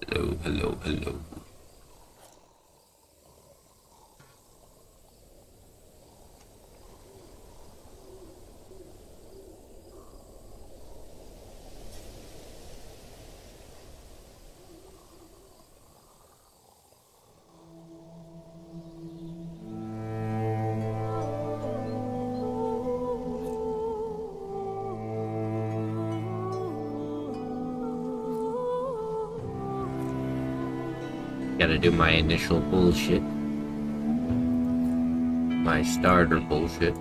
Hello, hello, hello. Gotta do my initial bullshit. My starter bullshit.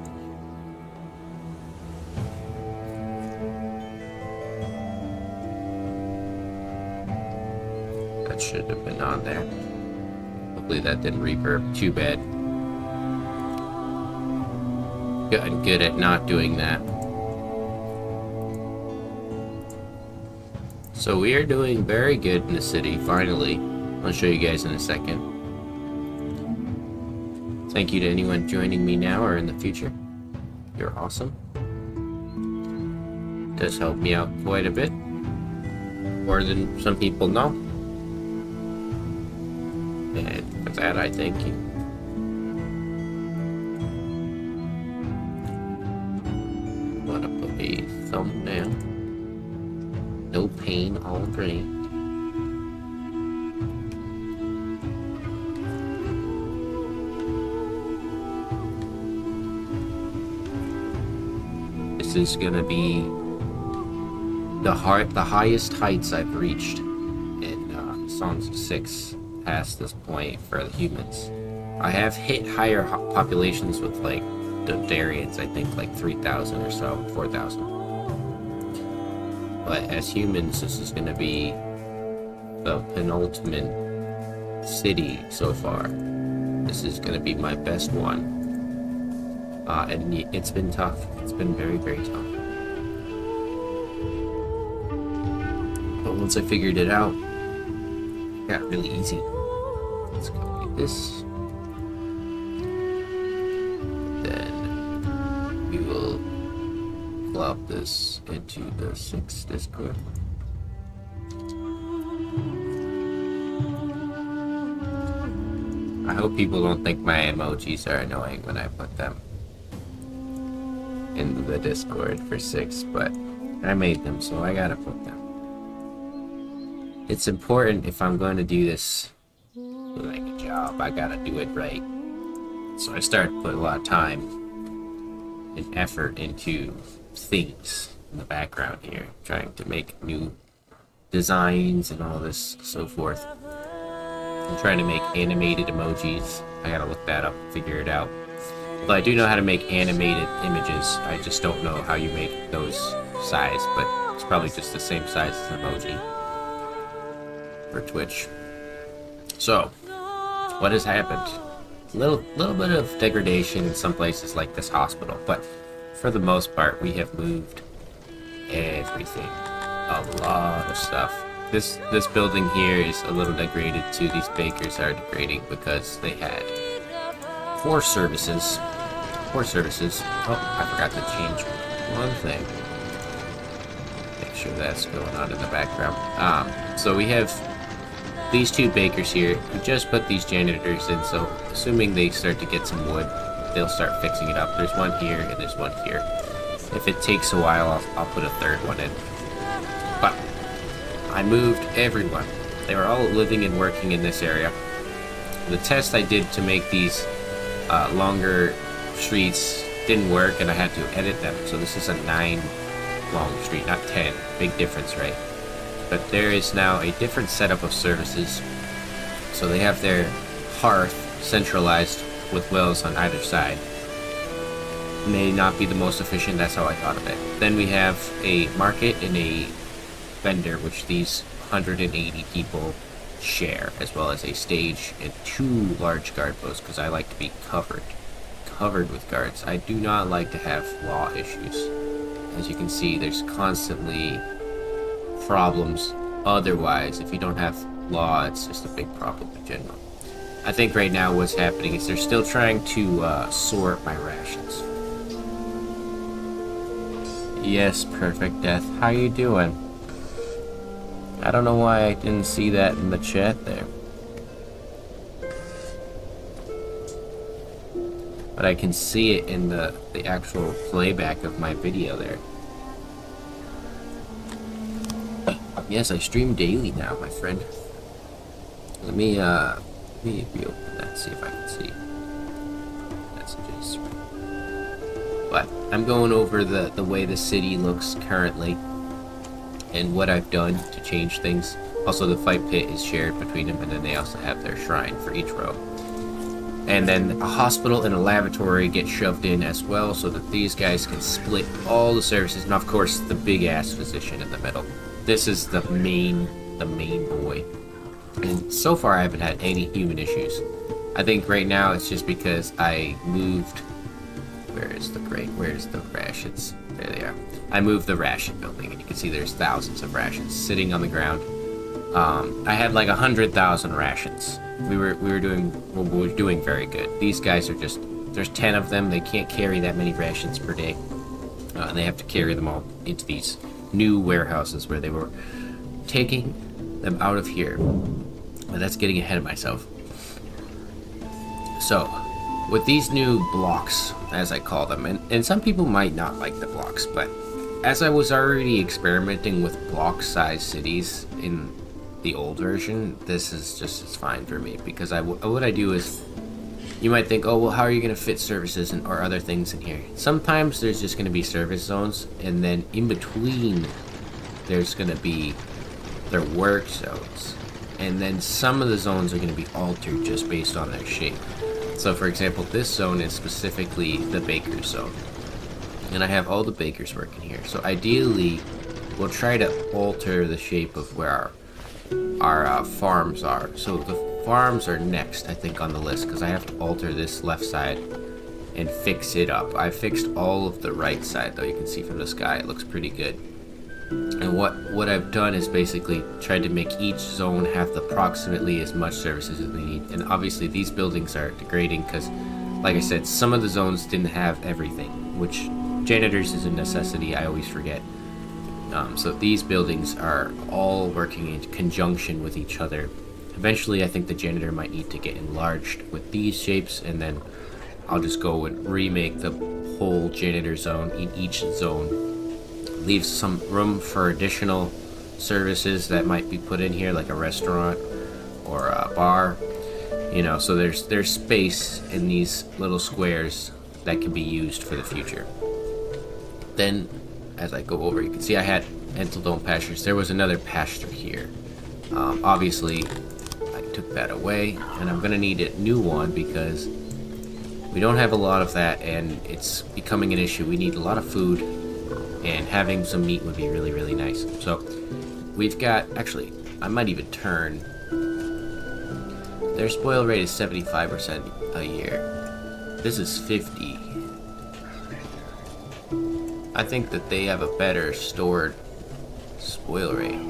That should have been on there. Hopefully that didn't reverb too bad. Gotten good at not doing that. So we are doing very good in the city, finally. I'll show you guys in a second. Thank you to anyone joining me now or in the future. You're awesome. Does help me out quite a bit. More than some people know. And for that, I thank you. Wanna put a thumbnail. No pain, all grain. This is gonna be the highest heights I've reached in Songs of 6 past this point for the humans. I have hit higher populations with like the Darians, I think like 3,000 or so, 4,000. But as humans, this is going to be the penultimate city so far. This is going to be my best one. And it's been tough. It's been very, very tough. But once I figured it out, it got really easy. Let's copy this. Then we will plop this into the 6 Discord. I hope people don't think my emojis are annoying when I put them in the Discord for 6, but I made them, so I gotta put them. It's important if I'm going to do this like a job, I gotta do it right. So I started to put a lot of time and effort into things in the background here, trying to make new designs and all this so forth. I'm trying to make animated emojis. I gotta look that up, figure it out. But I do know how to make animated images. I just don't know how you make those size, but it's probably just the same size as an emoji for Twitch. So, what has happened? Little bit of degradation in some places like this hospital, but for the most part, we have moved everything. A lot of stuff. This building here is a little degraded too. These bakers are degrading because they had poor services. Oh, I forgot to change one thing. Make sure that's going on in the background. So we have these 2 bakers here who just put these janitors in, so assuming they start to get some wood, they'll start fixing it up. There's one here and there's one here. If it takes a while, I'll put a 3rd one in. But I moved everyone. They were all living and working in this area. The test I did to make these longer streets didn't work, and I had to edit them. So this is a 9 long street, not 10. Big difference, right? But there is now a different setup of services. So they have their hearth centralized with wells on either side. May not be the most efficient, that's how I thought of it. Then we have a market and a vendor, which these 180 people share, as well as a stage and 2 large guard posts, because I like to be covered with guards. I do not like to have law issues. As you can see, there's constantly problems. Otherwise, if you don't have law, it's just a big problem in general. I think right now what's happening is they're still trying to sort my rations. Yes, Perfect Death. How you doing? I don't know why I didn't see that in the chat there. But I can see it in the actual playback of my video there. Yes, I stream daily now, my friend. Let me reopen that, see if I can see messages. But I'm going over the way the city looks currently and what I've done to change things. Also, the fight pit is shared between them, and then they also have their shrine for each row. And then a hospital and a lavatory get shoved in as well, so that these guys can split all the services. And of course, the big ass physician in the middle. This is the main boy. And so far, I haven't had any human issues. I think right now it's just because I moved. Where's the rations? There they are. I moved the ration building, and you can see there's thousands of rations sitting on the ground. I had like 100,000 rations. We were doing very good. These guys are just, there's 10 of them. They can't carry that many rations per day, and they have to carry them all into these new warehouses where they were taking them out of here. But that's getting ahead of myself. So, with these new blocks, as I call them, and some people might not like the blocks, but as I was already experimenting with block-sized cities in the old version, this is just as fine for me, because what I do is, you might think, oh well, how are you going to fit services or other things in here? Sometimes there's just going to be service zones, and then in between there's going to be their work zones, and then some of the zones are going to be altered just based on their shape. So for example, this zone is specifically the baker's zone, and I have all the bakers working here. So ideally we'll try to alter the shape of where our farms are. So the farms are next, I think, on the list, because I have to alter this left side and fix it up. I fixed all of the right side, though. You can see from the sky it looks pretty good. And what I've done is basically tried to make each zone have approximately as much services as they need. And obviously these buildings are degrading because, like I said, some of the zones didn't have everything, which janitors is a necessity, I always forget. So these buildings are all working in conjunction with each other. Eventually, I think the janitor might need to get enlarged with these shapes, and then I'll just go and remake the whole janitor zone in each zone. Leave some room for additional services that might be put in here, like a restaurant or a bar. You know, so there's space in these little squares that can be used for the future. Then, as I go over, you can see I had Enteldome pastures. There was another pasture here. Obviously, I took that away, and I'm gonna need a new one because we don't have a lot of that, and it's becoming an issue. We need a lot of food, and having some meat would be really, really nice. So, we've got, actually, I might even turn, their spoil rate is 75% a year. This is 50. I think that they have a better stored spoil rate.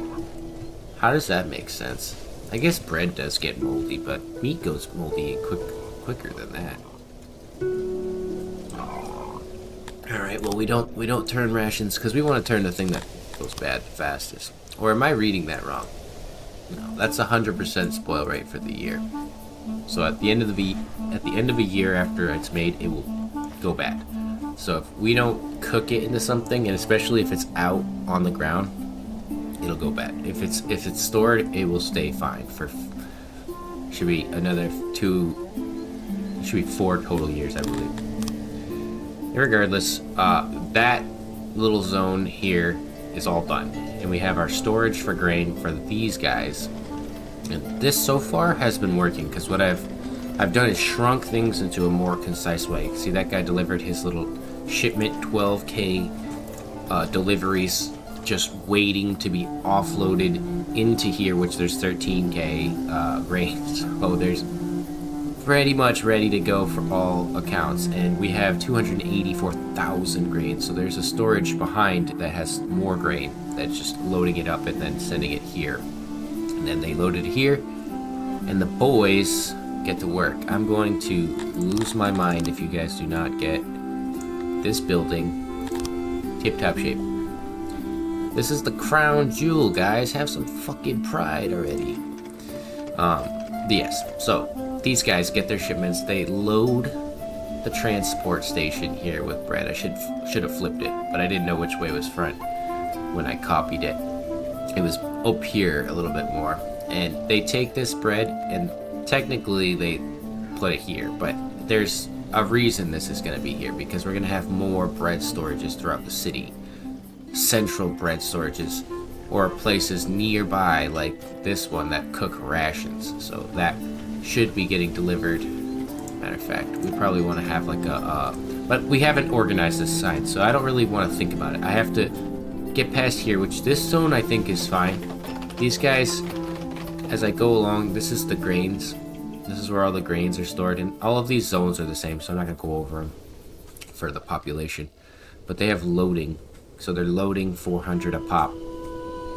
How does that make sense? I guess bread does get moldy, but meat goes moldy quicker than that. Alright, well we don't turn rations because we want to turn the thing that goes bad the fastest. Or am I reading that wrong? No, that's 100% spoil rate for the year. So at the end of the year after it's made, it will go bad. So if we don't cook it into something, and especially if it's out on the ground, it'll go bad. If it's stored, it will stay fine for should be another 4 total years, I believe. Regardless, that little zone here is all done, and we have our storage for grain for these guys. And this so far has been working because what I've done is shrunk things into a more concise way. See, that guy delivered his little shipment, 12K deliveries, just waiting to be offloaded into here, which there's 13K grains. So there's pretty much ready to go for all accounts, and we have 284,000 grains. So there's a storage behind that has more grain that's just loading it up and then sending it here. And then they load it here, and the boys get to work. I'm going to lose my mind if you guys do not get this building tip-top shape. This is the crown jewel, guys. Have some fucking pride already. Yes, so these guys get their shipments. They load the transport station here with bread. I should have flipped it, but I didn't know which way was front when I copied it. It was up here a little bit more. And they take this bread and technically they put it here, but there's a reason this is going to be here, because we're going to have more bread storages throughout the city. Central bread storages, or places nearby like this one that cook rations. So that should be getting delivered. Matter of fact, we probably want to have like but we haven't organized this sign, so I don't really want to think about it. I have to get past here, which this zone I think is fine. These guys, as I go along, this is the grains. This is where all the grains are stored, and all of these zones are the same, so I'm not going to go over them for the population. But they have loading, so they're loading 400 a pop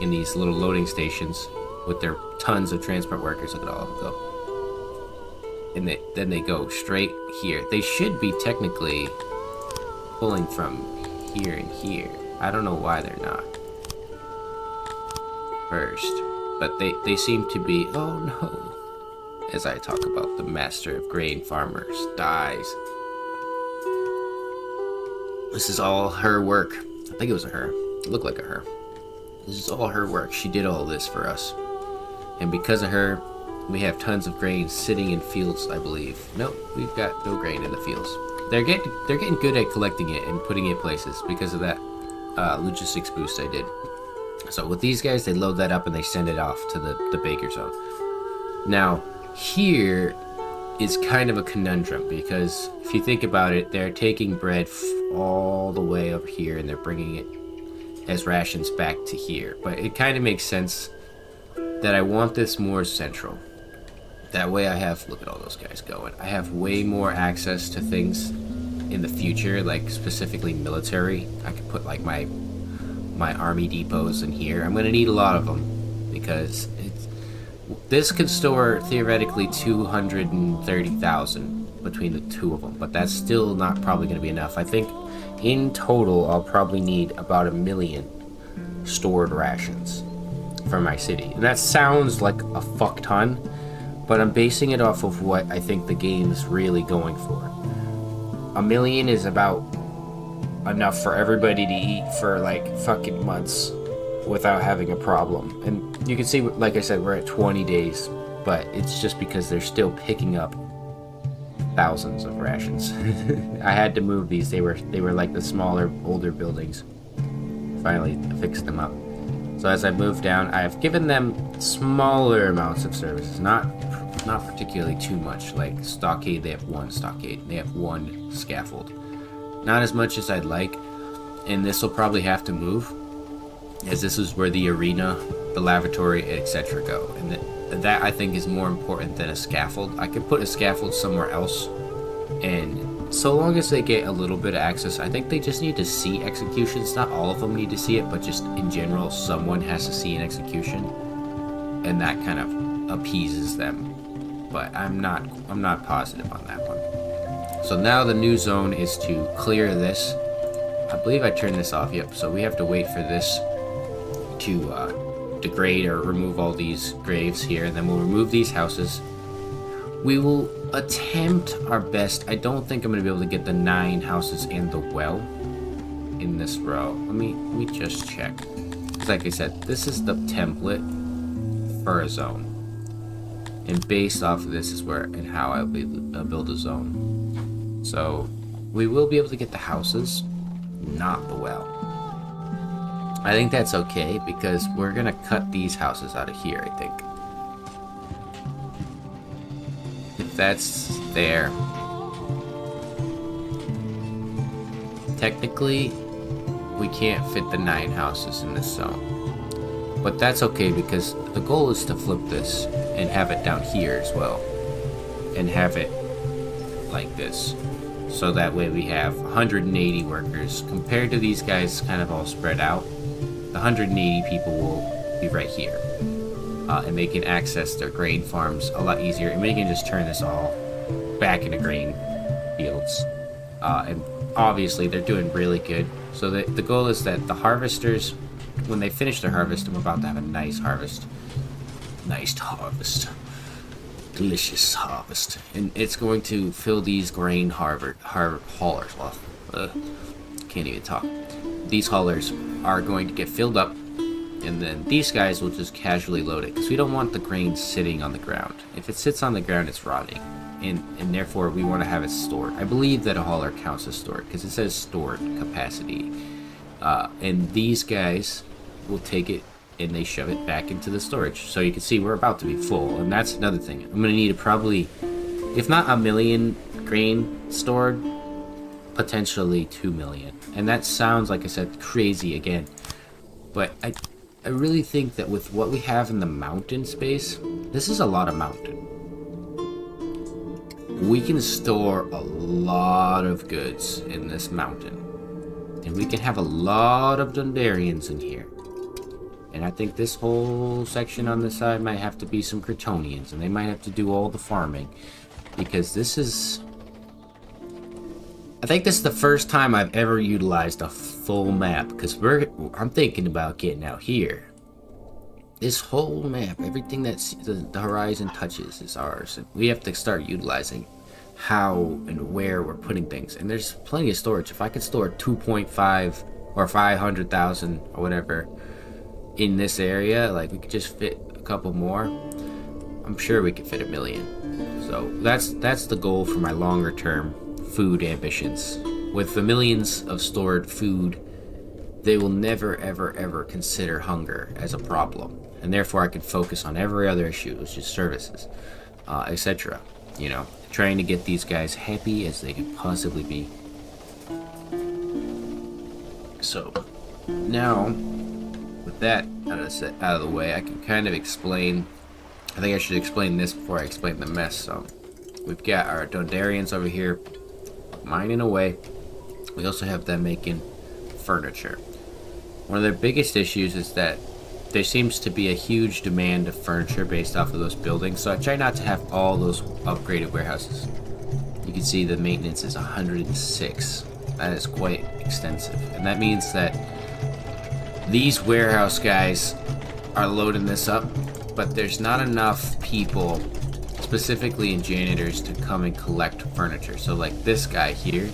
in these little loading stations with their tons of transport workers. Look at all of them go. And then they go straight here. They should be technically pulling from here and here. I don't know why they're not first, but they seem to be. Oh no. As I talk about the master of grain farmers dies. This is all her work. I think it was a her. It looked like a her. This is all her work. She did all this for us. And because of her, we have tons of grain sitting in fields, I believe. Nope, we've got no grain in the fields. They're getting good at collecting it and putting it places because of that logistics boost I did. So with these guys, they load that up and they send it off to the baker zone. Now, here is kind of a conundrum, because if you think about it, they're taking bread all the way over here and they're bringing it as rations back to here. But it kind of makes sense that I want this more central. That way I have, look at all those guys going. I have way more access to things in the future, like specifically military. I could put like my army depots in here. I'm gonna need a lot of them because this could store theoretically 230,000 between the two of them, but that's still not probably gonna be enough. I think in total I'll probably need about 1 million stored rations for my city. And that sounds like a fuck ton, but I'm basing it off of what I think the game's really going for. 1 million is about enough for everybody to eat for like fucking months without having a problem. And you can see, like I said, we're at 20 days, but it's just because they're still picking up thousands of rations. I had to move these. They were like the smaller, older buildings. Finally fixed them up. So as I move down, I have given them smaller amounts of services, not particularly too much. Like stockade, they have 1 stockade, they have 1 scaffold. Not as much as I'd like, and this will probably have to move, as this is where the arena, the lavatory, etc. go, and that I think is more important than a scaffold. I could put a scaffold somewhere else, and so long as they get a little bit of access, I think they just need to see executions. Not all of them need to see it, but just in general, someone has to see an execution, and that kind of appeases them. But I'm not positive on that one. So now the new zone is to clear this. I believe I turned this off. Yep. So we have to wait for this to degrade or remove all these graves here, and then we'll remove these houses. We will attempt our best. I don't think I'm going to be able to get the 9 houses and the well in this row. Let me just check. Like I said, this is the template for a zone, and based off of this is where and how I'll build a zone. So we will be able to get the houses, not the well. I think that's okay because we're gonna cut these houses out of here, I think. If that's there. Technically, we can't fit the 9 houses in this zone. But that's okay because the goal is to flip this and have it down here as well. And have it like this. So that way we have 180 workers. Compared to these guys kind of all spread out, the 180 people will be right here. And they can access their grain farms a lot easier. And we can just turn this all back into grain fields. And obviously they're doing really good. So the goal is that the harvesters when they finish their harvest, I'm about to have a nice harvest. Nice harvest. Delicious harvest. And it's going to fill these grain haulers. Well, can't even talk. These haulers are going to get filled up, and then these guys will just casually load it, because we don't want the grain sitting on the ground. If it sits on the ground, it's rotting, and therefore we want to have it stored. I believe that a hauler counts as stored, because it says stored capacity. And these guys will take it and they shove it back into the storage. So you can see we're about to be full, and that's another thing. I'm going to need probably, if not 1 million grain stored, potentially 2 million. And that sounds, like I said, crazy again. But I really think that with what we have in the mountain space, this is a lot of mountain. We can store a lot of goods in this mountain. And we can have a lot of Dundarians in here. And I think this whole section on the side might have to be some Kryptonians, and they might have to do all the farming. Because this is... I think this is the first time I've ever utilized a full map, because I'm thinking about getting out here. This whole map, everything that the horizon touches is ours, and we have to start utilizing how and where we're putting things. And there's plenty of storage. If I could store 2.5 or 500,000 or whatever in this area, like we could just fit a couple more, I'm sure we could fit 1 million. So that's the goal for my longer term food ambitions. With the millions of stored food, they will never ever consider hunger as a problem, and therefore I can focus on every other issue, which is services, etc. You know, trying to get these guys happy as they can possibly be. So now, with that out of the way, I can kind of explain. I think I should explain this before I explain the mess. So we've got our Dundarians over here mining away. We also have them making furniture. One of their biggest issues is that there seems to be a huge demand of furniture based off of those buildings, so I try not to have all those upgraded warehouses. You can see the maintenance is 106. That is quite extensive, and that means that these warehouse guys are loading this up, but there's not enough people, specifically in janitors, to come and collect furniture. So like this guy here,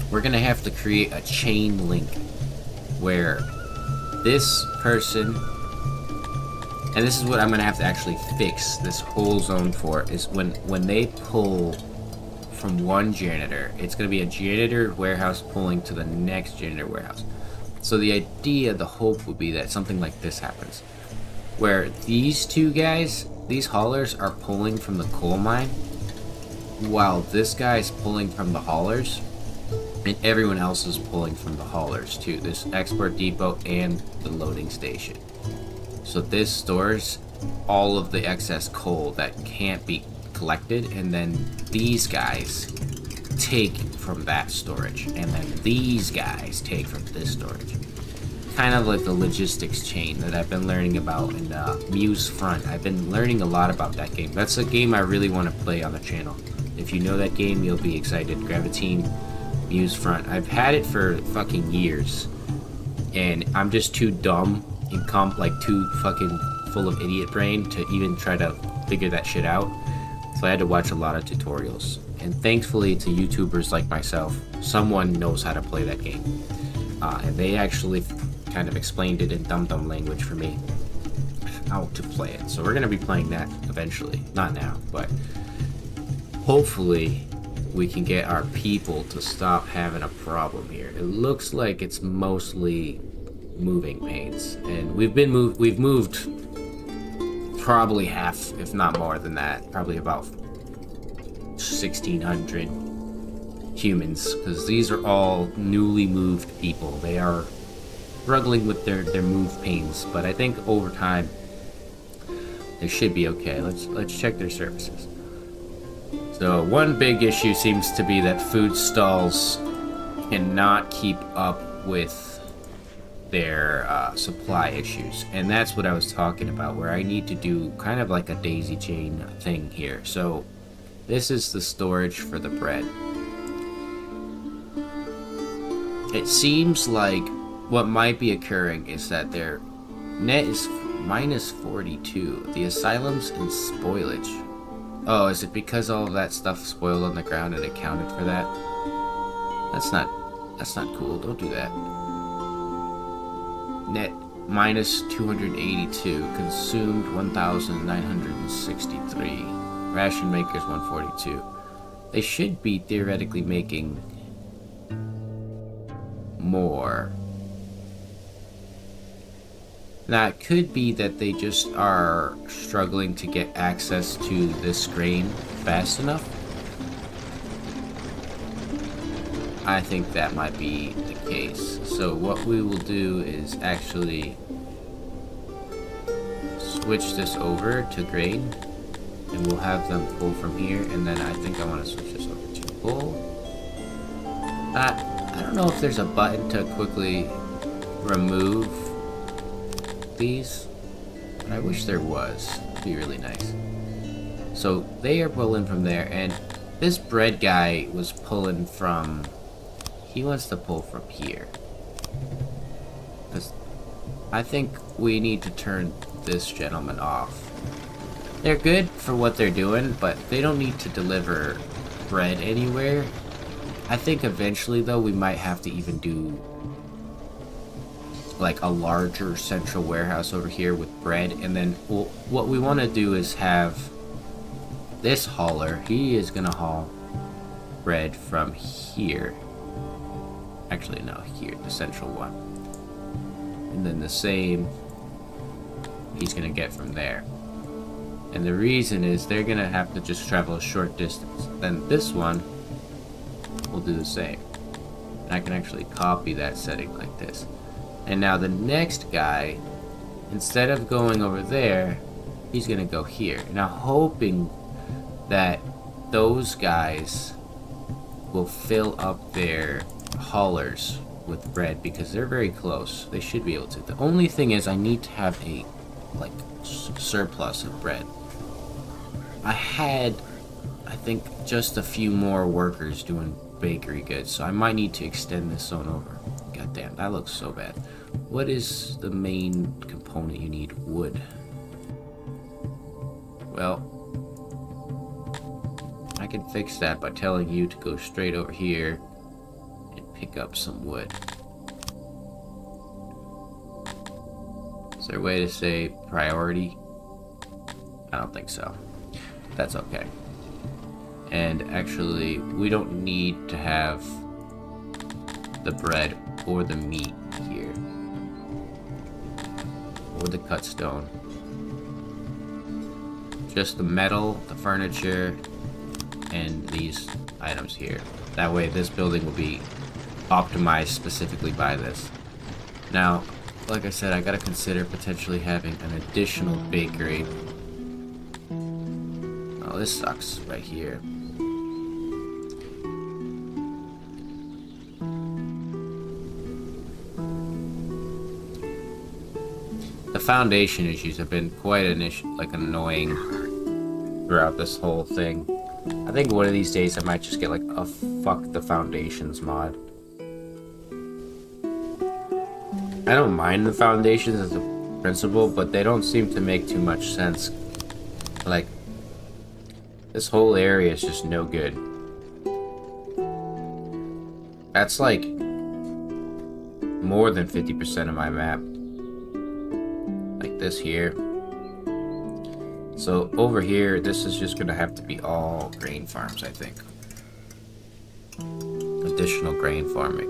we're gonna have to create a chain link where this person, and this is what I'm gonna have to actually fix this whole zone for, is when they pull from one janitor, it's gonna be a janitor warehouse pulling to the next janitor warehouse. So the idea, the hope would be that something like this happens, where these two guys, these haulers, are pulling from the coal mine, while this guy's pulling from the haulers, and everyone else is pulling from the haulers too, this export depot and the loading station. So this stores all of the excess coal that can't be collected, and then these guys take from that storage, and then these guys take from this storage. Kind of like the logistics chain that I've been learning about in Muse Front. I've been learning a lot about that game. That's a game I really want to play on the channel. If you know that game, you'll be excited. Gravitine Muse Front. I've had it for fucking years, and I'm just too dumb and too fucking full of idiot brain to even try to figure that shit out. So I had to watch a lot of tutorials, and thankfully to YouTubers like myself, someone knows how to play that game, and they actually kind of explained it in dum-dum language for me how to play it. So we're gonna be playing that eventually, not now, but hopefully we can get our people to stop having a problem here. It looks like it's mostly moving pains, and we've moved probably half, if not more than that, probably about 1,600 humans, because these are all newly moved people. They are struggling with their move pains, but I think over time they should be okay. Let's check their services. So one big issue seems to be that food stalls cannot keep up with their supply issues, and that's what I was talking about, where I need to do kind of like a daisy chain thing here. So this is the storage for the bread. It seems like what might be occurring is that their net is minus 42. The asylums and spoilage. Oh, is it because all of that stuff spoiled on the ground and accounted for that? That's not cool. Don't do that. Net minus 282. Consumed 1,963. Ration makers 142. They should be theoretically making more. Now, it could be that they just are struggling to get access to this grain fast enough. I think that might be the case. So what we will do is actually switch this over to grain, and we'll have them pull from here, and then I think I want to switch this over to pull. I don't know if there's a button to quickly remove these, but I wish there was. It'd be really nice. So they are pulling from there, and this bread guy was pulling from, he wants to pull from here, because I think we need to turn this gentleman off. They're good for what they're doing, but they don't need to deliver bread anywhere. I think eventually, though, we might have to even do like a larger central warehouse over here with bread, and then what we want to do is have this hauler. He is gonna haul bread from here. Actually, no, here, the central one, and then the same he's gonna get from there. And the reason is they're gonna have to just travel a short distance. Then this one will do the same. And I can actually copy that setting like this. And now the next guy, instead of going over there, he's gonna go here. Now hoping that those guys will fill up their haulers with bread, because they're very close. They should be able to. The only thing is I need to have a like surplus of bread. I had, I think, just a few more workers doing bakery goods, so I might need to extend this zone over. God damn, that looks so bad. What is the main component you need? Wood. Well, I can fix that by telling you to go straight over here and pick up some wood. Is there a way to say priority? I don't think so. That's okay. And actually, we don't need to have the bread or the meat here, or the cut stone. Just the metal, the furniture, and these items here. That way this building will be optimized specifically by this. Now, like I said, I gotta consider potentially having an additional bakery. Oh, this sucks right here. The foundation issues have been quite an issue, like annoying throughout this whole thing. I think one of these days I might just get like a fuck the foundations mod. I don't mind the foundations as a principle, but they don't seem to make too much sense. Like, this whole area is just no good. That's like more than 50% of my map. Like this here. So over here, this is just gonna have to be all grain farms, I think. Additional grain farming.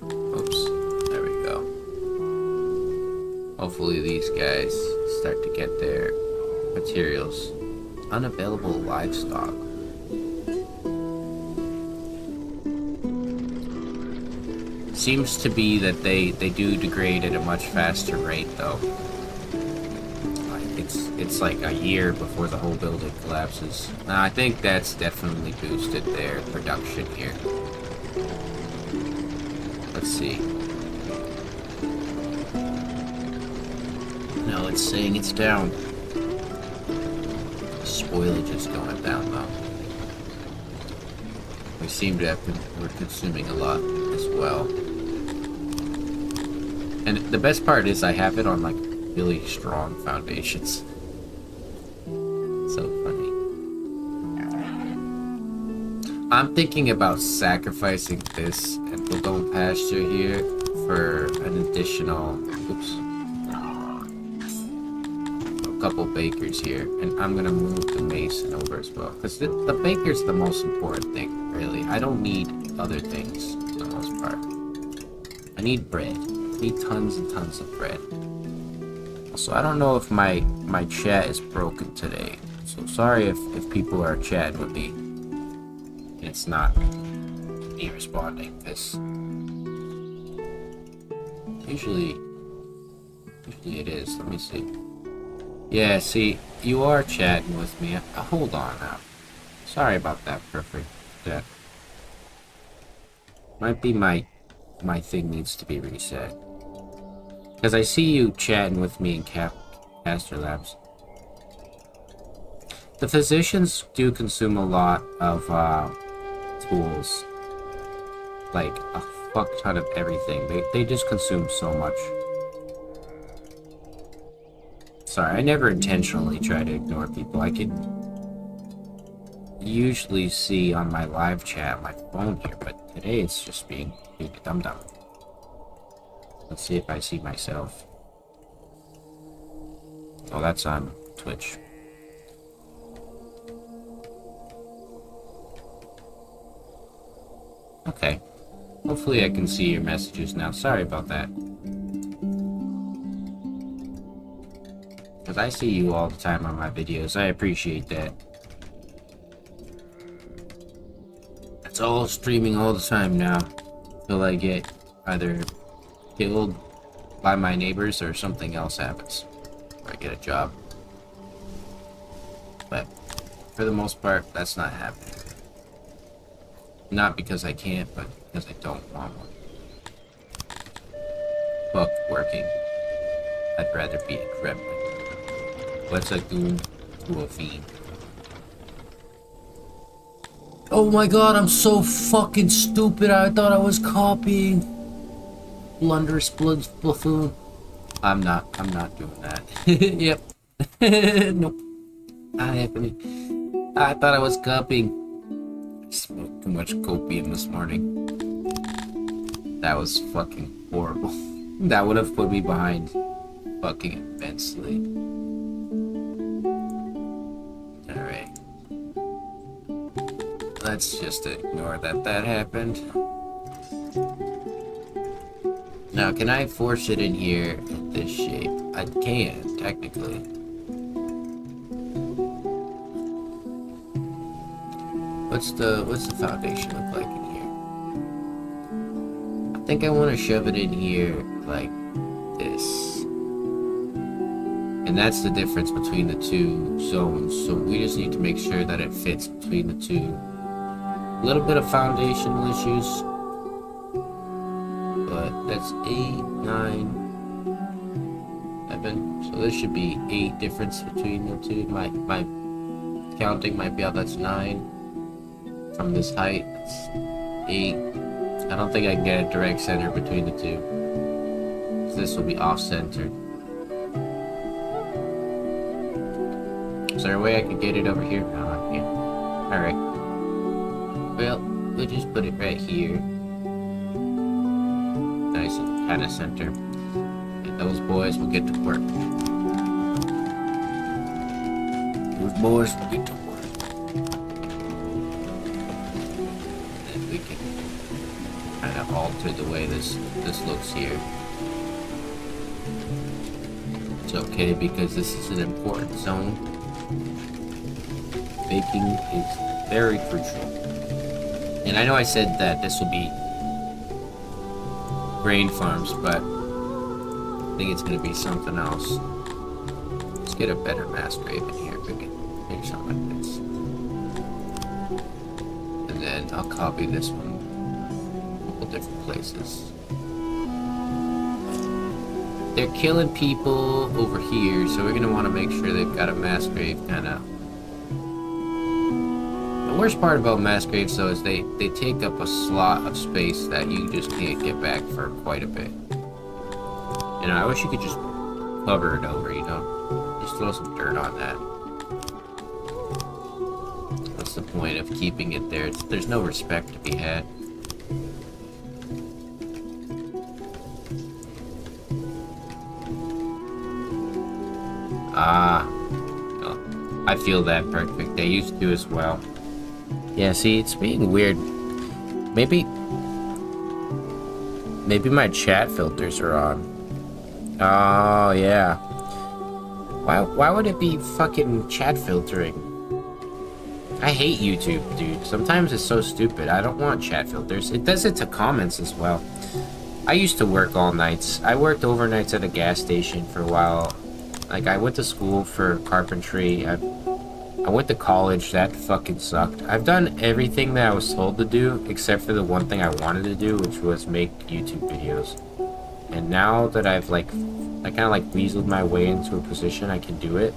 Oops, there we go. Hopefully these guys start to get their materials. Unavailable livestock. Seems to be that they do degrade at a much faster rate, though. It's like a year before the whole building collapses. Now, I think that's definitely boosted their production here. Let's see. No, it's saying it's down. Spoilage is going down, though. we seem to have we're consuming a lot as well. And the best part is I have it on like really strong foundations. So funny. I'm thinking about sacrificing this and the Lone Pasture here for an additional, a couple bakers here, and I'm gonna move the mason over as well, because the baker's the most important thing, really. I don't need other things for the most part. I need bread. I need tons and tons of bread. Also, I don't know if my chat is broken today, so sorry if people are chatting with me and it's not me responding, because usually it is. Let me see. Yeah, see, you are chatting with me. Hold on now. Sorry about that, perfect. That might be my thing needs to be reset. Because I see you chatting with me in Caster Labs. The physicians do consume a lot of tools. Like a fuck ton of everything. They just consume so much. Sorry, I never intentionally try to ignore people. I can usually see on my live chat my phone here, but today it's just being a dum-dum. Let's see if I see myself. Oh, that's on Twitch. Okay. Hopefully I can see your messages now. Sorry about that. Because I see you all the time on my videos. I appreciate that. It's all streaming all the time now. Till I get either killed by my neighbors or something else happens. Or I get a job. But for the most part, that's not happening. Not because I can't, but because I don't want one. Fuck working. I'd rather be a gremlin. What's a goon to a fiend? Oh my god, I'm so fucking stupid. I thought I was copying Blunderous Buffoon. I'm not doing that. Yep. Nope. Not happening. I thought I was copying. I smoked too much copium this morning. That was fucking horrible. That would have put me behind fucking immensely. Alright. Let's just ignore that happened. Now, can I force it in here in this shape? I can, technically. What's the foundation look like in here? I think I want to shove it in here like this. And that's the difference between the two zones. So we just need to make sure that it fits between the two. A little bit of foundational issues. But that's 8, 9, 7. So there should be 8 difference between the two. My counting might be out. That's 9. From this height, it's 8. I don't think I can get a direct center between the two. So this will be off-centered. Is there a way I could get it over here? No, I can't. Alright. Well, we'll just put it right here. Nice and kind of center. And those boys will get to work. Those boys will get to work. And we can kind of alter the way this looks here. It's okay because this is an important zone. Baking is very crucial. And I know I said that this will be grain farms, but I think it's going to be something else. Let's get a better mass grave in here. We can make something like this. And then I'll copy this one a couple different places. They're killing people over here, so we're going to want to make sure they've got a mass grave kind of... worst part about mass graves, though, is they take up a slot of space that you just can't get back for quite a bit. You know, I wish you could just cover it over, you know? Just throw some dirt on that. What's the point of keeping it there? There's no respect to be had. Oh, I feel that perfect. They used to as well. Yeah, see, it's being weird. Maybe my chat filters are on. Oh, yeah. Why would it be fucking chat filtering? I hate YouTube, dude. Sometimes it's so stupid. I don't want chat filters. It does it to comments as well. I used to work all nights. I worked overnights at a gas station for a while. Like, I went to school for carpentry. I went to college. That fucking sucked. I've done everything that I was told to do, except for the one thing I wanted to do, which was make YouTube videos. And now that I kind of like weaseled my way into a position I can do it,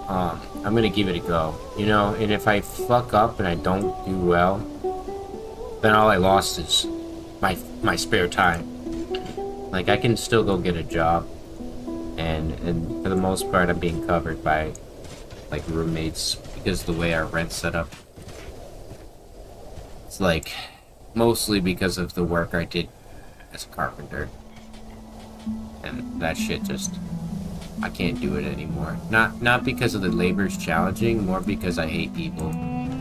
I'm gonna give it a go, you know. And if I fuck up and I don't do well, then all I lost is my spare time. Like, I can still go get a job, and for the most part I'm being covered by like roommates, because the way our rent's set up. It's like mostly because of the work I did as a carpenter, and that shit just, I can't do it anymore. Not because of the labor's challenging, more because I hate people.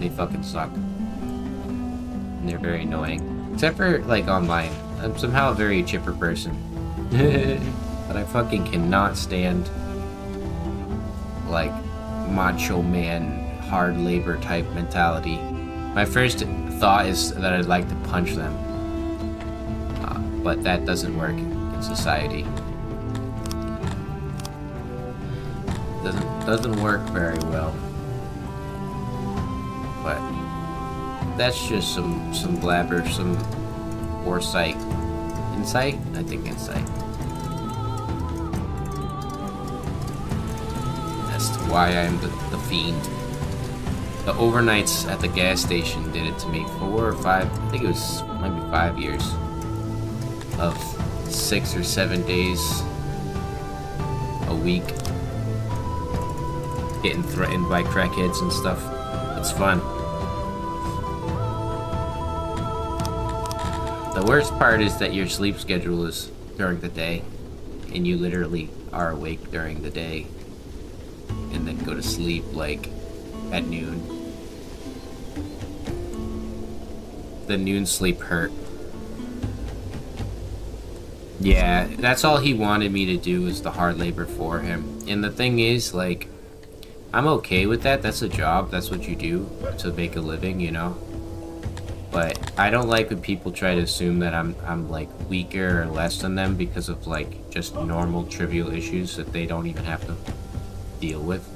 They fucking suck, and they're very annoying. Except for like online, I'm somehow a very chipper person. But I fucking cannot stand like macho man, hard labor type mentality. My first thought is that I'd like to punch them, but that doesn't work in society. Doesn't work very well. But that's just some blabber, some foresight, insight. I think insight. As to why I'm the fiend. The overnights at the gas station did it to me. 4 or 5, I think it was maybe 5 years of 6 or 7 days a week getting threatened by crackheads and stuff. It's fun. The worst part is that your sleep schedule is during the day, and you literally are awake during the day and then go to sleep like at noon. The noon sleep hurt. Yeah, that's all he wanted me to do, was the hard labor for him. And the thing is, like, I'm okay with that. That's a job. That's what you do to make a living, you know? But I don't like when people try to assume that I'm like weaker or less than them because of like just normal trivial issues that they don't even have to deal with.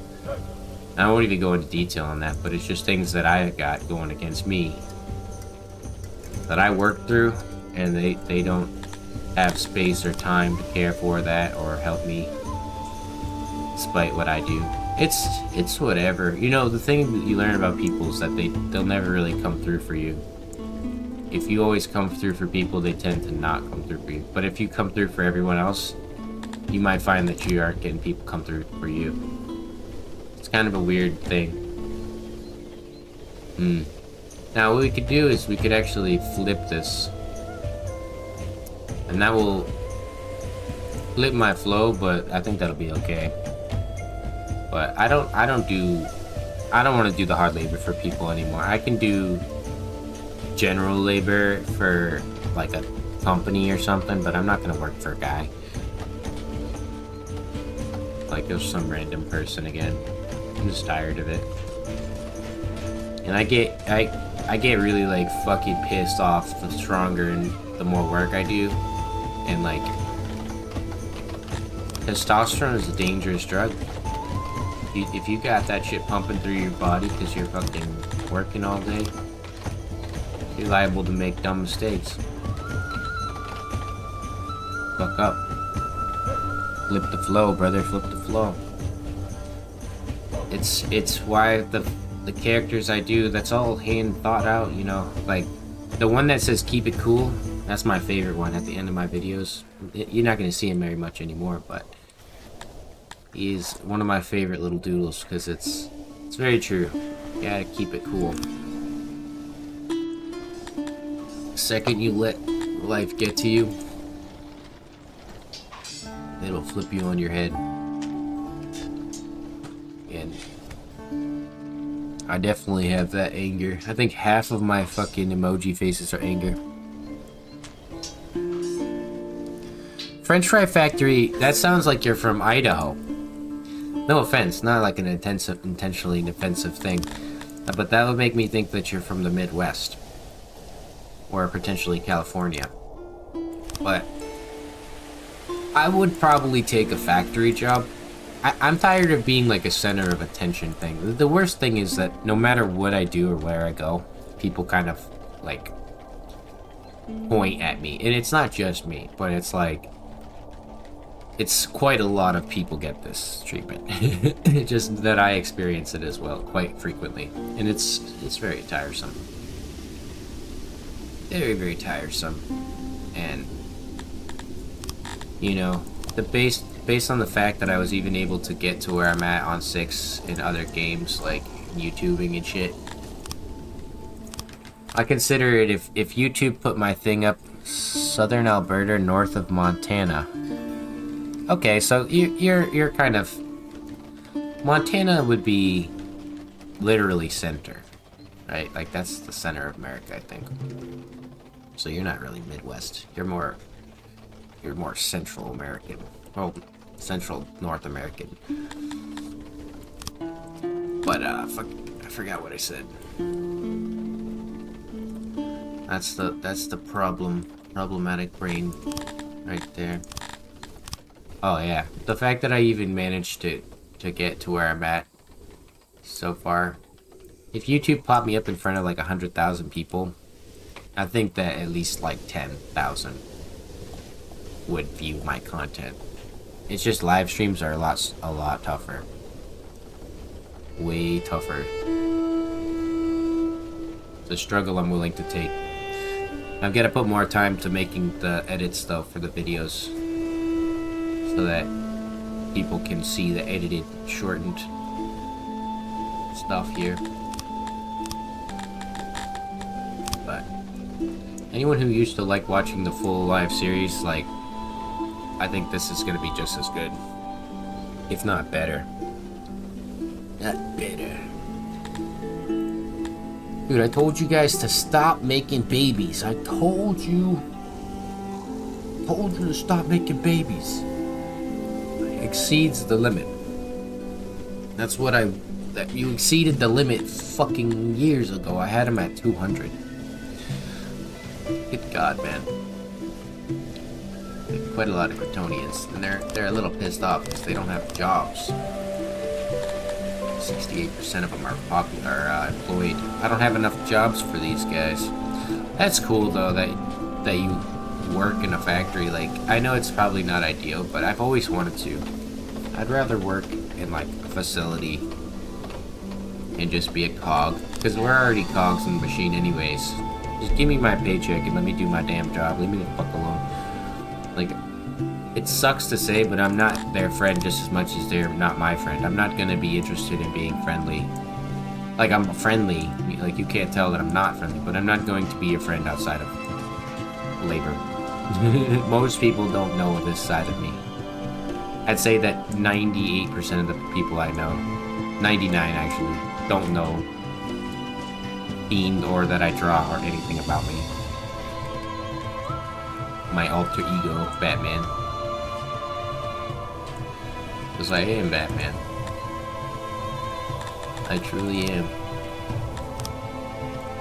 I won't even go into detail on that, but it's just things that I got going against me that I work through, and they don't have space or time to care for that or help me despite what I do. It's whatever. You know, the thing that you learn about people is that they'll never really come through for you. If you always come through for people, they tend to not come through for you. But if you come through for everyone else, you might find that you aren't getting people come through for you. It's kind of a weird thing. Now what we could do is we could actually flip this, and that will flip my flow, but I think that'll be okay. But I don't want to do the hard labor for people anymore. I can do general labor for like a company or something, but I'm not gonna work for a guy. Like there's some random person again. I'm just tired of it. And I get really like fucking pissed off the stronger and the more work I do. And like, testosterone is a dangerous drug. If you got that shit pumping through your body because you're fucking working all day, you're liable to make dumb mistakes. Fuck up. Flip the flow, brother. Flip the flow. It's why the characters I do, that's all hand thought out, you know, like the one that says keep it cool, that's my favorite one at the end of my videos. You're not going to see him very much anymore, but he's one of my favorite little doodles because it's very true. You gotta keep it cool. The second you let life get to you, it'll flip you on your head. And I definitely have that anger. I think half of my fucking emoji faces are anger. French Fry Factory, that sounds like you're from Idaho. No offense, not like an intentionally offensive thing. But that would make me think that you're from the Midwest. Or potentially California. But I would probably take a factory job. I'm tired of being like a center of attention thing. The worst thing is that no matter what I do or where I go, people kind of like point at me. And it's not just me, but it's like, it's quite a lot of people get this treatment. Just that I experience it as well quite frequently. And it's very tiresome. Very, very tiresome. And you know, based on the fact that I was even able to get to where I'm at on 6 in other games like YouTubing and shit, I consider it if YouTube put my thing up southern Alberta north of Montana. Okay, so you're kind of, Montana would be literally center, right? Like that's the center of America, I think. So you're not really Midwest. You're more Central American. Well, Central North American. But fuck, I forgot what I said. That's the problematic brain right there. Oh yeah, the fact that I even managed to get to where I'm at so far. If YouTube popped me up in front of like 100,000 people, I think that at least like 10,000 would view my content. It's just live streams are a lot tougher. Way tougher. It's a struggle I'm willing to take. I've got to put more time to making the edits though for the videos, so that people can see the edited, shortened stuff here. But anyone who used to like watching the full live series, like, I think this is gonna be just as good, if not better. Not better. Dude, I told you guys to stop making babies. I told you to stop making babies. It exceeds the limit. That's what you exceeded the limit fucking years ago. I had him at 200. Good God, man. Quite a lot of Kryptonians, and they're a little pissed off because they don't have jobs. 68% of them are employed. I don't have enough jobs for these guys. That's cool though that you work in a factory. Like, I know it's probably not ideal, but I've always wanted to. I'd rather work in like a facility and just be a cog, because we're already cogs in the machine anyways. Just give me my paycheck and let me do my damn job. Leave me the fuck alone. Like, it sucks to say, but I'm not their friend just as much as they're not my friend. I'm not gonna be interested in being friendly. Like, I'm friendly. Like, you can't tell that I'm not friendly, but I'm not going to be a friend outside of labor. Most people don't know this side of me. I'd say that 98% of the people I know, 99 actually, don't know Fiend or that I draw or anything about me. My alter ego, Batman. Because I am Batman. I truly am.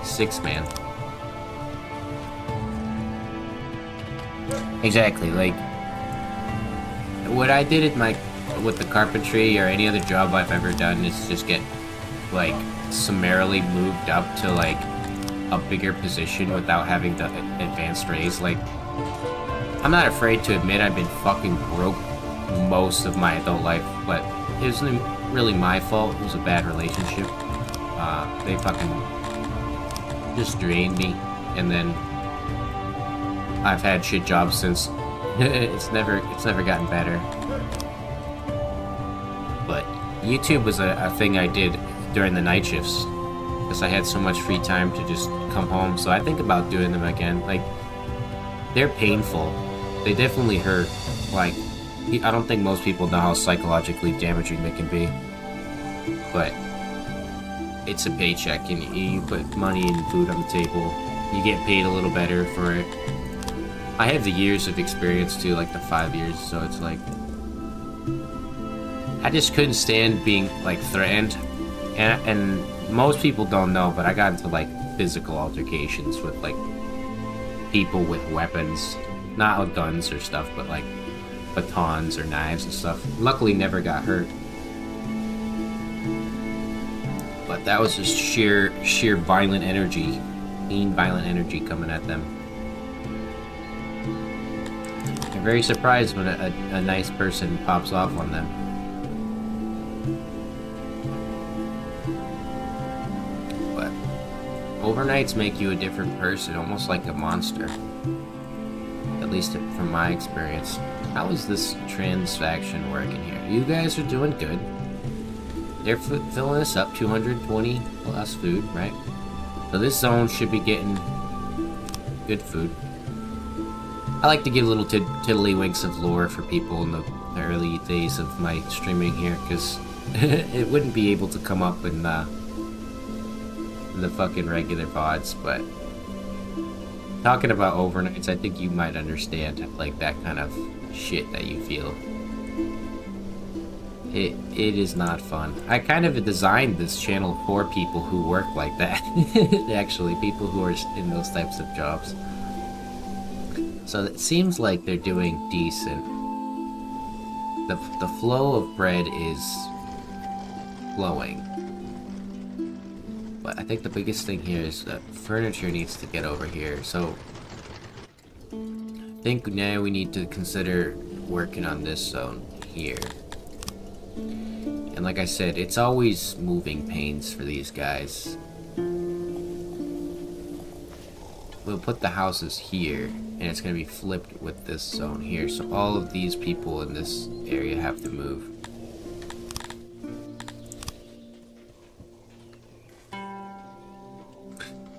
6-man. Exactly, like, what I did with the carpentry or any other job I've ever done is just get, like, summarily moved up to, like, a bigger position without having the advanced raise. Like, I'm not afraid to admit I've been fucking broke most of my adult life, but it wasn't really my fault. It was a bad relationship. They fucking just drained me, and then I've had shit jobs since. it's never gotten better. But YouTube was a thing I did during the night shifts because I had so much free time to just come home. So I think about doing them again. Like, they're painful. They definitely hurt. Like, I don't think most people know how psychologically damaging they can be. But it's a paycheck, and you put money and food on the table. You get paid a little better for it. I have the years of experience too, like the 5 years, so it's like I just couldn't stand being like threatened, and most people don't know, but I got into like physical altercations with like people with weapons, not with guns or stuff, but like batons or knives and stuff. Luckily, never got hurt. But that was just sheer violent energy, mean violent energy coming at them. I'm very surprised when a nice person pops off on them. But overnights make you a different person, almost like a monster. At least from my experience. How is this transaction working here? You guys are doing good. They're filling us up, 220 plus food, right? So this zone should be getting good food. I like to give little tiddlywinks of lore for people in the early days of my streaming here, because it wouldn't be able to come up in the fucking regular VODs, but talking about overnights, I think you might understand like that kind of shit that you feel. It is not fun. I kind of designed this channel for people who work like that. Actually, people who are in those types of jobs. So it seems like they're doing decent. The flow of bread is flowing. But I think the biggest thing here is that furniture needs to get over here. So I think now we need to consider working on this zone here. And like I said, it's always moving pains for these guys. We'll put the houses here, and it's going to be flipped with this zone here. So all of these people in this area have to move.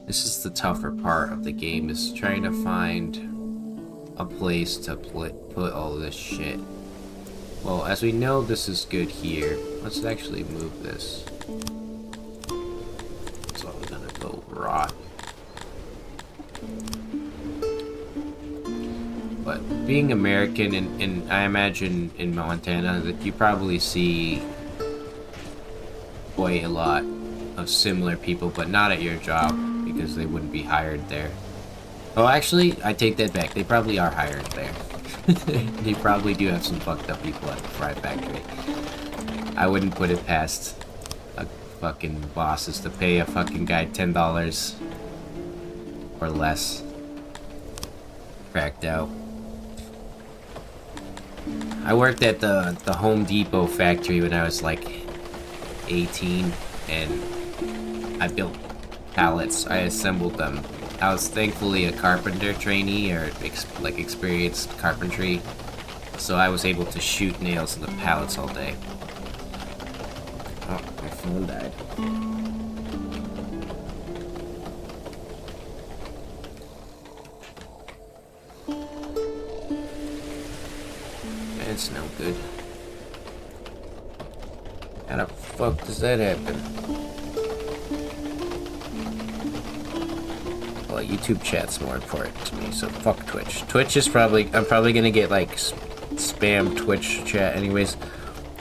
This is the tougher part of the game, is trying to find a place to put all this shit. Well, as we know, this is good here. Let's actually move this. It's all gonna go rot. But being American, and I imagine in Montana that you probably see quite a lot of similar people, but not at your job, because they wouldn't be hired there. Oh, actually, I take that back. They probably are hired there. They probably do have some fucked up people at the fry factory. I wouldn't put it past a fucking bosses to pay a fucking guy $10 or less. Cracked out. I worked at the Home Depot factory when I was like 18, and I built pallets. I assembled them. I was thankfully a carpenter trainee, or like experienced carpentry, so I was able to shoot nails in the pallets all day. Oh, my phone died. That's no good. How the fuck does that happen? Well, YouTube chat's more important to me, so fuck Twitch. Twitch is I'm probably gonna get like spam Twitch chat anyways.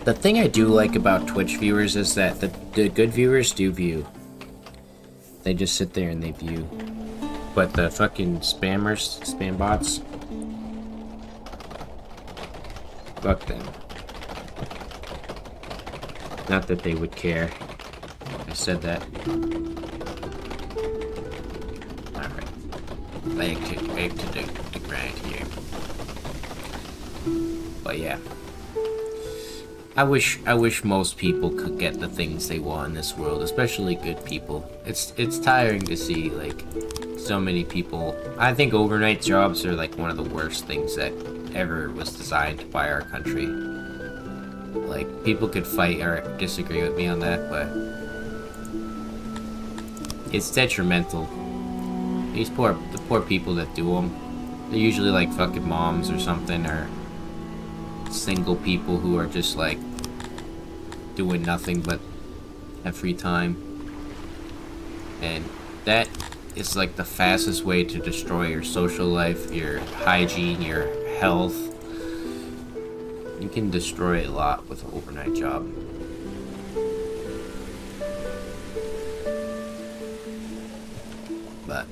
The thing I do like about Twitch viewers is that the good viewers do view. They just sit there and they view. But the fucking spammers, spam bots, fuck them. Not that they would care. I said that. Back to the grind here. But yeah. I I wish most people could get the things they want in this world, especially good people. It's tiring to see like so many people. I think overnight jobs are like one of the worst things that ever was designed by our country. Like, people could fight or disagree with me on that, but it's detrimental. The poor people that do them, they're usually like fucking moms or something, or single people who are just like doing nothing but have free time. And that is like the fastest way to destroy your social life, your hygiene, your health. You can destroy a lot with an overnight job. But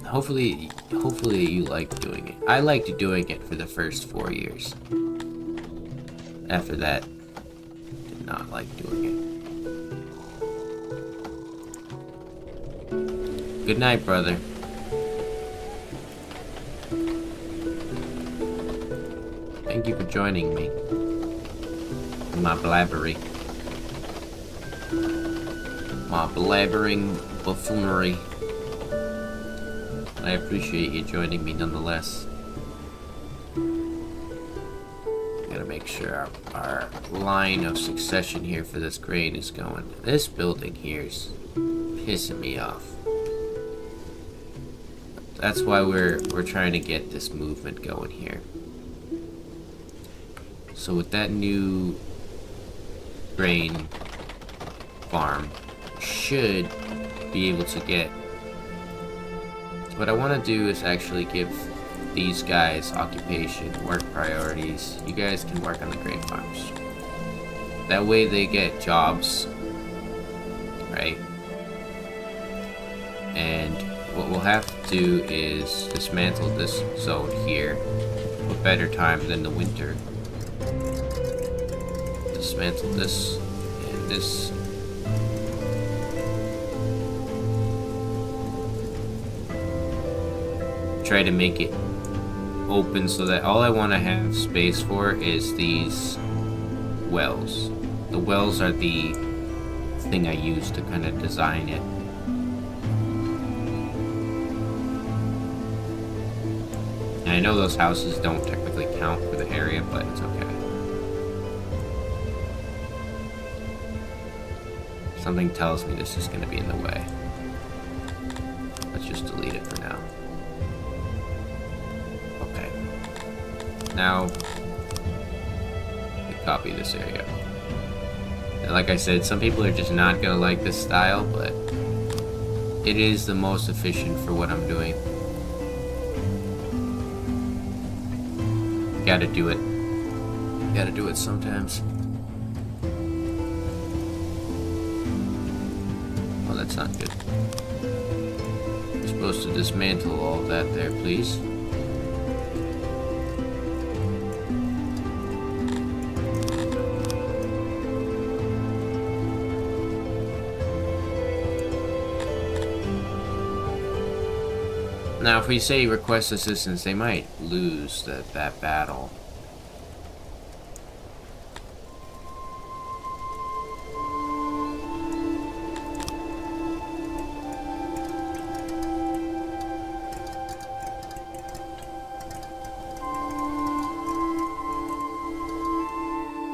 hopefully you like doing it. I liked doing it for the first 4 years. After that, did not like doing it. Good night, brother. Thank you for joining me in my blabbering buffoonery. I appreciate you joining me nonetheless. Gotta make sure our line of succession here for this grain is going. This building here's pissing me off. That's why we're trying to get this movement going here. So with that new grain farm, should be able to get. What I want to do is actually give these guys occupation, work priorities. You guys can work on the grain farms. That way they get jobs, right? And what we'll have to do is dismantle this zone here. What better time than the winter? Dismantle this and this. Try to make it open so that all I want to have space for is these wells. The wells are the thing I use to kind of design it. And I know those houses don't technically count for the area, but it's okay. Something tells me this is going to be in the way. Let's just delete it for now. Okay. Now, we copy this area. And like I said, some people are just not going to like this style, but it is the most efficient for what I'm doing. Gotta do it. Gotta do it sometimes. Oh, that's not good. You're supposed to dismantle all of that there, please. Now, if we say request assistance, they might lose that battle.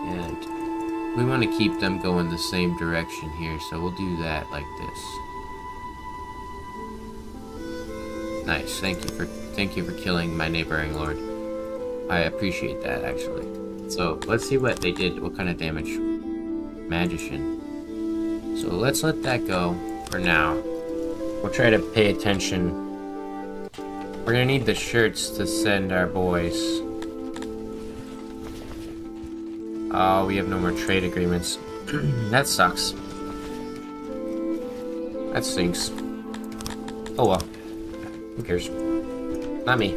And we want to keep them going the same direction here, so we'll do that like this. Nice, thank you for killing my neighboring lord. I appreciate that, actually. So let's see what they did, what kind of damage. Magician. So let's let that go for now. We'll try to pay attention. We're gonna need the shirts to send our boys. Oh, we have no more trade agreements. That sucks. That stinks. Oh well. Who cares? Not me.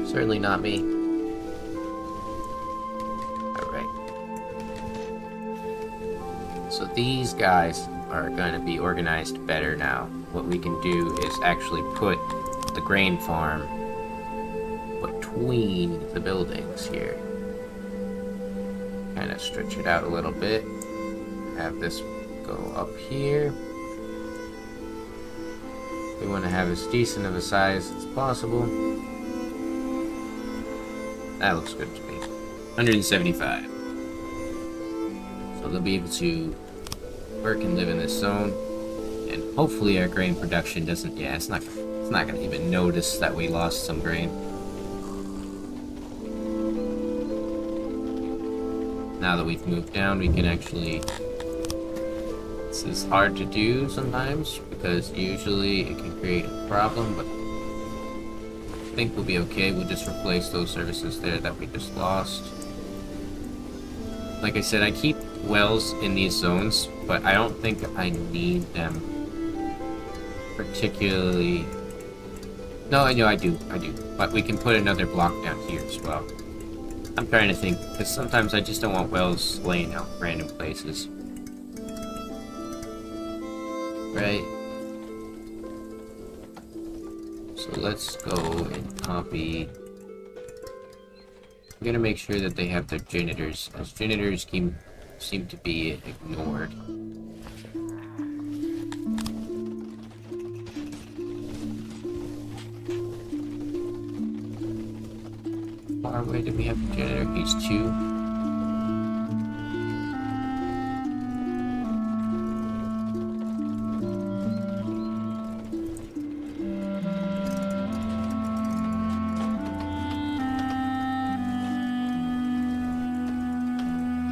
Certainly not me. Alright. So these guys are going to be organized better now. What we can do is actually put the grain farm between the buildings here. Kind kind of stretch it out a little bit. Have this go up here. We want to have as decent of a size as possible. That looks good to me. 175. So they'll be able to work and live in this zone. And hopefully our grain production doesn't... Yeah, it's not going to even notice that we lost some grain. Now that we've moved down, we can actually... This is hard to do sometimes, because usually it can create a problem, but I think we'll be okay. We'll just replace those services there that we just lost. Like I said, I keep wells in these zones, but I don't think I need them particularly... No, I know I do. But we can put another block down here as well. I'm trying to think, because sometimes I just don't want wells laying out random places. Right? So let's go and copy... I'm gonna make sure that they have their janitors, as janitors seem to be ignored. Far away did we have the janitor? He's 2.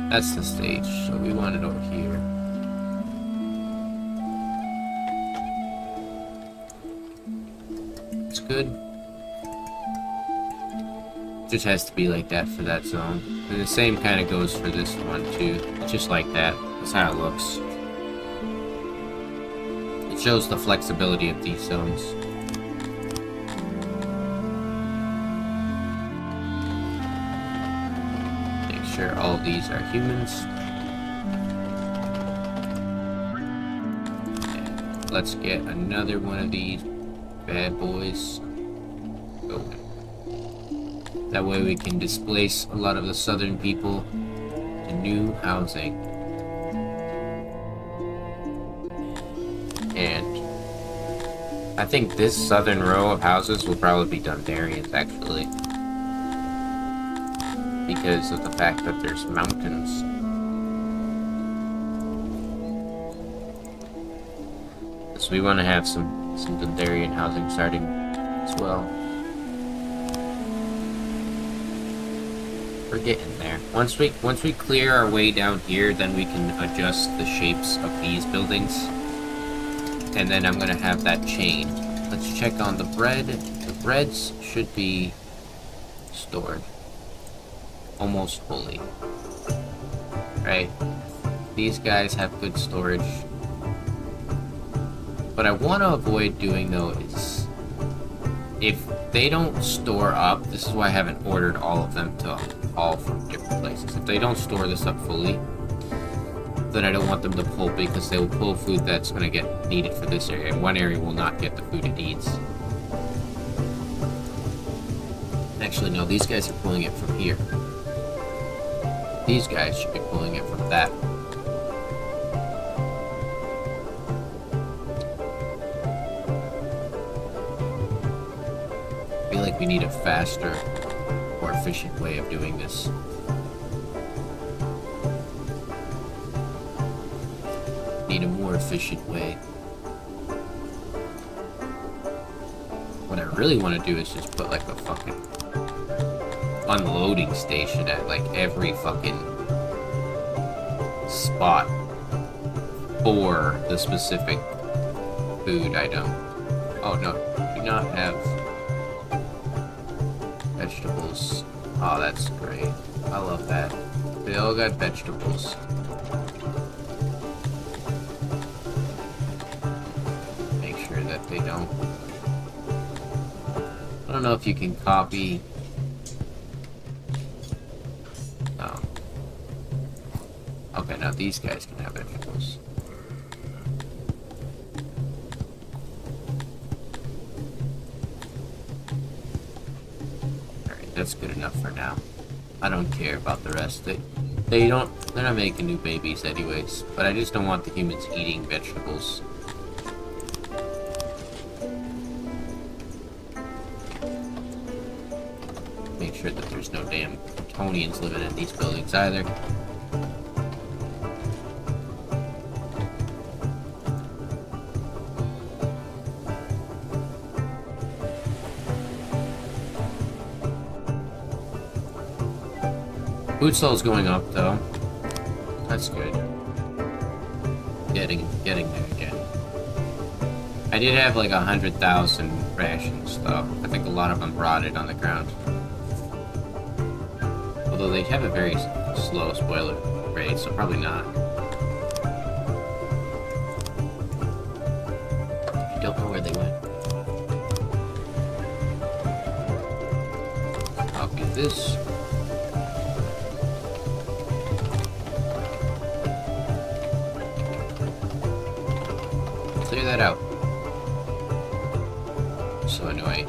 That's the stage, so we want it over here. It's good. Just has to be like that for that zone. And the same kind of goes for this one too. It's just like that. That's how it looks. It shows the flexibility of these zones. Sure, all of these are humans. And let's get another one of these bad boys going. That way we can displace a lot of the southern people to new housing. And I think this southern row of houses will probably be Dundarians actually, because of the fact that there's mountains. So we want to have some Dundarian housing starting as well. We're getting there. Once we clear our way down here, then we can adjust the shapes of these buildings. And then I'm gonna have that chained. Let's check on the bread. The breads should be stored almost fully. Right? These guys have good storage. What I want to avoid doing though is, if they don't store up, this is why I haven't ordered all of them to all from different places. If they don't store this up fully, then I don't want them to pull, because they will pull food that's going to get needed for this area, and one area will not get the food it needs. Actually, no, these guys are pulling it from here. These guys should be pulling it from that. I feel like we need a faster, more efficient way of doing this. Need a more efficient way. What I really want to do is just put like a fucking unloading station at like every fucking spot for the specific food item. Oh no, do not have vegetables. Oh, that's great. I love that. They all got vegetables. Make sure that they don't. I don't know if you can copy. No. Okay, now these guys can have vegetables. Alright, that's good enough for now. I don't care about the rest. they're not making new babies anyways, but I just don't want the humans eating vegetables. Make sure that there's no damn Kryptonians living in these buildings either. Food stall's going up though. That's good. Getting there again. I did have like 100,000 rations though. I think a lot of them rotted on the ground. Although they have a very slow spoiler rate, so probably not. I don't know where they went. I'll get this. Clear that out. So annoying.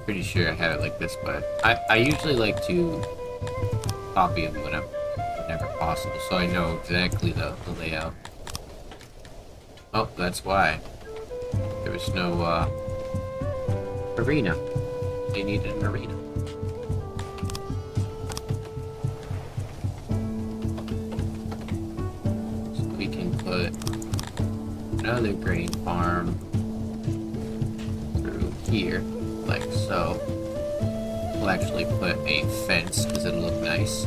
Pretty sure I have it like this, but I usually like to copy them whenever possible, so I know exactly the layout. Oh, that's why. There was no arena. They needed an arena. Another grain farm through here, like so. We'll actually put a fence because it'll look nice.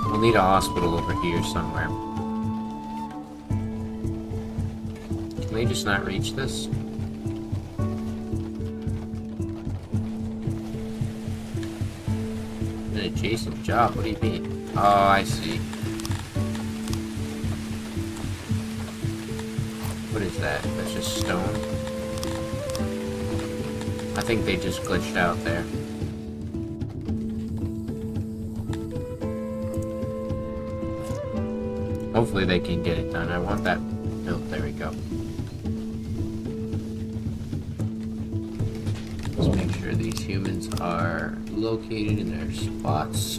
We'll need a hospital over here somewhere. Can they just not reach this? An adjacent job? What do you mean? Oh, I see. What is that? That's just stone? I think they just glitched out there. Hopefully they can get it done. I want that built. There we go. Let's make sure these humans are located in their spots.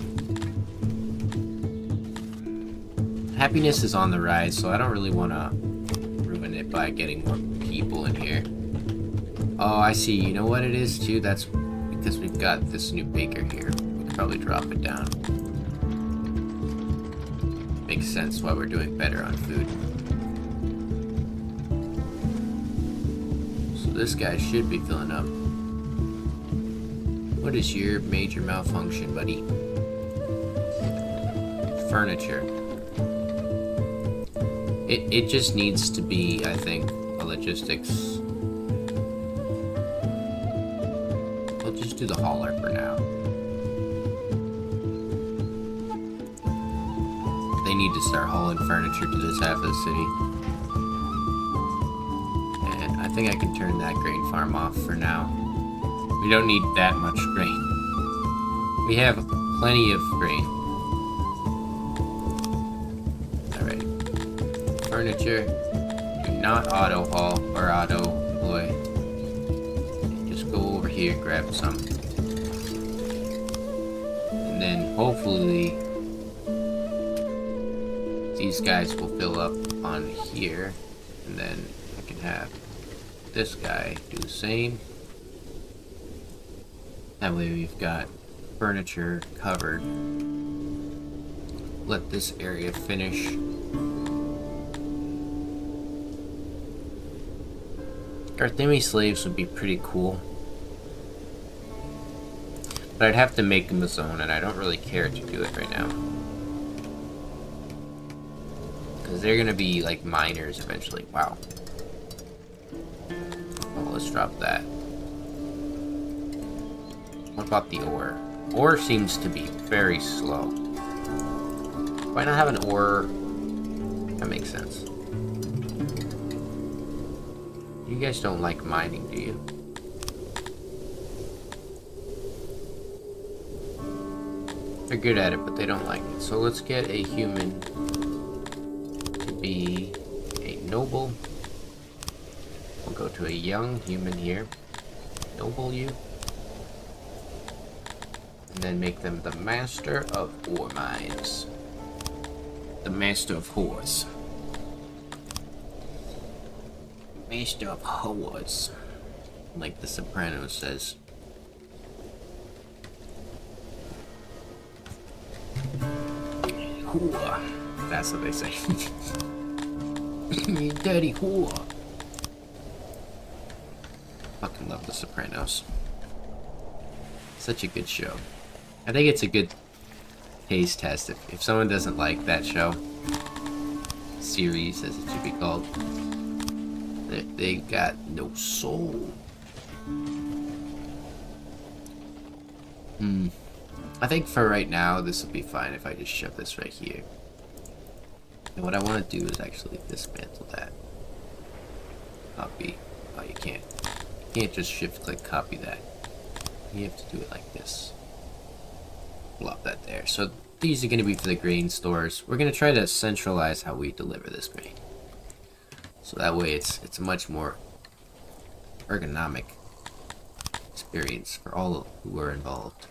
Happiness is on the rise, so I don't really want to ruin it by getting more people in here. Oh, I see. You know what it is, too? That's because we've got this new baker here. We could probably drop it down. Makes sense why we're doing better on food. So this guy should be filling up. What is your major malfunction, buddy? Furniture. It just needs to be, I think, a logistics. We'll just do the hauler for now. They need to start hauling furniture to this half of the city. And I think I can turn that grain farm off for now. We don't need that much grain. We have plenty of grain. Alright. Furniture. Do not auto haul or auto deploy. Just go over here and grab some. And then hopefully these guys will fill up on here, and then I can have this guy do the same. That way we've got furniture covered. Let this area finish. Garthemi slaves would be pretty cool. But I'd have to make them a zone, and I don't really care to do it right now. Because they're going to be like miners eventually. Wow. Well, let's drop that. What about the ore? Ore seems to be very slow. Why not have an ore? That makes sense. You guys don't like mining, do you? They're good at it, but they don't like it. So let's get a human to be a noble. We'll go to a young human here. Noble you. And then make them the master of ore mines. The master of whores. Master of whores. Like The Sopranos says. Whore. That's what they say. You dirty whore. Fucking love The Sopranos. Such a good show. I think it's a good taste test. If someone doesn't like that show, series as it should be called, they got no soul. I think for right now, this will be fine if I just shove this right here. And what I want to do is actually dismantle that. Copy. Oh, you can't. You can't just shift-click copy that. You have to do it like this. Plop that there. So these are going to be for the grain stores. We're going to try to centralize how we deliver this grain. So that way it's a much more ergonomic experience for all who are involved.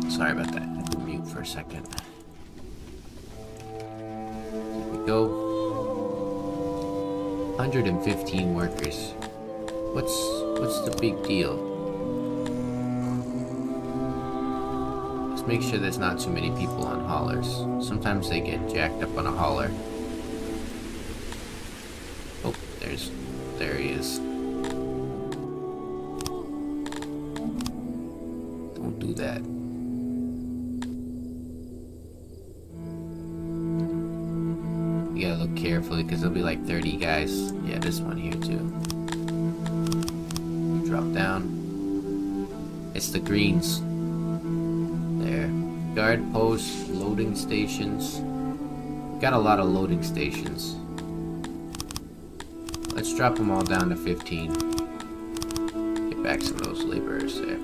Sorry about that. I had to mute for a second. Here we go. 115 workers. What's the big deal? Just make sure there's not too many people on haulers. Sometimes they get jacked up on a hauler. Oh, there he is. Don't do that. You gotta look carefully because there'll be like 30 guys. Yeah, this one here too. Drop down. It's the greens. There. Guard posts, loading stations. Got a lot of loading stations. Let's drop them all down to 15. Get back some of those laborers there.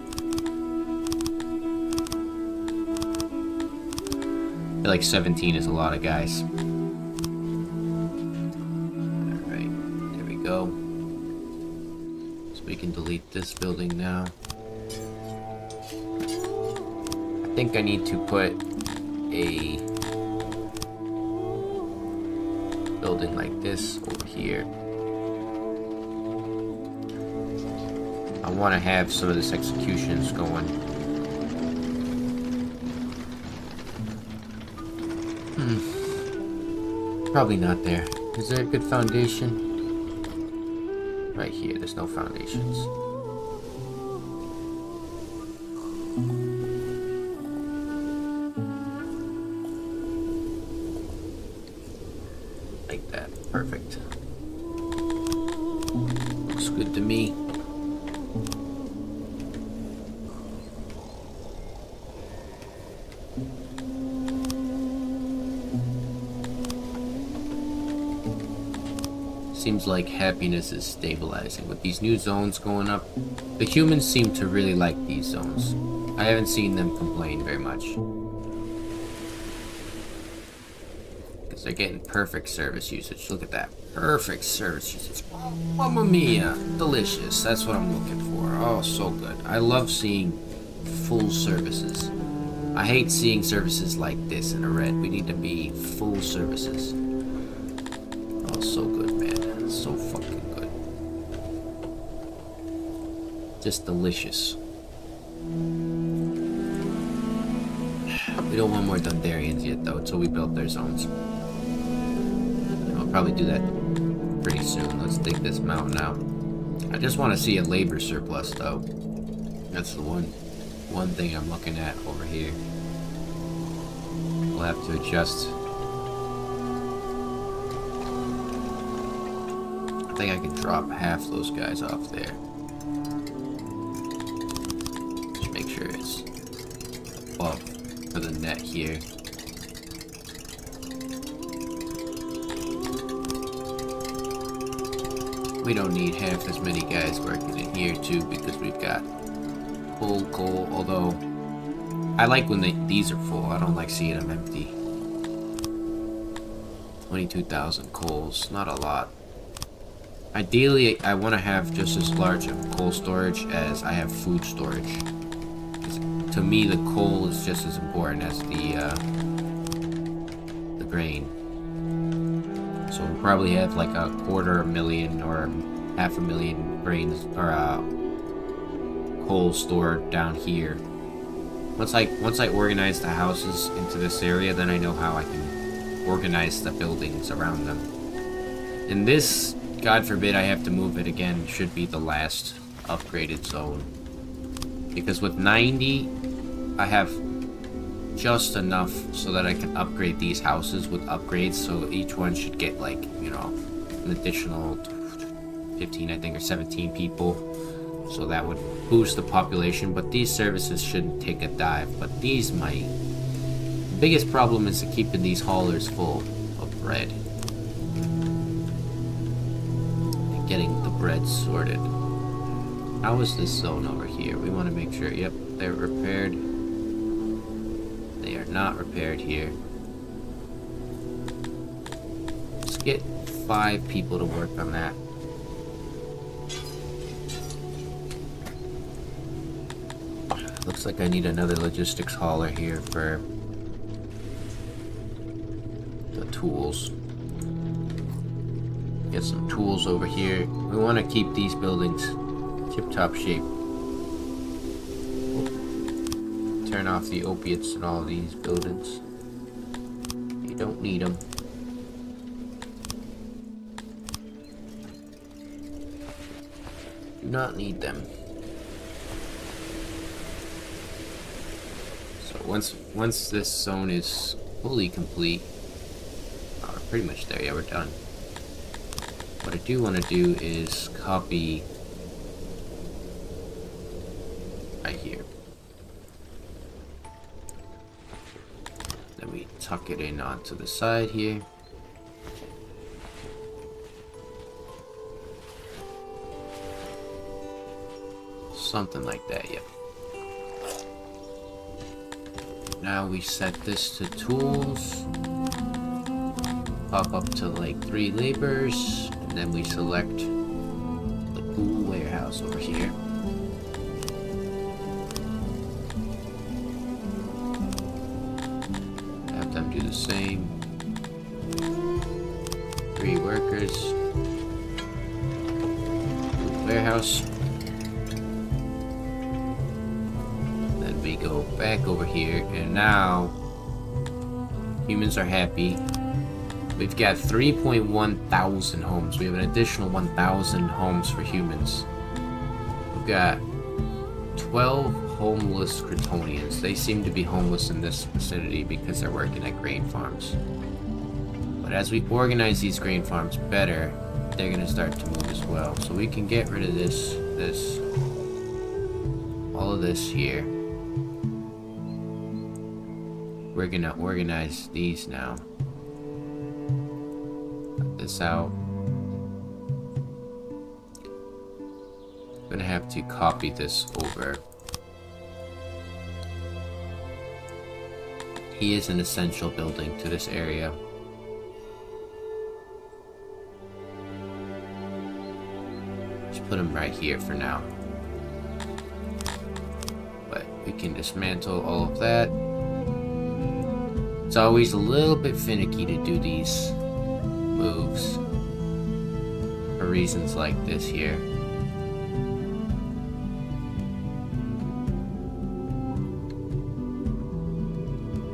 I feel like 17 is a lot of guys. Go. So we can delete this building now. I think I need to put a building like this over here. I want to have some of this executions going. Probably not there. Is there a good foundation? Right here, there's no foundations. Like that. Perfect. Looks good to me. Seems like happiness is stabilizing. With these new zones going up, the humans seem to really like these zones. I haven't seen them complain very much. Because they're getting perfect service usage. Look at that. Perfect service usage. Oh, mamma mia. Delicious. That's what I'm looking for. Oh, so good. I love seeing full services. I hate seeing services like this in a red. We need to be full services. Oh, so good, man. So fucking good. Just delicious. We don't want more Dundarians yet, though, until we build their zones. I'll probably do that pretty soon. Let's dig this mountain out. I just want to see a labor surplus, though. That's the one thing I'm looking at over here. We'll have to adjust. I think I can drop half those guys off there. Just make sure it's above for the net here. We don't need half as many guys working in here too, because we've got full coal, although I like when these are full. I don't like seeing them empty. 22,000 coals, not a lot. Ideally, I want to have just as large of coal storage as I have food storage. To me, the coal is just as important as the grain. So we'll probably have like 250,000 or 500,000 grains or coal stored down here. Once I organize the houses into this area, then I know how I can organize the buildings around them. And this, God forbid I have to move it again, should be the last upgraded zone. Because with 90, I have just enough so that I can upgrade these houses with upgrades, so each one should get like, you know, an additional 15, I think, or 17 people. So that would boost the population, but these services shouldn't take a dive, but these might. The biggest problem is keeping these haulers full of bread. And getting the bread sorted. How is this zone over here? We want to make sure, yep, they're repaired. They are not repaired here. Let's get 5 people to work on that. Looks like I need another logistics hauler here for the tools. Get some tools over here. We want to keep these buildings tip-top shape. Turn off the opiates in all these buildings. You don't need them. Do not need them. Once this zone is fully complete, we're pretty much there. Yeah, we're done. What I do want to do is copy right here. Then we tuck it in onto the side here. Something like that, yep. Now we set this to tools, pop up to like 3 laborers, and then we select the pool warehouse over here. Have them do the same. 3 workers, pool warehouse. We go back over here, and now humans are happy. We've got 3.1 thousand homes. We have an additional 1,000 homes for humans. We've got 12 homeless Cretonians. They seem to be homeless in this vicinity because they're working at grain farms. But as we organize these grain farms better, they're gonna start to move as well. So we can get rid of this, all of this here. We're gonna organize these now. Cut this out. I'm gonna have to copy this over. He is an essential building to this area. Just put him right here for now. But we can dismantle all of that. It's always a little bit finicky to do these moves for reasons like this here.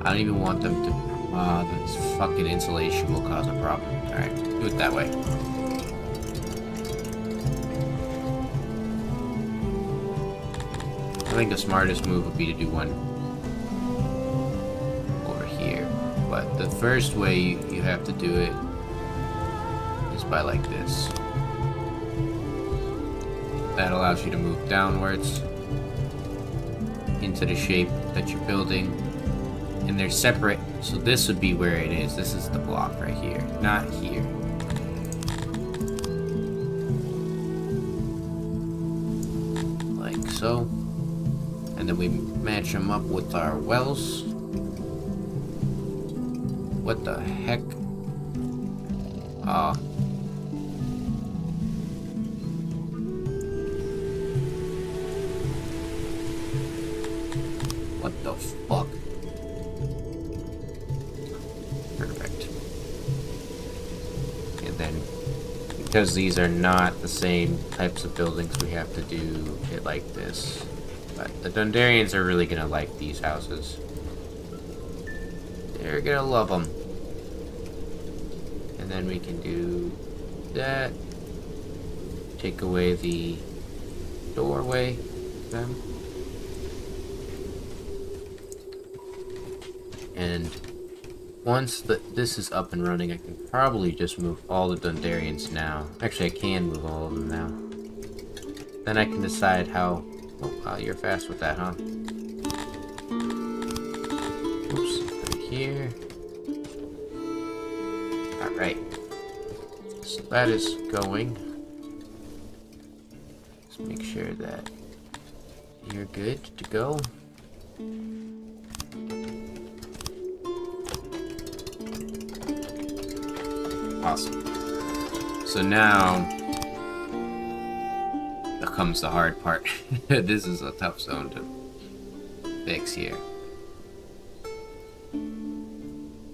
I don't even want them to... this fucking insulation will cause a problem. Alright, do it that way. think the smartest move would be to do one over here. But the first way you have to do it is by like this. That allows you to move downwards into the shape that you're building. And they're separate, so this would be where it is. This is the block right here, not here. Like so. And then we match them up with our wells. What the heck? What the fuck? Perfect. And then, because these are not the same types of buildings, we have to do it like this. But the Dundarians are really gonna like these houses. They're gonna love them. And then we can do that. Take away the doorway. Them. And once this is up and running, I can probably just move all the Dundarians now. Actually, I can move all of them now. Then I can decide how... Oh, wow, you're fast with that, huh? Oops, right here. Alright. So that is going. Let's make sure that you're good to go. Awesome. So now comes the hard part. This is a tough zone to fix here.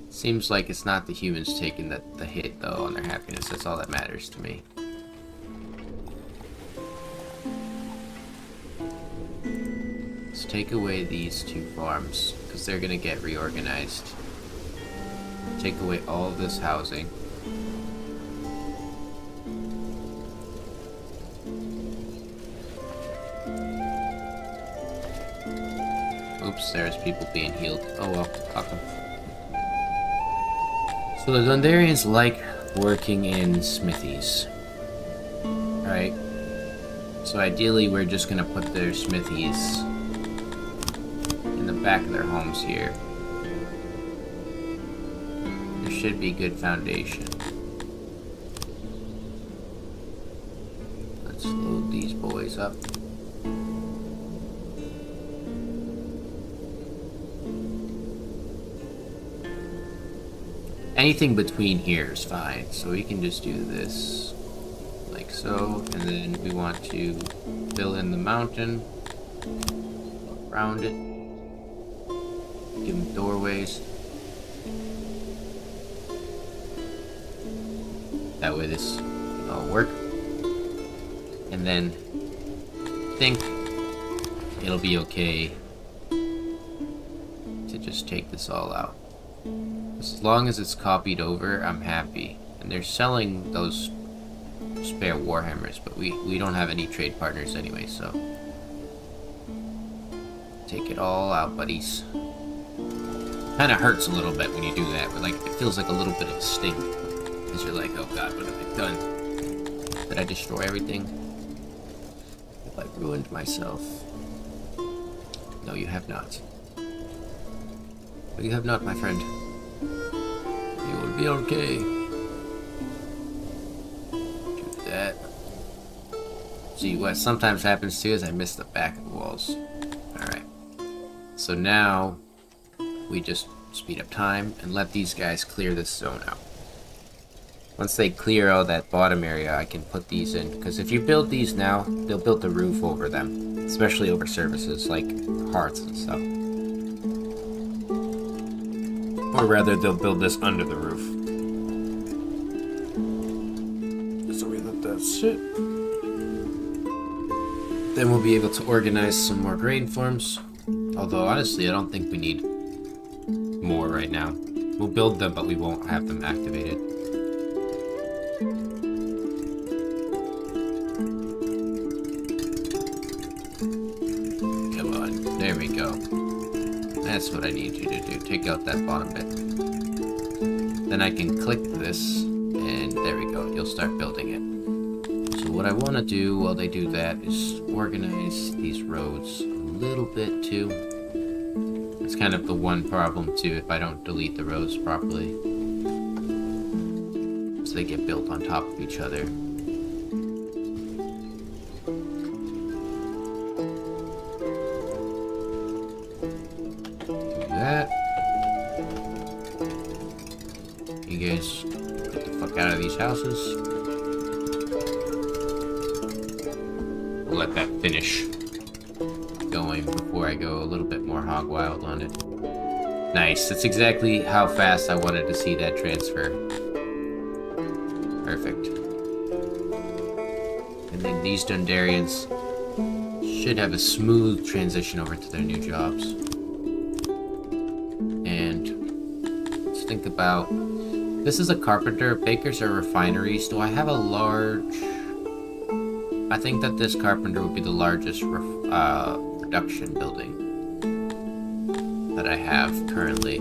Seems like it's not the humans taking the hit though on their happiness. That's all that matters to me. Let's take away these two farms because they're gonna get reorganized. Take away all of this housing. Oops, there's people being healed. Oh well, fuck them. So the Dundarians like working in smithies. Right? So ideally we're just gonna put their smithies in the back of their homes here. There should be good foundation. Let's load these boys up. Anything between here is fine, so we can just do this like so, and then we want to fill in the mountain around it, give them doorways, that way this can all work, and then I think it'll be okay to just take this all out. As long as it's copied over, I'm happy. And they're selling those spare Warhammers, but we don't have any trade partners anyway, so... Take it all out, buddies. Kinda hurts a little bit when you do that, but like, it feels like a little bit of a sting. Because you're like, oh god, what have I done? Did I destroy everything? Have I ruined myself? No, you have not. But you have not, my friend. You will be okay. Do that. See, what sometimes happens too is I miss the back of the walls. Alright. So now, we just speed up time and let these guys clear this zone out. Once they clear all that bottom area, I can put these in. Because if you build these now, they'll build the roof over them. Especially over services like hearts and stuff. Or rather, they'll build this under the roof. So we let that sit. Then we'll be able to organize some more grain farms. Although, honestly, I don't think we need more right now. We'll build them, but we won't have them activated. Come That's what I need you to do. Take out that bottom bit. Then I can click this, and there we go. You'll start building it. So what I want to do while they do that is organize these roads a little bit too. It's kind of the one problem too if I don't delete the roads properly. So they get built on top of each other. That. You guys get the fuck out of these houses. We'll let that finish going before I go a little bit more hog wild on it. Nice. That's exactly how fast I wanted to see that transfer. Perfect. And then these Dundarians should have a smooth transition over to their new jobs. And let's think about... This is a carpenter. Bakers are refineries. Do I have a large... I think that this carpenter would be the largest production building that I have currently.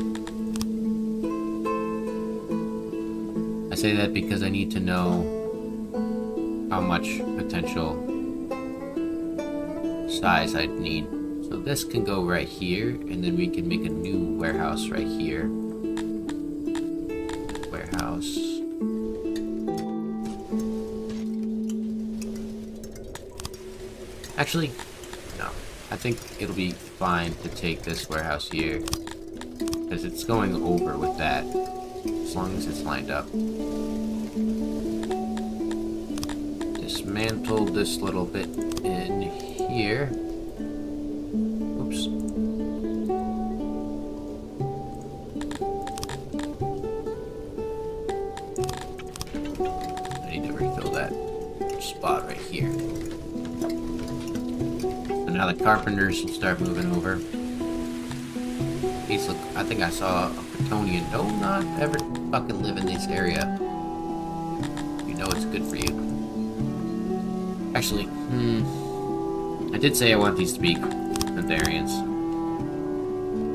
I say that because I need to know how much potential size I'd need. So this can go right here, and then we can make a new warehouse right here. Warehouse. Actually, no. I think it'll be fine to take this warehouse here, because it's going over with that, as long as it's lined up. Dismantle this little bit in here. Oops. I need to refill that spot right here. Now the carpenters will start moving over. These look, I think I saw a Bretonian. Do not ever fucking live in this area. You know it's good for you. Actually, I did say I want these to be Dundarians.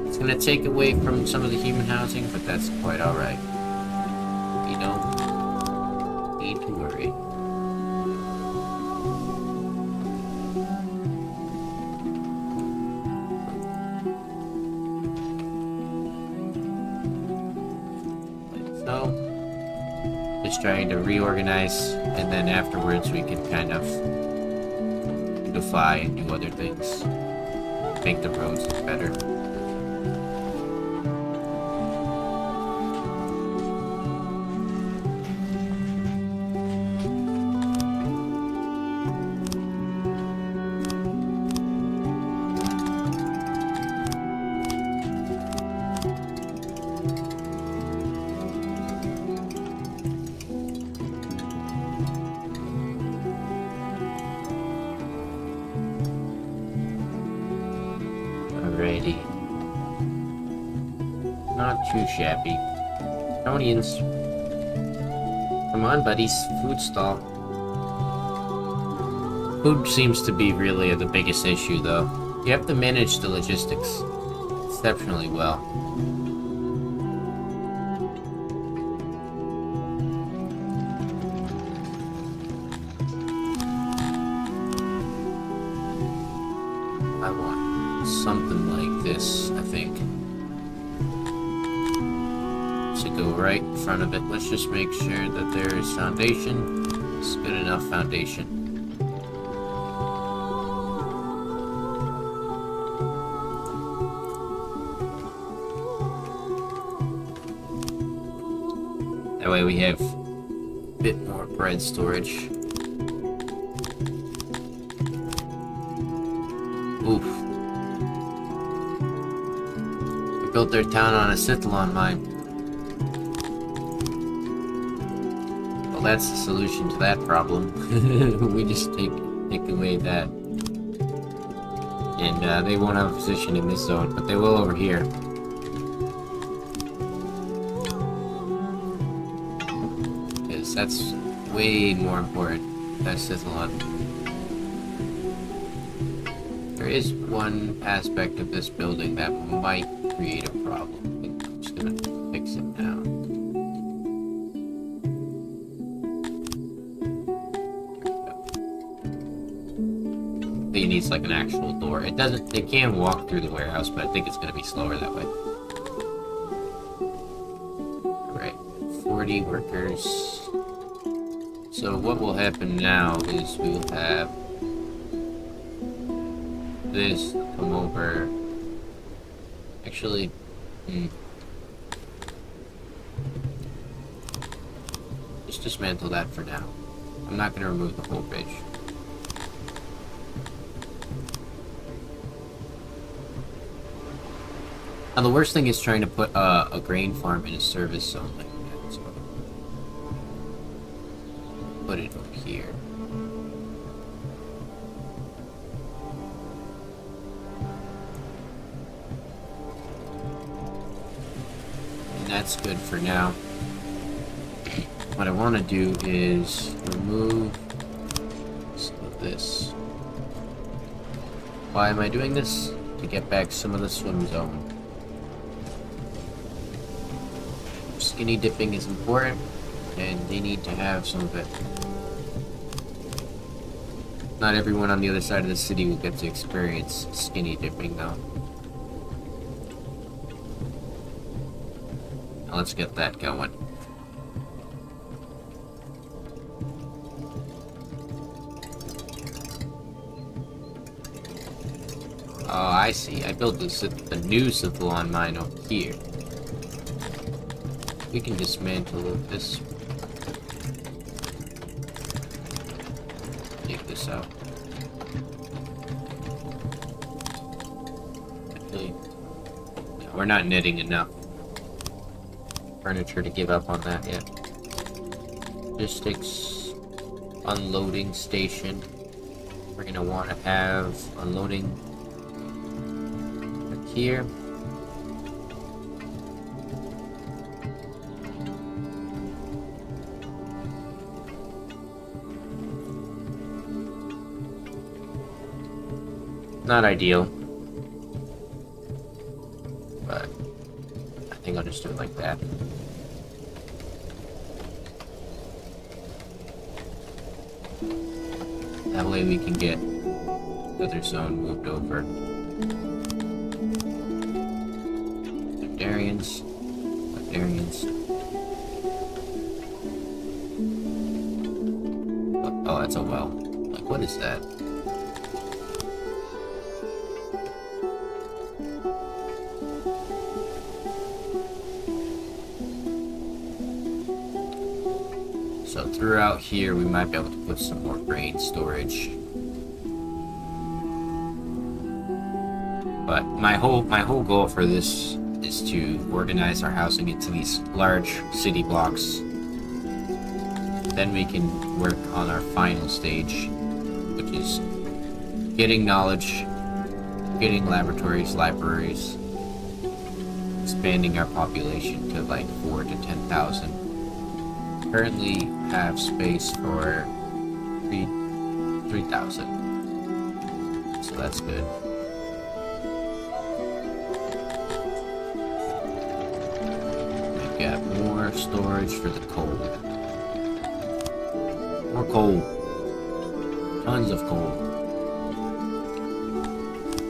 It's gonna take away from some of the human housing, but that's quite alright. You don't need to worry. Just trying to reorganize, and then afterwards we can kind of unify and do other things. Make the roads look better. Alrighty. Not too shabby. Bretonians. Come on, buddies. Food stall. Food seems to be really the biggest issue, though. You have to manage the logistics exceptionally well. I want something like this, I think. To go right in front of it. Let's just make sure that there is foundation. It's good enough foundation. That way we have a bit more bread storage. Oof. We built their town on a Sithalon mine. Well, that's the solution to that problem. We just take away that. And they won't have a position in this zone, but they will over here. Because that's way more important than Sithalon. There is one aspect of this building that might create a problem. I'm just gonna fix it now. It needs like an actual door. It doesn't. They can walk through the warehouse, but I think it's gonna be slower that way. Alright, 40 workers. So what will happen now is we will have this come over. Actually, just dismantle that for now. I'm not gonna remove the whole bridge. Now the worst thing is trying to put a grain farm in a service zone like that, so put it over here. And that's good for now. What I want to do is remove some of this. Why am I doing this? To get back some of the swim zone. Skinny dipping is important, and they need to have some of it. Not everyone on the other side of the city will get to experience skinny dipping, though. Now let's get that going. Oh, I see. I built the new Cephalon mine over here. We can dismantle this. Take this out. Actually, no, we're not knitting enough furniture to give up on that yet. Logistics unloading station. We're gonna want to have unloading right here. Not ideal, but I think I'll just do it like that. That way we can get the other zone moved over. Darians. Oh, that's a well. Like, what is that? So throughout here, we might be able to put some more grain storage. But my whole goal for this is to organize our housing into these large city blocks. Then we can work on our final stage, which is getting knowledge, getting laboratories, libraries, expanding our population to like 4,000 to 10,000. Currently have space for 3,000, so that's good. We've got more storage for the coal. More coal. Tons of coal.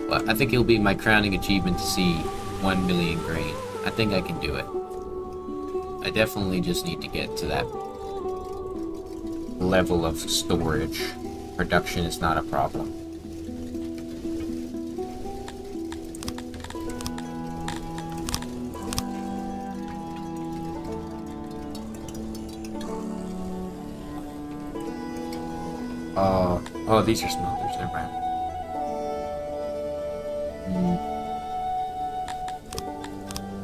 But I think it'll be my crowning achievement to see 1 million grain. I think I can do it. I definitely just need to get to that level of storage. Production is not a problem. Oh, these are smelters, never mind. What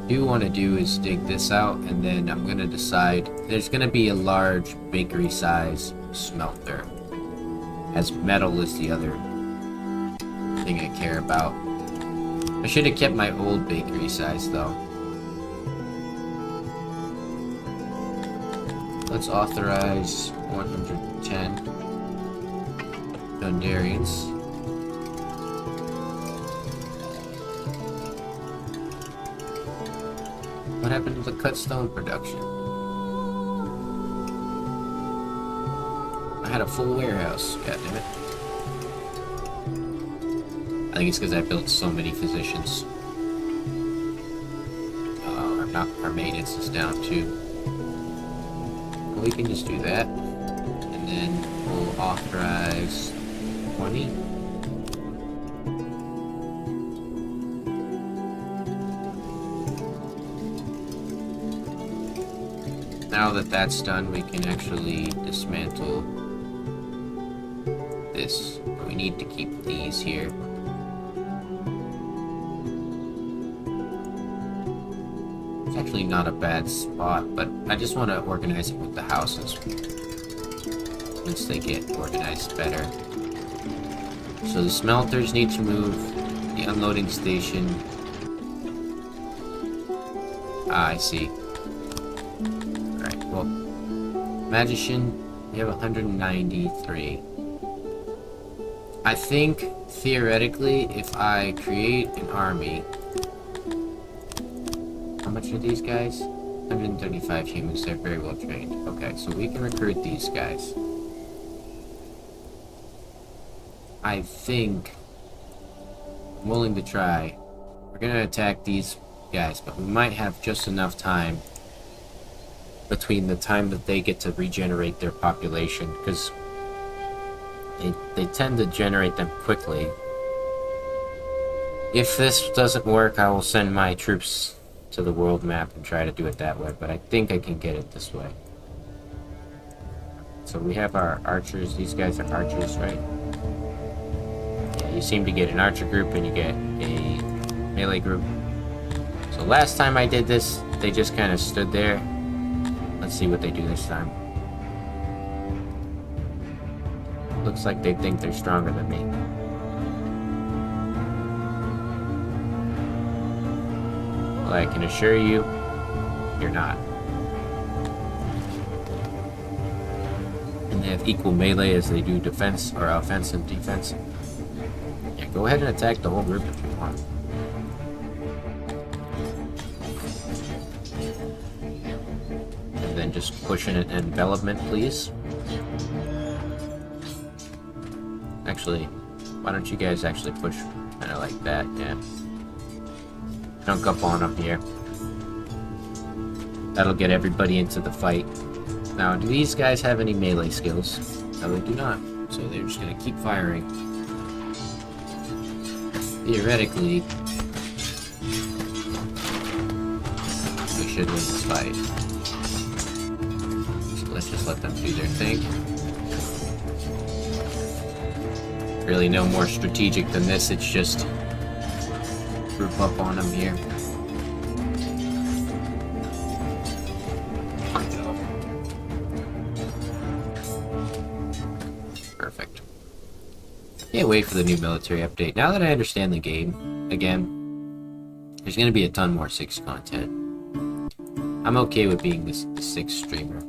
I do want to do is dig this out, and then I'm going to decide. There's going to be a large bakery size smelter, as metal is the other thing I care about. I should have kept my old bakery size though. Let's authorize 110 Dundarians. What happened to the cut stone production? I had a full warehouse. God damn it. I think it's because I built so many physicians. Our maintenance is down too. We can just do that. And then we'll authorize 20. Now that that's done, we can actually dismantle this. We need to keep these here. It's actually not a bad spot, but I just want to organize it with the houses once they get organized better. So the smelters need to move, the unloading station. Ah, I see. Alright, well, magician, we have 193. I think, theoretically, if I create an army... How much are these guys? 135 humans, they're very well trained. Okay, so we can recruit these guys. I think I'm willing to try. We're gonna attack these guys, but we might have just enough time between the time that they get to regenerate their population, because they tend to generate them quickly. If this doesn't work, I will send my troops to the world map and try to do it that way, but I think I can get it this way. So we have our archers. These guys are archers, right? Yeah, you seem to get an archer group and you get a melee group. So last time I did this, they just kind of stood there. Let's see what they do this time. Looks like they think they're stronger than me. Well, I can assure you, you're not. And they have equal melee as they do defense, or offensive defense. Yeah, go ahead and attack the whole group if you want. And then just push in an envelopment, please. Actually, why don't you guys actually push kind of like that, yeah. Dunk up on them here. That'll get everybody into the fight. Now, do these guys have any melee skills? No, they do not. So they're just gonna keep firing. Theoretically, we should win this fight. So let's just let them do their thing. Really no more strategic than this, it's just group up on them here. Perfect. Can't wait for the new military update. Now that I understand the game, again, there's going to be a ton more 6 content. I'm okay with being this 6 streamer.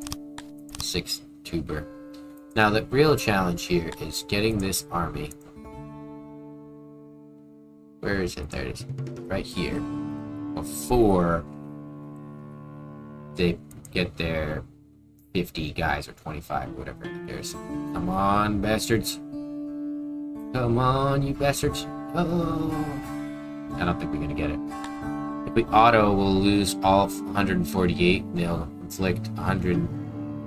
6 tuber. Now the real challenge here is getting this army. Where is it? There it is. Right here. Before they get their 50 guys or 25, whatever it is. Come on, bastards. Come on, you bastards. Oh. I don't think we're gonna get it. If we auto, we'll lose all 148. They'll inflict 100.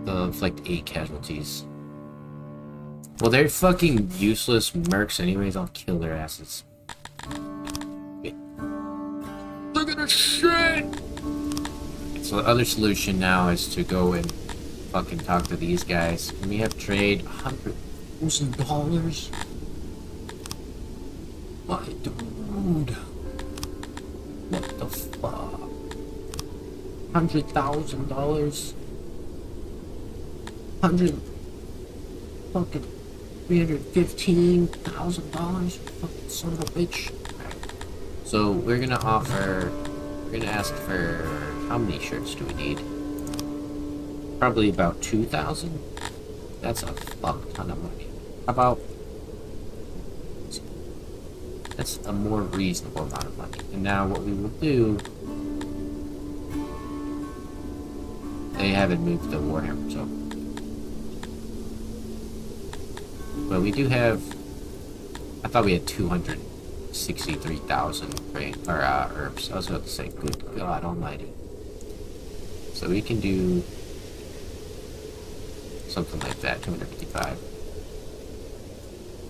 They'll inflict 8 casualties. Well, they're fucking useless mercs anyways. I'll kill their asses. Look at her shit! So the other solution now is to go and fucking talk to these guys. And we have trade $100,000. My dude. What the fuck? $100,000? 100 fucking $315,000, fucking son of a bitch. So we're gonna ask for, how many shirts do we need? Probably about 2,000. That's a fuck ton of money. How about, that's a more reasonable amount of money. And now what we will do They haven't moved the Warhammer, so. But we do have. I thought we had 263,000 herbs. I was about to say, good God Almighty. So we can do something like that, 255.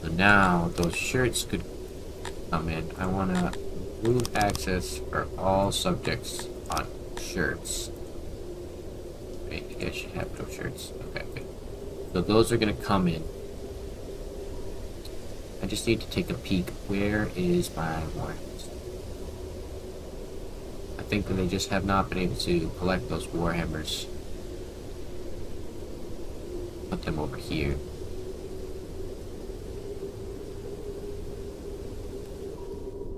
So now those shirts could come in. I want to remove access for all subjects on shirts. Wait, you guys should have no shirts. Okay, good. So those are going to come in. I just need to take a peek. Where is my Warhammers? I think that they just have not been able to collect those Warhammers. Put them over here.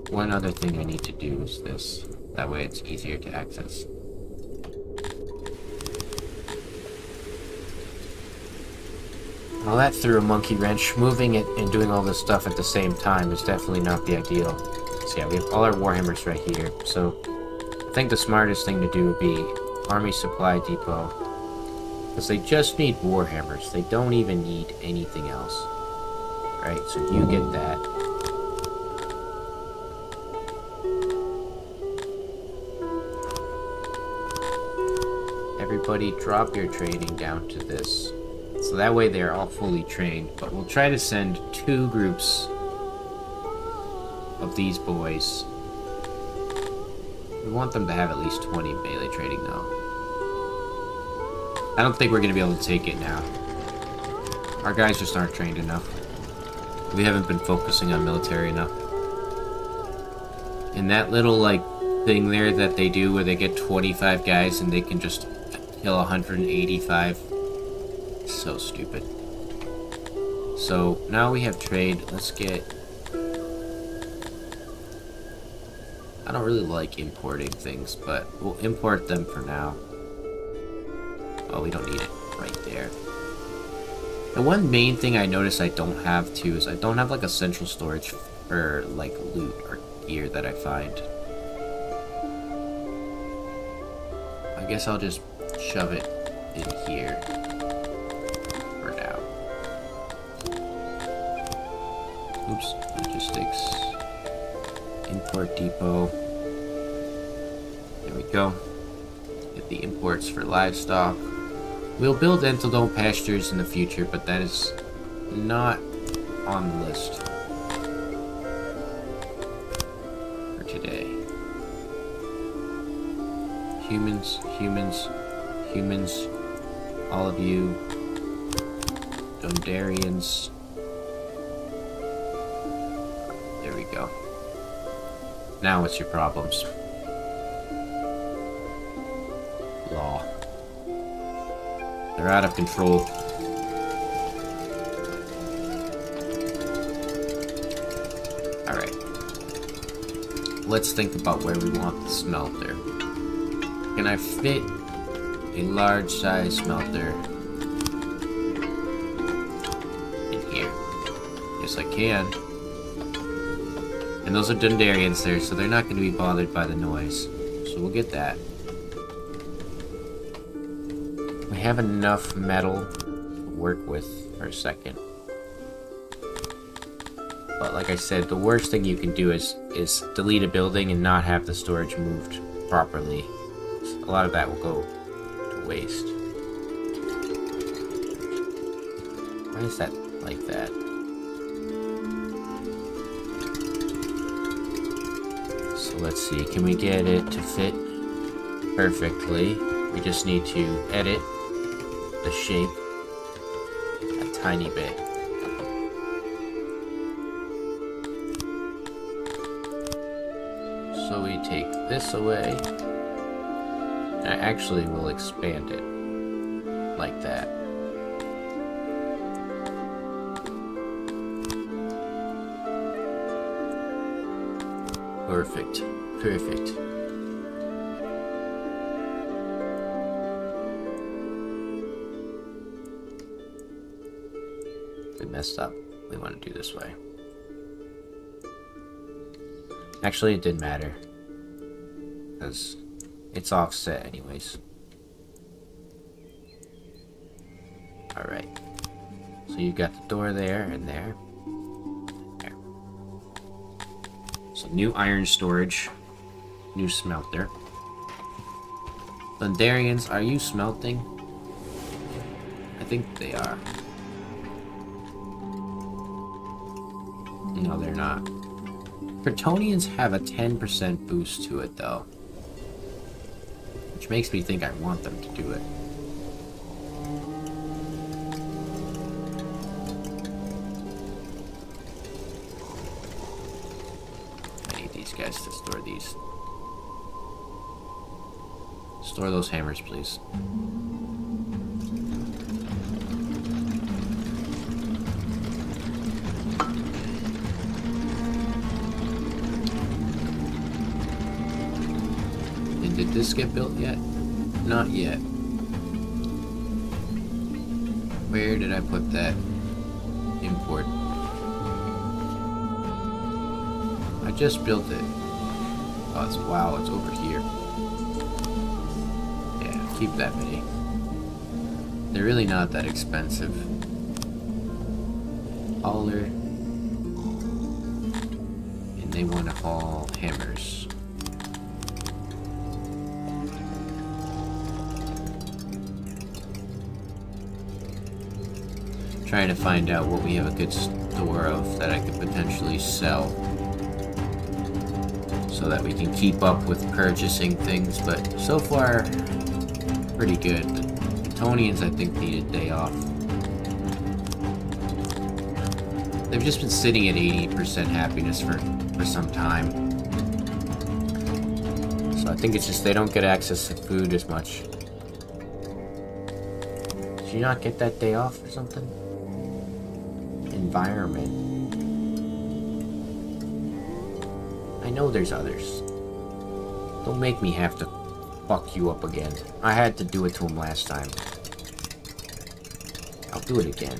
One other thing I need to do is this. That way it's easier to access. Well, that threw a monkey wrench. Moving it and doing all this stuff at the same time is definitely not the ideal. So yeah, we have all our Warhammers right here. So I think the smartest thing to do would be Army Supply Depot. Because they just need Warhammers. They don't even need anything else. Right, so you get that. Everybody drop your training down to this. So that way they're all fully trained. But we'll try to send 2 groups of these boys. We want them to have at least 20 melee training though. I don't think we're going to be able to take it now. Our guys just aren't trained enough. We haven't been focusing on military enough. And that little, like, thing there that they do where they get 25 guys and they can just kill 185. So stupid. So, now we have trade. Let's get... I don't really like importing things, but we'll import them for now. Oh, we don't need it right there. The one main thing I notice I don't have too is I don't have like a central storage for like loot or gear that I find. I guess I'll just shove it in here for now. Oops, logistics. Import depot. There we go. Get the imports for livestock. We'll build Enteldome pastures in the future, but that is not on the list for today. Humans, humans, humans, all of you, Dundarians. There we go. Now what's your problems? Law. They're out of control. Alright. Let's think about where we want the smelter. Can I fit a large size smelter in here? Yes, I can. And those are Dundarians there, so they're not going to be bothered by the noise. So we'll get that. We have enough metal to work with for a second. But like I said, the worst thing you can do is delete a building and not have the storage moved properly. A lot of that will go to waste. Why is that like that? So let's see, can we get it to fit perfectly? We just need to edit the shape a tiny bit. So we take this away. I actually will expand it like that. Perfect. Perfect. We messed up. We want to do this way. Actually, it didn't matter. Because it's offset anyways. Alright. So you got the door there and there. There. So new iron storage. New smelter. Thunderians, are you smelting? I think they are. No, they're not. Kryptonians have a 10% boost to it, though. Which makes me think I want them to do it. I need these guys to store these. Store those hammers, please. And did this get built yet? Not yet. Where did I put that import? I just built it. Oh, it's wow, it's over here. Yeah, keep that many. They're really not that expensive. Hauler. And they want to haul hammers. Trying to find out what we have a good store of that I could potentially sell so that we can keep up with purchasing things, but so far pretty good. The Kryptonians, I think, need a day off. They've just been sitting at 80% happiness for some time, so I think it's just they don't get access to food as much. Did you not get that day off or something? Environment. I know there's others. Don't make me have to fuck you up again. I had to do it to him last time. I'll do it again.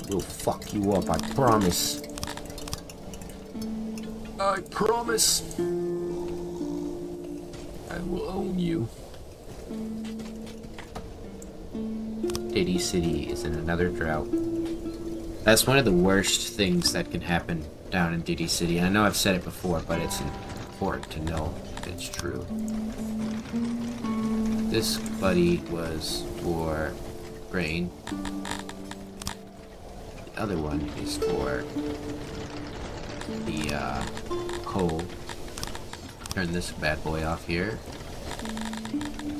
We'll fuck you up, I promise. I promise. I will own you. Diddy City is in another drought. That's one of the worst things that can happen down in Diddy City. I know I've said it before, but it's important to know if it's true. This buddy was for grain. The other one is for the coal. Turn this bad boy off here.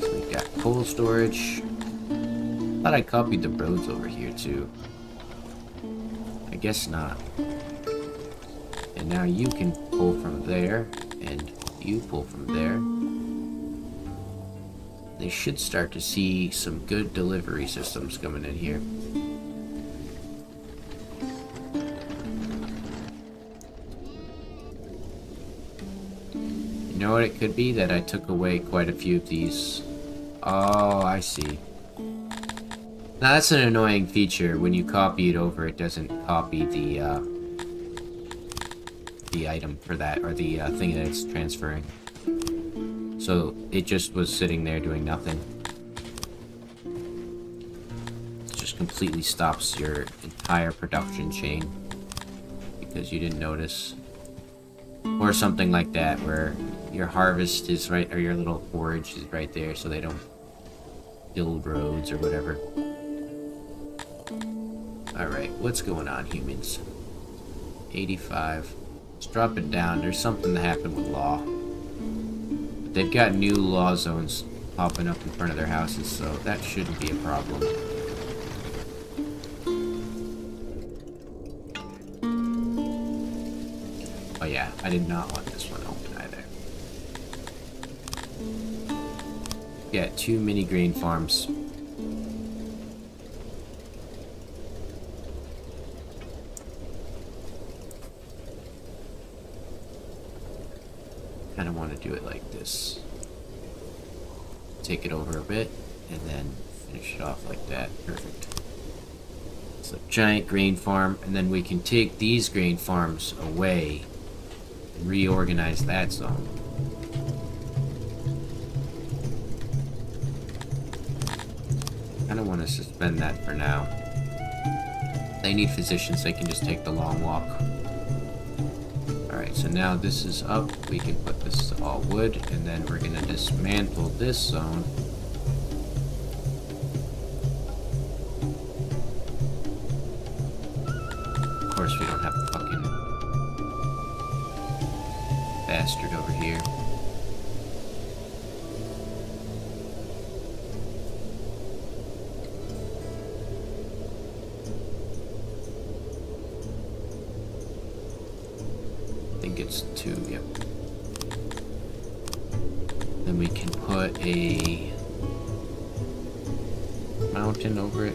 So we've got coal storage. Thought I copied the roads over here too. I guess not. And now you can pull from there, and you pull from there. They should start to see some good delivery systems coming in here. You know what it could be? That I took away quite a few of these. Oh, I see. Now that's an annoying feature. When you copy it over, it doesn't copy the item for that, or the thing that it's transferring. So it just was sitting there doing nothing. It just completely stops your entire production chain because you didn't notice. Or something like that, where your harvest is right, or your little forage is right there, so they don't build roads or whatever. Alright, what's going on, humans? 85. Let's drop it down. There's something that happened with law. But they've got new law zones popping up in front of their houses, so that shouldn't be a problem. Oh yeah, I did not want this one open either. Yeah, 2 mini grain farms. Kind of want to do it like this. Take it over a bit, and then finish it off like that. Perfect. So giant grain farm, and then we can take these grain farms away reorganize that zone. I don't want to suspend that for now. They need physicians, they can just take the long walk. Alright, so now this is up. We can put this all wood, and then we're gonna dismantle this zone. Of course, we don't have a fucking bastard over here. I think it's 2, yep. Then we can put a mountain over it.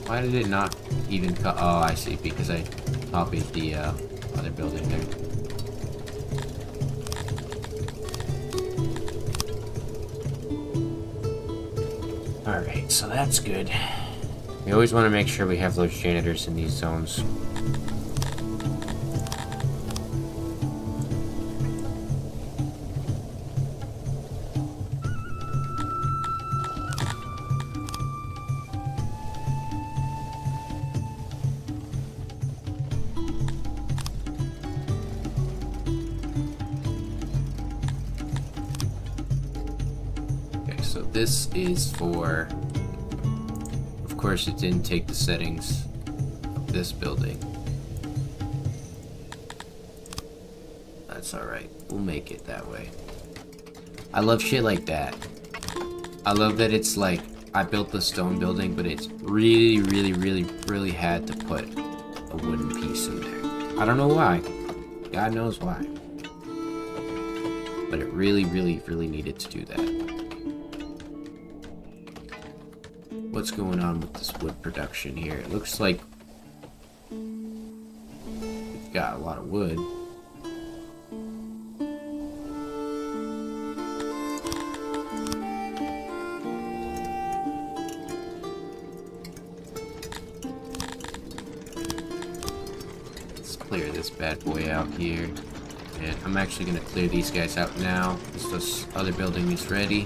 Why did it not even cut? Oh, I see, because I copied the other building there. Alright, so that's good. We always want to make sure we have those janitors in these zones. So this is for, of course it didn't take the settings of this building. That's alright, we'll make it that way. I love shit like that. I love that it's like, I built the stone building, but it's really had to put a wooden piece in there. I don't know why. God knows why. But it really needed to do that. What's going on with this wood production here? It looks like we've got a lot of wood. Let's clear this bad boy out here. And I'm actually going to clear these guys out now. This other building is ready.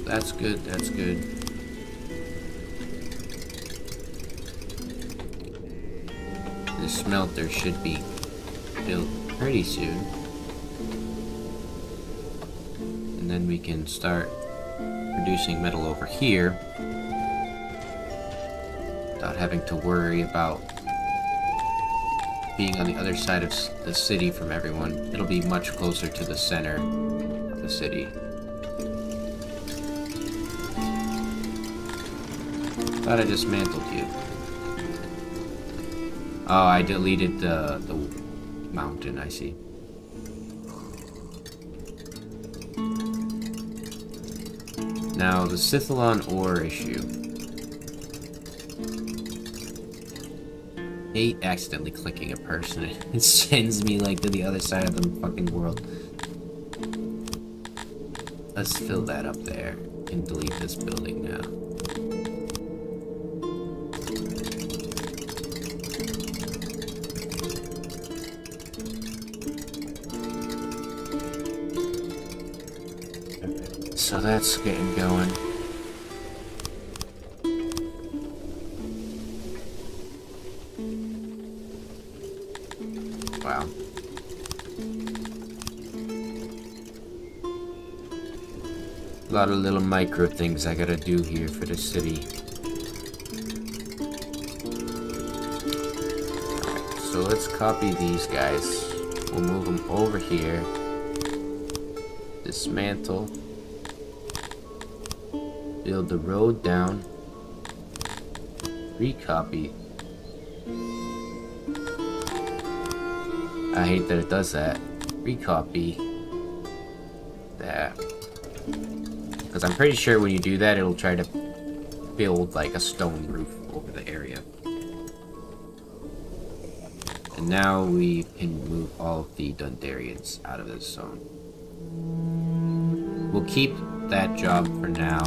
That's good, that's good. This smelter should be built pretty soon. And then we can start producing metal over here without having to worry about being on the other side of the city from everyone. It'll be much closer to the center of the city. Thought I dismantled you. Oh, I deleted the mountain, I see. Now, the Scythalon ore issue. I hate accidentally clicking a person. It sends me, like, to the other side of the fucking world. Let's fill that up there and delete this building now. So that's getting going. Wow. A lot of little micro things I gotta do here for the city. Alright, so let's copy these guys. We'll move them over here. Dismantle. Build the road down. Recopy. I hate that it does that. Recopy. That. Because I'm pretty sure when you do that, it'll try to build like a stone roof over the area. And now we can move all of the Dundarians out of this zone. we'll keep that job for now.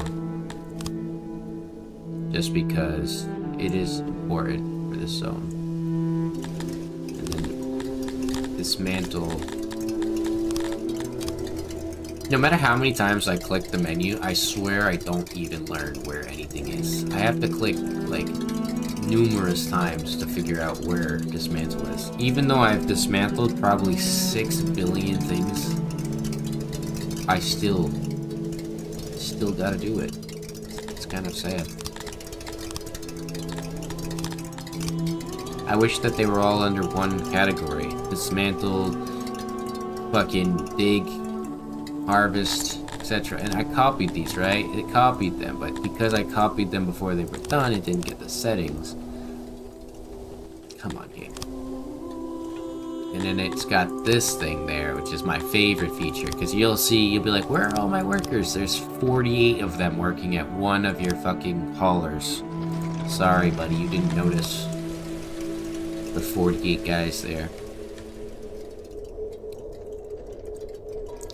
Just because it is important for this zone. And then dismantle. No matter how many times I click the menu, I swear I don't even learn where anything is. I have to click, like, numerous times to figure out where dismantle is. Even though I've dismantled probably 6 billion things, I still gotta do it. It's kind of sad. I wish that they were all under one category. Dismantle, fucking dig, harvest, etc. And I copied these, right? It copied them, but because I copied them before they were done, it didn't get the settings. Come on, game. And then it's got this thing there, which is my favorite feature, because you'll be like, where are all my workers? There's 48 of them working at one of your fucking haulers. Sorry, buddy, you didn't notice the 48 guys there.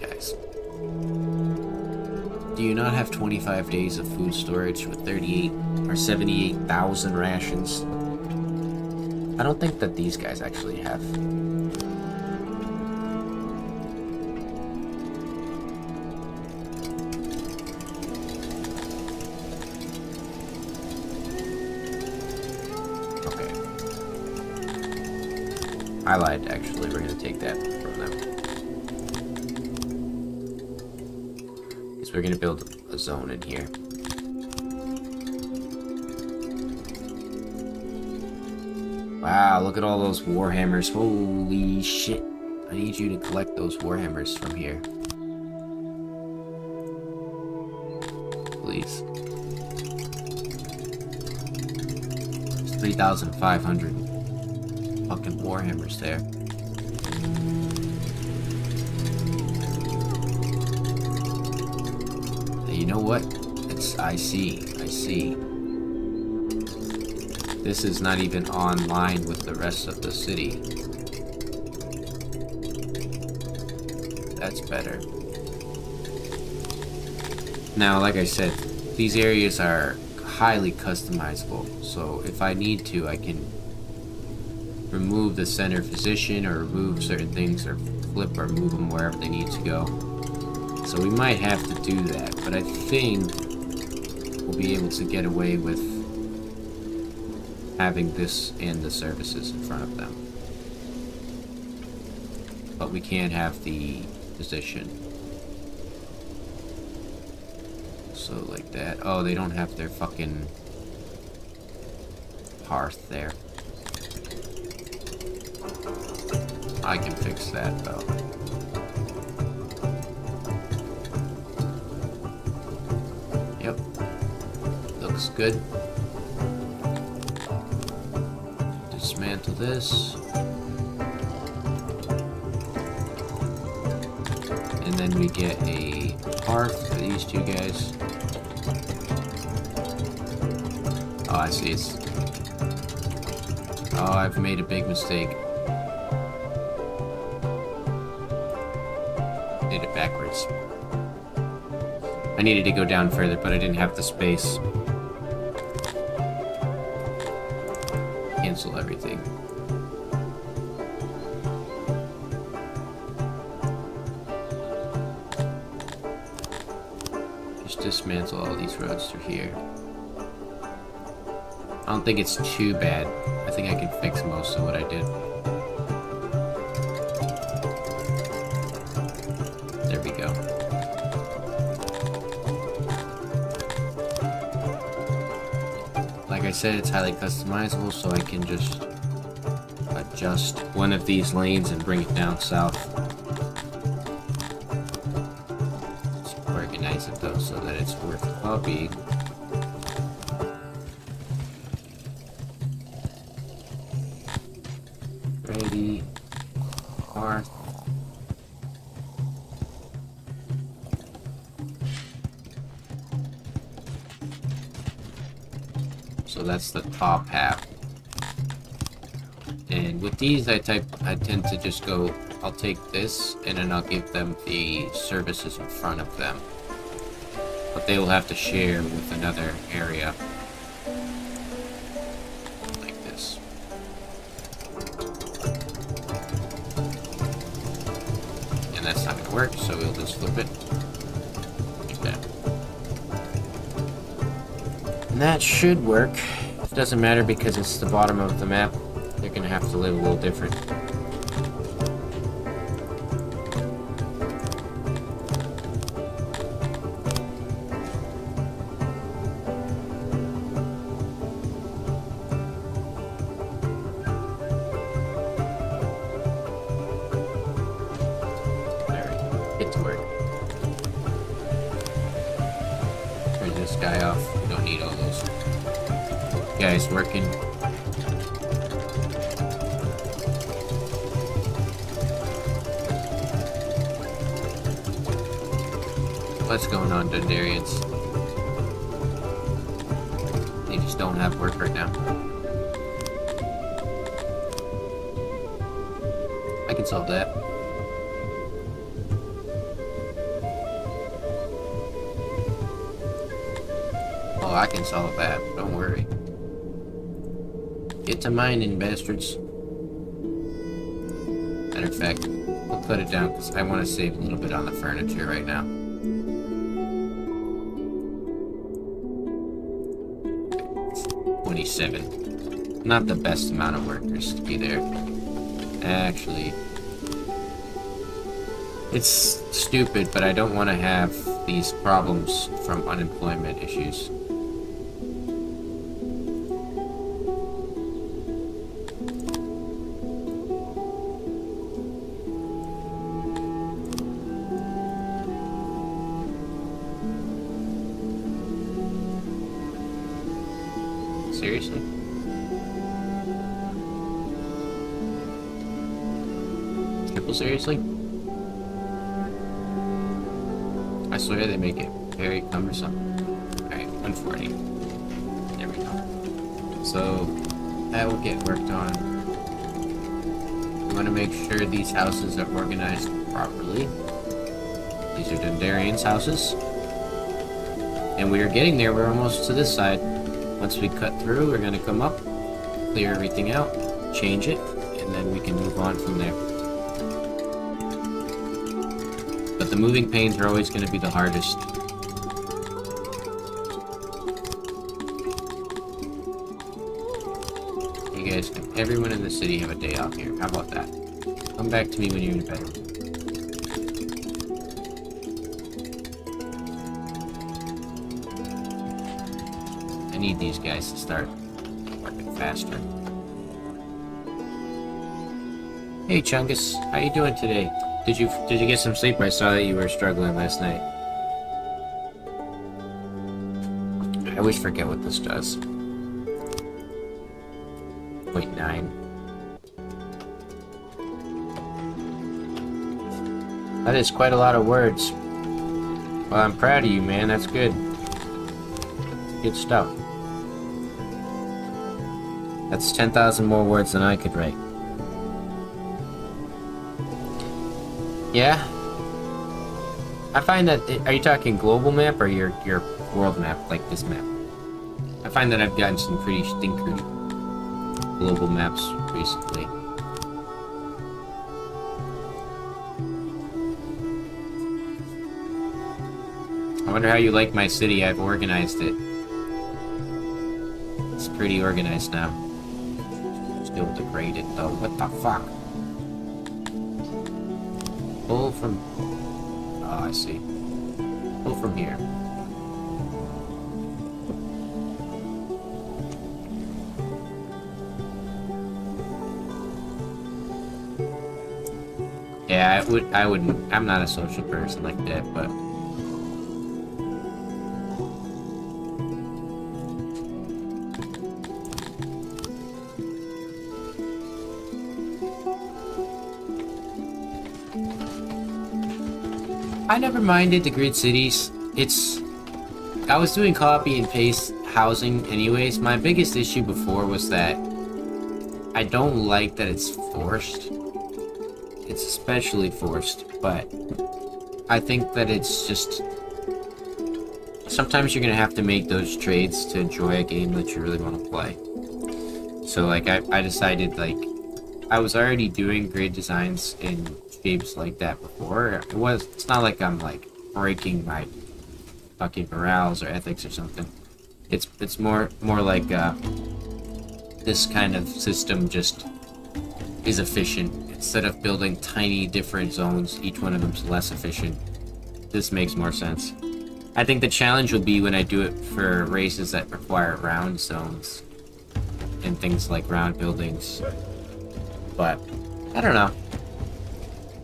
Guys. Do you not have 25 days of food storage with 38 or 78,000 rations? I don't think that these guys actually have. Okay. I lied, actually. We're gonna take that from them. So we're gonna build a zone in here. Wow, look at all those warhammers. Holy shit. I need you to collect those warhammers from here. Please. There's 3,500 fucking warhammers there. You know what? I see. This is not even online with the rest of the city. That's better. Now, like I said, these areas are highly customizable. So if I need to, I can remove the center position or remove certain things or flip or move them wherever they need to go. So we might have to do that, but I think we'll be able to get away with having this and the services in front of them. But we can't have the position. So like that. Oh, they don't have their fucking hearth there. I can fix that though. Yep. Looks good. Dismantle this. And then we get a hearth for these two guys. Oh, I see. Oh, I've made a big mistake. Did it backwards. I needed to go down further, but I didn't have the space. Cancel everything. Just dismantle all these roads through here. I don't think it's too bad. I think I can fix most of what I did. There we go. Like I said, it's highly customizable, so I can just adjust one of these lanes and bring it down south. Just organize it though so that it's worth a copy. Ready. Hearth. So that's the top half. And with these I tend to just go, I'll take this and then I'll give them the services in front of them. but they will have to share with another area. Like this. And that's not going to work, so we'll just flip it. Like that. And that should work. It doesn't matter because it's the bottom of the map. They're going to have to live a little different. Get to work. Turn this guy off. We don't need all those guys working. What's going on, Dundarians? They just don't have work right now. I can solve that. Oh, I can solve that. Don't worry. Get to mining, bastards. Matter of fact, we'll cut it down because I want to save a little bit on the furniture right now. Not the best amount of workers to be there. Actually, it's stupid, but I don't want to have these problems from unemployment issues. Seriously? Triple seriously? I swear they make it very cumbersome. Alright, 140. There we go. So, that will get worked on. We want to make sure these houses are organized properly. These are Dundarian's houses. And we are getting there, we're almost to this side. Once we cut through, we're gonna come up, clear everything out, change it, and then we can move on from there. But the moving panes are always gonna be the hardest. You guys, everyone in the city have a day off here. How about that? Come back to me when you're in bed. I need these guys to start working faster. Hey Chungus, how you doing today? Did you get some sleep? I saw that you were struggling last night. I always forget what this does. 0.9. That is quite a lot of words. Well, I'm proud of you, man. That's good. Good stuff. That's 10,000 more words than I could write. Yeah? I find that... Are you talking global map or your world map, like this map? I find that I've gotten some pretty stinker global maps recently. I wonder how you like my city. I've organized it. It's pretty organized now. Still degraded though. What the fuck? Pull from... Oh, I see. Pull from here. Yeah, I wouldn't... I'm not a social person like that, but... I never minded the grid cities. I was doing copy and paste housing anyways. My biggest issue before was that I don't like that it's forced. It's especially forced, but I think that it's just sometimes you're gonna have to make those trades to enjoy a game that you really want to play. So like I decided, like, I was already doing grid designs in shapes like that before. It's not like I'm like breaking my fucking morals or ethics or something. It's more like this kind of system just is efficient. Instead of building tiny different zones, each one of them's less efficient. This makes more sense. I think the challenge will be when I do it for races that require round zones and things like round buildings. But I don't know.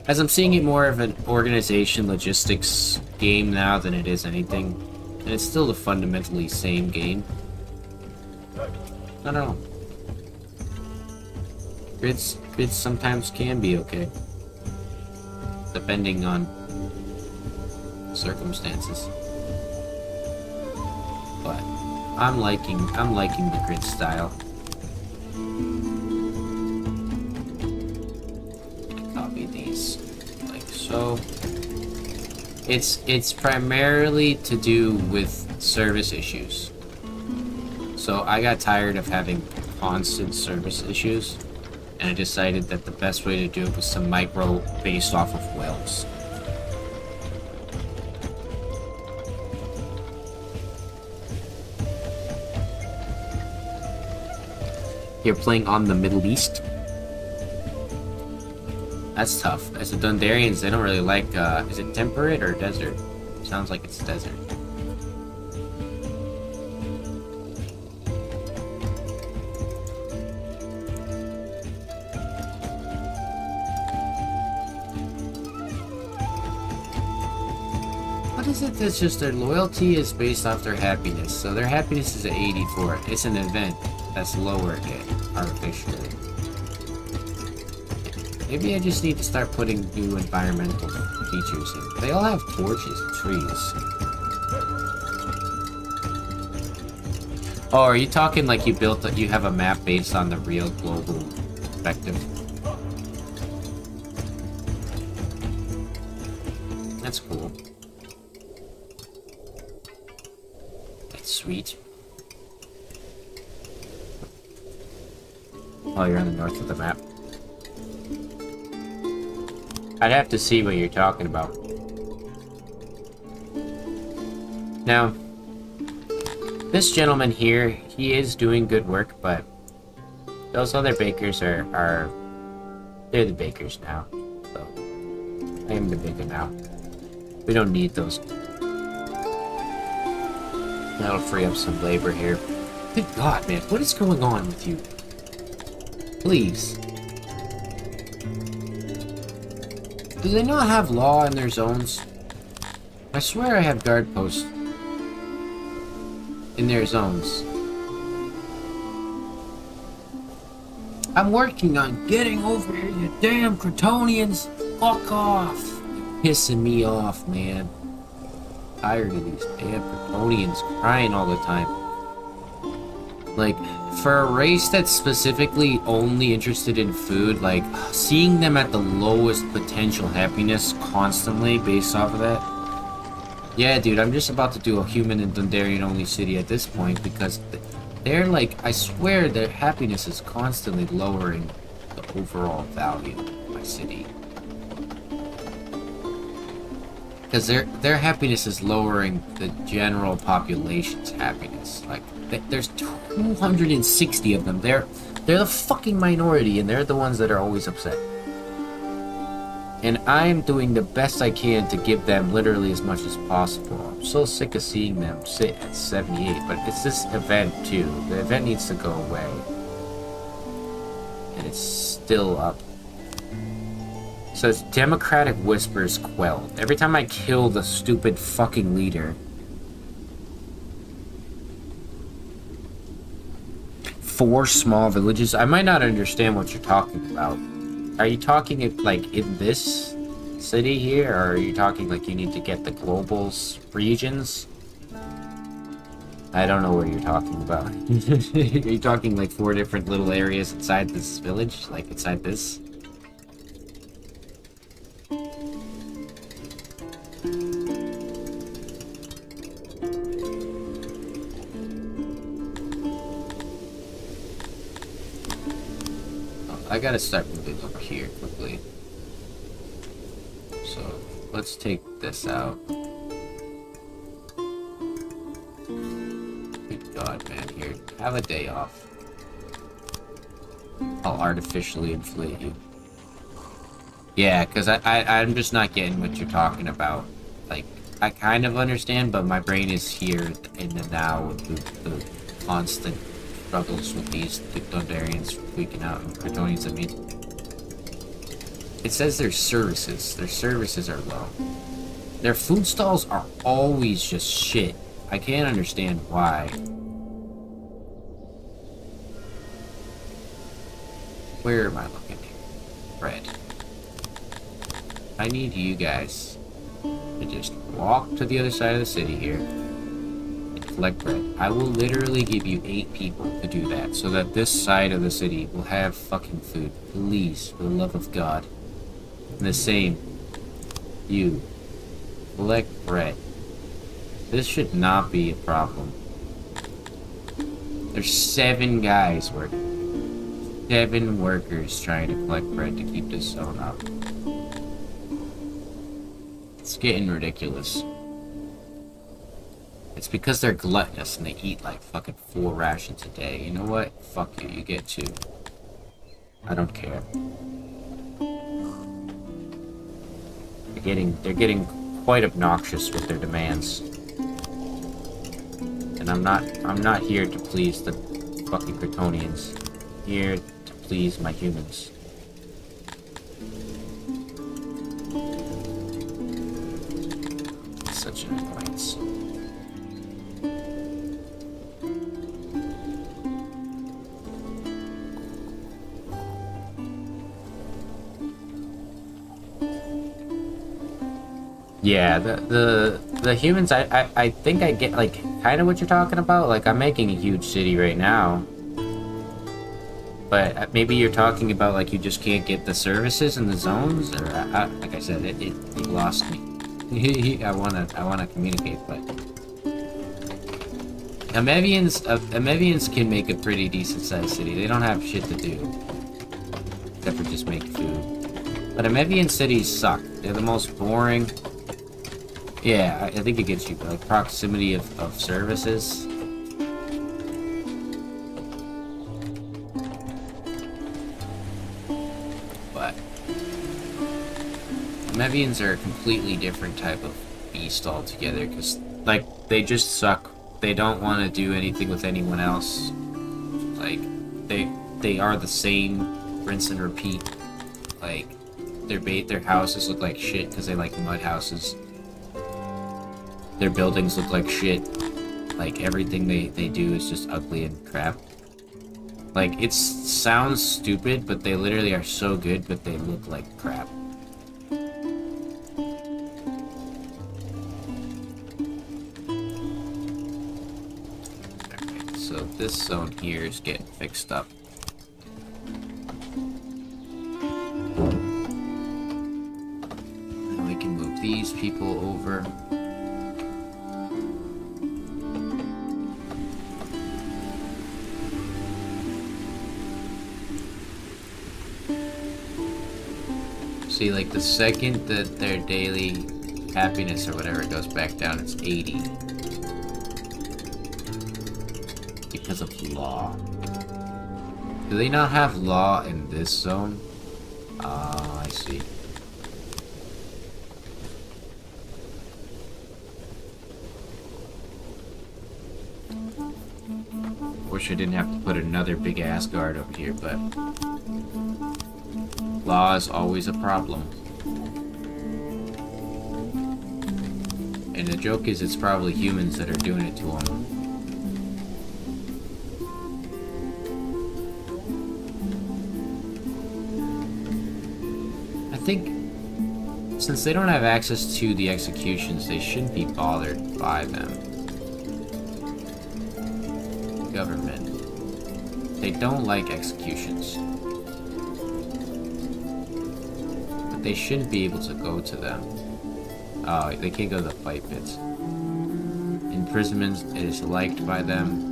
As I'm seeing it more of an organization logistics game now than it is anything, and it's still the fundamentally same game. I don't know. Grids sometimes can be okay, depending on circumstances. But I'm liking the grid style. Copy these like so. It's primarily to do with service issues. So I got tired of having constant service issues, and I decided that the best way to do it was to micro based off of wells. You're playing on the Middle East? That's tough. As the Dundarians, they don't really like, is it temperate or desert? Sounds like it's desert. What is it that's just their loyalty is based off their happiness? So their happiness is at 84. It's an event that's lowered it artificially. Maybe I just need to start putting new environmental features in. They all have torches and trees. Oh, are you talking like you have a map based on the real global perspective? That's cool. That's sweet. Oh, you're on the north of the map. I'd have to see what you're talking about. Now, this gentleman here, he is doing good work, but those other bakers they're the bakers now. So, I am the baker now. We don't need those. That'll free up some labor here. Good God, man, what is going on with you? Please. Do they not have law in their zones? I swear I have guard posts in their zones. I'm working on getting over here, you damn Crotonians. Fuck off. You're pissing me off, man. I'm tired of these damn Crotonians crying all the time. Like, for a race that's specifically only interested in food, like, seeing them at the lowest potential happiness constantly based off of that. Yeah, dude, I'm just about to do a human and Dundarian only city at this point because they're like, I swear their happiness is constantly lowering the overall value of my city. Because their happiness is lowering the general population's happiness. Like, there's 260 of them. They're the fucking minority, and they're the ones that are always upset. And I'm doing the best I can to give them literally as much as possible. I'm so sick of seeing them sit at 78, but it's this event too. The event needs to go away. And it's still up. So it's Democratic Whispers quelled. Every time I kill the stupid fucking leader. 4 small villages? I might not understand what you're talking about. Are you talking like in this city here, or are you talking like you need to get the globals regions? I don't know what you're talking about. Are you talking like 4 different little areas inside this village? Like inside this? I gotta start moving over here quickly. So, let's take this out. Good God, man, here. Have a day off. I'll artificially inflate you. Yeah, because I'm just not getting what you're talking about. Like, I kind of understand, but my brain is here in the now with the constant struggles with these Thunderians freaking out, and Kryptonians, I mean. It says their services are low. Their food stalls are always just shit. I can't understand why. Where am I looking? Bread. I need you guys to just walk to the other side of the city here and collect bread. I will literally give you 8 people to do that so that this side of the city will have fucking food. Please, for the love of God. And the same. You. Collect bread. This should not be a problem. There's 7 guys working. 7 workers trying to collect bread to keep this zone up. It's getting ridiculous. It's because they're gluttonous and they eat like fucking 4 rations a day. You know what? Fuck you, you get 2. I don't care. They're getting quite obnoxious with their demands. And I'm not here to please the fucking Kryptonians. I'm here to please my humans. Such an annoyance. Yeah, the humans, I think I get, like, kind of what you're talking about. Like, I'm making a huge city right now. But maybe you're talking about, like, you just can't get the services in the zones? Or, like I said, it lost me. I wanna communicate, but... Amevians can make a pretty decent-sized city. They don't have shit to do. Except for just make food. But Amevian cities suck. They're the most boring... Yeah, I think it gets you, like, proximity of services. But Mevians are a completely different type of beast altogether, because, like, they just suck. They don't want to do anything with anyone else. Like, they are the same, rinse and repeat. Like, their houses look like shit because they like mud houses. Their buildings look like shit. Like, everything they do is just ugly and crap. Like, it sounds stupid, but they literally are so good, but they look like crap. Okay, so this zone here is getting fixed up. And we can move these people over. See, like, the second that their daily happiness or whatever goes back down, it's 80. Because of law. Do they not have law in this zone? Oh, I see. Wish I didn't have to put another big ass guard over here, but... law is always a problem. And the joke is it's probably humans that are doing it to them. I think since they don't have access to the executions, they shouldn't be bothered by them. Government. They don't like executions. They shouldn't be able to go to them. Oh, they can't go to the fight pits. Imprisonment is liked by them.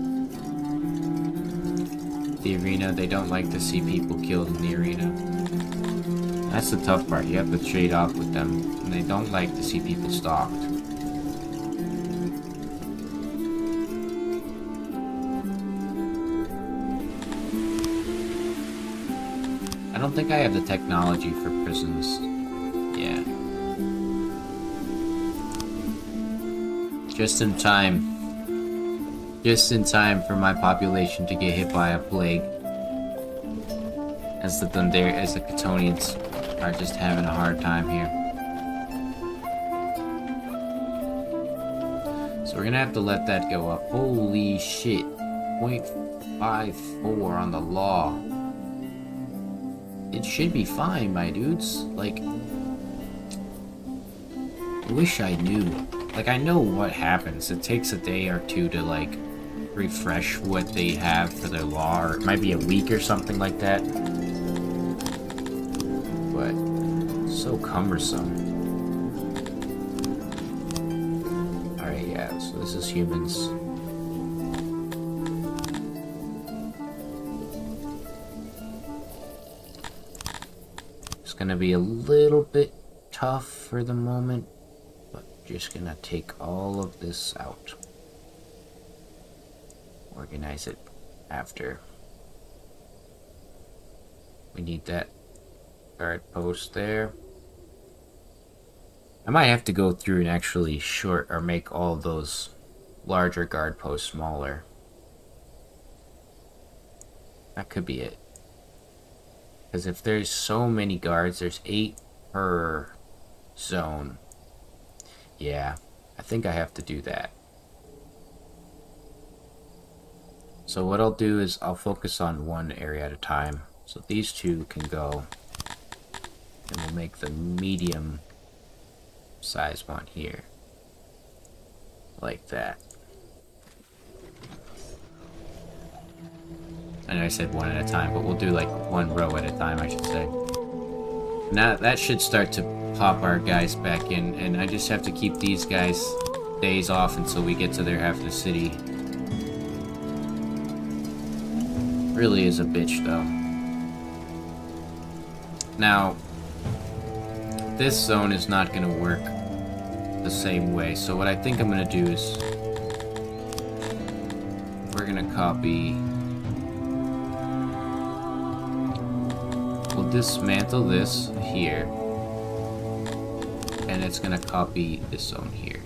with the arena. They don't like to see people killed in the arena. That's the tough part. You have to trade off with them. And they don't like to see people stalked. I don't think I have the technology for prisons. Yeah. Just in time. Just in time for my population to get hit by a plague. As the Chthonians are just having a hard time here. So we're gonna have to let that go up. Holy shit. 0.54 on the law. It should be fine, my dudes. Like, I wish I knew. Like, I know what happens. It takes a day or two to, like, refresh what they have for their law, or it might be a week or something like that. But, so cumbersome. Alright, yeah, so this is humans. It's gonna be a little bit tough for the moment, but just gonna take all of this out. Organize it after. We need that guard post there. I might have to go through and actually short or make all those larger guard posts smaller. That could be it. Because if there's so many guards, there's 8 per zone. Yeah, I think I have to do that. So what I'll do is I'll focus on one area at a time. So these two can go. And we'll make the medium size one here. Like that. I know I said one at a time, but we'll do like one row at a time, I should say. Now that should start to pop our guys back in, and I just have to keep these guys days off until we get to their half of the city. Really is a bitch, though. Now, this zone is not going to work the same way, so what I think I'm going to do is we're going to copy. We'll dismantle this here, and it's going to copy this zone here.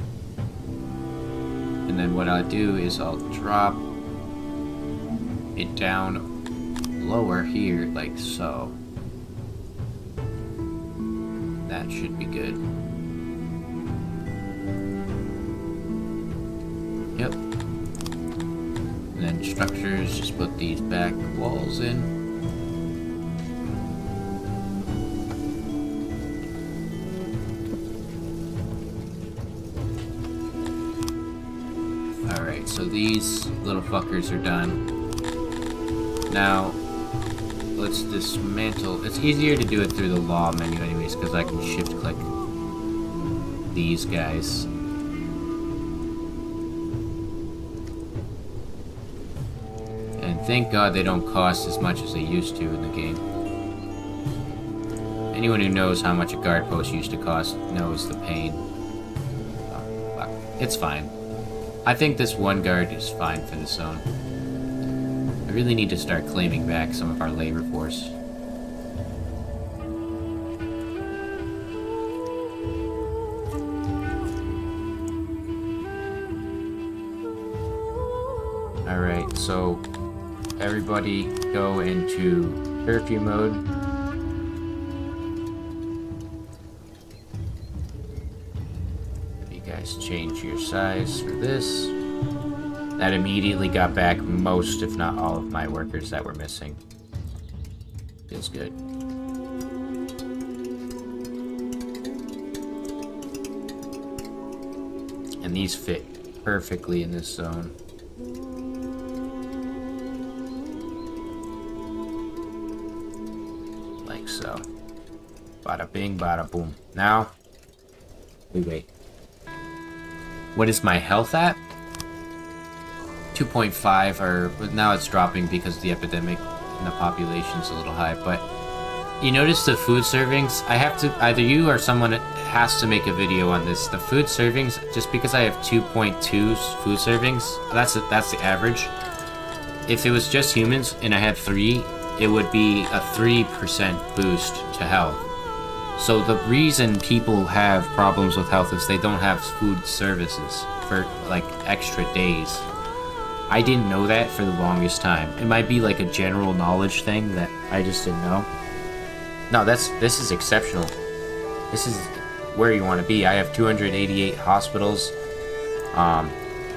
And then what I'll do is I'll drop it down lower here, like so. That should be good. Yep. And then structures, just put these back walls in. Alright, so these little fuckers are done. Now, let's dismantle. It's easier to do it through the law menu anyways, because I can shift click these guys. And thank God they don't cost as much as they used to in the game. Anyone who knows how much a guard post used to cost knows the pain. Oh, it's fine. I think this one guard is fine for the zone. I really need to start claiming back some of our labor force. Alright, so everybody go into curfew mode. You guys change your size for this. That immediately got back most, if not all, of my workers that were missing. Feels good. And these fit perfectly in this zone. Like so. Bada bing, bada boom. Now, wait. What is my health at? 2.5, or now it's dropping because of the epidemic and the population's a little high. But you notice the food servings? I have to, either you or someone has to make a video on this. The food servings, just because I have 2.2 food servings, that's the average. If it was just humans and I had 3, it would be a 3% boost to health. So the reason people have problems with health is they don't have food services for like extra days. I didn't know that for the longest time. It might be like a general knowledge thing that I just didn't know. No, this is exceptional. This is where you want to be. I have 288 hospitals.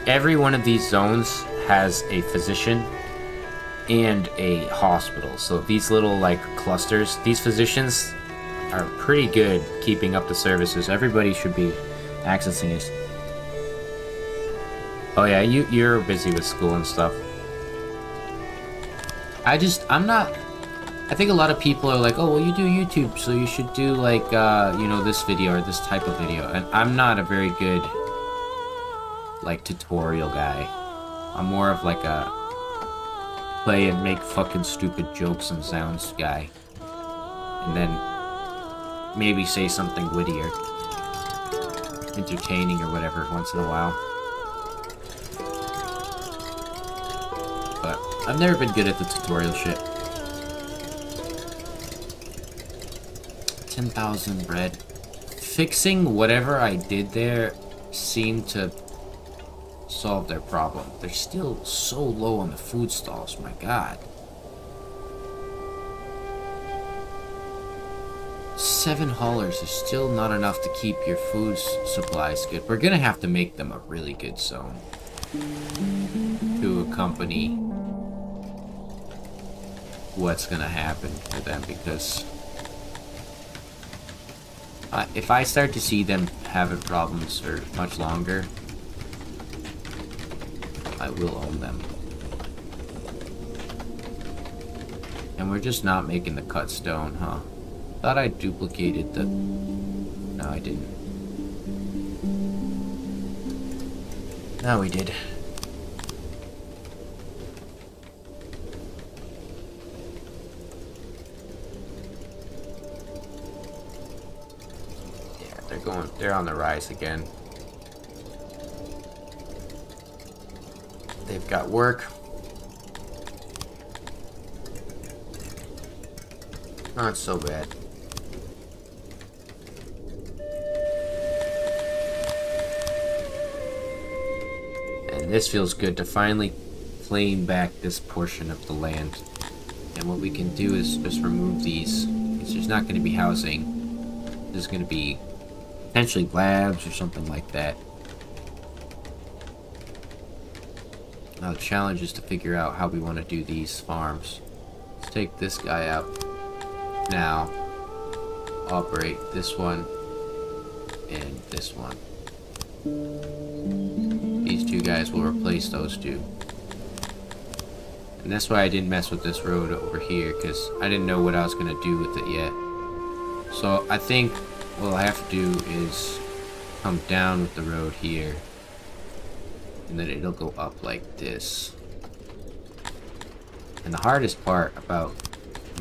Every one of these zones has a physician and a hospital. So these little like clusters, these physicians are pretty good keeping up the services. Everybody should be accessing this. Oh yeah, you're busy with school and stuff. I'm not. I think a lot of people are like, oh well, you do YouTube, so you should do like you know, this video or this type of video. And I'm not a very good like tutorial guy. I'm more of like a play and make fucking stupid jokes and sounds guy, and then maybe say something witty or entertaining or whatever once in a while. But I've never been good at the tutorial shit. 10,000 bread. Fixing whatever I did there seemed to solve their problem. They're still so low on the food stalls, my god. $7 is still not enough to keep your food supplies good. We're gonna have to make them a really good zone to accompany what's gonna happen to them, because if I start to see them having problems for much longer, I will own them. And we're just not making the cut stone, huh? Thought I duplicated the... No, I didn't. No, we did. Yeah, they're on the rise again. They've got work. Not so bad. And this feels good to finally claim back this portion of the land. And what we can do is just remove these. Because there's not going to be housing. There's going to be potentially labs or something like that. Now the challenge is to figure out how we want to do these farms. Let's take this guy out. Now, operate this one and this one. These two guys will replace those two. And that's why I didn't mess with this road over here, because I didn't know what I was going to do with it yet. So I think what I have to do is come down with the road here. And then it'll go up like this. And the hardest part about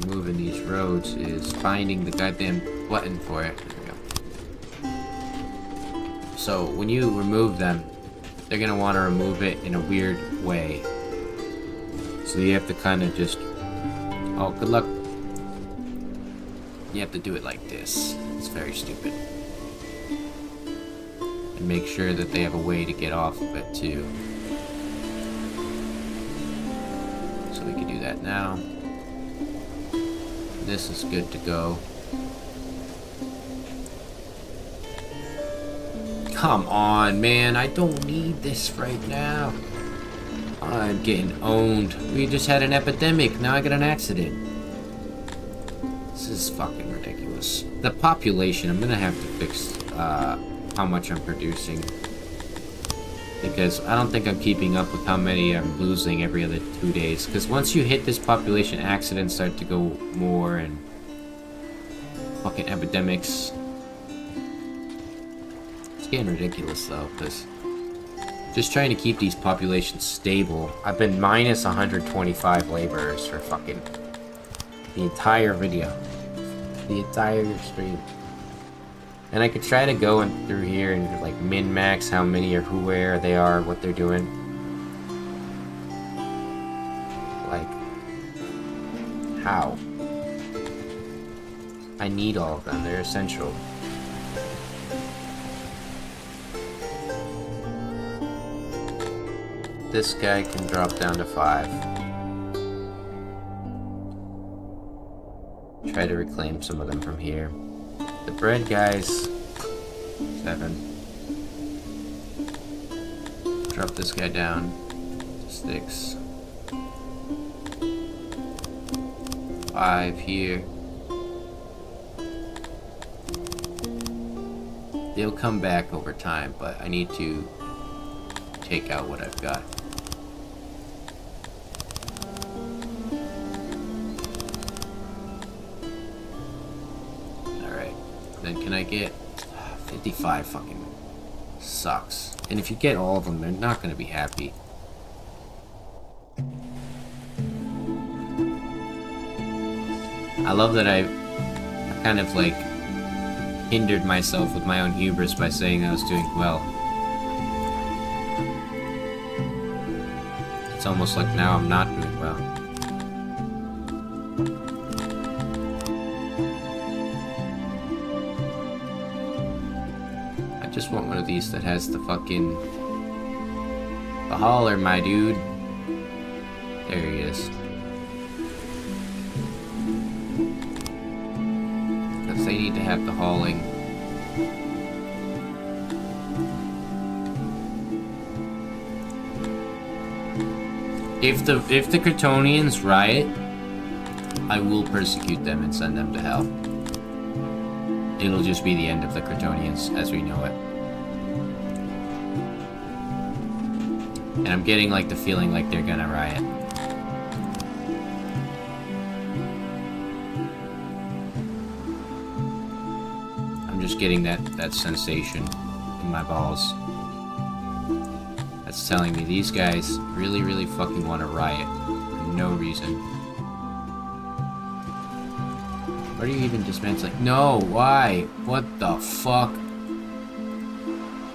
moving these roads is finding the goddamn button for it. There we go. So when you remove them, they're gonna want to remove it in a weird way. So you have to kind of just... Oh, good luck. You have to do it like this. It's very stupid. And make sure that they have a way to get off of it too. So we can do that now. This is good to go. Come on, man. I don't need this right now. I'm getting owned. We just had an epidemic. Now I got an accident. This is fucking ridiculous. The population, I'm gonna have to fix how much I'm producing. Because I don't think I'm keeping up with how many I'm losing every other 2 days. Because once you hit this population, accidents start to go more, and fucking epidemics. It's getting ridiculous though, because Just trying to keep these populations stable. I've been minus 125 laborers for fucking the entire video. The entire stream. And I could try to go in through here and like min-max how many or who, where they are, what they're doing. Like, how? I need all of them, they're essential. This guy can drop down to 5. Try to reclaim some of them from here. The bread guys, 7. Drop this guy down to 6. 5 here. They'll come back over time, but I need to take out what I've got. Then can I get 55? Fucking sucks. And if you get all of them, they're not going to be happy. I love that I kind of like hindered myself with my own hubris by saying I was doing well. It's almost like now I'm not doing well. I just want one of these that has the fucking... the hauler, my dude. There he is. Because they need to have the hauling. If the Kryptonians riot, I will persecute them and send them to hell. It'll just be the end of the Kryptonians as we know it. And I'm getting like the feeling like they're gonna riot. I'm just getting that sensation in my balls. That's telling me these guys really, really fucking want to riot for no reason. What are you even dismantling? No, why? What the fuck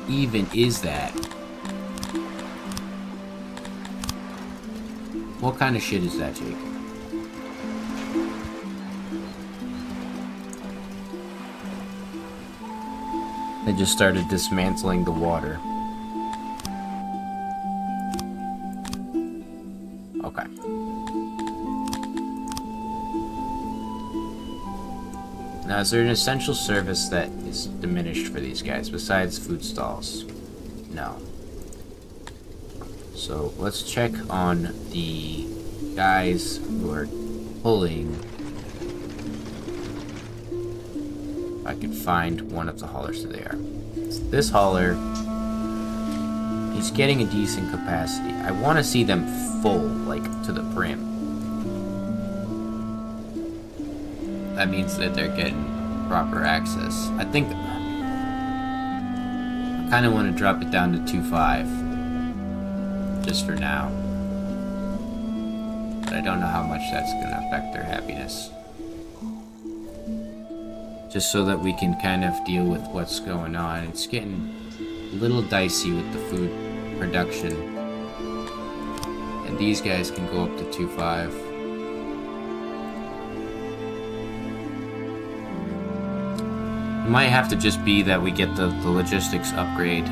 even is that? What kind of shit is that, Jake? They just started dismantling the water. Okay. Now, is there an essential service that is diminished for these guys besides food stalls? No. So let's check on the guys who are pulling. If I can find one of the haulers that they are. This hauler, he's getting a decent capacity. I want to see them full, like to the brim. That means that they're getting proper access. I think I kind of want to drop it down to 2.5. Just for now. But I don't know how much that's going to affect their happiness. Just so that we can kind of deal with what's going on. It's getting a little dicey with the food production. And these guys can go up to 2.5. It might have to just be that we get the logistics upgrade.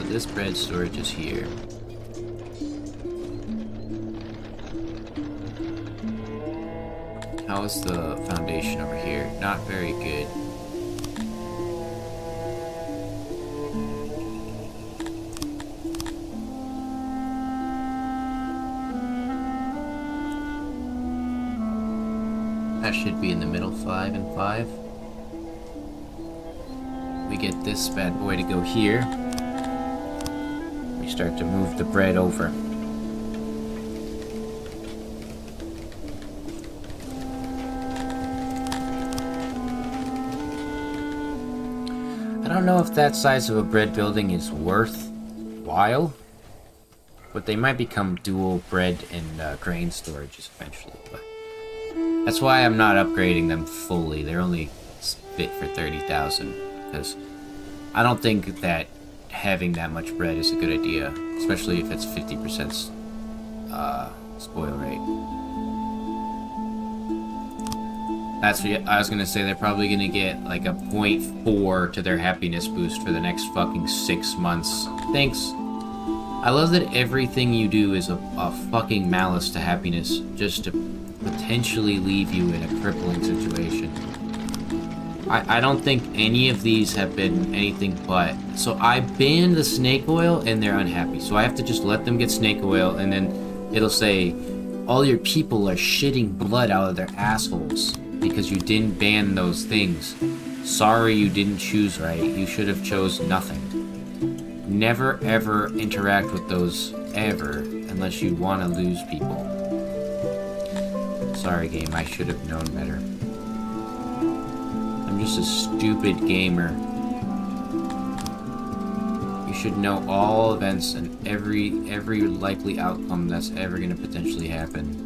This bread storage is here. How is the foundation over here? Not very good. That should be in the middle, 5 and 5. We get this bad boy to go here. Start to move the bread over. don't know if that size of a bread building is worthwhile, but they might become dual bread and grain storages eventually. But that's why I'm not upgrading them fully. They're only fit for 30,000 because I don't think that having that much bread is a good idea, especially if it's 50% spoil rate. That's what I was gonna say. They're probably gonna get like a 0.4 to their happiness boost for the next fucking 6 months. Thanks. I love that everything you do is a fucking malice to happiness, just to potentially leave you in a crippling situation. I don't think any of these have been anything but. So I banned the snake oil and they're unhappy. So I have to just let them get snake oil and then it'll say, all your people are shitting blood out of their assholes because you didn't ban those things. Sorry you didn't choose right. You should have chose nothing. Never ever interact with those ever unless you want to lose people. Sorry game, I should have known better. I'm just a stupid gamer. You should know all events and every likely outcome that's ever gonna potentially happen.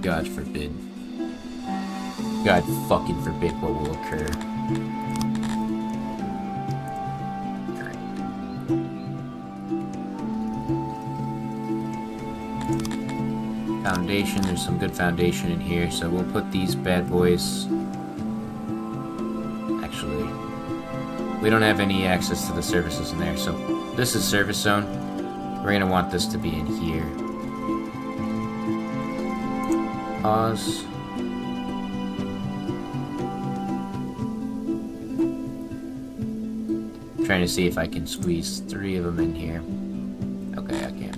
God forbid. God fucking forbid what will occur. Foundation, there's some good foundation in here, so we'll put these bad boys. Actually, we don't have any access to the services in there, so this is service zone. We're gonna want this to be in here. Pause. I'm trying to see if I can squeeze 3 of them in here. Okay, I can't.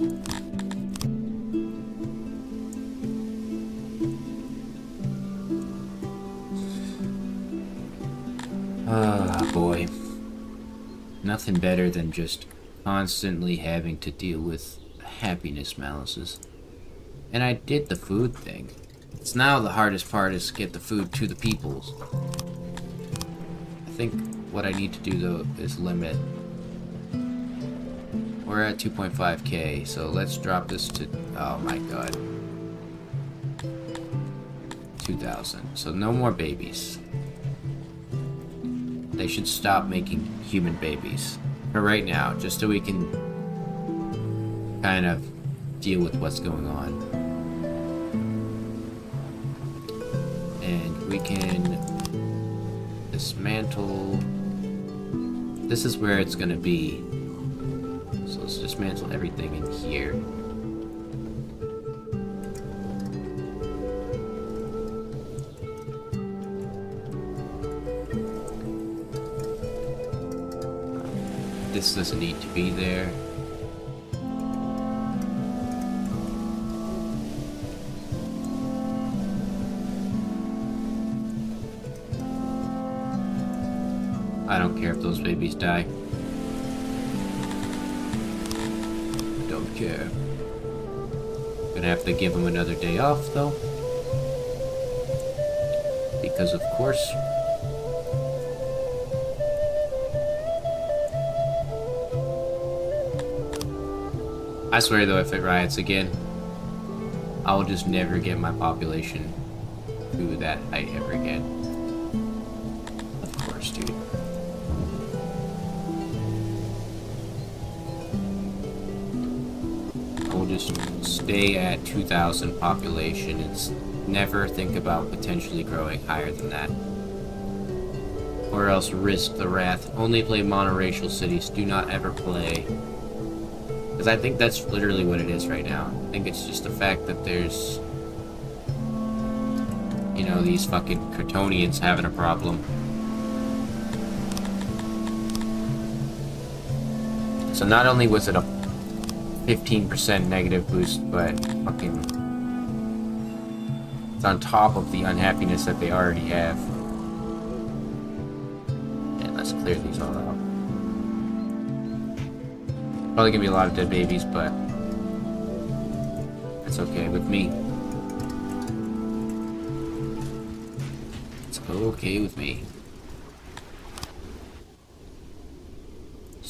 Ah, boy. Nothing better than just constantly having to deal with happiness malices. And I did the food thing. It's now the hardest part is to get the food to the peoples. I think what I need to do though is limit. We're at 2.5k, so let's drop this to, oh my god, 2,000. So no more babies. They should stop making human babies for right now, just so we can kind of deal with what's going on. And we can dismantle. This is where it's gonna be. So let's dismantle everything in here. This doesn't need to be there. I don't care if those babies die. Don't care. Gonna have to give them another day off though. Because of course. I swear though, if it riots again, I will just never get my population to that height ever again. Of course, dude. I will just stay at 2,000 population and never think about potentially growing higher than that. Or else risk the wrath. Only play monoracial cities. Do not ever play. Because I think that's literally what it is right now. I think it's just the fact that there's, you know, these fucking Kryptonians having a problem. So not only was it a 15% negative boost, but fucking it's on top of the unhappiness that they already have. And let's clear these all out. Probably gonna be a lot of dead babies, but it's okay with me. It's okay with me.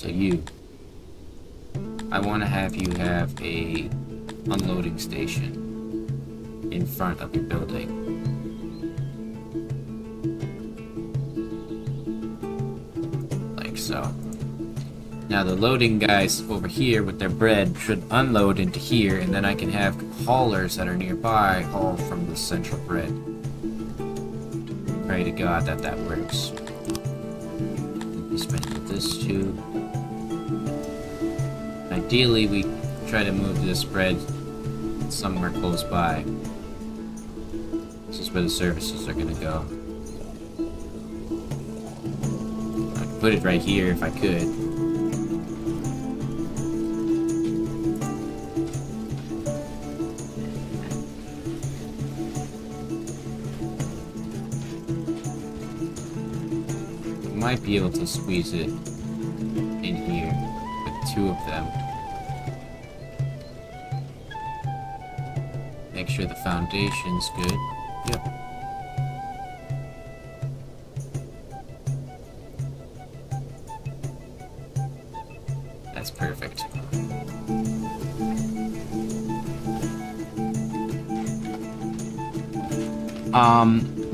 So you, I want to have you have a unloading station in front of your building. Like so. Now the loading guys over here with their bread should unload into here, and then I can have haulers that are nearby haul from the central bread. Pray to God that that works. We spend with this too. Ideally, we try to move this bread somewhere close by. This is where the services are gonna go. I'd put it right here if I could. Might be able to squeeze it in here with two of them. Make sure the foundation's good. Yep. That's perfect.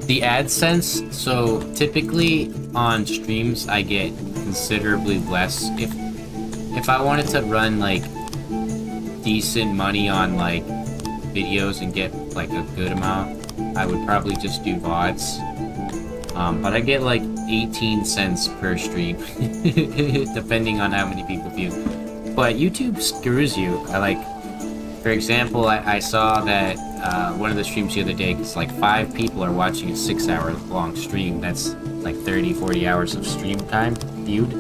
The AdSense, so typically on streams I get considerably less. If I wanted to run like decent money on like videos and get like a good amount, I would probably just do VODs. But I get like 18 cents per stream, depending on how many people view. But YouTube screws you. For example, I saw that one of the streams the other day, because like 5 people are watching a 6-hour long stream. That's like 30-40 hours of stream time viewed.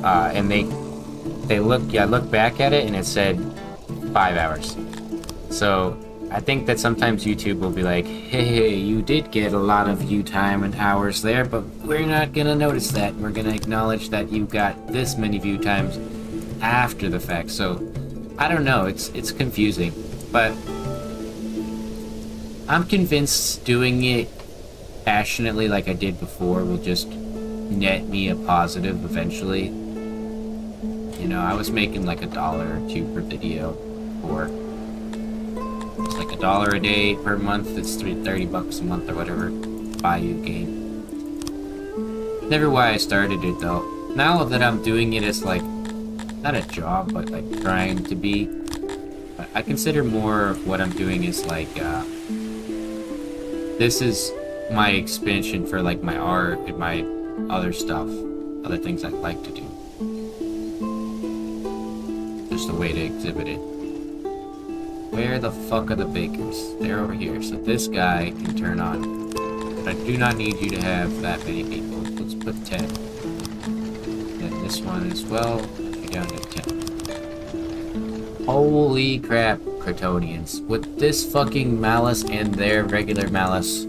And I looked back at it and it said 5 hours. So I think that sometimes YouTube will be like, hey, you did get a lot of view time and hours there, but we're not gonna notice that. We're gonna acknowledge that you got this many view times after the fact. So I don't know, it's confusing, but I'm convinced doing it passionately like I did before will just net me a positive eventually. You know, I was making like $1 or $2 per video before. It's like $1 a day per month. It's $30 a month or whatever. Buy you a game. Never why I started it though. Now that I'm doing it as like not a job, but like trying to be, I consider more of what I'm doing is like this is my expansion for like my art and my other stuff, other things I'd like to do. Just a way to exhibit it. Where the fuck are the bakers? They're over here. So this guy can turn on. But I do not need you to have that many people. Let's put 10. Then this one as well. Go down to 10. Holy crap, Kryptonians. With this fucking malice and their regular malice.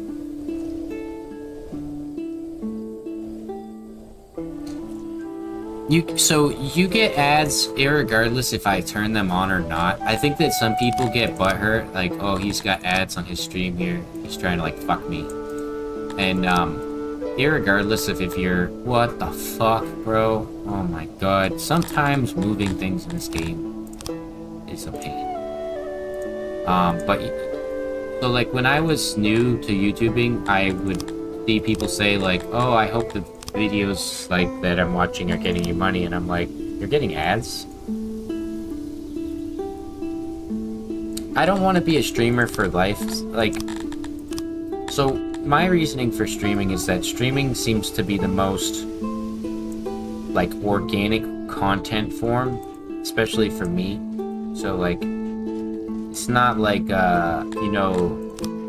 So you get ads irregardless if I turn them on or not. I think that some people get butthurt, like, oh, he's got ads on his stream here. He's trying to like fuck me. And irregardless of if you're, what the fuck, bro? Oh my god. Sometimes moving things in this game is a pain. But so like when I was new to YouTubing, I would see people say like, oh, I hope the videos like that I'm watching are getting you money, and I'm like, you're getting ads? I don't want to be a streamer for life. Like, so my reasoning for streaming is that streaming seems to be the most like organic content form, especially for me. So like, it's not like you know,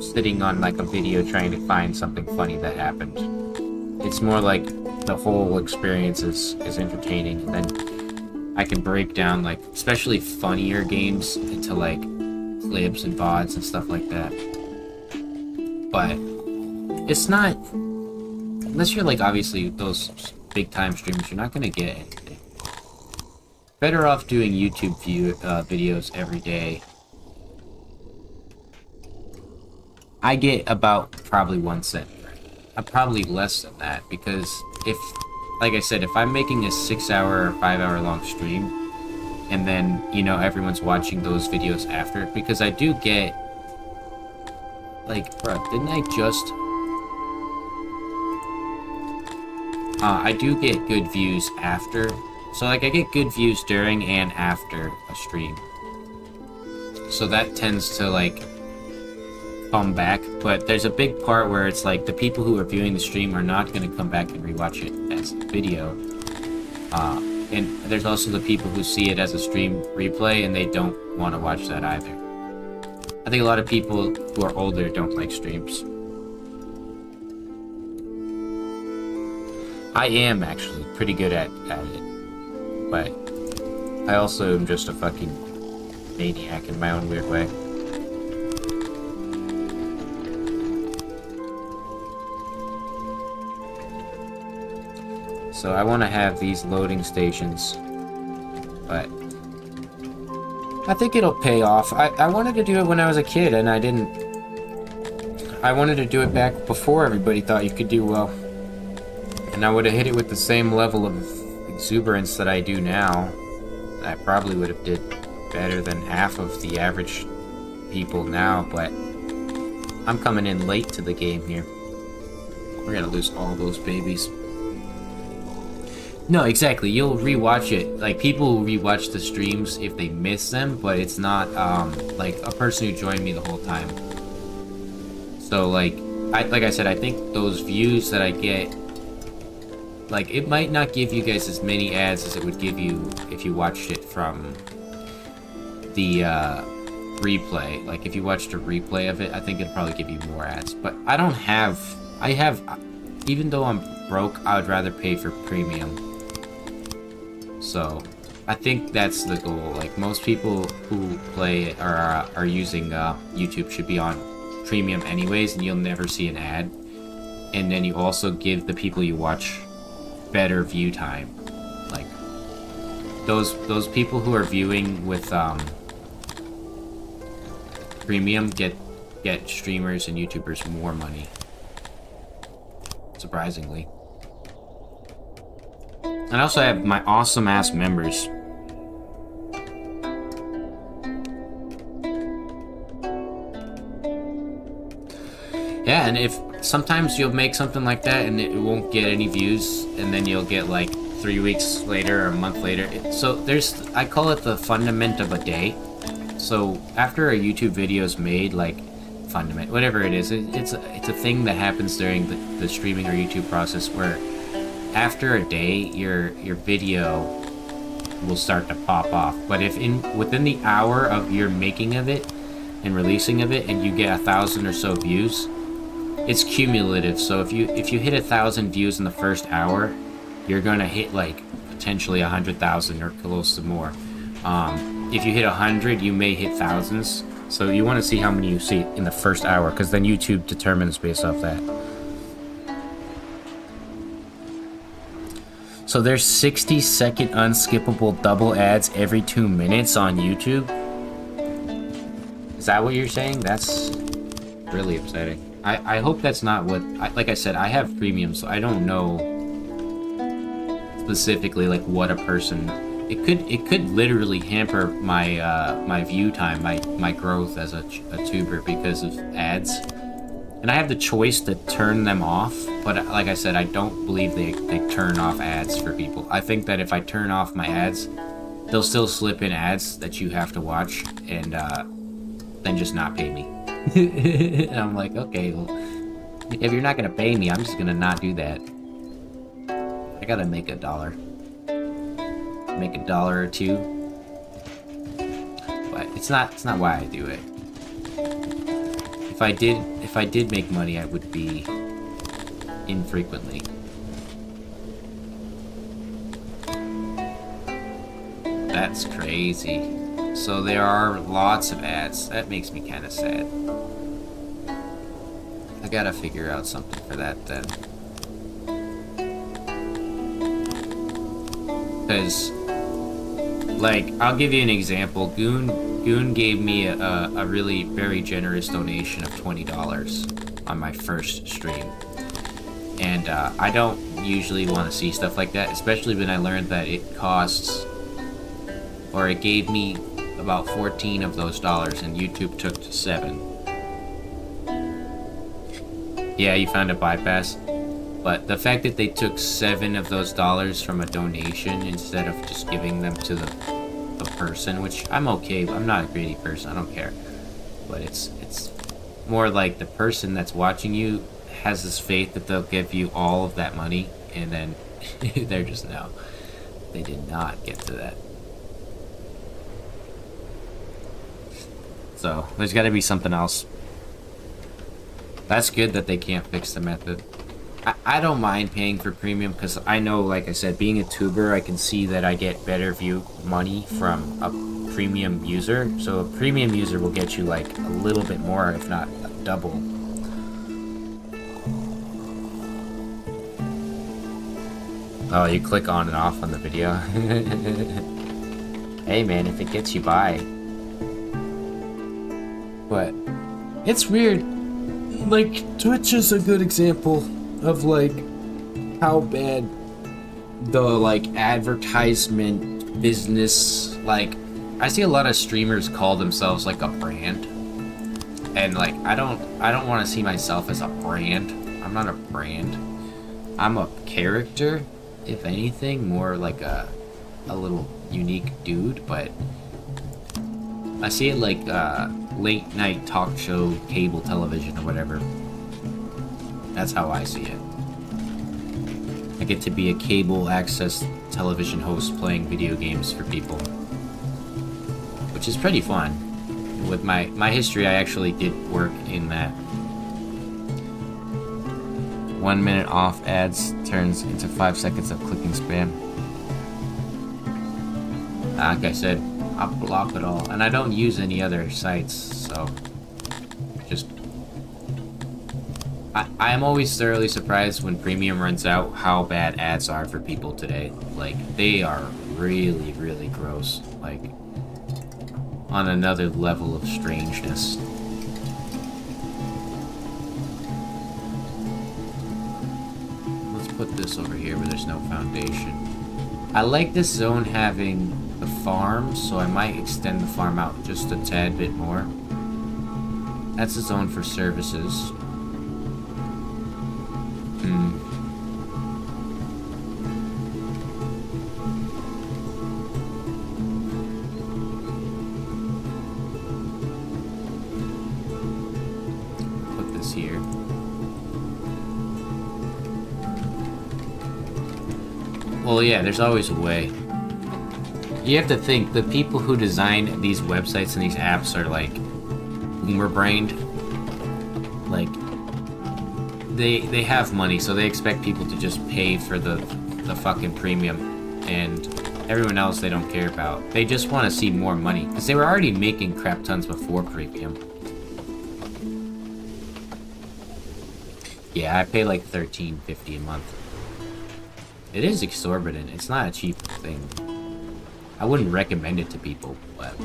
sitting on like a video trying to find something funny that happened. It's more like the whole experience is entertaining, and then I can break down like especially funnier games into like clips and VODs and stuff like that. But it's not, unless you're like obviously those big time streamers, you're not gonna get anything. Better off doing YouTube videos every day. I get about probably 1 cent. Probably less than that, because if like I said, if I'm making a 6-hour or 5-hour long stream, and then, you know, everyone's watching those videos after, because I do get, like, bro, didn't I just... I do get good views after. So, like, I get good views during and after a stream. So that tends to, like, come back. But there's a big part where it's like the people who are viewing the stream are not going to come back and rewatch it as a video. And there's also the people who see it as a stream replay and they don't want to watch that either. I think a lot of people who are older don't like streams. I am actually pretty good at it, but I also am just a fucking maniac in my own weird way. So I want to have these loading stations, but I think it'll pay off. I wanted to do it when I was a kid, and I didn't. I wanted to do it back before everybody thought you could do well. And I would have hit it with the same level of exuberance that I do now. I probably would have did better than half of the average people now, but I'm coming in late to the game here. We're gonna lose all those babies. No, exactly. You'll rewatch it. Like, people will rewatch the streams if they miss them, but it's not, like, a person who joined me the whole time. So, like I said, I think those views that I get, like, it might not give you guys as many ads as it would give you if you watched it from the, replay. Like, if you watched a replay of it, I think it'd probably give you more ads. But I have, even though I'm broke, I would rather pay for premium. So, I think that's the goal. Like, most people who play or are using YouTube should be on premium anyways, and you'll never see an ad. And then you also give the people you watch better view time. Like, those people who are viewing with premium get streamers and YouTubers more money. Surprisingly. And I also have my awesome ass members. Yeah, and if sometimes you'll make something like that and it won't get any views, and then you'll get like 3 weeks later or a month later. So I call it the fundament of a day. So after a YouTube video is made, like fundament, whatever it is, it's a thing that happens during the streaming or YouTube process where after a day, your video will start to pop off. But if within the hour of your making of it and releasing of it, and you get 1,000 or so views, it's cumulative. So if you hit 1,000 views in the first hour, you're gonna hit like potentially 100,000 or close to more. If you hit 100, you may hit thousands. So you want to see how many you see in the first hour, because then YouTube determines based off that. So there's 60-second unskippable double ads every 2 minutes on YouTube? Is that what you're saying? That's really upsetting. I hope that's not what... like I said, I have premium, so I don't know specifically like what a person... It could literally hamper my my view time, my growth as a tuber because of ads. And I have the choice to turn them off, but like I said, I don't believe they turn off ads for people. I think that if I turn off my ads, they'll still slip in ads that you have to watch, and then just not pay me. And I'm like, okay, well, if you're not gonna pay me, I'm just gonna not do that. I gotta make $1. Make $1 or $2. But it's not why I do it. If I did make money, I would be infrequently. That's crazy. So there are lots of ads. That makes me kind of sad. I gotta figure out something for that then. Because, like, I'll give you an example. Goon gave me a really very generous donation of $20 on my first stream. And I don't usually want to see stuff like that, especially when I learned that it costs, or it gave me about 14 of those dollars and YouTube took 7. Yeah, you found a bypass. But the fact that they took 7 of those dollars from a donation instead of just giving them to the person, which I'm okay. I'm not a greedy person. I don't care. But it's more like the person that's watching you has this faith that they'll give you all of that money, and then they're just no. They did not get to that. So there's got to be something else. That's good that they can't fix the method. I don't mind paying for premium because I know, like I said, being a tuber, I can see that I get better view money from a premium user. So a premium user will get you like a little bit more, if not double. Oh, you click on and off on the video. Hey man, if it gets you by. But it's weird. Like, Twitch is a good example of like how bad the like advertisement business, like I see a lot of streamers call themselves like a brand, and like I don't want to see myself as a brand. I'm not a brand. I'm a character, if anything, more like a little unique dude. But I see it like late night talk show, cable television, or whatever. That's how I see it. I get to be a cable access television host playing video games for people, which is pretty fun. With my history, I actually did work in that. 1 minute off ads turns into 5 seconds of clicking spam. Like I said, I'll block it all, and I don't use any other sites, so just I am always thoroughly surprised when premium runs out how bad ads are for people today. Like, they are really, really gross. Like, on another level of strangeness. Let's put this over here where there's no foundation. I like this zone having the farm, so I might extend the farm out just a tad bit more. That's a zone for services. Put this here. Well, yeah, there's always a way. You have to think, the people who design these websites and these apps are like boomer brained. Like, they have money, so they expect people to just pay for the fucking premium, and everyone else they don't care about. They just want to see more money, because they were already making crap tons before premium. Yeah, I pay like $13.50 a month. It is exorbitant. It's not a cheap thing. I wouldn't recommend it to people, but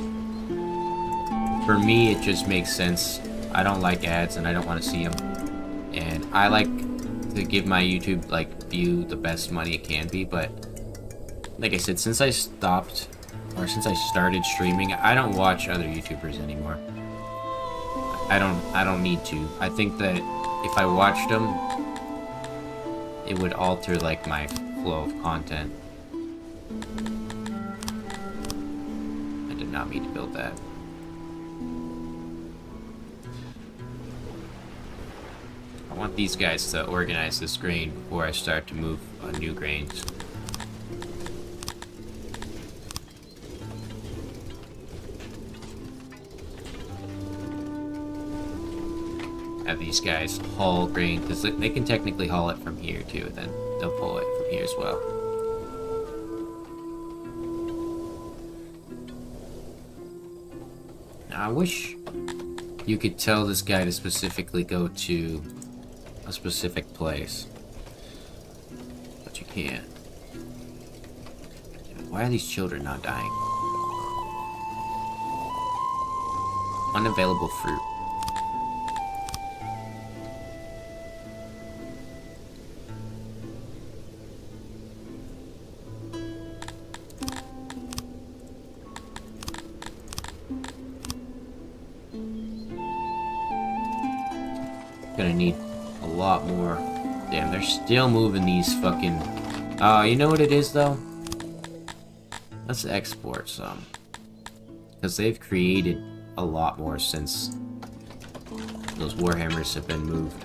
for me, it just makes sense. I don't like ads, and I don't want to see them. And I like to give my YouTube, like, view the best money it can be, but like I said, since I stopped, or since I started streaming, I don't watch other YouTubers anymore. I don't need to. I think that if I watched them, it would alter, like, my flow of content. I did not mean to build that. I want these guys to organize this grain before I start to move on new grains. Have these guys haul grain, because they can technically haul it from here too, and then they'll pull it from here as well. Now, I wish you could tell this guy to specifically go to a specific place, but you can't. Why are these children not dying? Unavailable fruit. gonna need a lot more. Damn, they're still moving these fucking... Oh, you know what it is, though? Let's export some. Because they've created a lot more since those Warhammers have been moved.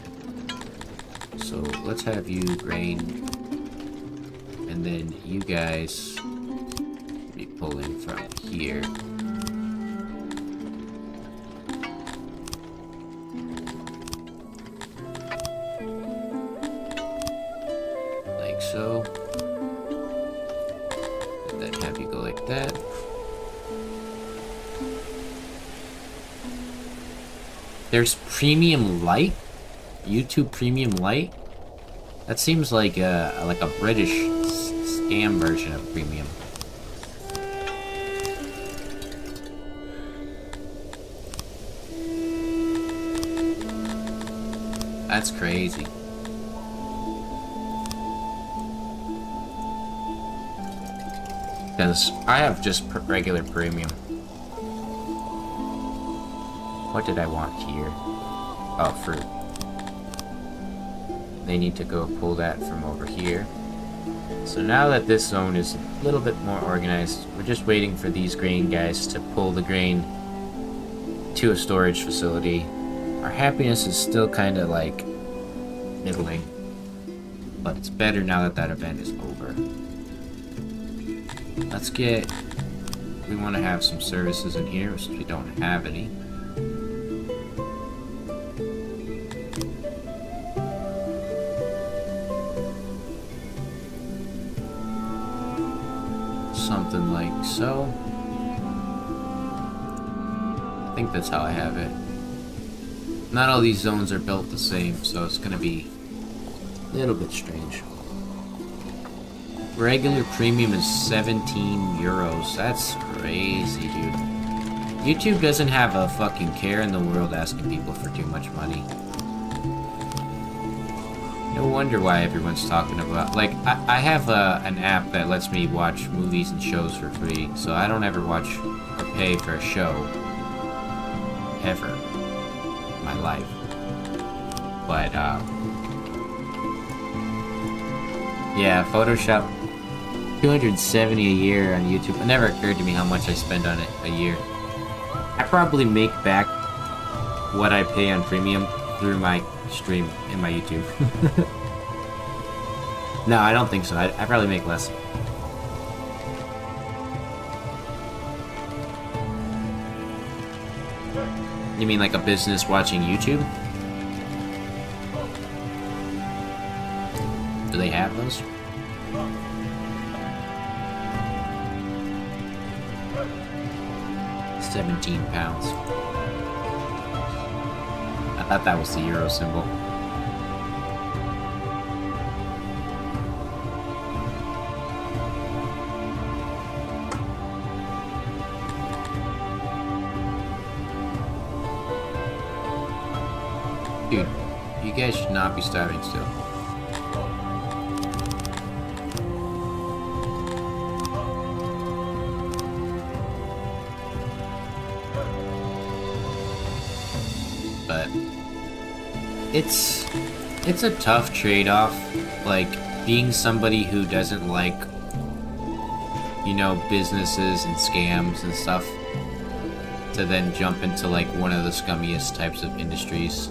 So, let's have you grain. And then you guys be pulling from here. Like so. And then have you go like that. There's Premium Light? YouTube Premium Light? That seems like a British scam version of Premium. That's crazy. Because I have just regular Premium. What did I want here? Oh, fruit. They need to go pull that from over here. So now that this zone is a little bit more organized, we're just waiting for these grain guys to pull the grain to a storage facility. Our happiness is still kind of like middling, but it's better now that that event is over. Let's get... We want to have some services in here, since we don't have any. Something like so. I think that's how I have it. Not all these zones are built the same, so it's gonna be a little bit strange. Regular Premium is 17 euros. That's crazy, dude. YouTube doesn't have a fucking care in the world asking people for too much money. No wonder why everyone's talking about... Like, I have an app that lets me watch movies and shows for free, so I don't ever watch or pay for a show. Ever. In my life. But, yeah, Photoshop... 270 a year on YouTube. It never occurred to me how much I spend on it a year. I probably make back what I pay on Premium through my stream in my YouTube. No, I don't think so. I probably make less. You mean like a business watching YouTube? Do they have those? £17. I thought that was the euro symbol. Dude, you guys should not be starving still. But it's a tough trade-off, like being somebody who doesn't like, you know, businesses and scams and stuff, to then jump into like one of the scummiest types of industries.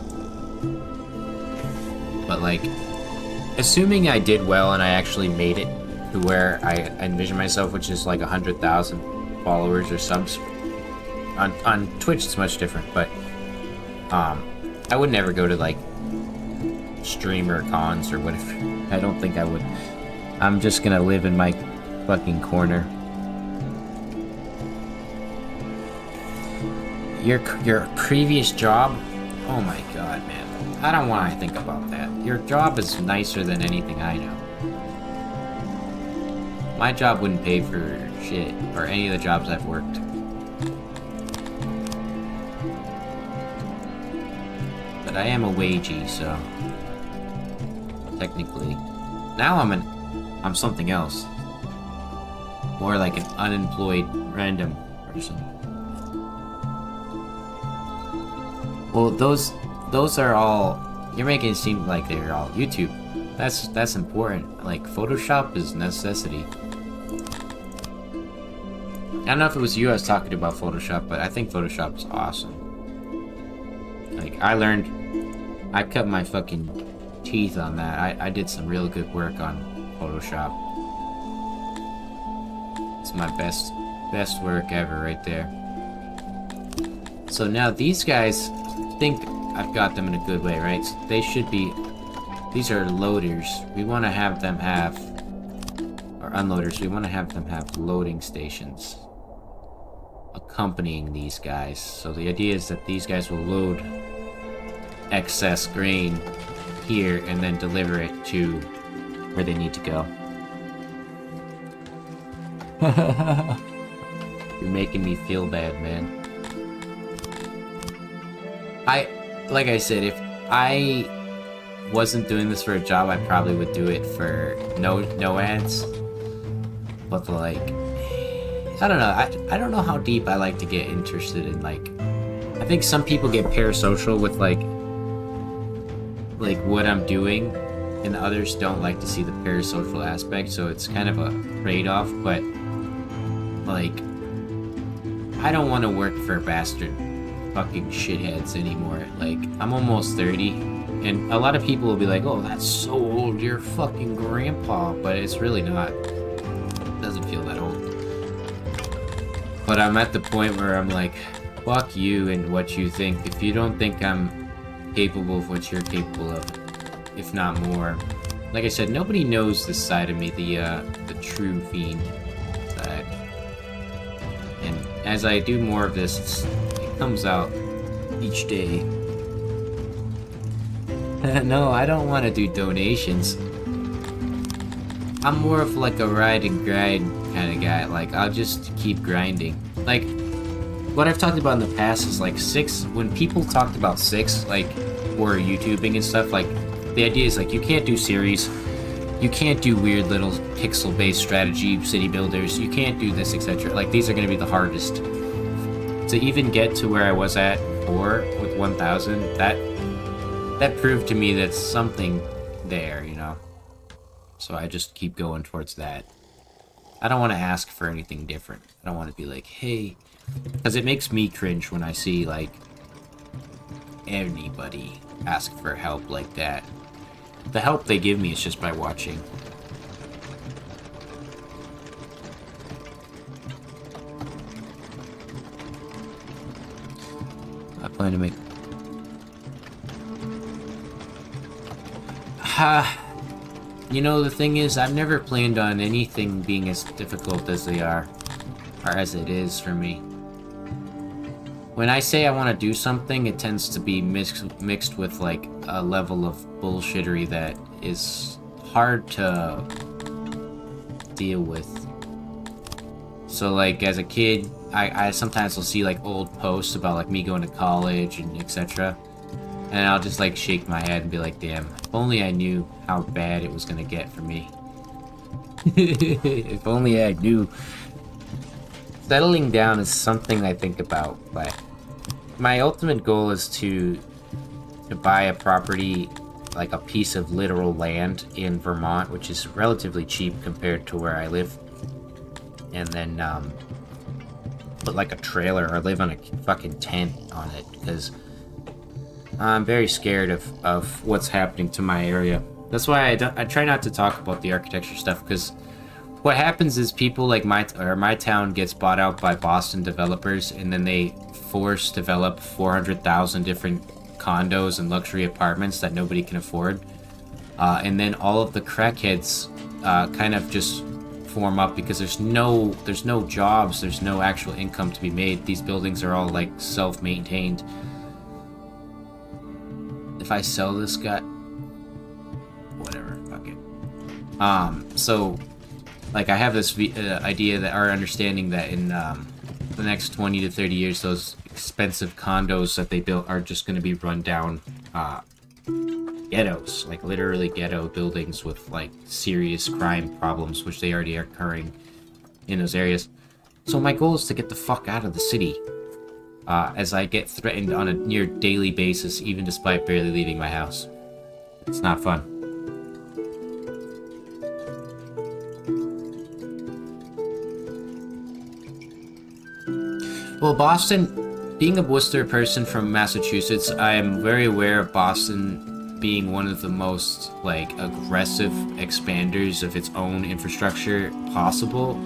But like, assuming I did well and I actually made it to where I envision myself, which is like 100,000 followers or subs. On Twitch it's much different, but I would never go to like streamer cons or whatever. I don't think I would. I'm just gonna live in my fucking corner. Your previous job? Oh my god, man. I don't want to think about that. Your job is nicer than anything I know. My job wouldn't pay for shit, or any of the jobs I've worked. But I am a wagey, so technically. Now I'm something else. More like an unemployed random person. Well, those are all You're making it seem like they're all YouTube. That's important. Like, Photoshop is necessity. I don't know if it was you I was talking about Photoshop, but I think Photoshop is awesome. Like, I cut my fucking teeth on that. I did some real good work on Photoshop. It's my best work ever right there. So now these guys think I've got them in a good way, right? So they should be... These are loaders. We want to have them have... Or unloaders. We want to have them have loading stations accompanying these guys. So the idea is that these guys will load excess grain here and then deliver it to where they need to go. You're making me feel bad, man. Like I said, if I wasn't doing this for a job, I probably would do it for no ads. But like, I don't know. I don't know how deep I like to get interested in, like, I think some people get parasocial with like what I'm doing, and others don't like to see the parasocial aspect, so it's kind of a trade-off. But like, I don't want to work for bastard fucking shitheads anymore. Like, I'm almost 30, and a lot of people will be like, oh, that's so old, you're fucking grandpa, but it's really not. It doesn't feel that old. But I'm at the point where I'm like, fuck you and what you think. If you don't think I'm capable of what you're capable of, if not more. Like I said, nobody knows this side of me, the true fiend side. And as I do more of this, it comes out each day. No, I don't want to do donations. I'm more of like a ride and grind kind of guy. Like, I'll just keep grinding. Like, what I've talked about in the past is like when people talked about like, or YouTubing and stuff, like, the idea is like, you can't do series, you can't do weird little pixel-based strategy city builders, you can't do this, etc. Like, these are going to be the hardest. To even get to where I was at before with 1000, that proved to me that something there, you know? So I just keep going towards that. I don't want to ask for anything different. I don't want to be like, hey, because it makes me cringe when I see, like, anybody ask for help like that. The help they give me is just by watching. I plan to make... You know, the thing is, I've never planned on anything being as difficult as they are, or as it is for me. When I say I want to do something, it tends to be mixed with, like, a level of bullshittery that is hard to deal with. So, like, as a kid, I sometimes will see, like, old posts about, like, me going to college and etc. And I'll just, like, shake my head and be like, damn, if only I knew how bad it was gonna get for me. If only I knew. Settling down is something I think about, but my ultimate goal is to buy a property, like a piece of literal land in Vermont, which is relatively cheap compared to where I live, and then put like a trailer or live on a fucking tent on it, because I'm very scared of what's happening to my area. That's why I try not to talk about the architecture stuff, because what happens is people like my town gets bought out by Boston developers, and then they develop 400,000 different condos and luxury apartments that nobody can afford, and then all of the crackheads kind of just form up because there's no jobs, there's no actual income to be made. These buildings are all like self-maintained. If I sell this guy, whatever, fuck it. So, like, I have this idea that, or understanding that in the next 20 to 30 years, those expensive condos that they built are just going to be run down ghettos, like literally ghetto buildings with like serious crime problems, which they already are occurring in those areas. So my goal is to get the fuck out of the city, as I get threatened on a near daily basis, even despite barely leaving my house. It's not fun. Well, Boston, being a Worcester person from Massachusetts, I am very aware of Boston being one of the most, like, aggressive expanders of its own infrastructure possible.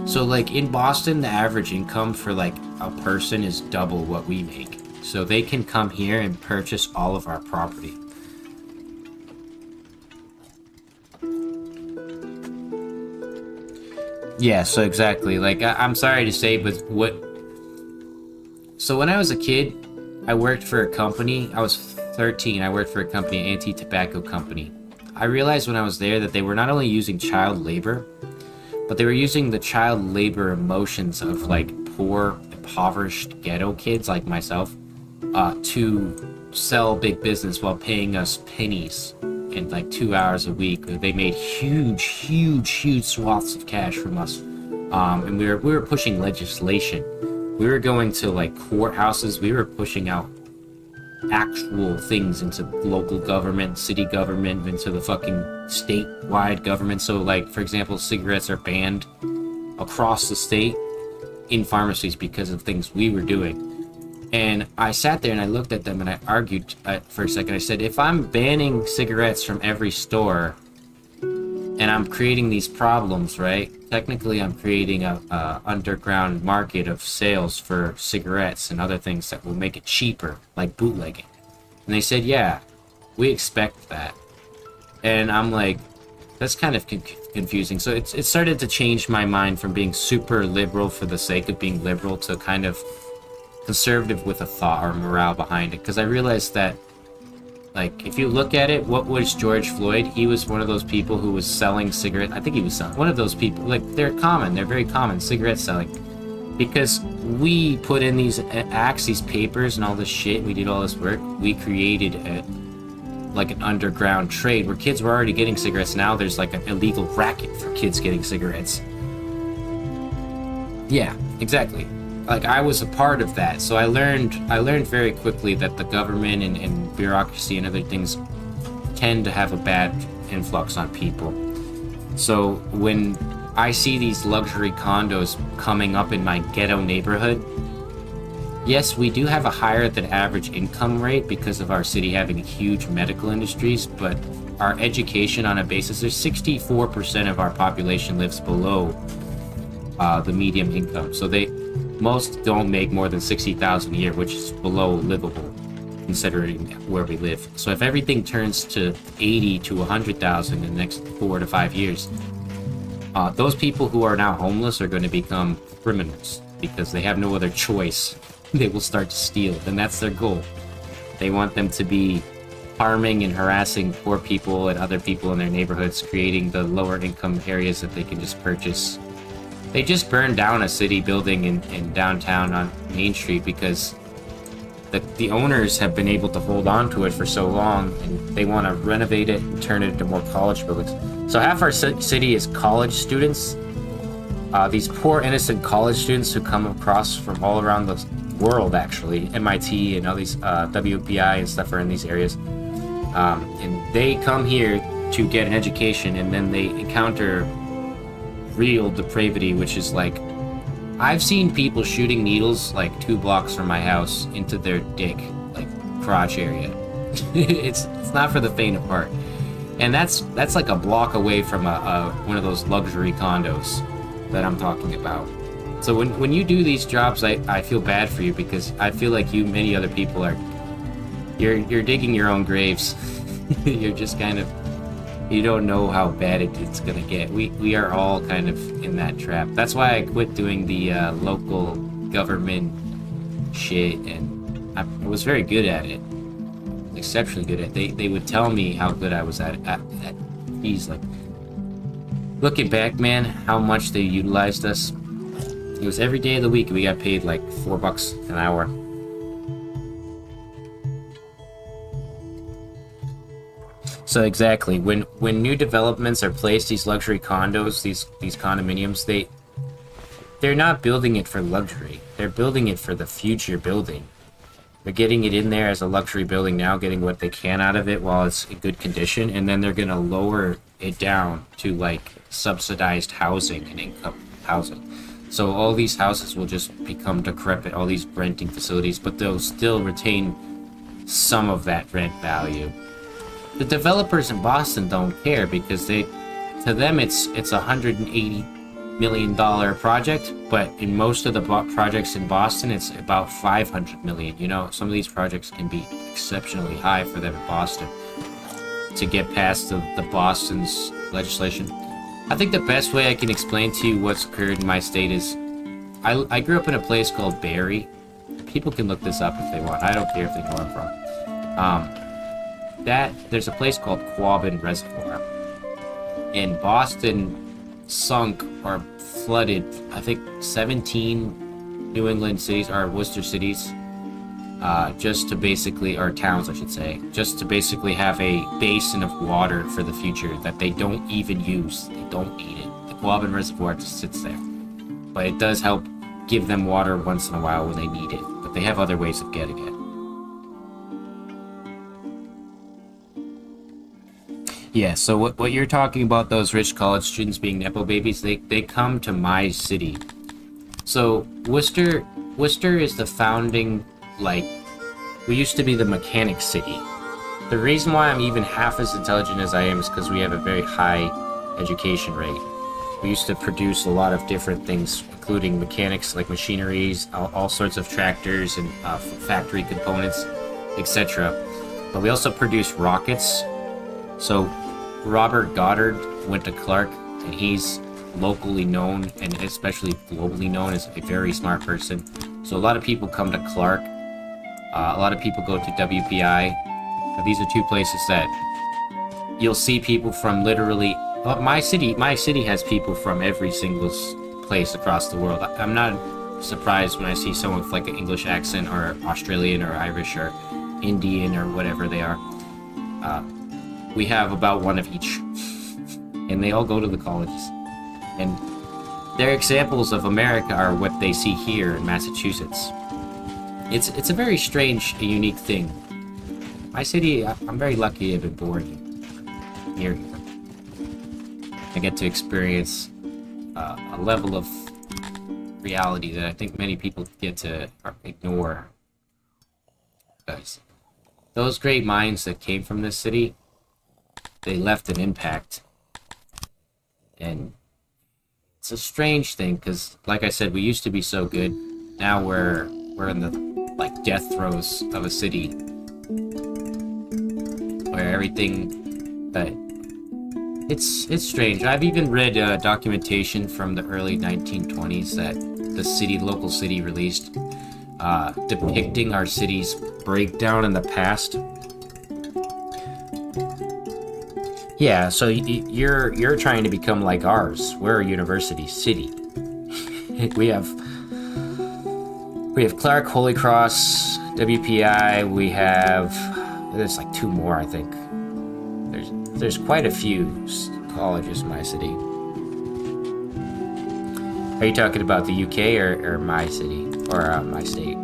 So, like, in Boston, the average income for, like, a person is double what we make. So they can come here and purchase all of our property. Yeah, so exactly. Like, I'm sorry to say, but what... So when I was a kid, I worked for a company. I was 13. I worked for a company, an anti-tobacco company. I realized when I was there that they were not only using child labor, but they were using the child labor emotions of, like, poor, impoverished ghetto kids like myself to sell big business while paying us pennies in, like, 2 hours a week. They made huge swaths of cash from us. And we were pushing legislation. We were going to, like, courthouses. We were pushing out actual things into local government, city government, into the fucking statewide government. So, like, for example, cigarettes are banned across the state in pharmacies because of things we were doing. And I sat there and I looked at them and I argued for a second. I said, if I'm banning cigarettes from every store and I'm creating these problems, right? Technically, I'm creating a underground market of sales for cigarettes and other things that will make it cheaper, like bootlegging. And they said, yeah, we expect that. And I'm like, that's kind of confusing. So it started to change my mind from being super liberal for the sake of being liberal to kind of conservative with a thought or morale behind it. Because I realized that, like, if you look at it, what was George Floyd? He was one of those people who was selling cigarettes. I think he was selling one of those people. Like, they're very common, cigarette selling. Because we put in these acts, these papers, and all this shit. We did all this work. We created like an underground trade where kids were already getting cigarettes. Now there's like an illegal racket for kids getting cigarettes. Yeah, exactly. Like, I was a part of that, so I learned very quickly that the government and bureaucracy and other things tend to have a bad influx on people. So when I see these luxury condos coming up in my ghetto neighborhood, yes, we do have a higher than average income rate because of our city having huge medical industries, but our education on a basis, there's 64% of our population lives below the median income. So most don't make more than 60,000 a year, which is below livable considering where we live. So if everything turns to 80 to 100,000 in the next 4 to 5 years, those people who are now homeless are going to become criminals because they have no other choice. They will start to steal, and that's their goal. They want them to be harming and harassing poor people and other people in their neighborhoods, creating the lower income areas that they can just purchase. They just burned down a city building in downtown on Main Street because the owners have been able to hold on to it for so long, and they want to renovate it and turn it into more college buildings. So half our city is college students. These poor, innocent college students who come across from all around the world, actually. MIT and all these WPI and stuff are in these areas. And they come here to get an education, and then they encounter real depravity, which is like, I've seen people shooting needles like 2 blocks from my house into their dick, like crotch area. it's not for the faint of heart, and that's like a block away from one of those luxury condos that I'm talking about. So when you do these jobs, I feel bad for you because I feel like you, many other people you're digging your own graves. You're just kind of, you don't know how bad it's gonna get. We are all kind of in that trap. That's why I quit doing the local government shit, and I was very good at it, exceptionally good at it. They would tell me how good I was at these. Like, looking back, man, how much they utilized us. It was every day of the week we got paid like $4 an hour. So exactly, when new developments are placed, these luxury condos, these condominiums, they're not building it for luxury. They're building it for the future building. They're getting it in there as a luxury building now, getting what they can out of it while it's in good condition, and then they're gonna lower it down to like subsidized housing and income housing. So all these houses will just become decrepit, all these renting facilities, but they'll still retain some of that rent value. The developers in Boston don't care because to them it's $180 million project, but in most of the projects in Boston, it's about 500 million. You know, some of these projects can be exceptionally high for them in Boston to get past the Boston's legislation. I think the best way I can explain to you what's occurred in my state is I grew up in a place called Barrie. People can look this up if they want. I don't care if they know where I'm from. There's a place called Quabbin Reservoir. In Boston sunk or flooded, I think 17 New England cities, or Worcester cities, just to basically, or towns I should say, just to basically have a basin of water for the future that they don't even use. They don't need it. The Quabbin Reservoir just sits there. But it does help give them water once in a while when they need it. But they have other ways of getting it. Yeah, so what you're talking about, those rich college students being Nepo babies, they come to my city. So Worcester is the founding, like, we used to be the mechanic city. The reason why I'm even half as intelligent as I am is because we have a very high education rate. We used to produce a lot of different things, including mechanics, like machineries, all sorts of tractors and factory components, etc. But we also produce rockets. So Robert Goddard went to Clark, and he's locally known and especially globally known as a very smart person. So a lot of people come to Clark. A lot of people go to WPI. These are two places that you'll see people from literally. My city has people from every single place across the world. I'm not surprised when I see someone with like an English accent or Australian or Irish or Indian or whatever they are. We have about one of each, and they all go to the colleges. And their examples of America are what they see here in Massachusetts. It's a very strange, unique thing. My city, I'm very lucky to have been born here. I get to experience a level of reality that I think many people get to ignore. Because those great minds that came from this city, they left an impact. And it's a strange thing, because like I said, we used to be so good. Now we're in the like death throes of a city where everything that it's strange. I've even read documentation from the early 1920s that the local city released, depicting our city's breakdown in the past. Yeah, so you're trying to become like ours. We're a university city. we have Clark, Holy Cross, WPI. There's like two more, I think. There's quite a few colleges in my city. Are you talking about the UK or my city or my state?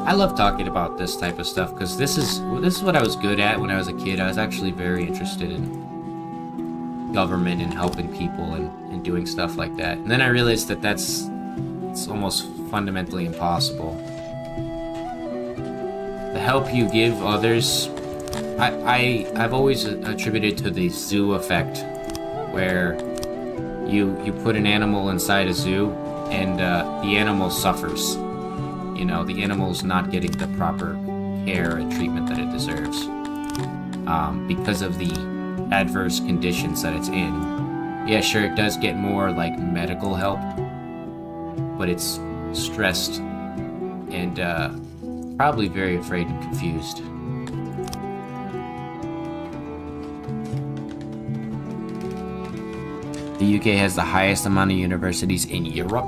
I love talking about this type of stuff because this is what I was good at when I was a kid. I was actually very interested in government and helping people and doing stuff like that. And then I realized that it's almost fundamentally impossible. The help you give others, I've always attributed to the zoo effect, where you put an animal inside a zoo and the animal suffers. You know, the animal's not getting the proper care and treatment that it deserves because of the adverse conditions that it's in. Yeah, sure, it does get more like medical help, but it's stressed and probably very afraid and confused. The UK has the highest amount of universities in Europe.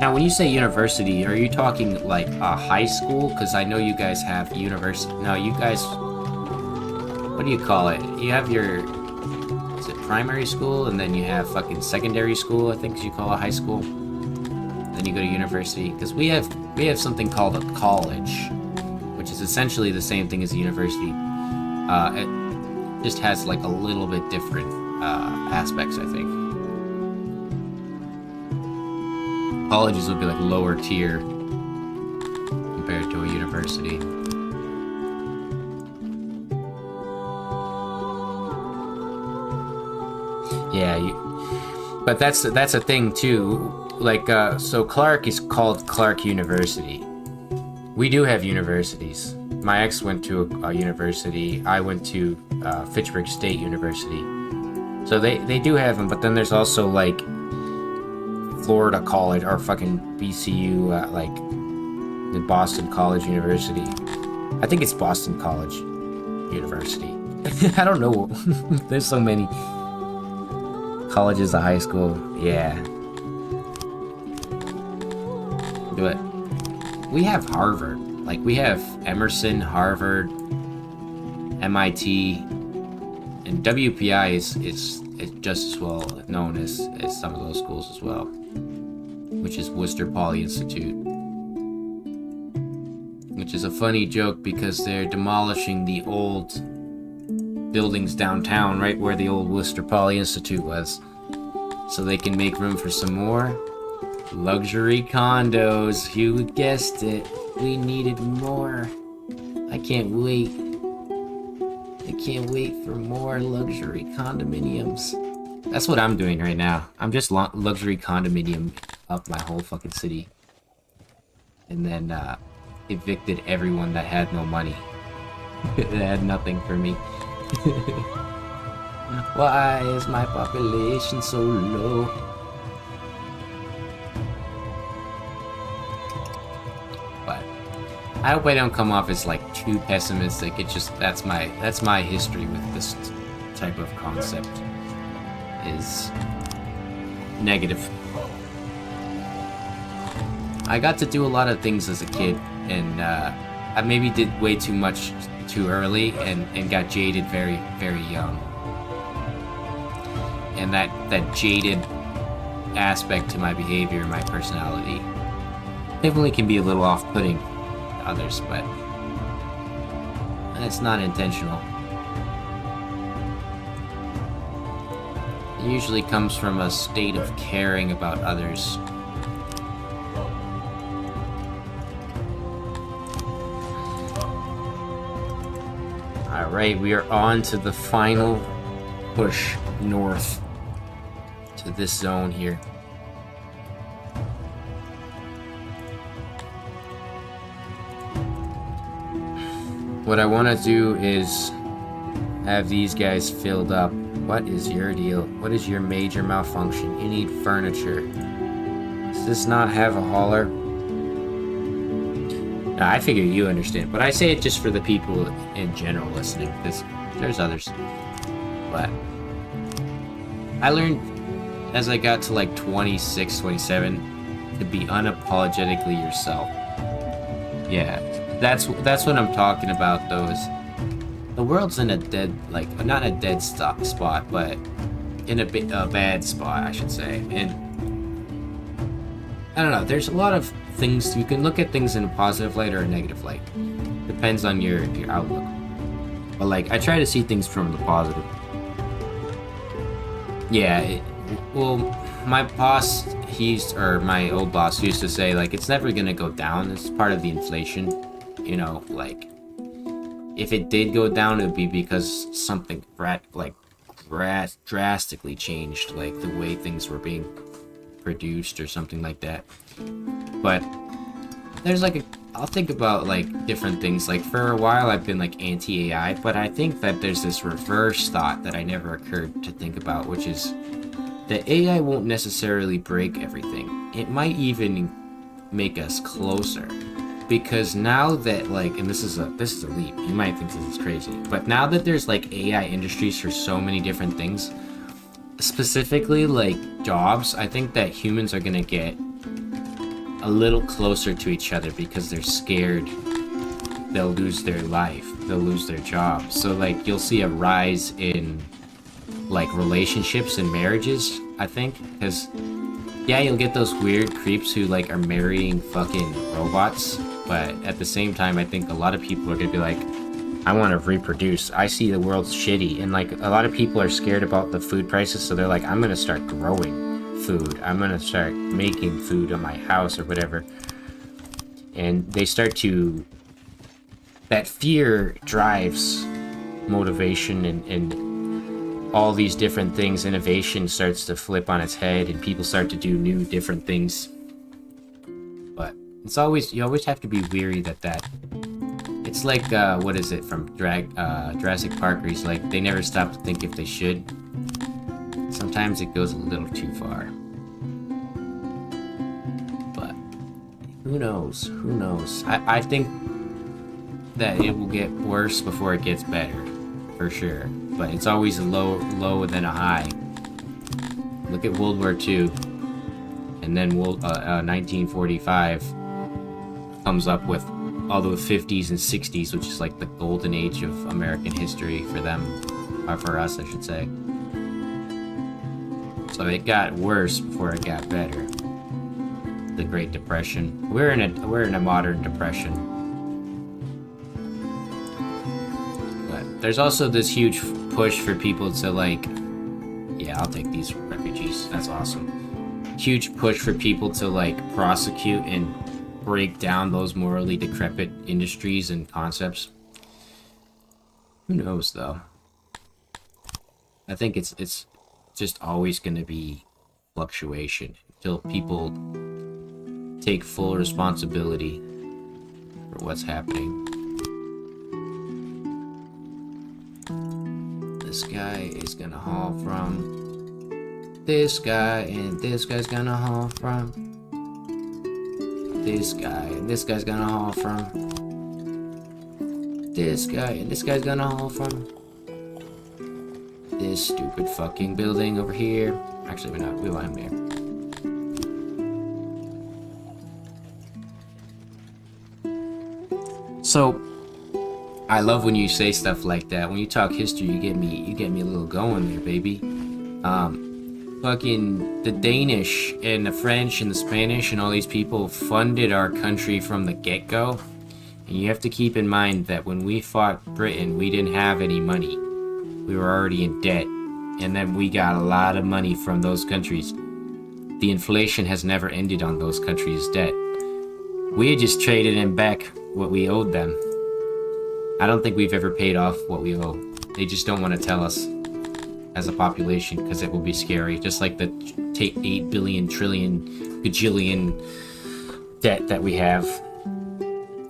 Now, when you say university, are you talking like a high school? Because I know you guys have university. No, you guys, what do you call it? You have is it primary school? And then you have fucking secondary school, I think you call it high school. then you go to university, because we have something called a college, which is essentially the same thing as a university. It just has like a little bit different aspects, I think. Colleges will be like lower tier compared to a university. Yeah, but that's a thing too. Like, so Clark is called Clark University. We do have universities. My ex went to a university. I went to Fitchburg State University. So they do have them, but then there's also like Florida College or fucking BCU, like the Boston College University. I think it's Boston College University. I don't know. There's so many colleges, a high school. Yeah. But we have Harvard. Like, we have Emerson, Harvard, MIT, and WPI is just as well known as some of those schools as well, which is Worcester Poly Institute. Which is a funny joke because they're demolishing the old buildings downtown, right where the old Worcester Poly Institute was, so they can make room for some more luxury condos. You guessed it. We needed more. I can't wait. I can't wait for more luxury condominiums. That's what I'm doing right now. I'm just luxury condominium up my whole fucking city. And then evicted everyone that had no money. That had nothing for me. Why is my population so low? I hope I don't come off as like too pessimistic. It's just that's my history with this type of concept is negative. I got to do a lot of things as a kid, and I maybe did way too much too early and got jaded very, very young. And that jaded aspect to my behavior, my personality, definitely can be a little off-putting to others, but it's not intentional. It usually comes from a state of caring about others. Alright, we are on to the final push north to this zone here. What I want to do is have these guys filled up. What is your deal? What is your major malfunction? You need furniture. Does this not have a hauler? No, I figure you understand, but I say it just for the people in general listening, because there's others. But I learned as I got to like 26, 27 to be unapologetically yourself. Yeah. That's what I'm talking about. The world's in a dead, like, not a dead spot, but in a bad spot, I should say. And I don't know. There's a lot of things you can look at things in a positive light or a negative light. Depends on your outlook. But like, I try to see things from the positive. Yeah. Well, my boss, my old boss used to say, like, it's never gonna go down. It's part of the inflation. You know, like, if it did go down, it would be because something drastically changed, like the way things were being produced or something like that. But there's like I'll think about like different things. Like, for a while I've been like anti-AI, but I think that there's this reverse thought that I never occurred to think about, which is that AI won't necessarily break everything. It might even make us closer. Because now that, like, and this is a leap, you might think this is crazy, but now that there's like AI industries for so many different things, specifically like jobs, I think that humans are gonna get a little closer to each other because they're scared they'll lose their life, they'll lose their job. So like, you'll see a rise in like relationships and marriages, I think, because Yeah, you'll get those weird creeps who like are marrying fucking robots, but at the same time, I think a lot of people are gonna be like, I want to reproduce. I see the world's shitty, and like a lot of people are scared about the food prices, so they're like, I'm gonna start growing food. I'm gonna start making food on my house or whatever. And they start to. That fear drives motivation and all these different things. Innovation starts to flip on its head, and people start to do new, different things. But it's always you always have to be weary that. It's like, what is it, from Jurassic Park, where he's like, they never stop to think if they should. Sometimes it goes a little too far. But, who knows? Who knows? I think that it will get worse before it gets better, for sure. But it's always a low than a high. Look at World War II. And then 1945 comes up with all the 50s and 60s, which is like the golden age of American history for them, or for us, I should say. So it got worse before it got better. The Great Depression. We're in a modern depression. But there's also this huge push for people to like, yeah, I'll take these refugees. That's awesome. Huge push for people to like prosecute and break down those morally decrepit industries and concepts. Who knows, though? I think it's just always going to be fluctuation until people take full responsibility for what's happening. This guy is going to haul from this guy, and this guy's going to haul from this guy, and this guy's gonna haul from this guy, and this guy's gonna haul from this stupid fucking building over here. Actually, we want him there. So I love when you say stuff like that. When you talk history, you get me a little going there, baby. Fucking the Danish and the French and the Spanish and all these people funded our country from the get-go. And you have to keep in mind that when we fought Britain, we didn't have any money. We were already in debt. And then we got a lot of money from those countries. The inflation has never ended on those countries' debt. We had just traded them back what we owed them. I don't think we've ever paid off what we owe. They just don't want to tell us as a population, because it will be scary, just like the 8 billion trillion gajillion debt that we have.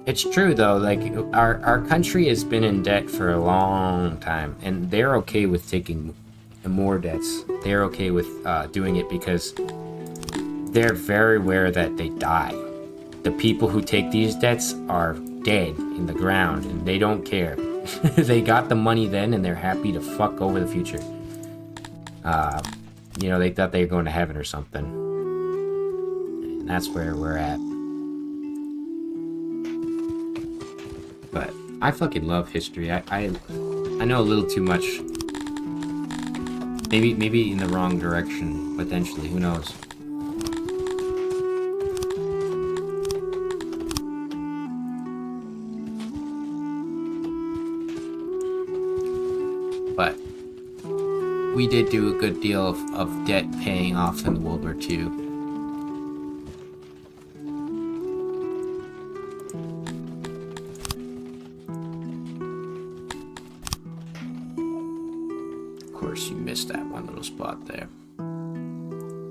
It's true though, like our country has been in debt for a long time, and they're okay with taking more debts. They're okay with doing it because they're very aware that they die. The people who take these debts are dead in the ground, and they don't care. They got the money then, and they're happy to fuck over the future. They thought they were going to heaven or something. And that's where we're at. But I fucking love history. I know a little too much. Maybe in the wrong direction, potentially. Who knows? But we did do a good deal of debt paying off in World War II. Of course, you missed that one little spot there.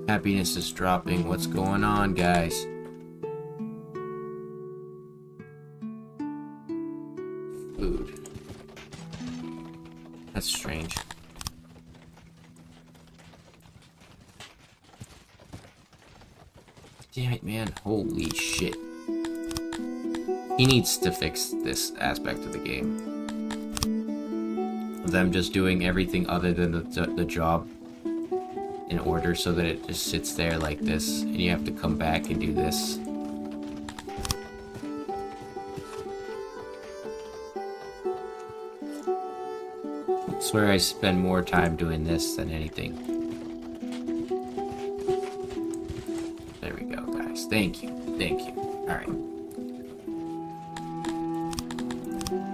Happiness is dropping. What's going on, guys? Food. That's strange. Damn it, man. Holy shit. He needs to fix this aspect of the game. Of them just doing everything other than the job in order, so that it just sits there like this, and you have to come back and do this. I swear I spend more time doing this than anything. Thank you. Thank you. Alright.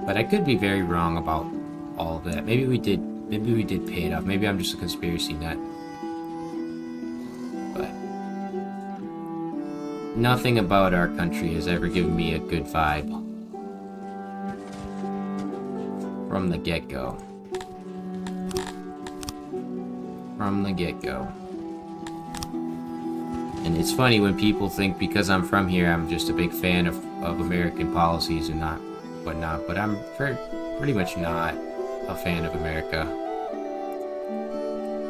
But I could be very wrong about all of that. Maybe we did pay it off. Maybe I'm just a conspiracy nut. But nothing about our country has ever given me a good vibe. From the get-go. From the get-go. And it's funny when people think because I'm from here, I'm just a big fan of American policies and not whatnot. But I'm pretty much not a fan of America.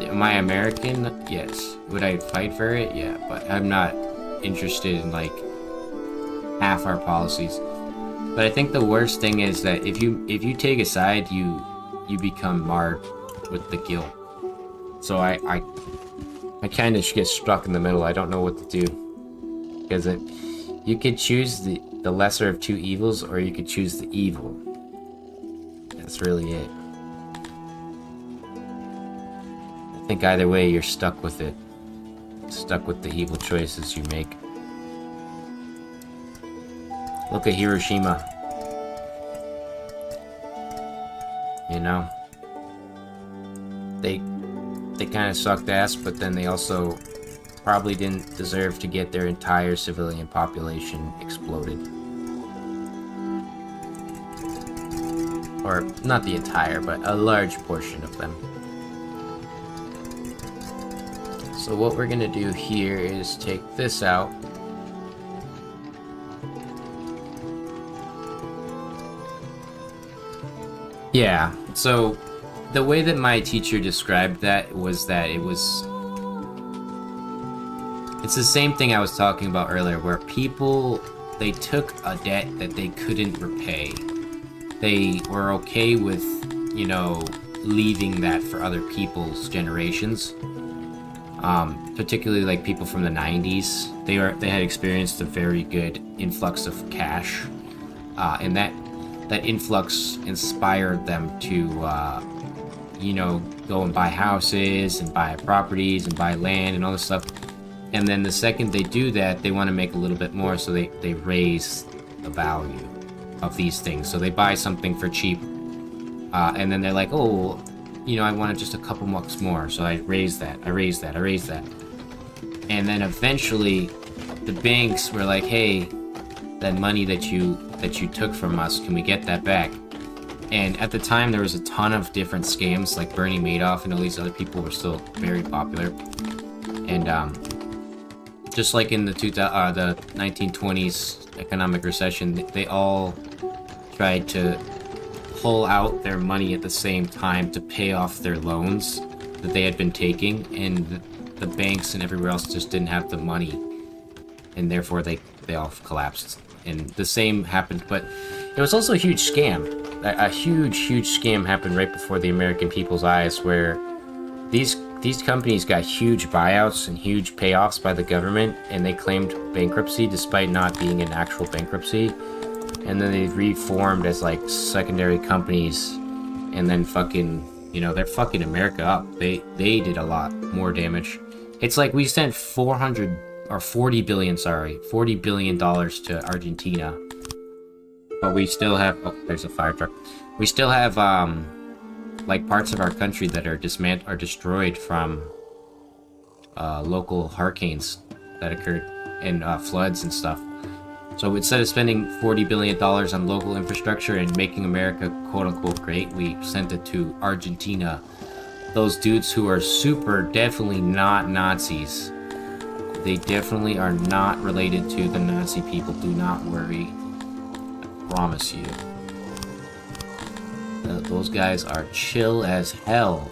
Am I American? Yes. Would I fight for it? Yeah. But I'm not interested in like half our policies. But I think the worst thing is that if you take a side, you become marred with the guilt. So I kind of get stuck in the middle. I don't know what to do, because you could choose the lesser of two evils, or you could choose the evil. That's really it. I think either way, you're stuck with it. Stuck with the evil choices you make. Look at Hiroshima. You know? They kind of sucked ass, but then they also probably didn't deserve to get their entire civilian population exploded. Or, not the entire, but a large portion of them. So what we're gonna do here is take this out. Yeah, so the way that my teacher described that was that it's the same thing I was talking about earlier, where people, they took a debt that they couldn't repay. They were okay with, you know, leaving that for other people's generations. Particularly like people from the 90s. They had experienced a very good influx of cash. And that influx inspired them to you know, go and buy houses and buy properties and buy land and all this stuff. And then the second they do that, they want to make a little bit more, so they raise the value of these things. So they buy something for cheap, and then they're like, oh, you know, I wanted just a couple bucks more, so I raise that. And then eventually, the banks were like, hey, that money that you took from us, can we get that back? And at the time, there was a ton of different scams, like Bernie Madoff and all these other people were still very popular. And just like in the 1920s economic recession, they all tried to pull out their money at the same time to pay off their loans that they had been taking, and the banks and everywhere else just didn't have the money, and therefore they all collapsed. And the same happened, but it was also a huge scam. A huge scam happened right before the American people's eyes, where these companies got huge buyouts and huge payoffs by the government, and they claimed bankruptcy despite not being in actual bankruptcy. And then they reformed as like secondary companies, and then fucking, you know, they're fucking America up. They did a lot more damage. It's like we sent $40 billion to Argentina. But we still have, oh, there's a fire truck. We still have, like parts of our country that are destroyed from, local hurricanes that occurred, and, floods and stuff. So instead of spending $40 billion on local infrastructure and making America quote-unquote great, we sent it to Argentina. Those dudes who are definitely not Nazis. They definitely are not related to the Nazi people, do not worry. Promise you. Those guys are chill as hell.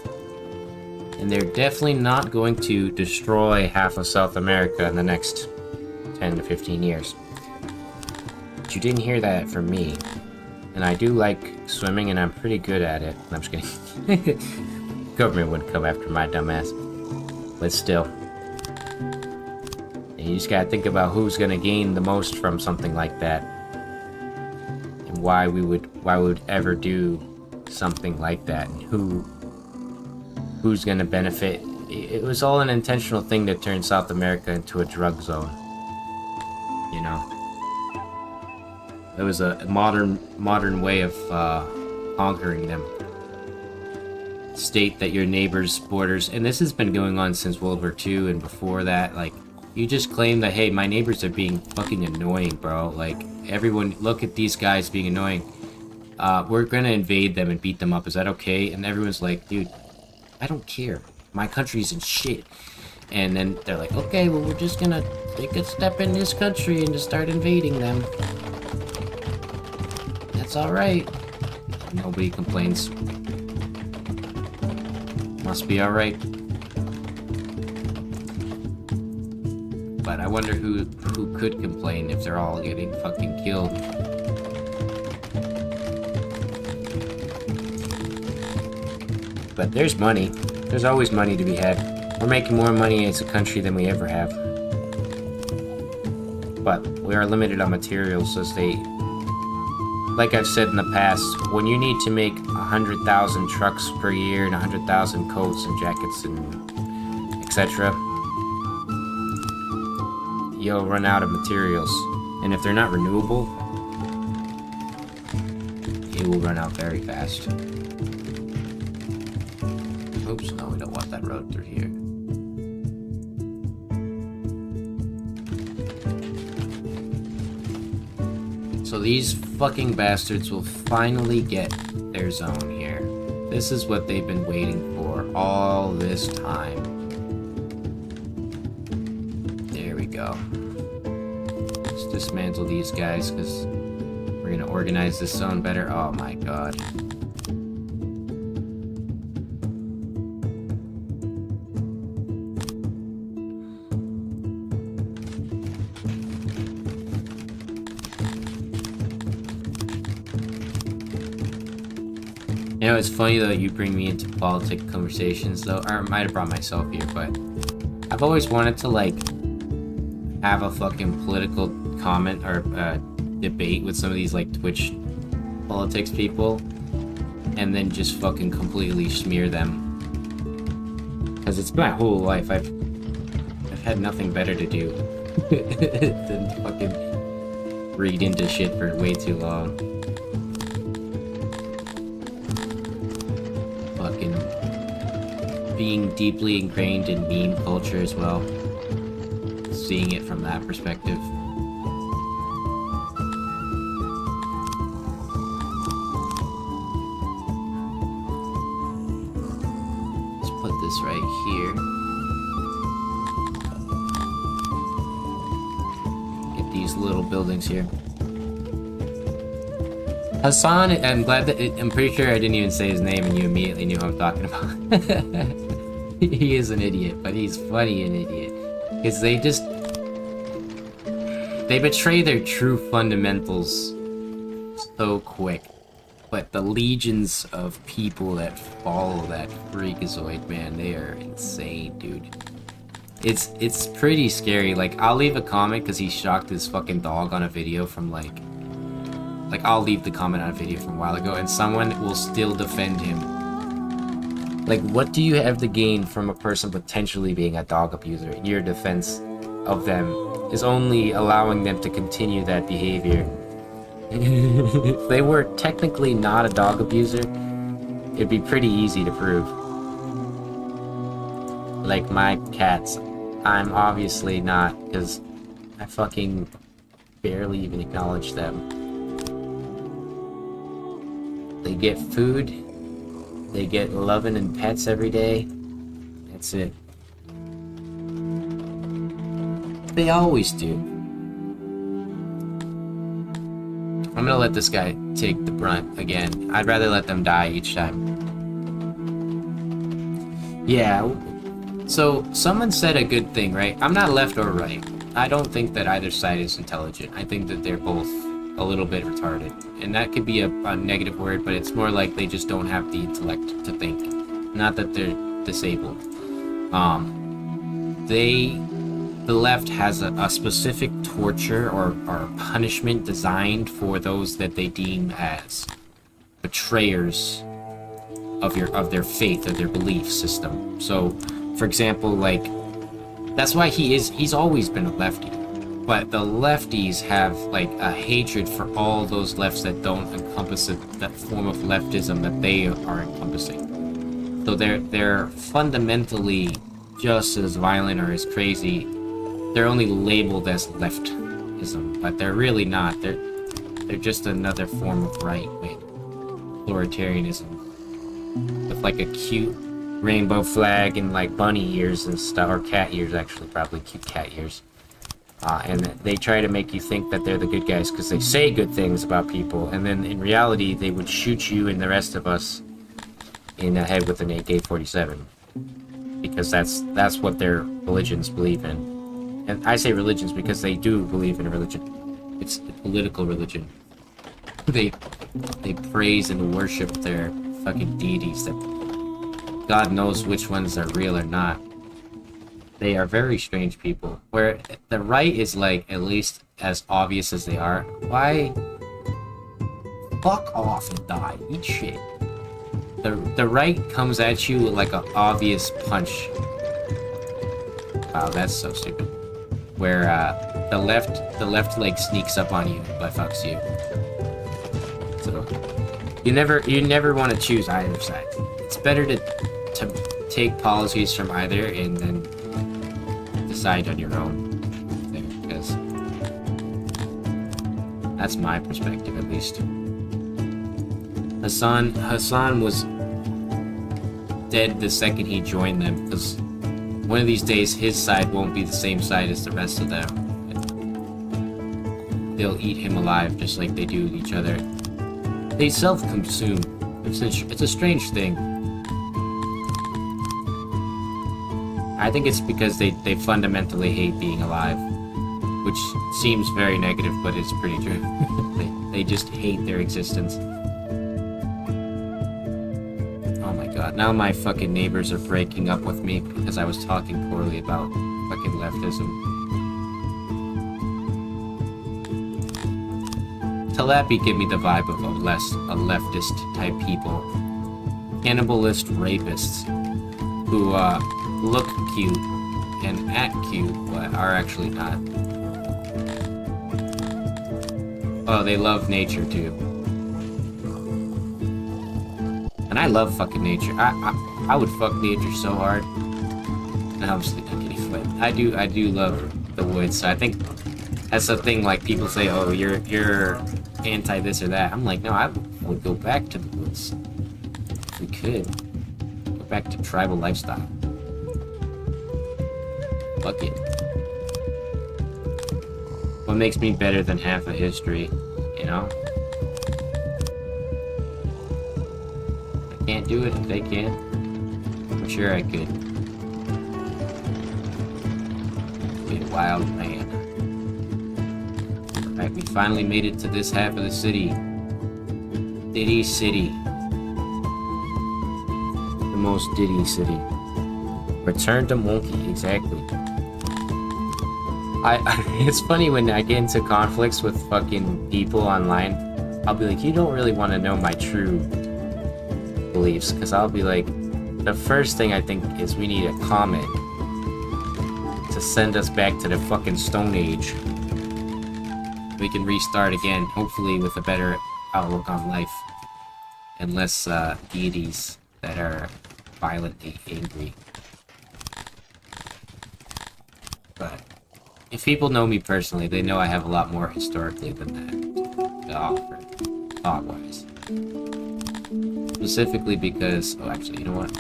And they're definitely not going to destroy half of South America in the next 10 to 15 years. But you didn't hear that from me. And I do like swimming, and I'm pretty good at it. I'm just kidding. Government wouldn't come after my dumbass. But still. And you just gotta think about who's gonna gain the most from something like that. Why we would ever do something like that, and who's gonna benefit. It was all an intentional thing to turn South America into a drug zone. you know. It was a modern way of conquering them. State that your neighbor's borders, and this has been going on since World War II and before that. Like, you just claim that, hey, my neighbors are being fucking annoying, bro. Like, everyone, look at these guys being annoying. We're gonna invade them and beat them up. Is that okay? And everyone's like, dude, I don't care. My country's in shit. And then they're like, okay, well, we're just gonna take a step in this country and just start invading them. That's alright. Nobody complains. Must be alright. But I wonder who could complain if they're all getting fucking killed. But there's money. There's always money to be had. We're making more money as a country than we ever have. But we are limited on materials, as they... Like I've said in the past, when you need to make 100,000 trucks per year and 100,000 coats and jackets and etc., you'll run out of materials. And if they're not renewable, it will run out very fast. Oops, no, we don't want that road through here. So these fucking bastards will finally get their zone here. This is what they've been waiting for all this time. There we go. Let's dismantle these guys, because we're gonna organize this zone better. Oh my god. You know, it's funny though you bring me into politic conversations though, or I might have brought myself here, but I've always wanted to like have a fucking political comment or debate with some of these like Twitch politics people, and then just fucking completely smear them. Because it's my whole life, I've had nothing better to do than fucking read into shit for way too long. Being deeply ingrained in meme culture as well. Seeing it from that perspective. Let's put this right here. Get these little buildings here. Hassan, I'm glad that I'm pretty sure I didn't even say his name and you immediately knew who I'm talking about. He is an idiot, but he's funny an idiot. Because they betray their true fundamentals so quick. But the legions of people that follow that freakazoid, man, they are insane, dude. It's pretty scary. Like, I'll leave a comment because he shocked his fucking dog on a video from like I'll leave the comment on a video from a while ago and someone will still defend him. Like, what do you have to gain from a person potentially being a dog abuser? Your defense of them is only allowing them to continue that behavior. If they were technically not a dog abuser, it'd be pretty easy to prove. Like my cats, I'm obviously not, because I fucking barely even acknowledge them. They get food, they get loving and pets every day. That's it. They always do. I'm gonna let this guy take the brunt again. I'd rather let them die each time. Yeah, so someone said a good thing, right? I'm not left or right. I don't think that either side is intelligent. I think that they're both a little bit retarded. And that could be a negative word, but it's more like they just don't have the intellect to think. Not that they're disabled. The left has a specific torture or punishment designed for those that they deem as betrayers of their faith or their belief system. So, for example, like, that's why he's always been a lefty. But the lefties have like a hatred for all those lefts that don't encompass that form of leftism that they are encompassing. So they're fundamentally just as violent or as crazy. They're only labeled as leftism, but they're really not. They're just another form of right-wing authoritarianism with like a cute rainbow flag and like bunny ears and stuff, or cat ears, actually, probably cute cat ears. And they try to make you think that they're the good guys because they say good things about people, and then in reality they would shoot you and the rest of us in the head with an AK-47, because that's what their religions believe in. And I say religions because they do believe in a religion. It's a political religion. They praise and worship their fucking deities that God knows which ones are real or not. They are very strange people. Where the right is like at least as obvious as they are. Why? Fuck off and die. Eat shit. The right comes at you like an obvious punch. Wow, that's so stupid. Where the left like sneaks up on you but fucks you. So you never want to choose either side. It's better to take policies from either and then decide on your own thing, because that's my perspective at least. Hassan was dead the second he joined them, because one of these days his side won't be the same side as the rest of them. They'll eat him alive just like they do each other. They self-consume. It's a strange thing. I think it's because they fundamentally hate being alive, which seems very negative, but it's pretty true. they just hate their existence. Oh my god, now my fucking neighbors are breaking up with me because I was talking poorly about fucking leftism. Talapi give me the vibe of a leftist type people. Cannibalist rapists who look cute and act cute, but are actually not. Oh, they love nature too. And I love fucking nature. I would fuck nature so hard. No, I'm just kidding, but I do love the woods. So I think that's the thing. Like people say, oh, you're anti this or that. I'm like, no, I would go back to the woods if we could. Go back to tribal lifestyle. Fuck it. What makes me better than half of history, you know? I can't do it if they can. I'm sure I could. Be a wild man. Alright, we finally made it to this half of the city. Diddy City. The most Diddy city. Return to Monkey, exactly. It's funny when I get into conflicts with fucking people online. I'll be like, you don't really want to know my true beliefs, because I'll be like, the first thing I think is we need a comet to send us back to the fucking Stone Age. We can restart again, hopefully with a better outlook on life and less deities that are violently angry. But if people know me personally, they know I have a lot more historically than that to offer, thought-wise. Specifically because, oh, actually, you know what?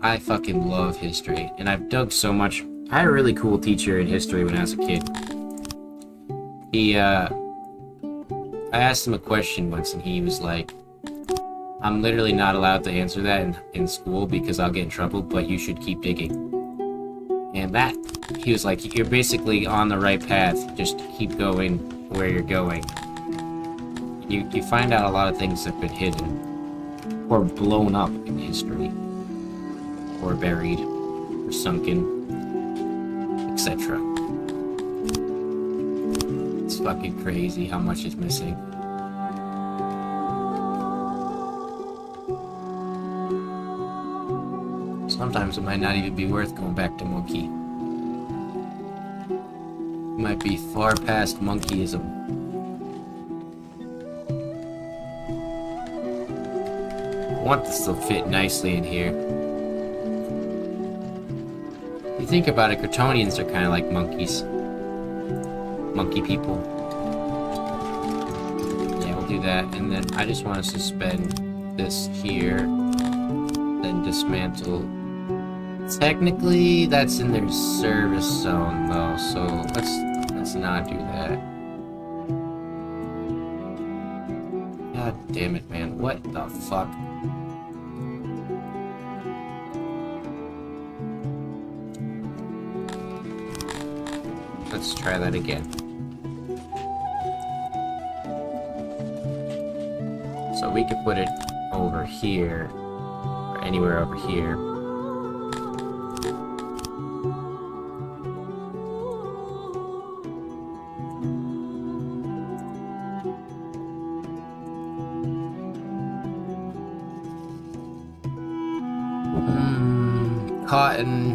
I fucking love history, and I've dug so much. I had a really cool teacher in history when I was a kid. I asked him a question once, and he was like, I'm literally not allowed to answer that in school because I'll get in trouble, but you should keep digging. And that, he was like, you're basically on the right path, just keep going where you're going. You find out a lot of things that have been hidden, or blown up in history, or buried, or sunken, etc. It's fucking crazy how much is missing. Sometimes it might not even be worth going back to Monkey. Might be far past monkeyism. I want this to fit nicely in here. You think about it, Kryptonians are kind of like monkeys. Monkey people. Yeah, we'll do that. And then I just want to suspend this here. Then dismantle. Technically, that's in their service zone, though, so let's not do that. God damn it, man. What the fuck? Let's try that again. So we could put it over here, or anywhere over here. Cotton.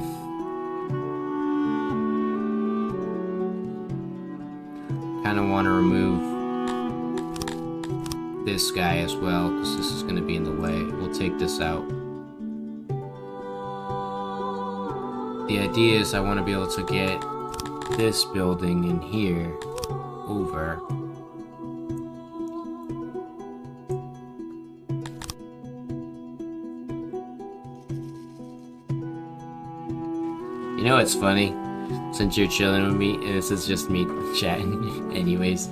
Kind of want to remove this guy as well, because this is going to be in the way. We'll take this out. The idea is I want to be able to get this building in here over. You know what's funny? Since you're chilling with me, and this is just me chatting anyways.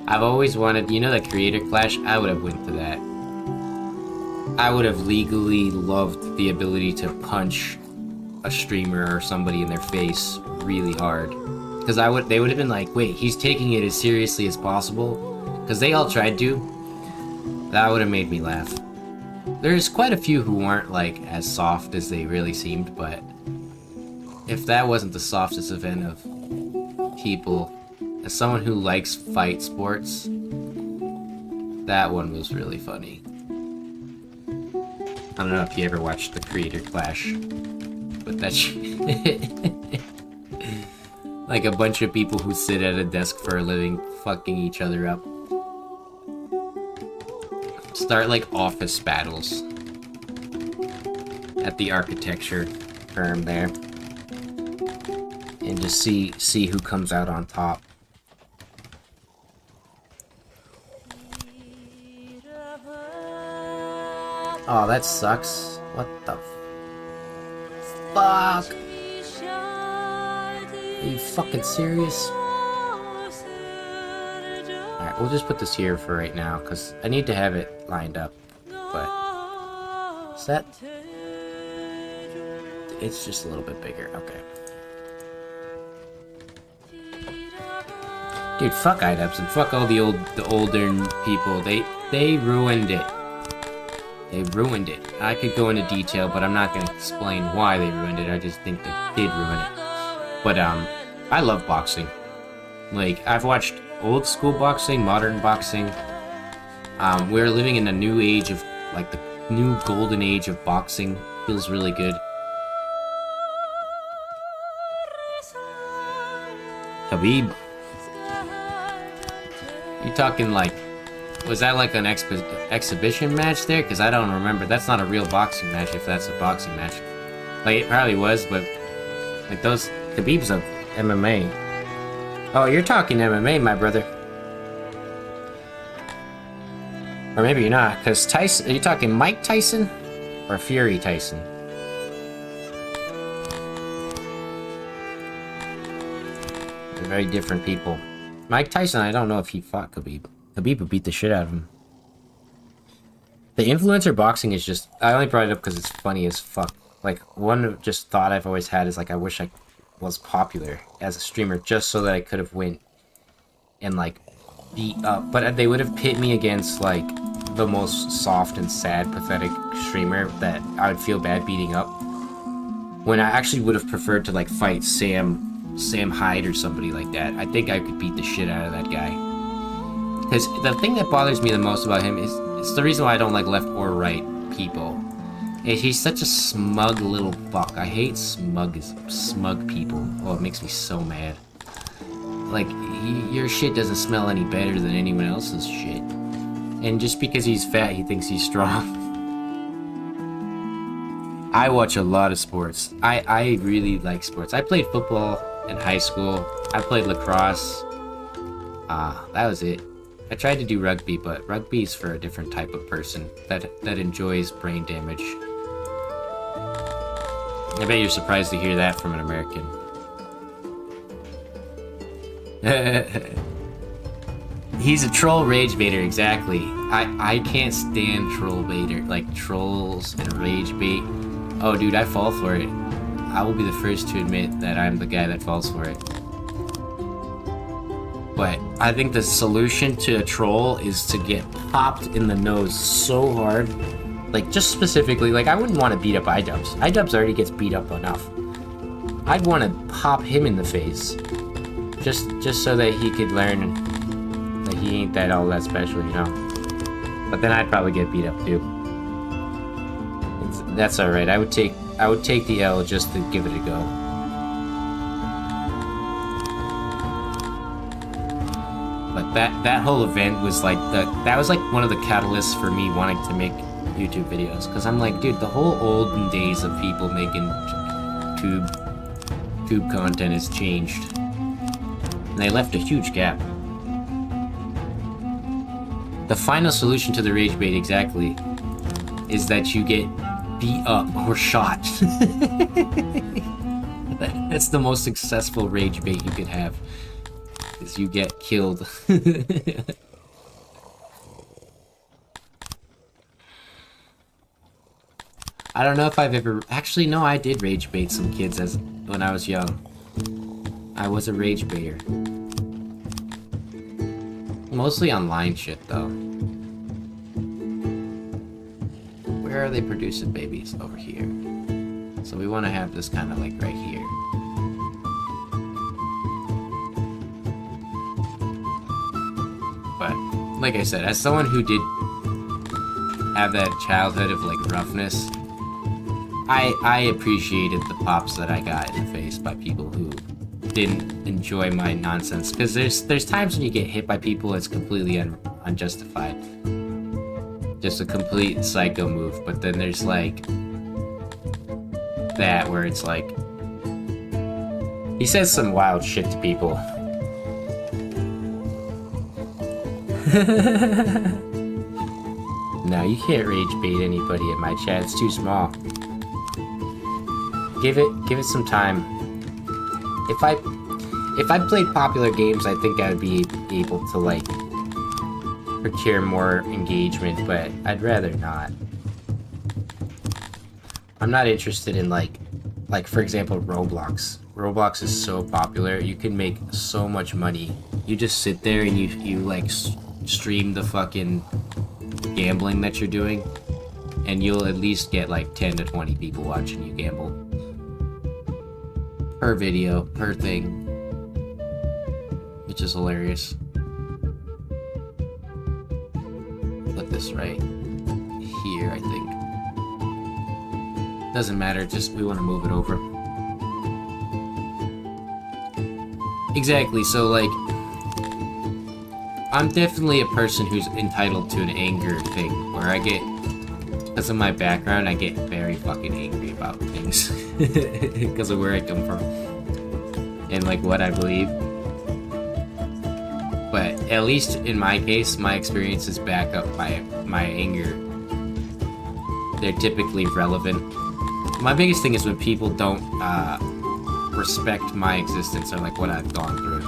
I've always wanted, you know, that Creator Clash? I would have went to that. I would have legally loved the ability to punch a streamer or somebody in their face really hard. Because they would have been like, wait, he's taking it as seriously as possible? Because they all tried to. That would have made me laugh. There's quite a few who weren't like as soft as they really seemed, but if that wasn't the softest event of people, as someone who likes fight sports, that one was really funny. I don't know if you ever watched the Creator Clash, but that's like a bunch of people who sit at a desk for a living fucking each other up. Start like office battles at the architecture firm there. And just see who comes out on top. Oh, that sucks. What the fuck? Are you fucking serious? Alright, we'll just put this here for right now, because I need to have it lined up. But is that? It's just a little bit bigger. Okay. Dude, fuck IDEPS and fuck all the older people. They ruined it. They ruined it. I could go into detail, but I'm not gonna explain why they ruined it. I just think they did ruin it. But I love boxing. Like, I've watched old school boxing, modern boxing. We're living in a new age of, like, the new golden age of boxing. Feels really good. Khabib. You talking like, was that like an exhibition match there? Because I don't remember. That's not a real boxing match if that's a boxing match. Like, it probably was, but like those, Khabib's of MMA. Oh, you're talking MMA, my brother. Or maybe you're not, because Tyson, are you talking Mike Tyson or Fury Tyson? They're very different people. Mike Tyson, I don't know if he fought Khabib. Khabib would beat the shit out of him. The influencer boxing is just... I only brought it up because it's funny as fuck. Like, one just thought I've always had is, like, I wish I was popular as a streamer just so that I could have went and, like, beat up. But they would have pit me against, like, the most soft and sad, pathetic streamer that I would feel bad beating up. When I actually would have preferred to, like, fight Sam Hyde or somebody like that. I think I could beat the shit out of that guy. Because the thing that bothers me the most about him is, it's the reason why I don't like left or right people. Is he's such a smug little fuck. I hate smug people. Oh, it makes me so mad. Like, your shit doesn't smell any better than anyone else's shit. And just because he's fat, he thinks he's strong. I watch a lot of sports. I really like sports. I played football in high school. I played lacrosse. That was it. I tried to do rugby, but rugby's for a different type of person that enjoys brain damage. I bet you're surprised to hear that from an American. He's a troll rage baiter, exactly. I can't stand troll baiter, like trolls and rage bait. Oh dude, I fall for it. I will be the first to admit that I'm the guy that falls for it. But I think the solution to a troll is to get popped in the nose so hard. Like, just specifically, like, I wouldn't want to beat up iDubbbz. iDubbbz already gets beat up enough. I'd want to pop him in the face. Just so that he could learn that he ain't all that special, you know? But then I'd probably get beat up too. That's alright. I would take the L just to give it a go. But that whole event was like that was like one of the catalysts for me wanting to make YouTube videos, because I'm like, dude, the whole olden days of people making tube content has changed, and they left a huge gap. The final solution to the rage bait, exactly, is that you get beat up or shot. That's the most successful rage bait you could have, is you get killed. I don't know if I've ever... Actually, no, I did rage bait some kids when I was young. I was a rage baiter. Mostly online shit, though. Where are they producing babies? Over here. So we want to have this kind of like right here. But, like I said, as someone who did have that childhood of like roughness, I appreciated the pops that I got in the face by people who didn't enjoy my nonsense. Because there's times when you get hit by people it's completely unjustified. Just a complete psycho move. But then there's like that where it's like he says some wild shit to people. No, you can't rage bait anybody in my chat. It's too small. Give it some time. If I played popular games, I think I would be able to like procure more engagement, but I'd rather not. I'm not interested in like for example Roblox. Roblox is so popular, you can make so much money. You just sit there and you like stream the fucking gambling that you're doing, and you'll at least get like 10 to 20 people watching you gamble. Per video, per thing. Which is hilarious. Put this right here, I think. Doesn't matter, just we want to move it over. Exactly, so like, I'm definitely a person who's entitled to an anger thing, where I get, because of my background, I get very fucking angry about things. Because of where I come from. And like what I believe. But at least in my case, my experiences back up my anger. They're typically relevant. My biggest thing is when people don't respect my existence or like what I've gone through.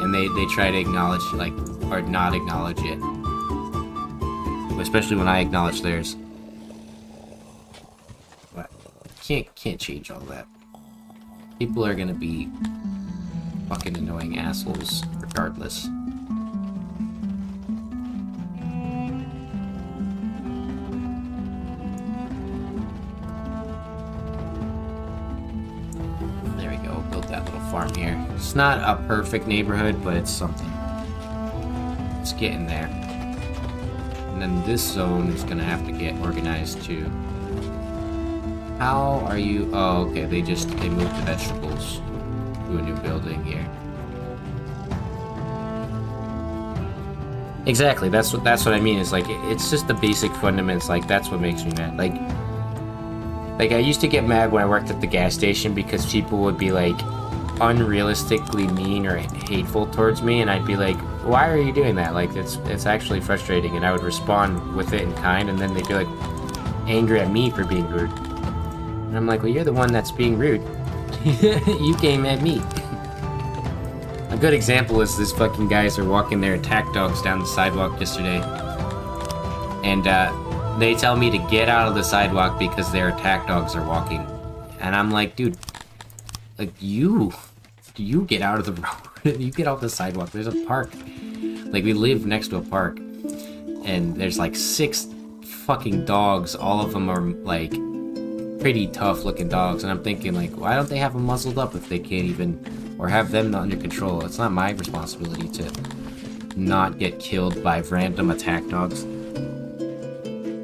And they try to acknowledge, like, or not acknowledge it. Especially when I acknowledge theirs. But can't change all that. People are gonna be fucking annoying assholes regardless. There we go, built that little farm here. It's not a perfect neighborhood, but it's something. It's getting there. And then this zone is gonna have to get organized too. How are you? Oh, okay, they moved the vegetables to a new building here. Exactly. That's what I mean. Is like it's just the basic fundamentals. Like that's what makes me mad. Like I used to get mad when I worked at the gas station because people would be like unrealistically mean or hateful towards me, and I'd be like, "Why are you doing that?" Like it's actually frustrating, and I would respond with it in kind, and then they'd be like angry at me for being rude, and I'm like, "Well, you're the one that's being rude. You came at me." A good example is this fucking guys are walking their attack dogs down the sidewalk yesterday, and they tell me to get out of the sidewalk because their attack dogs are walking, and I'm like, dude, like you get out of the road. You get off the sidewalk. There's a park. Like we live next to a park, and there's like 6 fucking dogs. All of them are like pretty tough looking dogs, and I'm thinking like, why don't they have them muzzled up if they can't even, or have them under control? It's not my responsibility to not get killed by random attack dogs.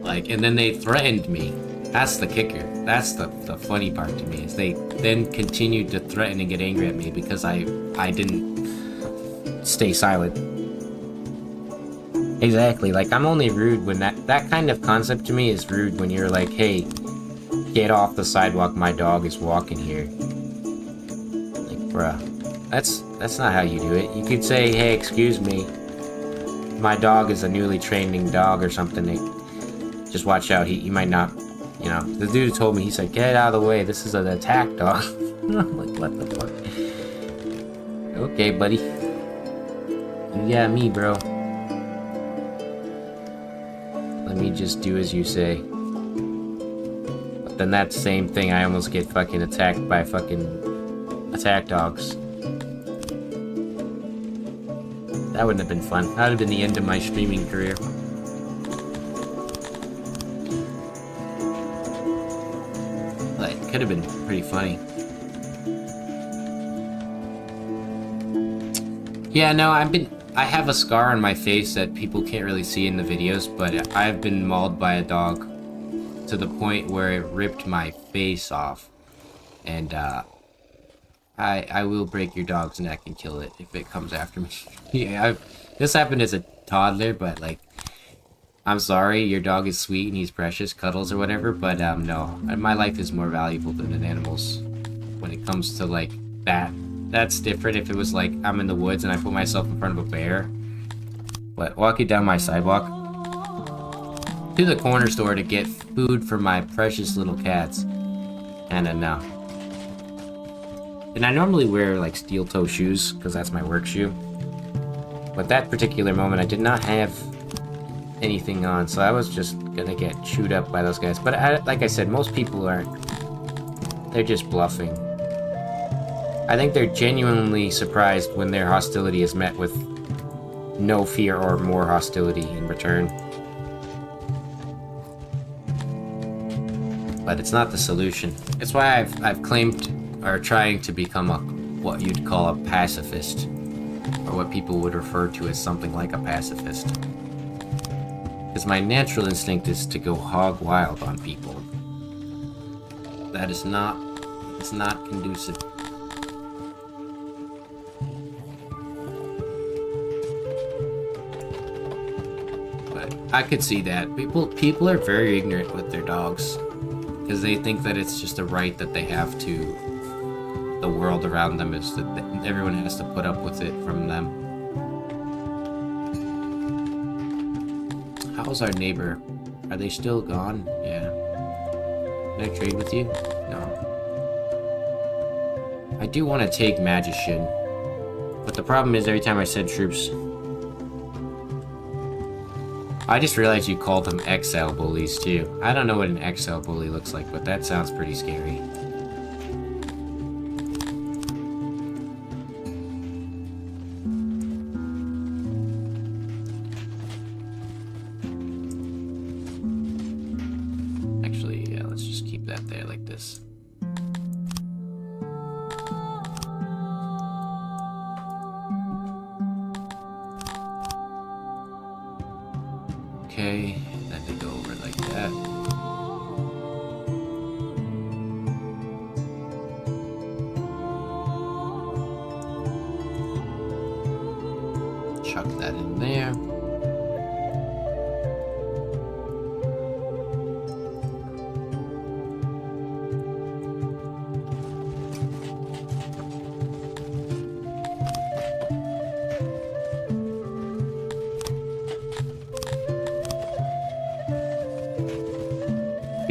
Like, and then they threatened me. That's the kicker. That's the funny part to me, is they then continued to threaten and get angry at me because I didn't stay silent. Exactly. Like, I'm only rude when that kind of concept to me is rude when you're like, hey, get off the sidewalk, my dog is walking here. Like, bruh, that's not how you do it. You could say, hey, excuse me, my dog is a newly training dog or something. Just watch out, he might not, you know. The dude told me, he said, get out of the way, this is an attack dog. I'm like, what the fuck? Okay, buddy. You got me, bro. Let me just do as you say. But then that same thing, I almost get fucking attacked by fucking attack dogs. That wouldn't have been fun. That would have been the end of my streaming career. Like, could have been pretty funny. Yeah, no, I have a scar on my face that people can't really see in the videos, but I've been mauled by a dog to the point where it ripped my face off. And, I will break your dog's neck and kill it if it comes after me. Yeah, this happened as a toddler, but, like, I'm sorry, your dog is sweet and he's precious, cuddles or whatever, but, no. My life is more valuable than an animal's when it comes to, like, that. That's different if it was, like, I'm in the woods and I put myself in front of a bear. But walking down my sidewalk to the corner store to get food for my precious little cats. And no. And I normally wear, like, steel-toe shoes, because that's my work shoe. But that particular moment, I did not have anything on, so I was just gonna get chewed up by those guys. But like I said, most people aren't. They're just bluffing. I think they're genuinely surprised when their hostility is met with no fear or more hostility in return. But it's not the solution. It's why I've claimed, or trying to become what you'd call a pacifist, or what people would refer to as something like a pacifist. Because my natural instinct is to go hog wild on people. That is not, it's not conducive. But I could see that. People are very ignorant with their dogs. Because they think that it's just a right that they have to the world around them, is that everyone has to put up with it from them. How's our neighbor? Are they still gone? Yeah. Can I trade with you? No. I do want to take Magician. But the problem is every time I send troops... I just realized you called them XL bullies too. I don't know what an XL bully looks like, but that sounds pretty scary. Actually, yeah, let's just keep that there like this. Okay, then they go over like that. Chuck that in there.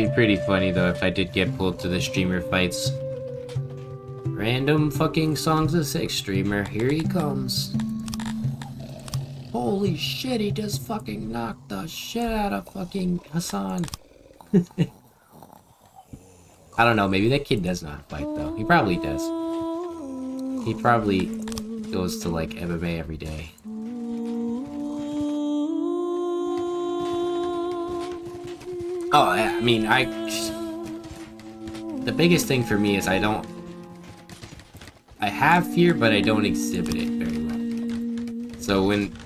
be pretty funny though if I did get pulled to the streamer fights. Random fucking Songs of Six streamer, here he comes. Holy shit, he just fucking knocked the shit out of fucking Hassan. I don't know, maybe that kid does not fight though. He probably does. He probably goes to like MMA every day. Oh, I mean, the biggest thing for me is I have fear, but I don't exhibit it very well. So when,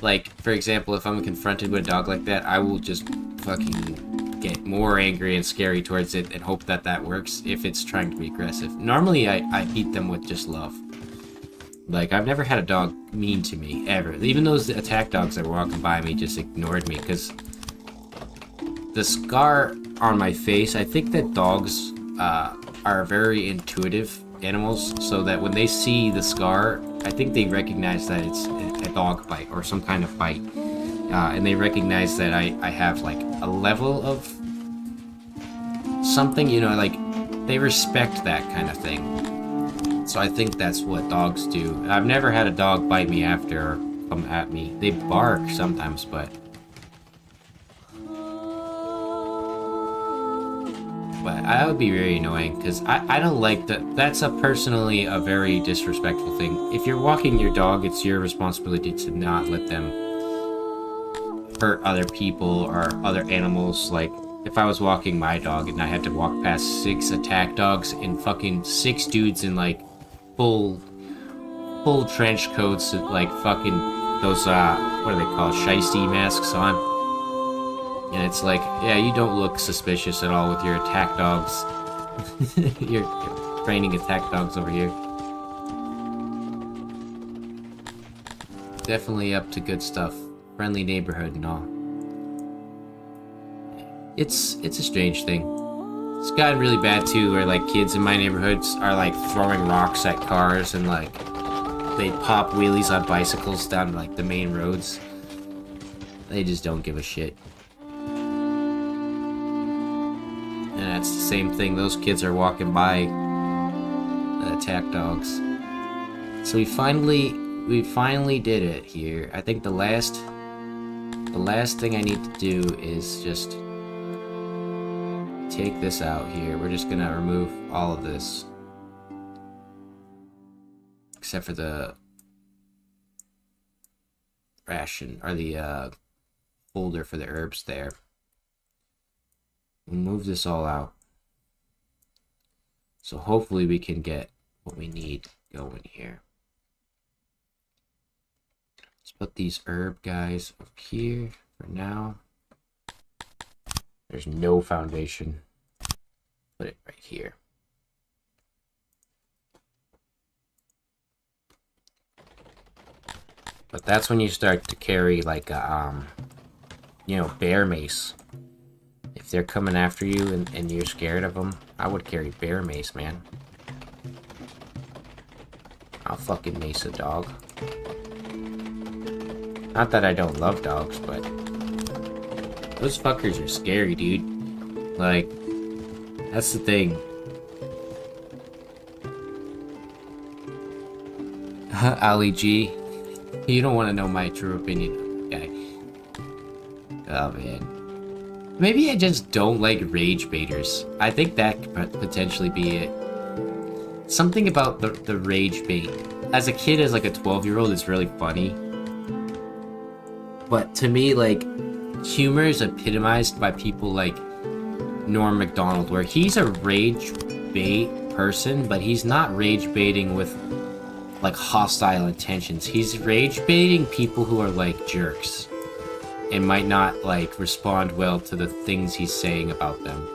like, for example, if I'm confronted with a dog like that, I will just fucking get more angry and scary towards it and hope that that works if it's trying to be aggressive. Normally, I beat them with just love. Like, I've never had a dog mean to me, ever. Even those attack dogs that were walking by me just ignored me, because the scar on my face, I think that dogs are very intuitive animals, so that when they see the scar, I think they recognize that it's a dog bite or some kind of bite. And they recognize that I have like a level of something, you know, like they respect that kind of thing. So I think that's what dogs do. I've never had a dog bite me after or come at me. They bark sometimes, but that would be very annoying, because I don't like that. That's personally a very disrespectful thing. If you're walking your dog, it's your responsibility to not let them hurt other people or other animals. Like, if I was walking my dog and I had to walk past 6 attack dogs and fucking 6 dudes in like full trench coats and like fucking those what are they called, shiesty masks on. And it's like, yeah, you don't look suspicious at all with your attack dogs. You're training attack dogs over here. Definitely up to good stuff. Friendly neighborhood and all. It's a strange thing. It's gotten really bad too, where like kids in my neighborhoods are like throwing rocks at cars and like they pop wheelies on bicycles down like the main roads. They just don't give a shit. And that's the same thing. Those kids are walking by the attack dogs. So we finally did it here. I think the last thing I need to do is just take this out here. We're just gonna remove all of this, except for the ration or the folder for the herbs there. We'll move this all out. So hopefully we can get what we need going here. Let's put these herb guys up here for now. There's no foundation. Put it right here. But that's when you start to carry like a, you know, bear mace. If they're coming after you and you're scared of them, I would carry bear mace, man. I'll fucking mace a dog. Not that I don't love dogs, but those fuckers are scary, dude. Like, that's the thing. Ali G, you don't want to know my true opinion on that guy. Oh, man. Maybe I just don't like rage baiters. I think that could potentially be it. Something about the rage bait. As a kid, as like a 12-year-old, it's really funny. But to me, like, humor is epitomized by people like Norm Macdonald, where he's a rage bait person, but he's not rage baiting with like hostile intentions. He's rage baiting people who are like jerks and might not like respond well to the things he's saying about them.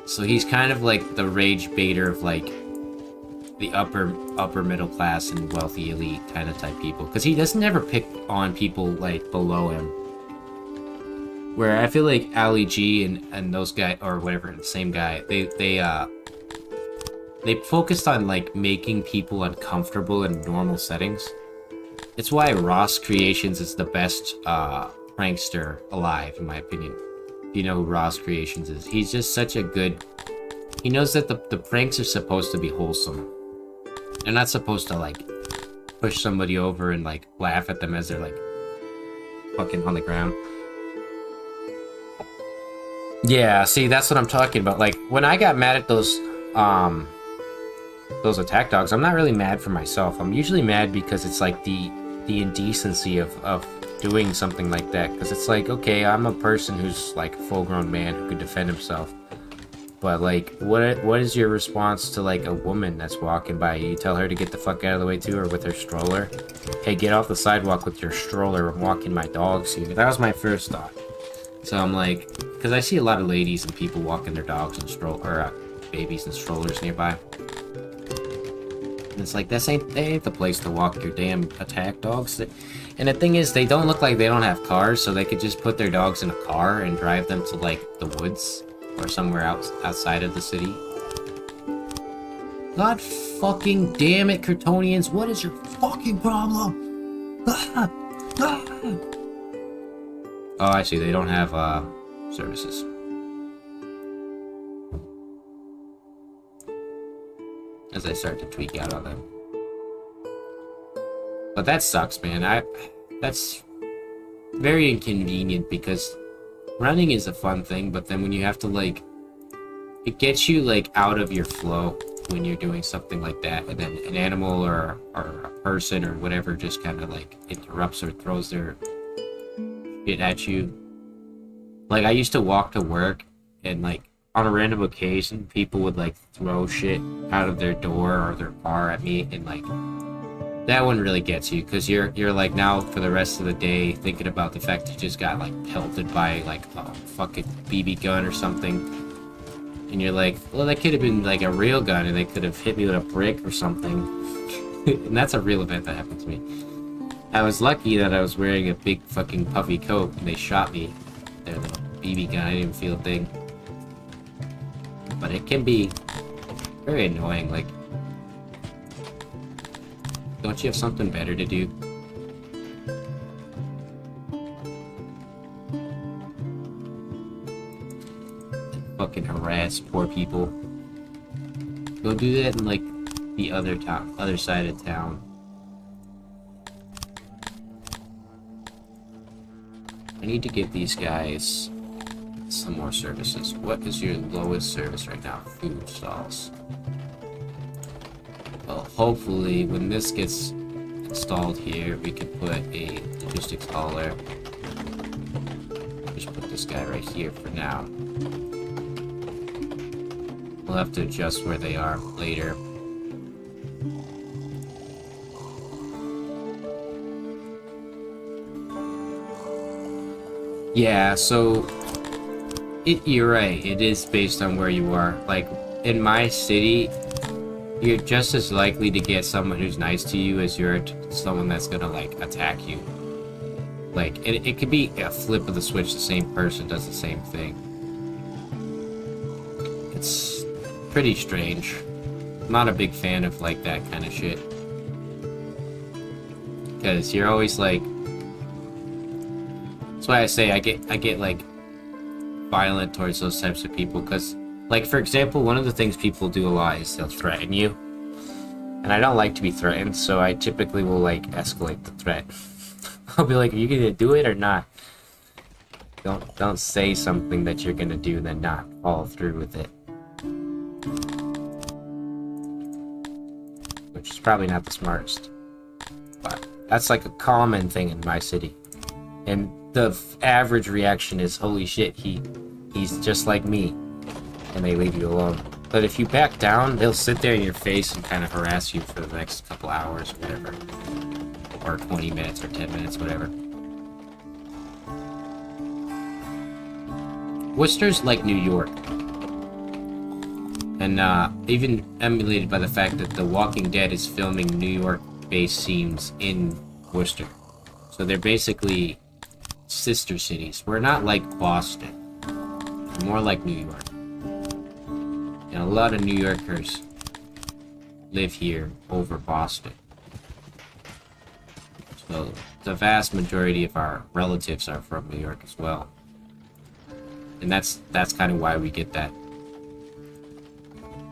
So he's kind of like the rage baiter of like the upper middle class and wealthy elite kind of type people, because he doesn't ever pick on people like below him. Where I feel like Ali G and those guys, or whatever, the same guy, they focused on like making people uncomfortable in normal settings. It's why Ross Creations is the best prankster alive, in my opinion. you know who Ross Creations is. He's just such a good... He knows that the pranks are supposed to be wholesome. They're not supposed to, like, push somebody over and, like, laugh at them as they're, like, fucking on the ground. Yeah, see, that's what I'm talking about. Like, when I got mad at those attack dogs, I'm not really mad for myself. I'm usually mad because it's, like, the indecency of doing something like that. Because it's like, okay, I'm a person who's, like, a full-grown man who could defend himself. But, like, what is your response to, like, a woman that's walking by? You tell her to get the fuck out of the way, too, or with her stroller? Hey, get off the sidewalk with your stroller. I'm walking my dogs here. That was my first thought. So I'm like, because I see a lot of ladies and people walking their dogs and babies and strollers nearby. And it's like, they ain't the place to walk your damn attack dogs. And the thing is, they don't look like they don't have cars, so they could just put their dogs in a car and drive them to, like, the woods. Or somewhere outside of the city. God fucking damn it, Kryptonians. What is your fucking problem? Oh, I see. They don't have, services. As I start to tweak out on them. But that sucks, man. That's very inconvenient because running is a fun thing, but then when you have to, like, it gets you, like, out of your flow when you're doing something like that, and then an animal or a person or whatever just kind of, like, interrupts or throws their shit at you. Like, I used to walk to work, and, like, on a random occasion, people would, like, throw shit out of their door or their car at me, and, like, that one really gets you, because you're like, now for the rest of the day thinking about the fact that you just got, like, pelted by, like, a fucking BB gun or something. And you're like, well, that could have been, like, a real gun, and they could have hit me with a brick or something. And that's a real event that happened to me. I was lucky that I was wearing a big fucking puffy coat, and they shot me. Their little BB gun, I didn't even feel a thing. But it can be very annoying, like, don't you have something better to do? Fucking harass poor people. Go do that in, like, the other side of town. I need to give these guys some more services. What is your lowest service right now? Food stalls. Well, hopefully, when this gets installed here, we can put a logistics hauler. Just put this guy right here for now. We'll have to adjust where they are later. Yeah, so you're right. It is based on where you are. Like, in my city, you're just as likely to get someone who's nice to you as you're someone that's gonna, like, attack you. Like, it could be a flip of the switch, the same person does the same thing. It's pretty strange. I'm not a big fan of, like, that kind of shit. Because you're always, like... That's why I say I get, like, violent towards those types of people, because... Like, for example, one of the things people do a lot is they'll threaten you. And I don't like to be threatened, so I typically will, like, escalate the threat. I'll be like, are you gonna do it or not? Don't say something that you're gonna do and then not follow through with it. Which is probably not the smartest. But that's, like, a common thing in my city. And the average reaction is, holy shit, he's just like me. And they leave you alone. But if you back down, they'll sit there in your face and kind of harass you for the next couple hours or whatever. Or 20 minutes or 10 minutes, whatever. Worcester's like New York. And even emulated by the fact that The Walking Dead is filming New York-based scenes in Worcester. So they're basically sister cities. We're not like Boston. We're more like New York. And a lot of New Yorkers live here over Boston. So the vast majority of our relatives are from New York as well. And that's kind of why we get that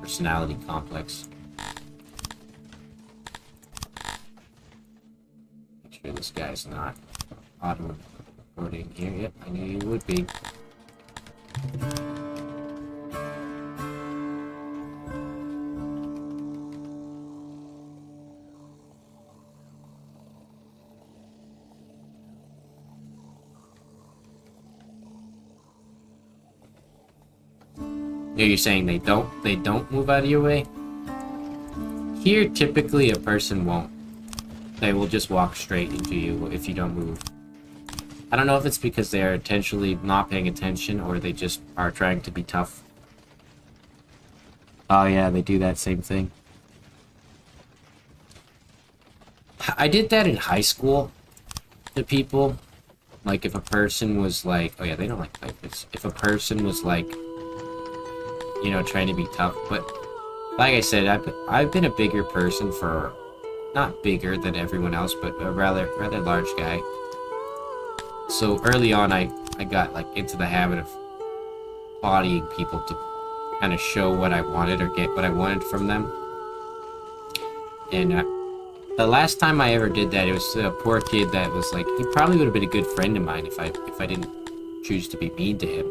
personality complex. Make sure this guy's not auto-recording here. Yep, I knew you would be. You're saying they don't move out of your way? Here, typically a person won't. They will just walk straight into you if you don't move. I don't know if it's because they are intentionally not paying attention or they just are trying to be tough. Oh yeah, they do that same thing. I did that in high school to people. Like if a person was like, oh yeah, they don't like this. If a person was like, you know, trying to be tough, but like I said, I've been a bigger person for, not bigger than everyone else, but a rather large guy. So early on, I got like into the habit of bodying people to kind of show what I wanted or get what I wanted from them. And the last time I ever did that, it was a poor kid that was like, he probably would have been a good friend of mine if I didn't choose to be mean to him.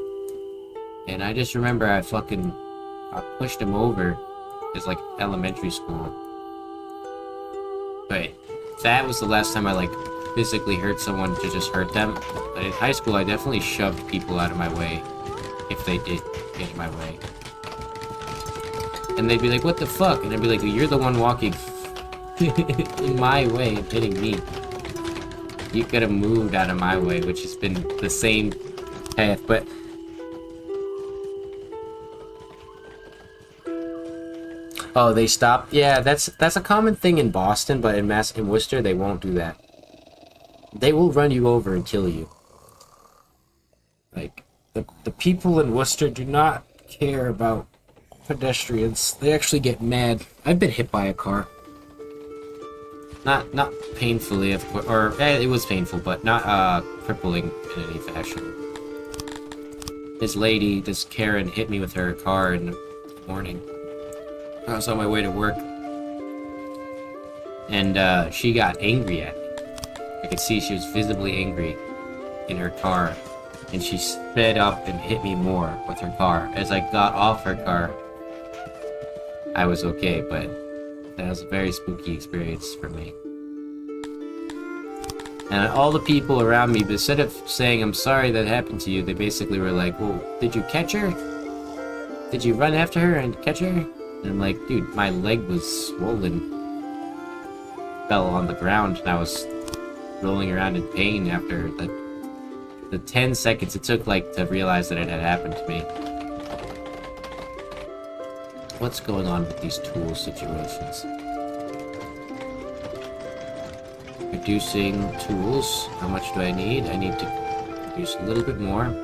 And I just remember I pushed him over. It's like elementary school. But that was the last time I like physically hurt someone to just hurt them. But in high school, I definitely shoved people out of my way if they did get in my way. And they'd be like, what the fuck? And I'd be like, well, you're the one walking in my way and hitting me. You could have moved out of my way, which has been the same path, but oh, they stopped? Yeah, that's a common thing in Boston, but in Worcester, they won't do that. They will run you over and kill you. Like, the people in Worcester do not care about pedestrians. They actually get mad. I've been hit by a car. Not painfully, of course, or it was painful, but not crippling in any fashion. This Karen hit me with her car in the morning. I was on my way to work, and she got angry at me. I could see she was visibly angry in her car, and she sped up and hit me more with her car. As I got off her car, I was okay, but that was a very spooky experience for me. And all the people around me, instead of saying, I'm sorry that happened to you, they basically were like, well, did you catch her? Did you run after her and catch her? And I'm like, dude, my leg was swollen. Fell on the ground, and I was rolling around in pain after the 10 seconds it took, like, to realize that it had happened to me. What's going on with these tool situations? Reducing tools. How much do I need? I need to reduce a little bit more.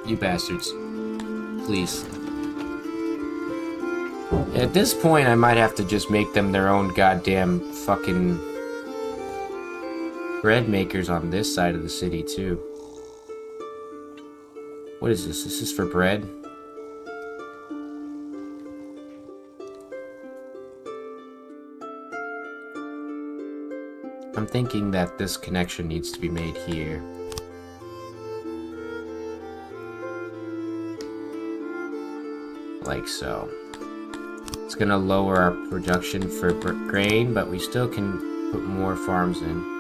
You bastards. Please. At this point, I might have to just make them their own goddamn fucking bread makers on this side of the city, too. What is this? This is for bread? I'm thinking that this connection needs to be made here. Like so. It's gonna lower our production for grain, but we still can put more farms in.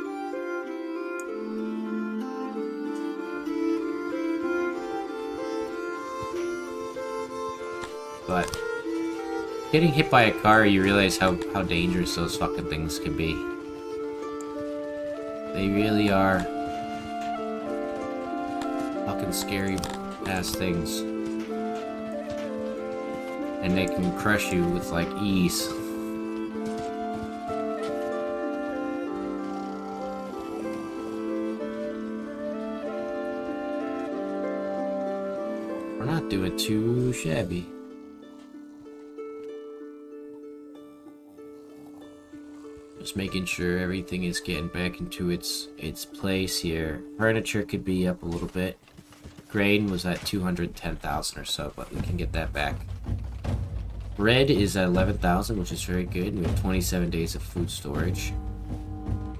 But getting hit by a car, you realize how dangerous those fucking things can be. They really are fucking scary ass things. And they can crush you with, like, ease. We're not doing too shabby. Just making sure everything is getting back into its place here. Furniture could be up a little bit. Grain was at 210,000 or so, but we can get that back. Bread is at 11,000, which is very good. We have 27 days of food storage.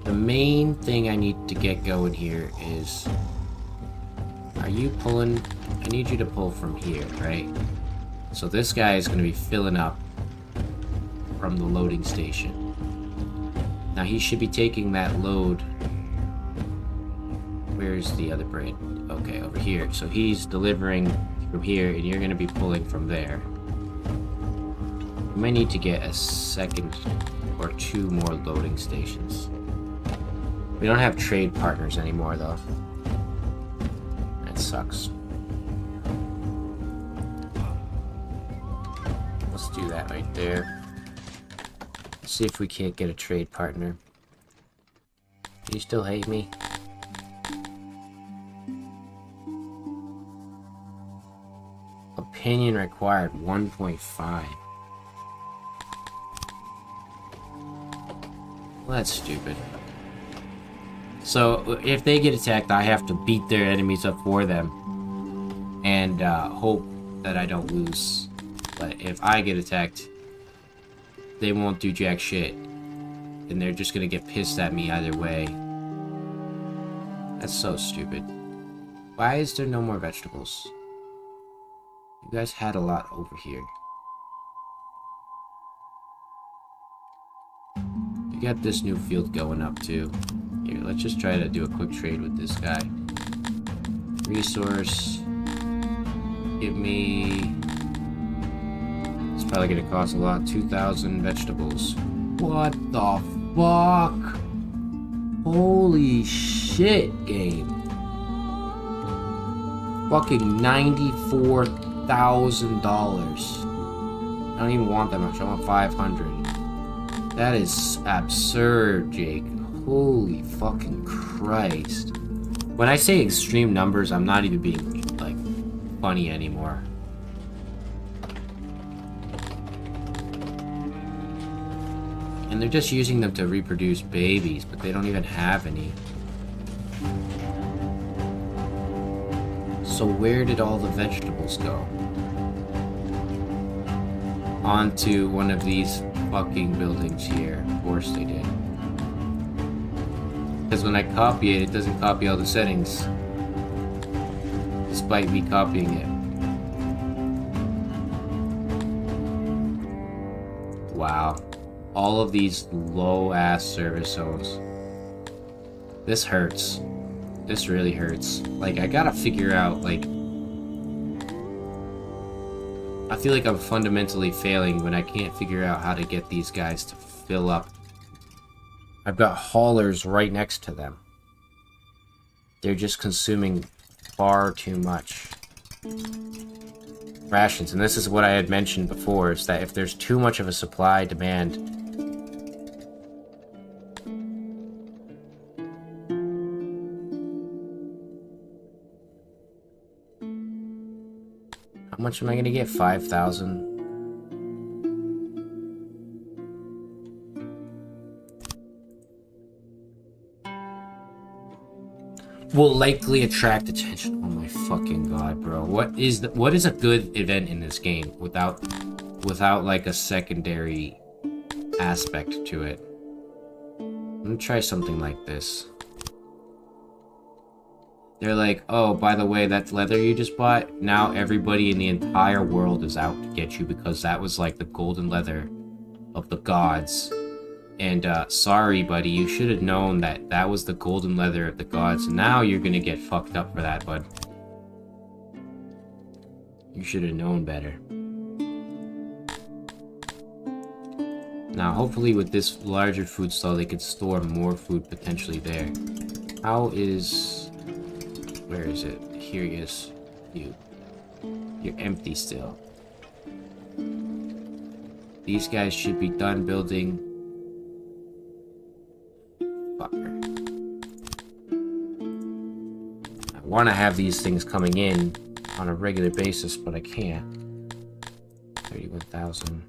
The main thing I need to get going here is... Are you pulling? I need you to pull from here, right? So this guy is going to be filling up from the loading station. Now he should be taking that load. Where's the other bread? Okay, over here. So he's delivering from here, and you're going to be pulling from there. We might need to get a second or two more loading stations. We don't have trade partners anymore, though. That sucks. Let's do that right there. See if we can't get a trade partner. Do you still hate me? Opinion required 1.5. Well, that's stupid. So if they get attacked, I have to beat their enemies up for them and hope that I don't lose. But if I get attacked, they won't do jack shit, and they're just gonna get pissed at me either way. That's so stupid. Why is there no more vegetables? You guys had a lot over here. You got this new field going up too. Here, let's just try to do a quick trade with this guy. Resource. Give me... It's probably gonna cost a lot. 2,000 vegetables. What the fuck? Holy shit, game. Fucking $94,000. I don't even want that much. I want 500. That is absurd, Jake. Holy fucking Christ. When I say extreme numbers, I'm not even being, like, funny anymore. And they're just using them to reproduce babies, but they don't even have any. So where did all the vegetables go? Onto one of these fucking buildings here. Of course they did. Because when I copy it, it doesn't copy all the settings. Despite me copying it. Wow. All of these low-ass service zones. This hurts. This really hurts. Like, I gotta figure out, like... I feel like I'm fundamentally failing when I can't figure out how to get these guys to fill up. I've got haulers right next to them. They're just consuming far too much. Rations, and this is what I had mentioned before, is that if there's too much of a supply-demand... How much am I gonna get? 5,000? Will likely attract attention. Oh my fucking god, bro. What is a good event in this game without like a secondary aspect to it? I'm gonna try something like this. They're like, oh, by the way, that leather you just bought, now everybody in the entire world is out to get you because that was like the golden leather of the gods. And, sorry, buddy, you should have known that that was the golden leather of the gods. Now you're gonna get fucked up for that, bud. You should have known better. Now, hopefully with this larger food stall, they could store more food potentially there. How is... Where is it? Here he is. You're empty still. These guys should be done building... Fucker. I want to have these things coming in on a regular basis, but I can't. 31,000.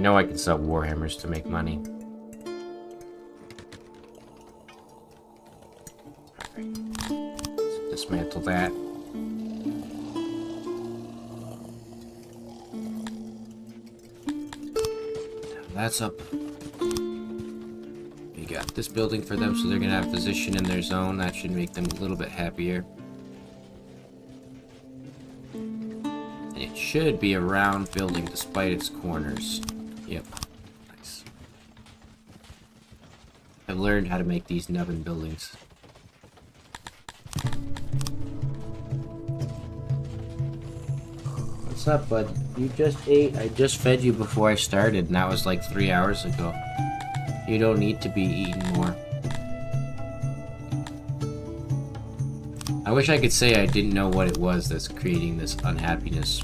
know I can sell warhammers to make money. Alright. Let's dismantle that. That's up. We got this building for them, so they're gonna have position in their zone. That should make them a little bit happier. And it should be a round building despite its corners. Yep. Nice. I've learned how to make these nubbin buildings. What's up, bud? You just ate. I just fed you before I started, and that was like 3 hours ago. You don't need to be eating more. I wish I could say I didn't know what it was that's creating this unhappiness.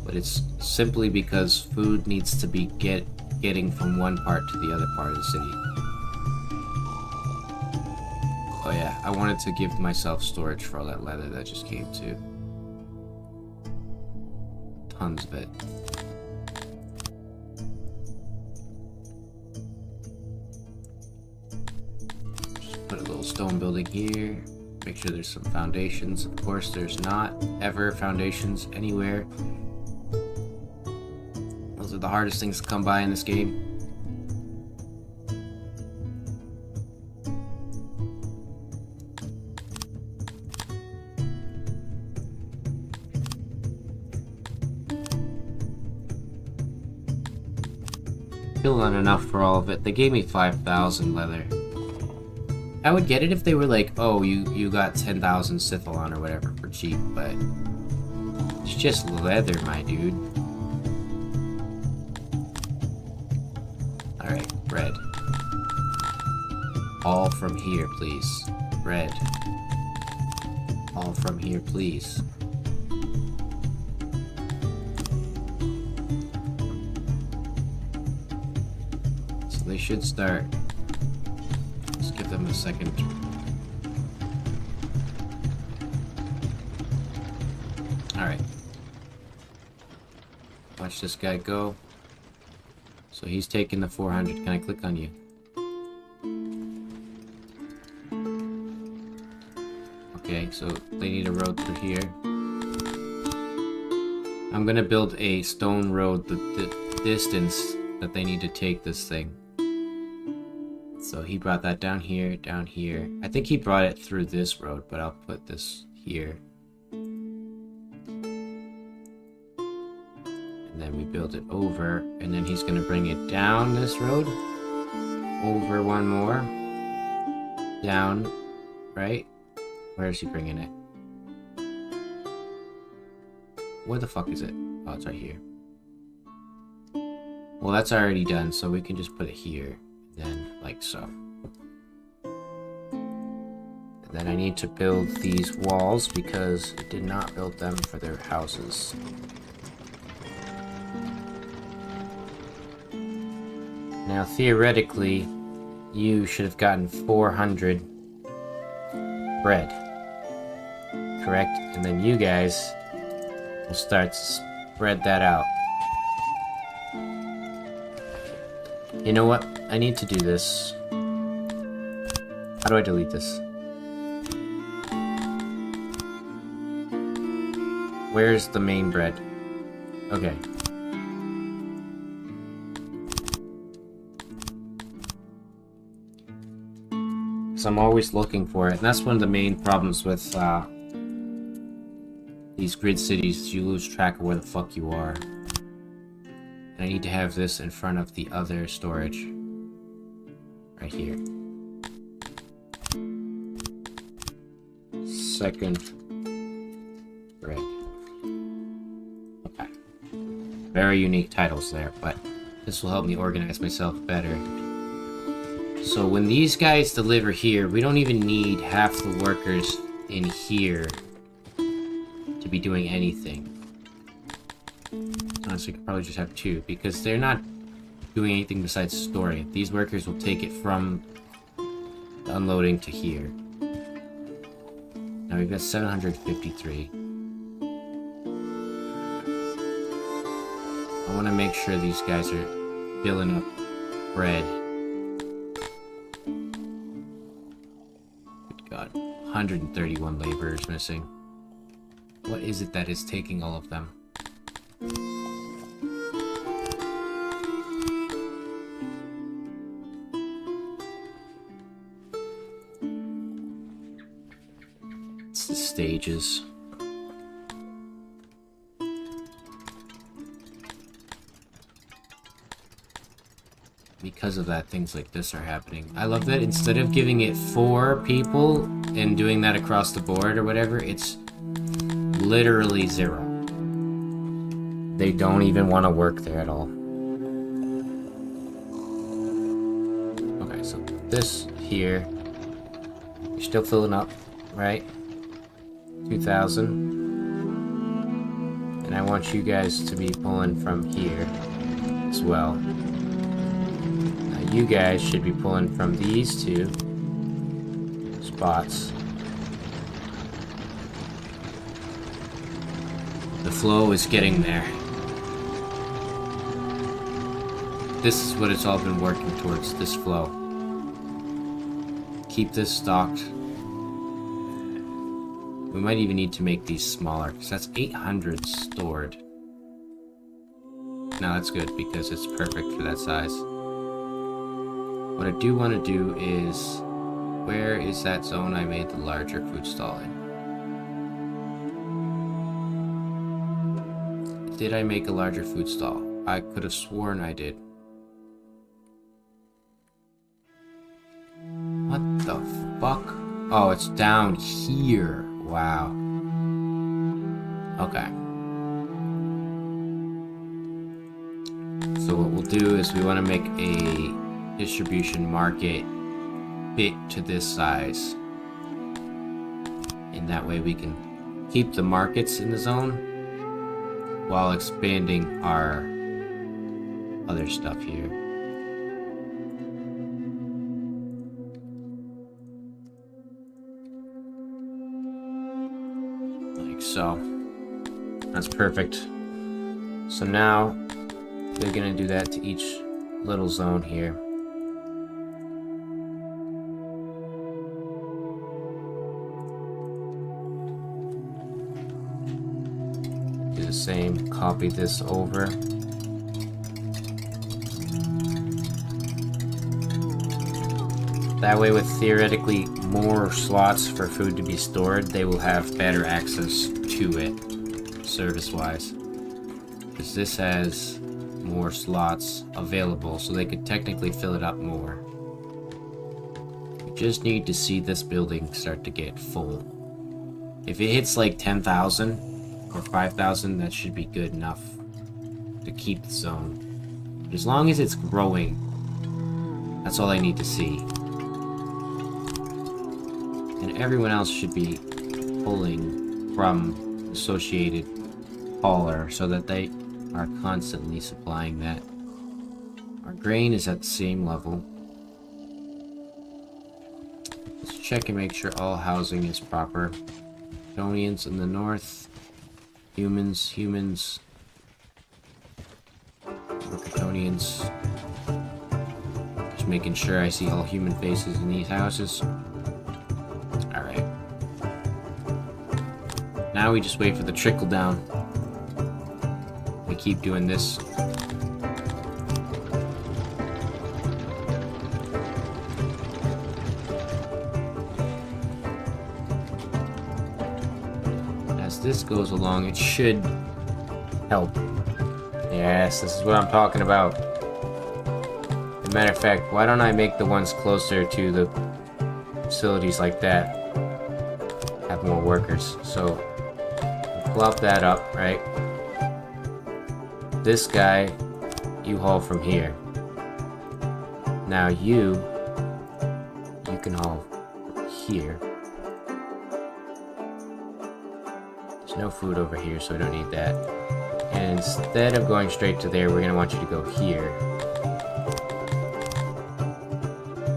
But it's simply because food needs to be getting from one part to the other part of the city. Oh yeah, I wanted to give myself storage for all that leather that just came too. Tons of it. Just put a little stone building here. Make sure there's some foundations. Of course, there's not ever foundations anywhere. Those are the hardest things to come by in this game. Still not enough for all of it. They gave me 5,000 leather. I would get it if they were like, oh, you got 10,000 Sithalon or whatever for cheap, but it's just leather, my dude. Alright, bread. All from here, please. Bread. All from here, please. They should start. Let's give them a second. Alright. Watch this guy go. So he's taking the 400. Can I click on you? Okay, so they need a road through here. I'm gonna build a stone road the distance that they need to take this thing. So he brought that down here, down here. I think he brought it through this road, but I'll put this here. And then we build it over, and then he's gonna bring it down this road. Over one more. Down, right? Where is he bringing it? Where the fuck is it? Oh, it's right here. Well, that's already done, so we can just put it here. Then, like so. And then I need to build these walls because I did not build them for their houses. Now, theoretically, you should have gotten 400 bread. Correct? And then you guys will start to spread that out. You know what? I need to do this. How do I delete this? Where's the main bread? Okay. So I'm always looking for it, and that's one of the main problems with these grid cities. You lose track of where the fuck you are. And I need to have this in front of the other storage. Right here. Second bread. Okay. Very unique titles there, but this will help me organize myself better. So when these guys deliver here, we don't even need half the workers in here to be doing anything. Honestly, we could probably just have 2, because they're not doing anything besides storing. These workers will take it from the unloading to here. Now we've got 753. I want to make sure these guys are filling up bread. Good God. 131 laborers missing. What is it that is taking all of them? It's the stages. Because of that, things like this are happening. I love that instead of giving it 4 people and doing that across the board or whatever, it's literally 0. They don't even want to work there at all. Okay, so this here, you're still filling up, right? 2,000. And I want you guys to be pulling from here as well. You guys should be pulling from these 2 spots. The flow is getting there. This is what it's all been working towards, this flow. Keep this stocked. We might even need to make these smaller, because that's 800 stored. Now that's good, because it's perfect for that size. What I do want to do is, where is that zone I made the larger food stall in? Did I make a larger food stall? I could have sworn I did. What the fuck? Oh, it's down here. Wow. Okay. So what we'll do is we want to make a distribution market fit to this size, and that way we can keep the markets in the zone while expanding our other stuff here. Like so. That's perfect. So now we're gonna do that to each little zone here. Same, copy this over. That way, with theoretically more slots for food to be stored, they will have better access to it, service-wise. Because this has more slots available, so they could technically fill it up more. We just need to see this building start to get full. If it hits like 10,000, or 5,000, that should be good enough to keep the zone. But as long as it's growing, that's all I need to see. And everyone else should be pulling from associated hauler so that they are constantly supplying that. Our grain is at the same level. Let's check and make sure all housing is proper. Kryptonians in the north. Humans. Kryptonians. Just making sure I see all human faces in these houses. Alright. Now we just wait for the trickle down. We keep doing this. This goes along, it should help. Yes, this is what I'm talking about. As a matter of fact, why don't I make the ones closer to the facilities like that have more workers? So plop that up, right? This guy, you haul from here. Now you can haul from here. No food over here, so we don't need that. And instead of going straight to there, we're going to want you to go here.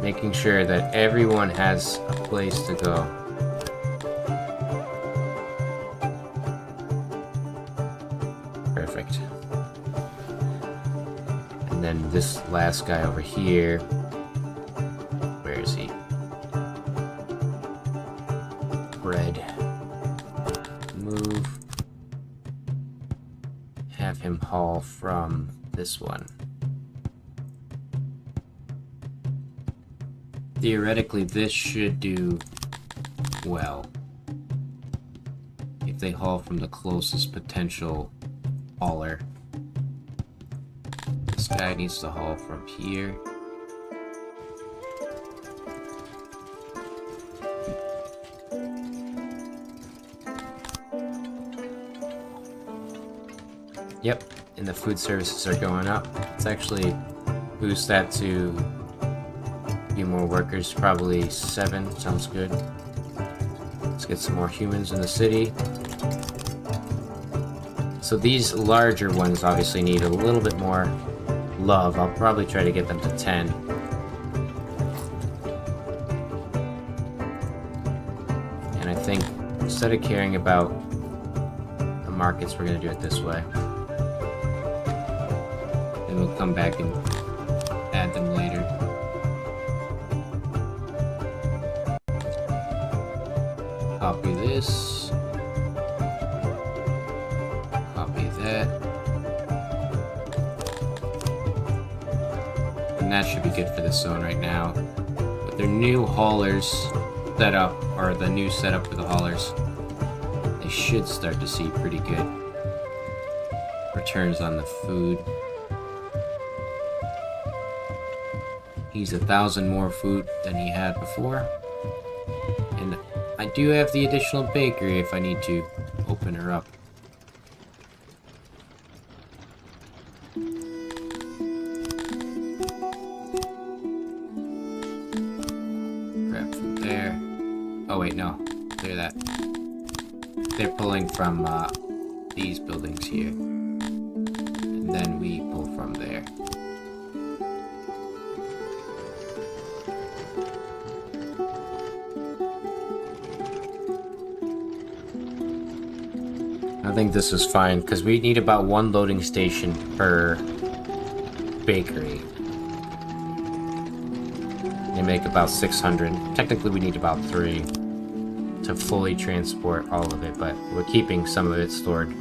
Making sure that everyone has a place to go. Perfect. then this last guy over here, where is he? Bread. Move. Have him haul from this one. Theoretically, this should do well if they haul from the closest potential hauler. This guy needs to haul from here. Yep, and the food services are going up. Let's actually boost that to a few more workers, probably 7, sounds good. Let's get some more humans in the city. So these larger ones obviously need a little bit more love. I'll probably try to get them to 10. And I think instead of caring about the markets, we're going to do it this way. Then we'll come back and add them later. Copy this. Copy that. And that should be good for this zone right now. With their new haulers setup, or the new setup for the haulers, they should start to see pretty good returns on the food. He's 1,000 more food than he had before. And I do have the additional bakery if I need to open her up. Grab from there. Oh wait, no. Clear that. They're pulling from these buildings here. And then we pull from there. I think this is fine, because we need about 1 loading station per bakery. They make about 600. Technically we need about 3 to fully transport all of it, but we're keeping some of it stored.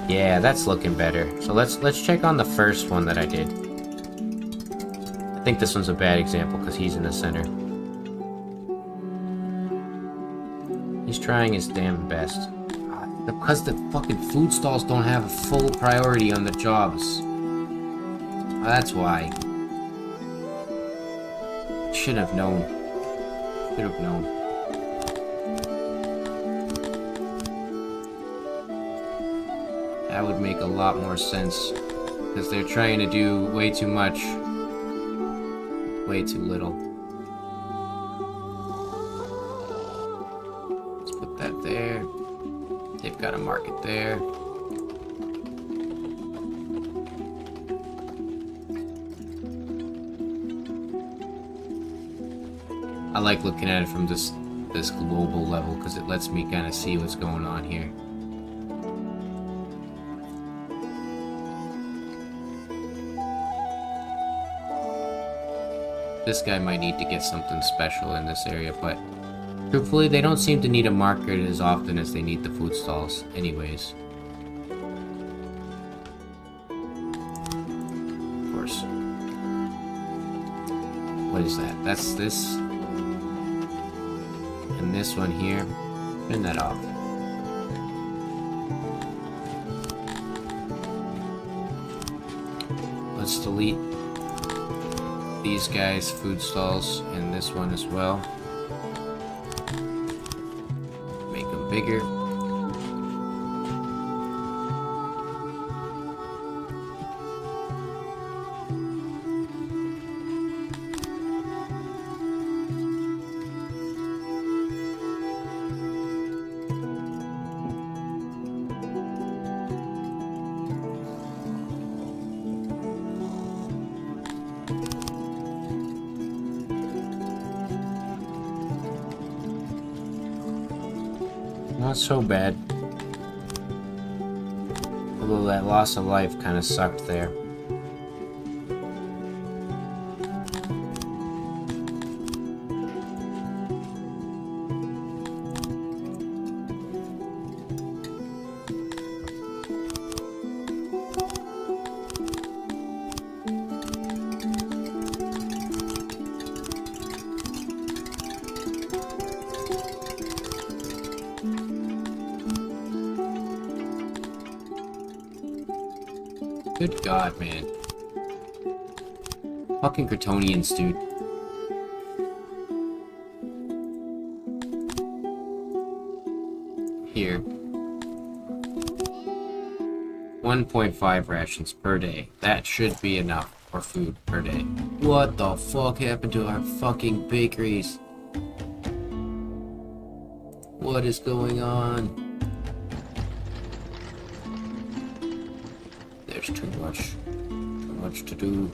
Yeah, that's looking better. So let's check on the first one that I did. I think this one's a bad example, because he's in the center. He's trying his damn best. Because the fucking food stalls don't have a full priority on the jobs. That's why. Should have known. Should have known. That would make a lot more sense. Because they're trying to do way too much. Way too little. Let's put that there. They've got a market there. I like looking at it from this global level because it lets me kind of see what's going on here. This guy might need to get something special in this area, but truthfully, they don't seem to need a market as often as they need the food stalls anyways. Of course. What is that? That's this. And this one here. Turn that off. Let's delete these guys' food stalls and this one as well. Bigger. Not so bad. Although that loss of life kind of sucked there. Good God, man. Fucking Cretonians, dude. Here. 1.5 rations per day. That should be enough for food per day. What the fuck happened to our fucking bakeries? What is going on? There's too much to do.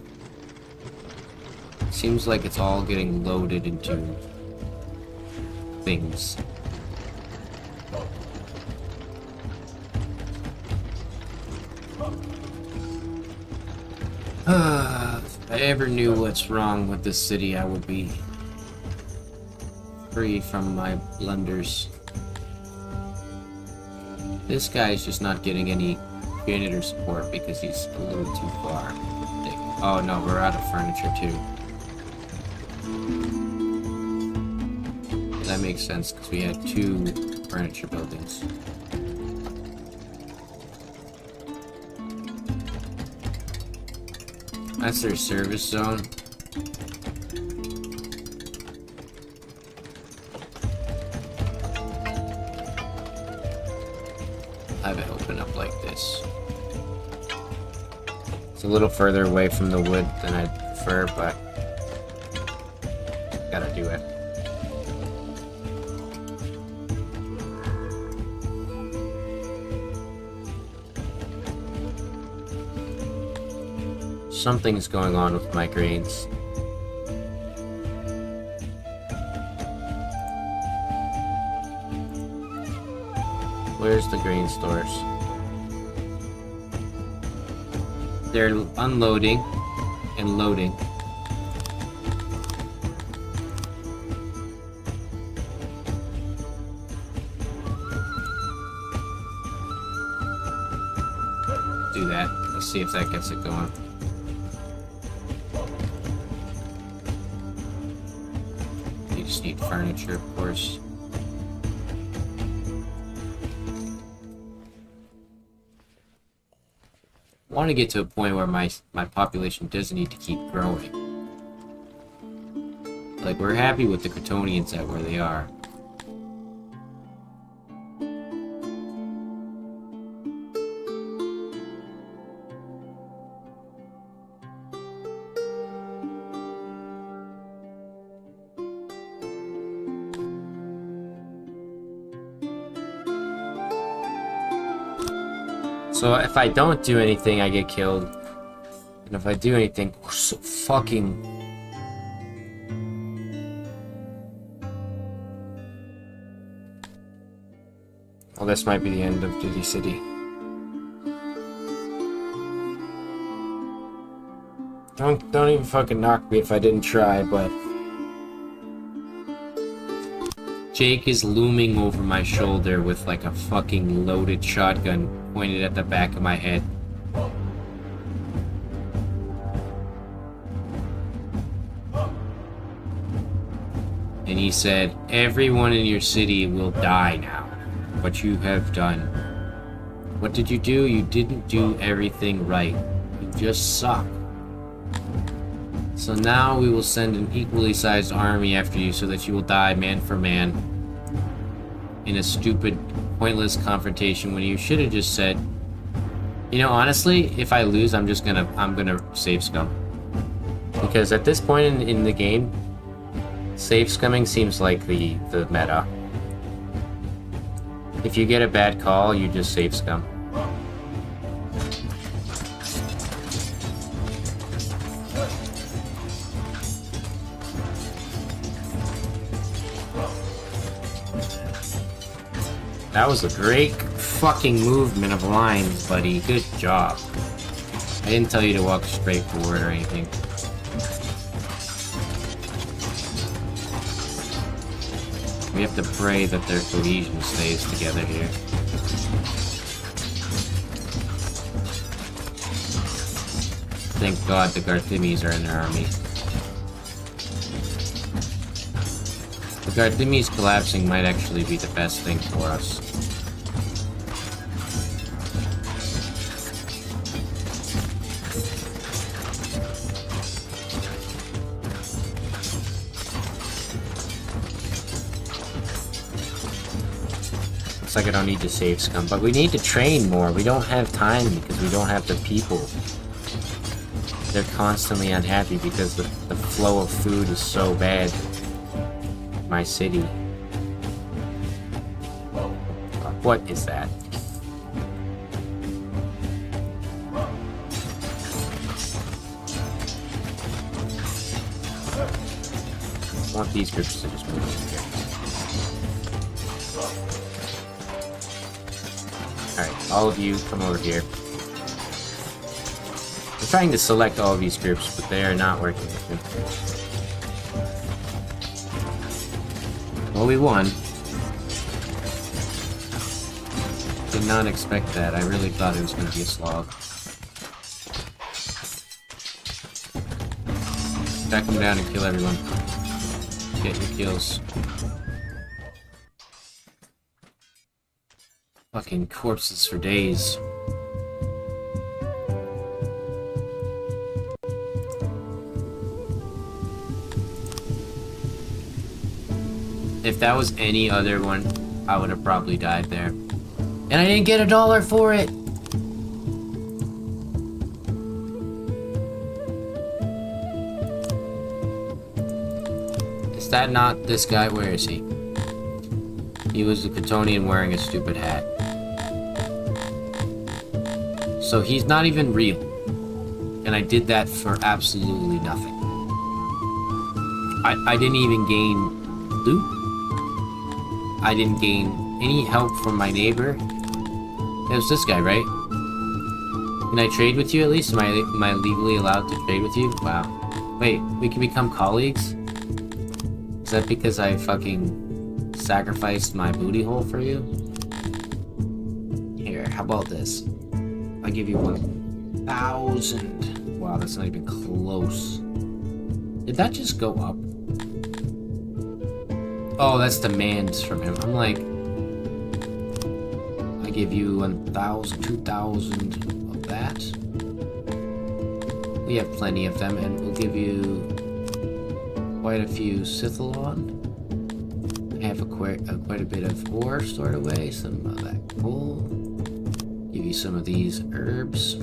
Seems like it's all getting loaded into things. If I ever knew what's wrong with this city, I would be free from my blunders. This guy's just not getting any janitor support because he's a little too far. Oh no, we're out of furniture too. That makes sense because we had 2 furniture buildings. That's their service zone. Have it open up like this. It's a little further away from the wood than I'd prefer, but gotta do it. Something's going on with my grains. Where's the grain stores? They're unloading and loading. Do that. Let's see if that gets it going. You just need furniture, of course. I want to get to a point where my population doesn't need to keep growing. Like, we're happy with the Cretonians at where they are. So if I don't do anything, I get killed. And if I do anything, so fucking... Well, this might be the end of Dizzy City. Don't even fucking knock me if I didn't try, but... Jake is looming over my shoulder with like a fucking loaded shotgun pointed at the back of my head. And he said, everyone in your city will die now. What you have done. What did you do? You didn't do everything right. You just suck. So now we will send an equally sized army after you so that you will die man for man in a stupid, pointless confrontation when you should have just said, you know, honestly, if I lose, I'm gonna save scum. Because at this point in the game, save scumming seems like the meta. If you get a bad call, you just save scum. That was a great fucking movement of lines, buddy. Good job. I didn't tell you to walk straight forward or anything. We have to pray that their cohesion stays together here. Thank God the Garthimes are in their army. The Garthimes collapsing might actually be the best thing for us. Looks like I don't need to save scum, but we need to train more. We don't have time because we don't have the people. They're constantly unhappy because the flow of food is so bad in my city. What is that? I want these groups to just move over here. Alright, all of you, come over here. I'm trying to select all of these groups, but they are not working with me. Well, we won. Did not expect that. I really thought it was going to be a slog. Track them down and kill everyone. Get your kills. Fucking corpses for days. If that was any other one, I would have probably died there. And I didn't get $1 for it! Is that not this guy? Where is he? He was a Chthonian wearing a stupid hat. So he's not even real. And I did that for absolutely nothing. I didn't even gain loot. I didn't gain any help from my neighbor. It was this guy, right? Can I trade with you at least? Am I legally allowed to trade with you? Wow. Wait, we can become colleagues? Is that because I fucking sacrificed my booty hole for you? Here, how about this? I give you 1,000. Wow, that's not even close. Did that just go up? Oh, that's demands from him. I'm like, I give you 1,000, 2,000 of that. We have plenty of them, and we'll give you quite a few Scythalon. I have quite a bit of ore stored away, some of that coal. Give you some of these herbs.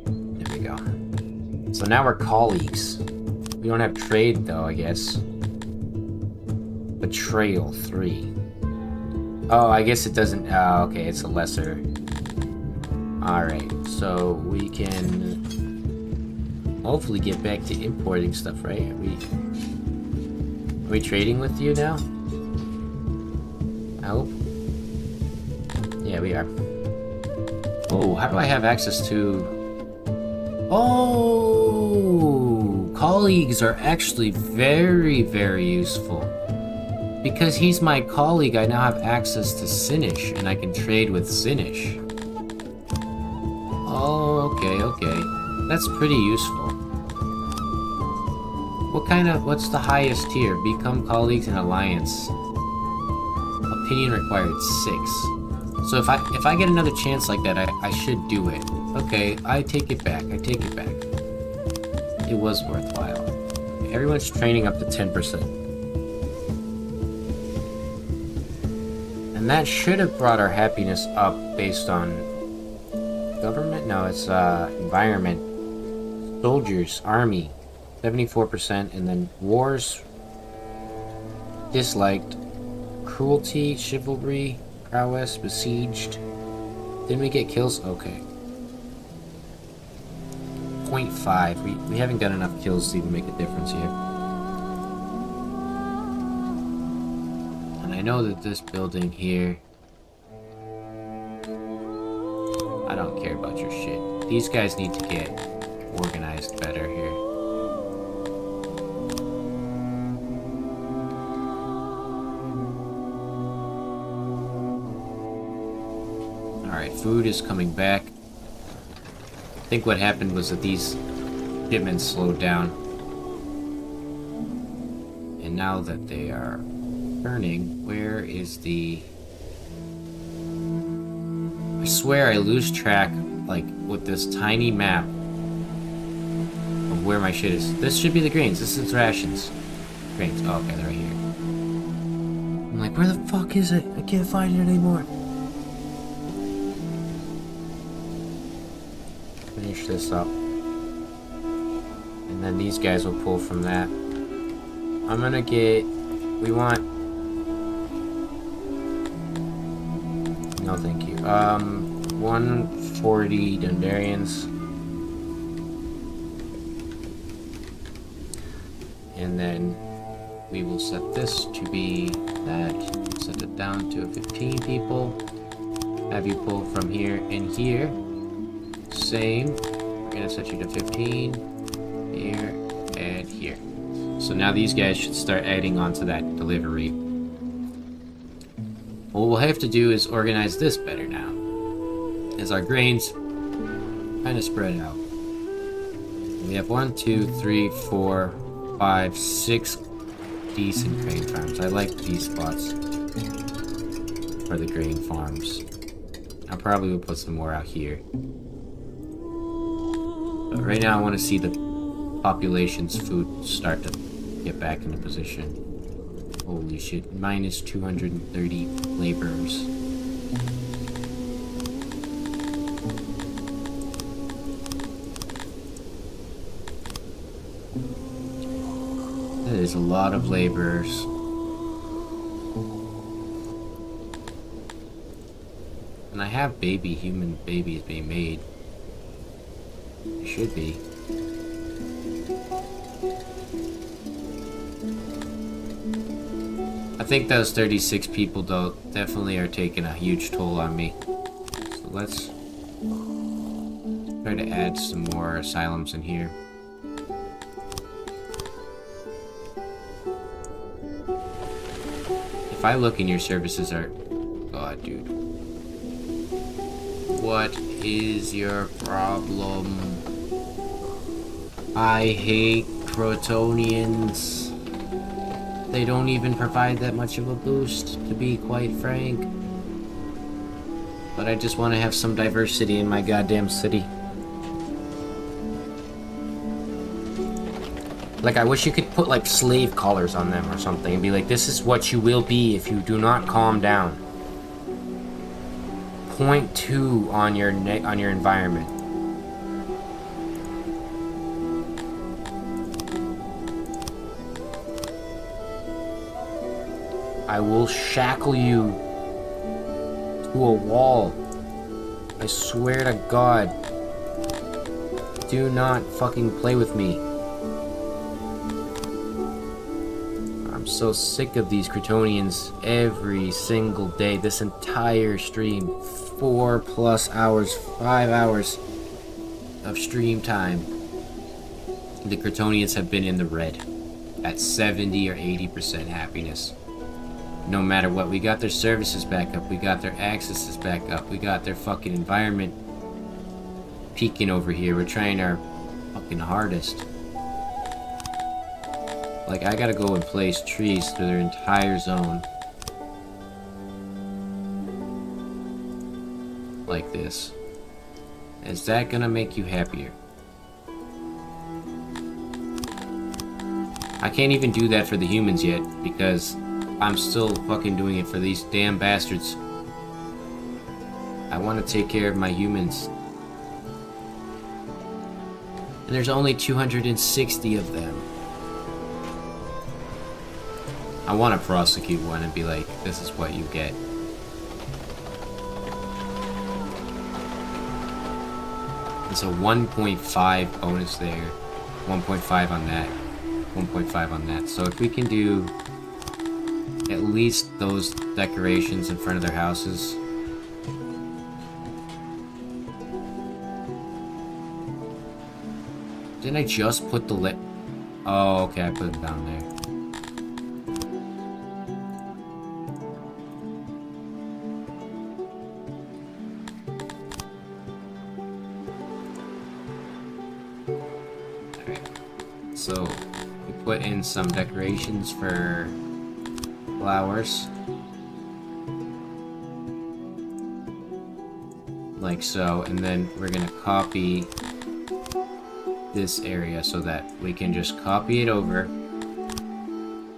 There we go. So now we're colleagues. We don't have trade though, I guess. Betrayal 3. Oh, I guess it doesn't. Oh, okay, it's a lesser. Alright, so we can hopefully get back to importing stuff, right? Are we trading with you now? I hope. Yeah, we are. Oh, how do I have access to... Oh! Colleagues are actually very, very useful. Because he's my colleague, I now have access to Sinish, and I can trade with Sinish. Oh, okay. That's pretty useful. What's the highest tier? Become colleagues in alliance. Opinion required 6. So if I get another chance like that, I should do it. Okay, I take it back. It was worthwhile. Everyone's training up to 10%. And that should have brought our happiness up based on government? No, it's environment. Soldiers, army, 74%, and then wars, disliked, cruelty, chivalry, prowess, besieged. Didn't we get kills? Okay. 0.5. We haven't got enough kills to even make a difference here. And I know that this building here... I don't care about your shit. These guys need to get organized better here. Alright, food is coming back. I think what happened was that these shipments slowed down. And now that they are turning, where is the... I swear I lose track, like, with this tiny map of where my shit is. This should be the grains. This is rations. Grains. Oh, okay, they're right here. I'm like, where the fuck is it? I can't find it anymore. Finish this up. And then these guys will pull from that. I'm gonna get... We want... No, thank you. 140 Dundarians. And then we will set this to be that. Set it down to 15 people. Have you pull from here and here. Same. We're gonna set you to 15. Here and here. So now these guys should start adding on to that delivery. What we'll have to do is organize this better now, as our grains kind of spread out. We have 1, 2, 3, 4, 5, 6 decent grain farms. I like these spots for the grain farms. I probably will put some more out here. But right now I want to see the population's food start to get back into position. Holy shit, minus 230 laborers. That is a lot of laborers. And I have human babies being made. Should be. I think those 36 people, though, definitely are taking a huge toll on me. So let's try to add some more asylums in here. If I look in your services are... God, dude. What is your problem? I hate Crotonians. They don't even provide that much of a boost, to be quite frank. But I just want to have some diversity in my goddamn city. Like, I wish you could put, like, slave collars on them or something and be like, this is what you will be if you do not calm down. Point 2 on your environment. I will shackle you to a wall. I swear to God. Do not fucking play with me. I'm so sick of these Crotonians every single day. This entire stream. 4+ hours, 5 hours of stream time. The Crotonians have been in the red. At 70 or 80% happiness. No matter what, we got their services back up, we got their accesses back up, we got their fucking environment peaking over here. We're trying our fucking hardest. Like, I gotta go and place trees through their entire zone. Like this. Is that gonna make you happier? I can't even do that for the humans yet, because I'm still fucking doing it for these damn bastards. I want to take care of my humans. And there's only 260 of them. I want to prosecute one and be like, this is what you get. It's a 1.5 bonus there. 1.5 on that. 1.5 on that. So if we can do at least those decorations in front of their houses. Didn't I just put the lit? Oh, okay, I put them down there. Alright. So, we put in some decorations for flowers. Like so, and then we're gonna copy this area so that we can just copy it over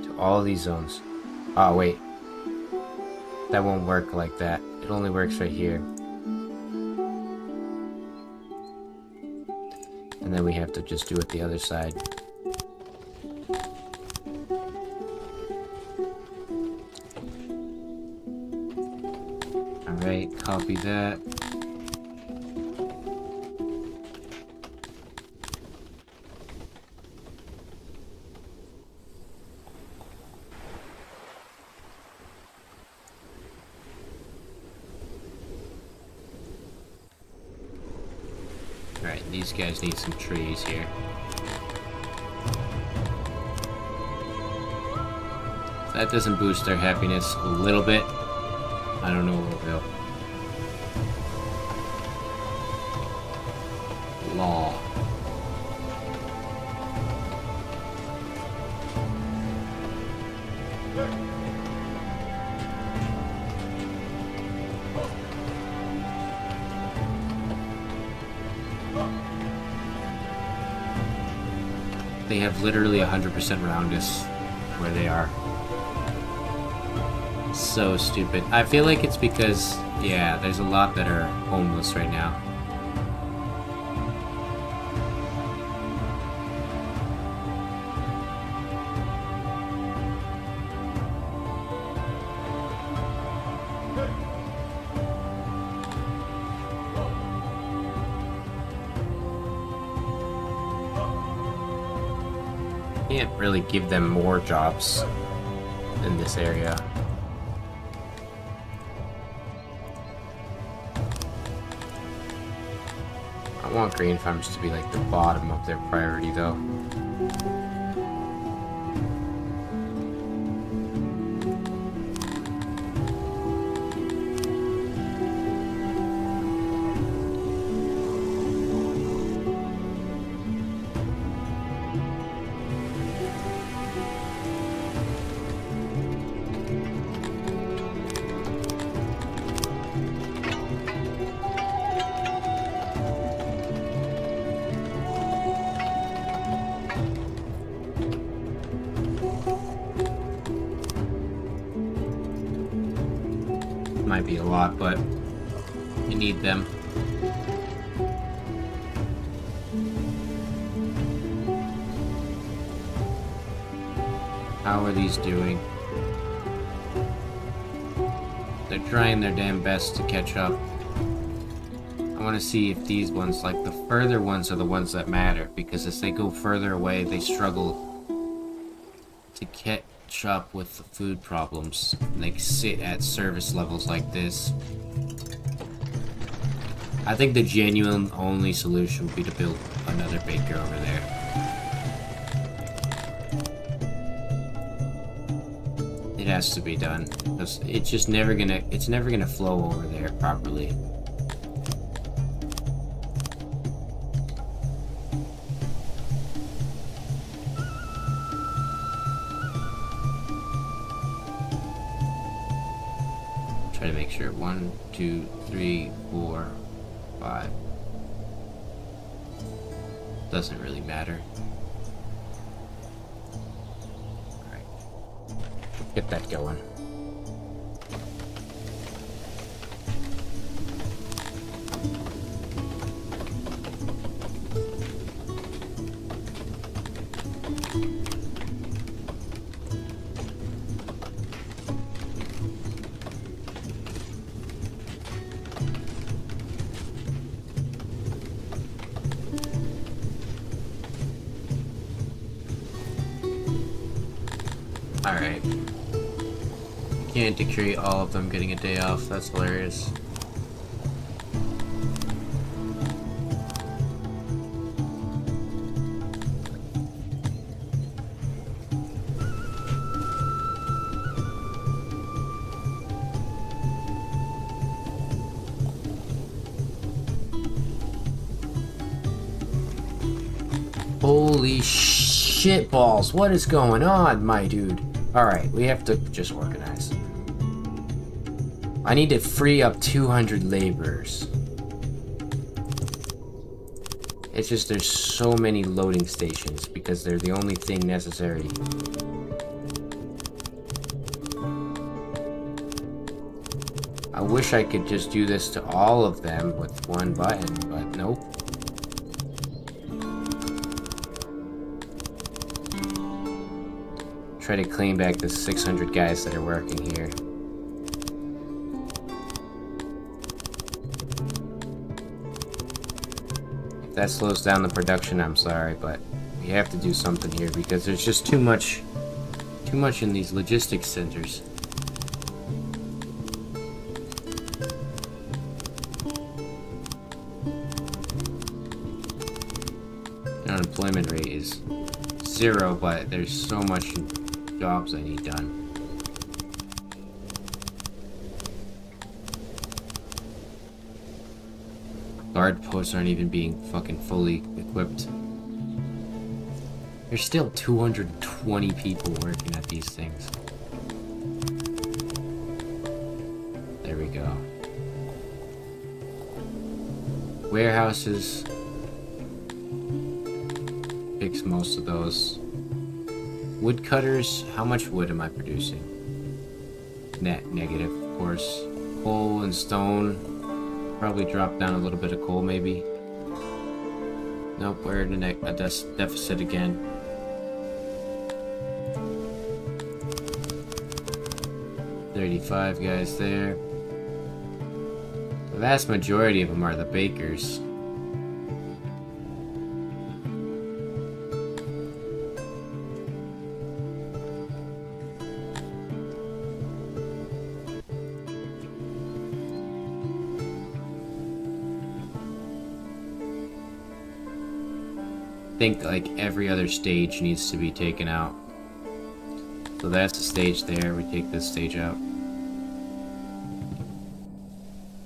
to all these zones. Oh wait, That won't work like that. It only works right here. And then we have to just do it the other side. Alright, copy that. Alright, these guys need some trees here. If that doesn't boost their happiness a little bit, I don't know what will. Law. They have literally 100% roundness where they are. So stupid. I feel like it's because, yeah, there's a lot that are homeless right now. Can't really give them more jobs in this area. I want grain farms to be like the bottom of their priority though. Might be a lot, but you need them. How are these doing? They're trying their damn best to catch up. I want to see if these ones, like the further ones, are the ones that matter, because as they go further away, they struggle to catch up with the food problems. They sit at service levels like this. I think the genuine only solution would be to build another baker over there. It has to be done, because it's just never gonna flow over there properly. Try to make sure 1, 2, 3, 4, 5. Doesn't really matter. Alright. Get that going. Alright. Can't decree all of them getting a day off. That's hilarious. Holy shit balls. What is going on, my dude? Alright, we have to just organize. I need to free up 200 laborers. It's just there's so many loading stations because they're the only thing necessary. wish I could just do this to all of them with one button, but nope. Try to claim back the 600 guys that are working here. If that slows down the production, I'm sorry, but we have to do something here because there's just too much in these logistics centers. The unemployment rate is 0, but there's so much jobs I need done. Guard posts aren't even being fucking fully equipped. There's still 220 people working at these things. There we go. Warehouses. Fix most of those. Woodcutters. How much wood am I producing? Net negative, of course. Coal and stone. Probably drop down a little bit of coal, maybe. Nope, we're in a deficit again. $35 guys there. The vast majority of them are the bakers. I think like every other stage needs to be taken out. So that's the stage there. We take this stage out.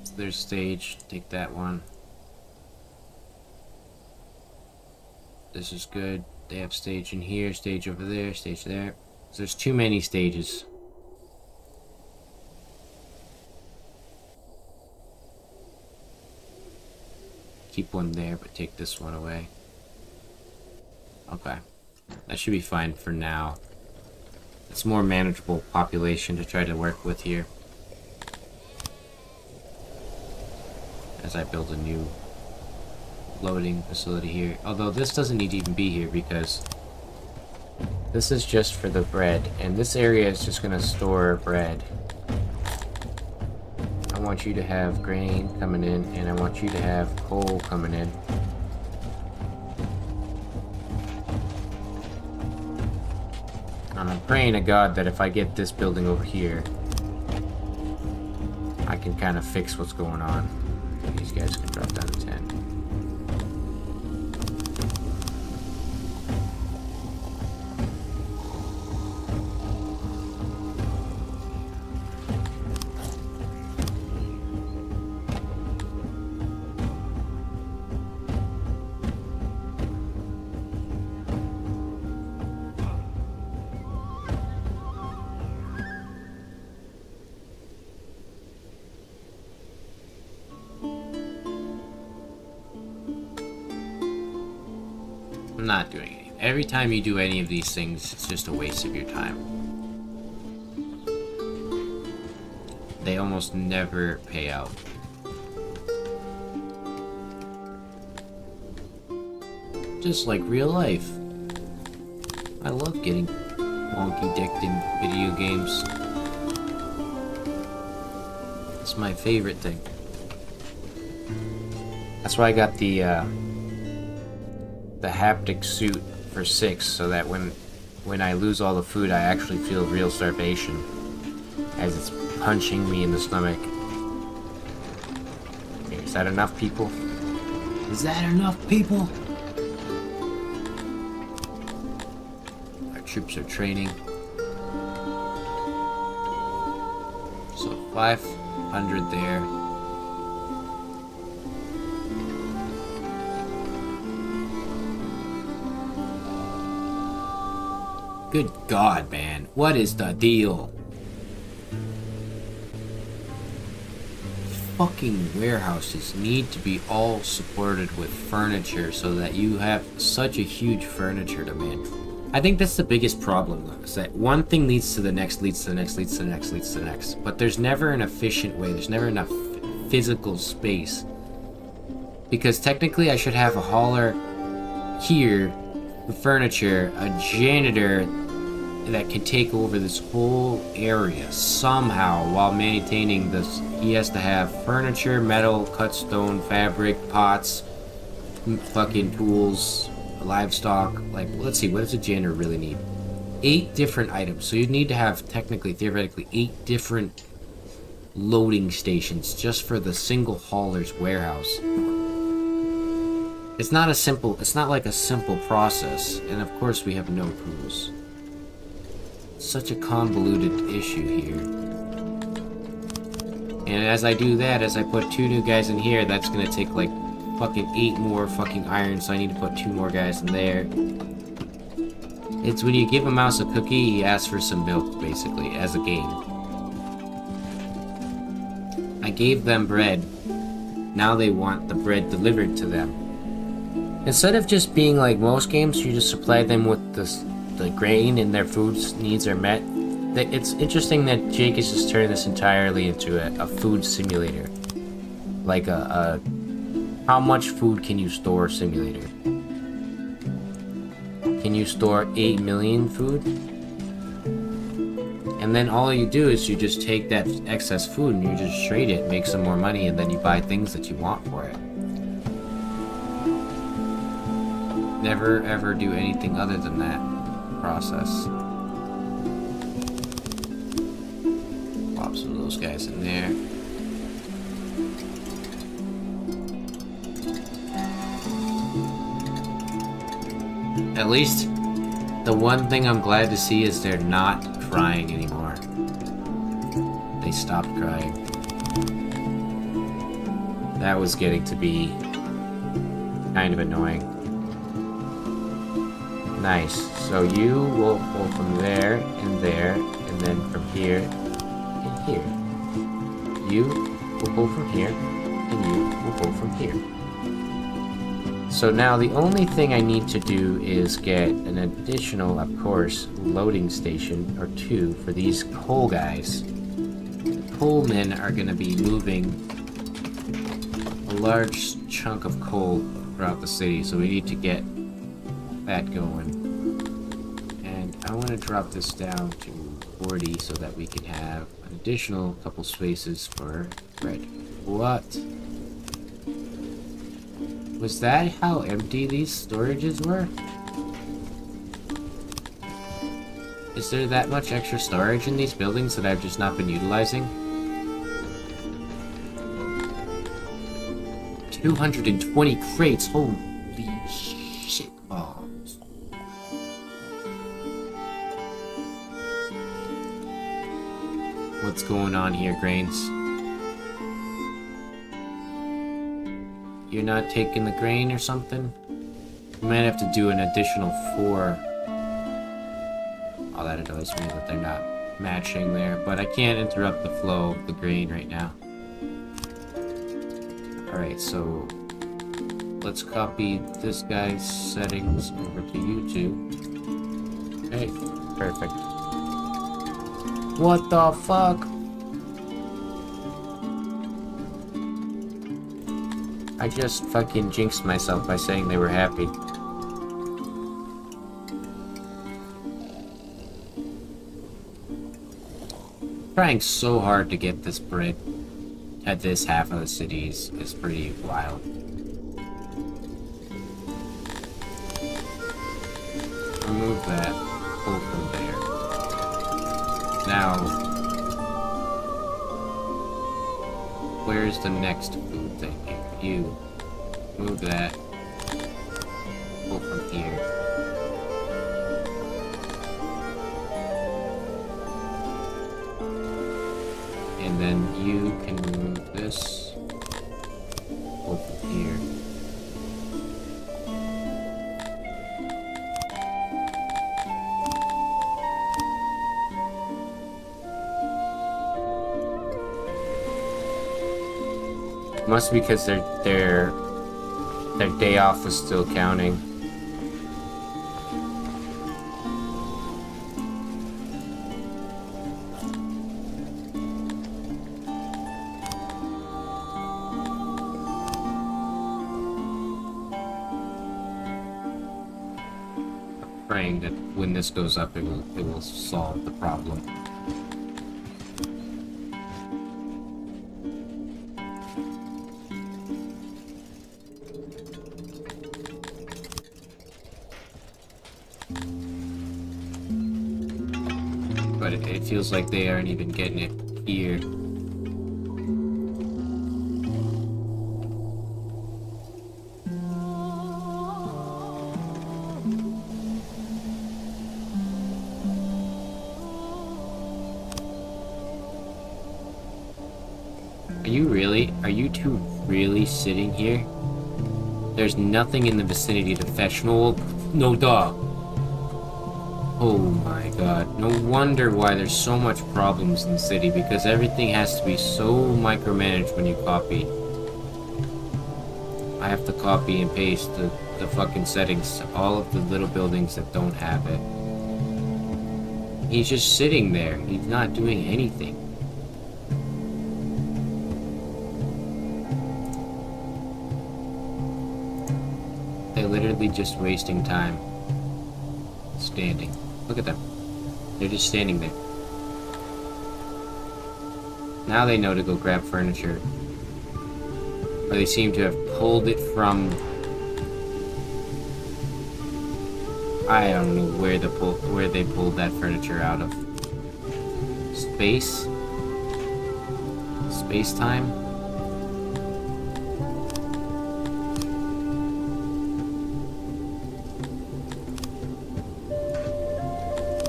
So there's stage. Take that one. This is good. They have stage in here, stage over there, stage there. So there's too many stages. Keep one there, but take this one away. Okay. That should be fine for now. It's more manageable population to try to work with here. As I build a new loading facility here. Although this doesn't need to even be here because this is just for the bread. And this area is just going to store bread. I want you to have grain coming in and I want you to have coal coming in. And I'm praying to God that if I get this building over here, I can kind of fix what's going on. These guys can drop down to 10. I'm not doing anything. Every time you do any of these things, it's just a waste of your time. They almost never pay out. Just like real life. I love getting wonky-dicked in video games. It's my favorite thing. That's why I got the haptic suit for 6, so that when I lose all the food, I actually feel real starvation as it's punching me in the stomach. Okay, is that enough, people? Is that enough, people? Our troops are training. So 500 there. Good God, man. What is the deal? Fucking warehouses need to be all supported with furniture so that you have such a huge furniture demand. I think that's the biggest problem, though, is that one thing leads to the next, leads to the next, leads to the next, leads to the next. But there's never an efficient way. There's never enough physical space. Because technically I should have a hauler here, the furniture, a janitor that can take over this whole area somehow while maintaining this. He has to have furniture, metal, cut stone, fabric, pots, fucking tools, livestock. Like, let's see, what does a janitor really need? 8 different items. So you'd need to have, technically, theoretically, 8 different loading stations just for the single hauler's warehouse. It's not like a simple process, and of course we have no tools. Such a convoluted issue here. And as I do that, as I put 2 new guys in here, that's gonna take like fucking 8 more fucking iron, so I need to put 2 more guys in there. It's when you give a mouse a cookie, he asks for some milk, basically, as a game. I gave them bread. Now they want the bread delivered to them. Instead of just being like most games, you just supply them with the grain and their food needs are met. It's interesting that Jake has just turned this entirely into a food simulator. Like a how much food can you store simulator. Can you store 8 million food? And then all you do is you just take that excess food and you just trade it, make some more money, and then you buy things that you want for it. Never ever do anything other than that process. Pop some of those guys in there. At least the one thing I'm glad to see is they're not crying anymore. They stopped crying. That was getting to be kind of annoying. Nice. So you will pull from there, and then from here, and here. You will pull from here, and you will pull from here. So now the only thing I need to do is get an additional, of course, loading station or 2 for these coal guys. The coal men are going to be moving a large chunk of coal throughout the city, so we need to get that going. And I want to drop this down to 40 so that we can have an additional couple spaces for bread. What? Was that how empty these storages were? Is there that much extra storage in these buildings that I've just not been utilizing? 220 crates, holy shit balls. What's going on here, Grains? You're not taking the grain or something? We might have to do an additional 4. Oh, that annoys me that they're not matching there, but I can't interrupt the flow of the grain right now. Alright, so let's copy this guy's settings over to YouTube. Okay, perfect. What the fuck? I just fucking jinxed myself by saying they were happy. Trying so hard to get this bread at this half of the city is pretty wild. Remove that. Pull from there. Now, where's the next food thing here? You move that. Pull from here. And then you can move this. Pull from here. Must be because their day off was still counting. praying that when this goes up, it will solve the problem. But it feels like they aren't even getting it here. Are you two really sitting here? There's nothing in the vicinity to fetch. No dog. Oh my god. No wonder why there's so much problems in the city, because everything has to be so micromanaged when you copy. I have to copy and paste the fucking settings to all of the little buildings that don't have it. He's just sitting there. He's not doing anything. They're literally just wasting time standing. Look at them. They're just standing there. Now they know to go grab furniture. Or they seem to have pulled it from... I don't know where they pulled that furniture out of. Space? Space-time?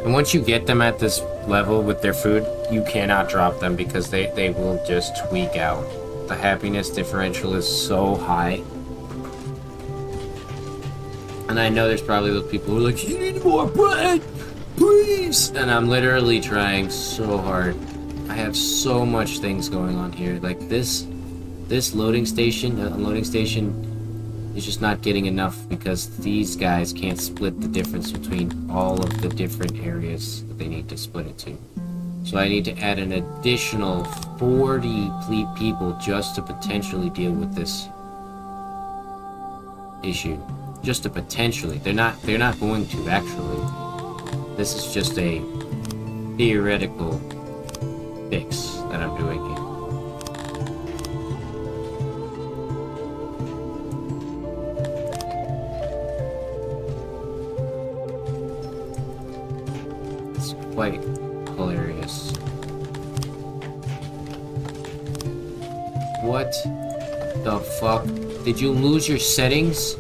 And once you get them at this level with their food, you cannot drop them because they will just tweak out. The happiness differential is so high. And I know there's probably those people who are like, you need more bread, please! And I'm literally trying so hard. I have so much things going on here. Like this loading station, unloading station, is just not getting enough because these guys can't split the difference between all of the different areas that they need to split it to. So I need to add an additional 40 people just to potentially deal with this issue. Just to potentially. They're not going to actually. This is just a theoretical fix that I'm doing here. Quite hilarious. What the fuck? Did you lose your settings?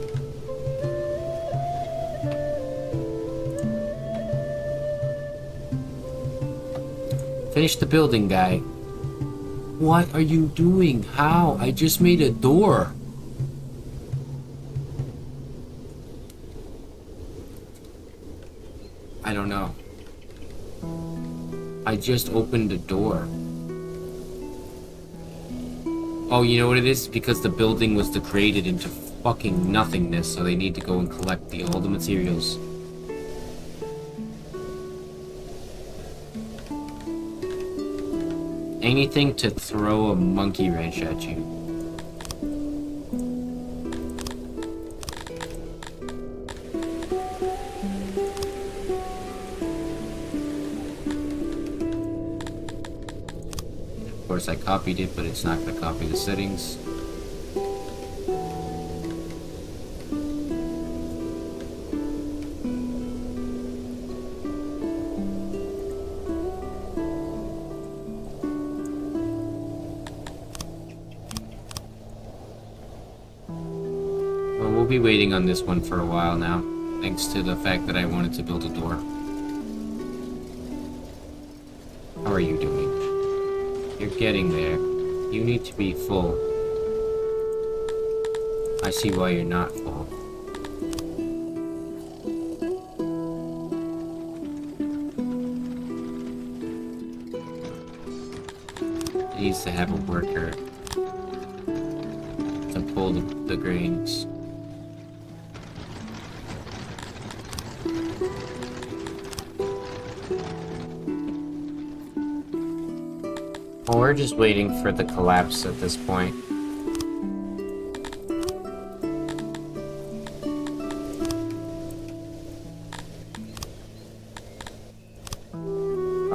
Finish the building, guy. What are you doing? How? I just made a door. I don't know. I just opened a door. Oh, you know what it is? Because the building was degraded into fucking nothingness, so they need to go and collect all the materials. Anything to throw a monkey wrench at you. Of course, I copied it, but it's not going to copy the settings. Well, we'll be waiting on this one for a while now, thanks to the fact that I wanted to build a door. How are you doing? You're getting there. You need to be full. I see why you're not full. It needs to have a worker to pull the grains. Well, we're just waiting for the collapse at this point.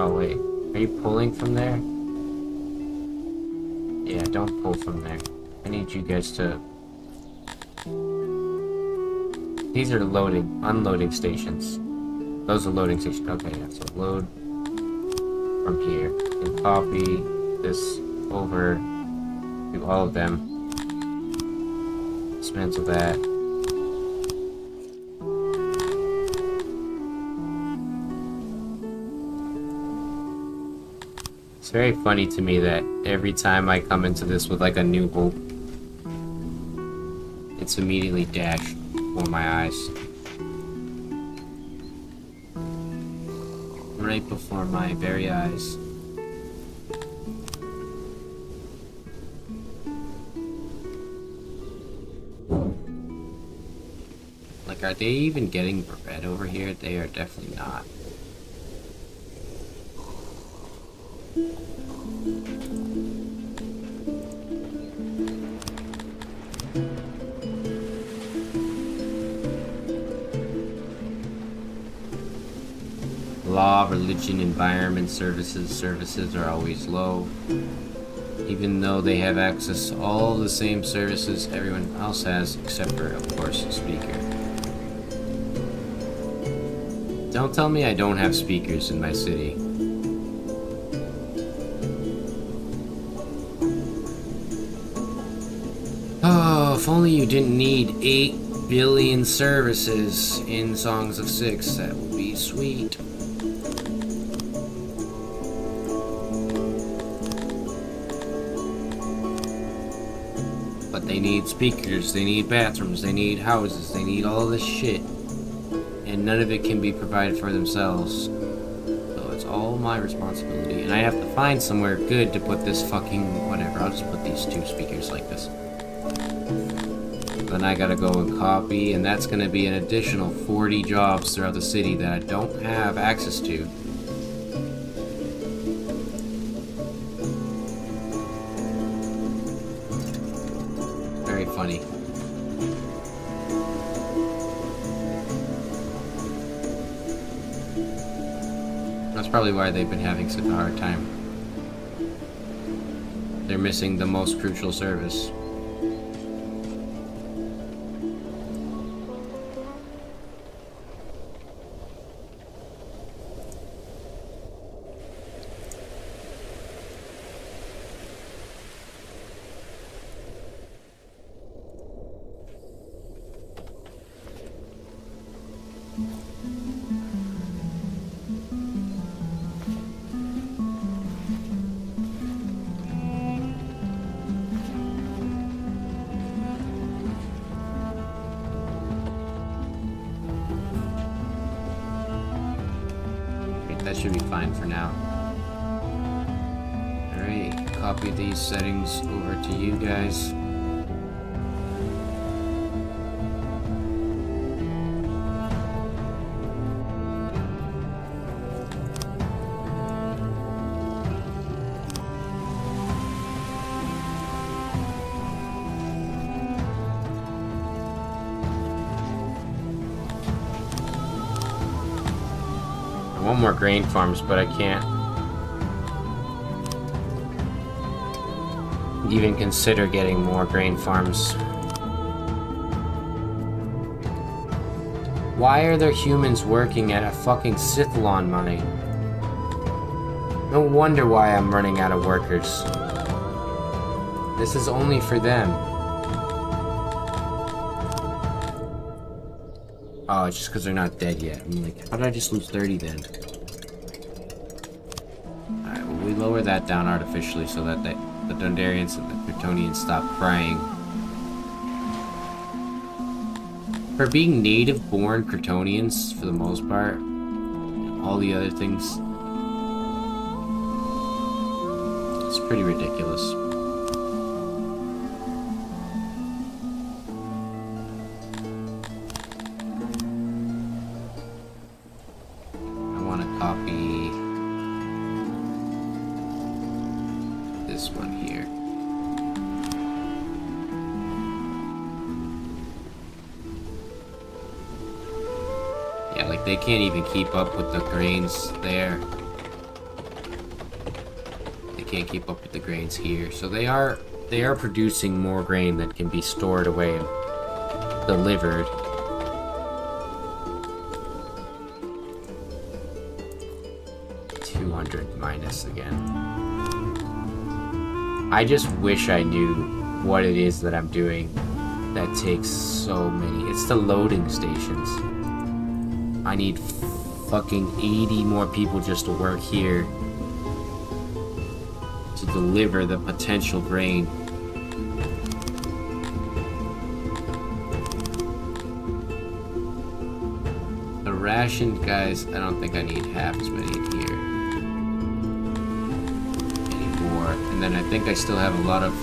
Oh wait, are you pulling from there? Yeah, don't pull from there. I need you guys to... These are unloading stations. Those are loading stations. Okay, yeah, so load from here. And copy this over to all of them. Dismantle that. It's very funny to me that every time I come into this with like a new hope, it's immediately dashed before my eyes. Right before my very eyes. Like, are they even getting bread over here? They are definitely not. Law, religion, environment, services are always low. Even though they have access to all the same services everyone else has, except for, of course, the speaker. Don't tell me I don't have speakers in my city. Oh, if only you didn't need 8 billion services in Songs of Six, that would be sweet. But they need speakers, they need bathrooms, they need houses, they need all this shit. And none of it can be provided for themselves. So it's all my responsibility. And I have to find somewhere good to put this fucking whatever. I'll just put these 2 speakers like this. Then I gotta go and copy, and that's gonna be an additional 40 jobs throughout the city that I don't have access to. Very funny. That's probably why they've been having such a hard time. They're missing the most crucial service. That should be fine for now. Alright, copy these settings over to you guys. I want more grain farms, but I can't even consider getting more grain farms. Why are there humans working at a fucking Sithlon mine? No wonder why I'm running out of workers. This is only for them. Oh, it's just because they're not dead yet. I'm like, how did I just lose 30 then? Alright, well, we lower that down artificially so that the Dondarians and the Kryptonians stop crying. For being native-born Kryptonians, for the most part, and all the other things, it's pretty ridiculous. Copy this one here. Yeah, like they can't even keep up with the grains there. can't keep up with the grains here. So they are producing more grain that can be stored away and delivered. Minus again. I just wish I knew what it is that I'm doing that takes so many. It's the loading stations. I need fucking 80 more people just to work here to deliver the potential grain. The rationed guys, I don't think I need half as many in here. And then I think I still have a lot of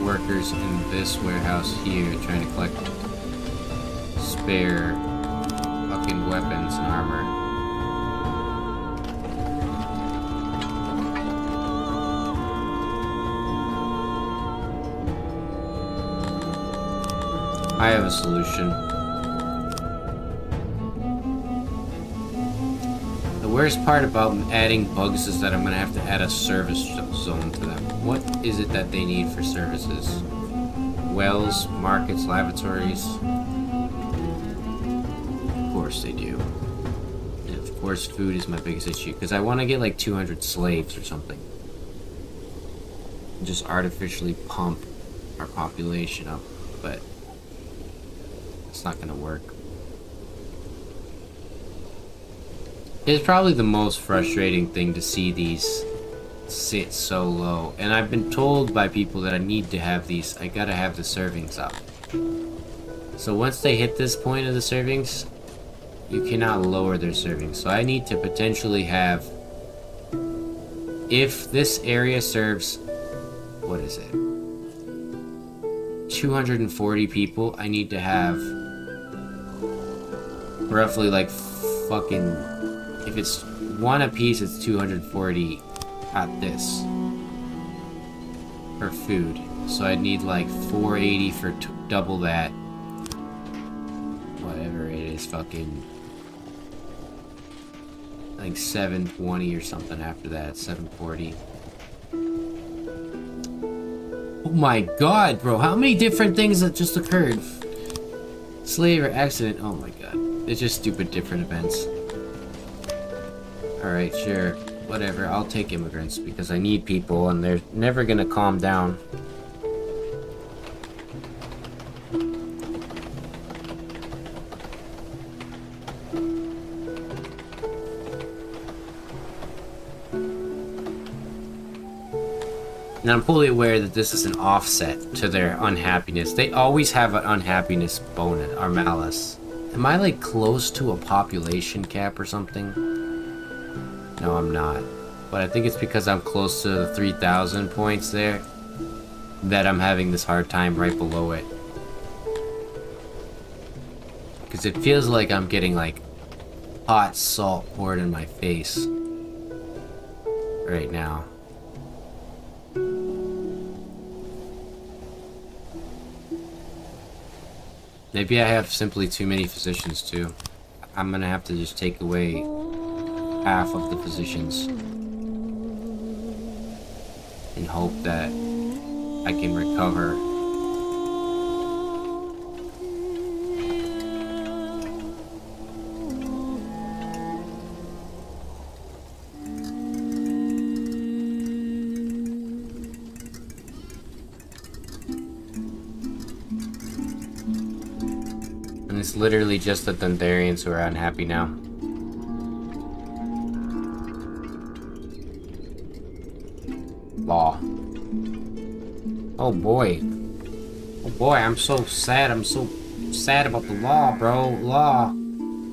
workers in this warehouse here trying to collect spare fucking weapons and armor. I have a solution. The worst part about adding bugs is that I'm gonna have to add a service zone to them. What is it that they need for services? Wells, markets, lavatories? Of course they do. And of course food is my biggest issue, because I want to get like 200 slaves or something. Just artificially pump our population up, but it's not gonna work. It's probably the most frustrating thing to see these sit so low. And I've been told by people that I need to have these, I gotta have the servings up. So once they hit this point of the servings, you cannot lower their servings. So I need to potentially have, if this area serves, what is it? 240 people, I need to have roughly like fucking, if it's one a piece, it's 240 at this for food. So I'd need like 480 for double that. Whatever it is, fucking like 720 or something after that. 740. Oh my god, bro! How many different things that just occurred? Slave or accident? Oh my god! It's just stupid different events. Alright, sure. Whatever, I'll take immigrants because I need people and they're never gonna calm down. And I'm fully aware that this is an offset to their unhappiness. They always have an unhappiness bonus or malice. Am I like close to a population cap or something? No, I'm not. But I think it's because I'm close to the 3,000 points there that I'm having this hard time right below it. Because it feels like I'm getting like hot salt poured in my face right now. Maybe I have simply too many physicians too. I'm gonna have to just take away half of the physicians and hope that I can recover. And it's literally just the Thunderians who are unhappy now. Law. Oh boy. Oh boy, I'm so sad. I'm so sad about the law, bro. Law.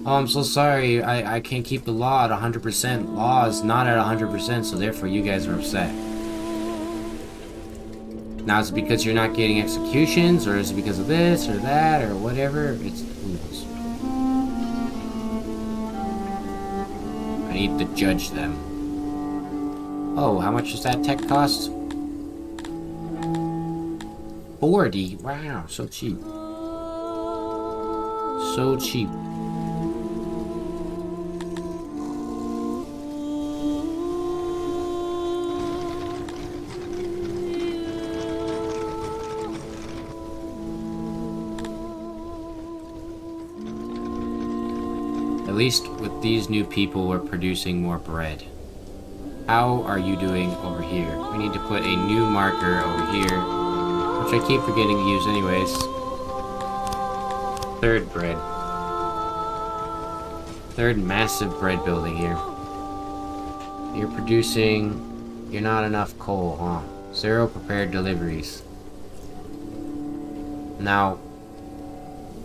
Oh, I'm so sorry. I can't keep the law at 100%. Law is not at 100%, so therefore you guys are upset. Now, is it because you're not getting executions, or is it because of this, or that, or whatever? It's... who knows? I need to judge them. Oh, how much does that tech cost? 40? Wow, so cheap. So cheap. At least with these new people, we're producing more bread. How are you doing over here? We need to put a new marker over here, which I keep forgetting to use anyways. Third bread. Third massive bread building here. You're producing... You're not enough coal, huh? 0 prepared deliveries. Now,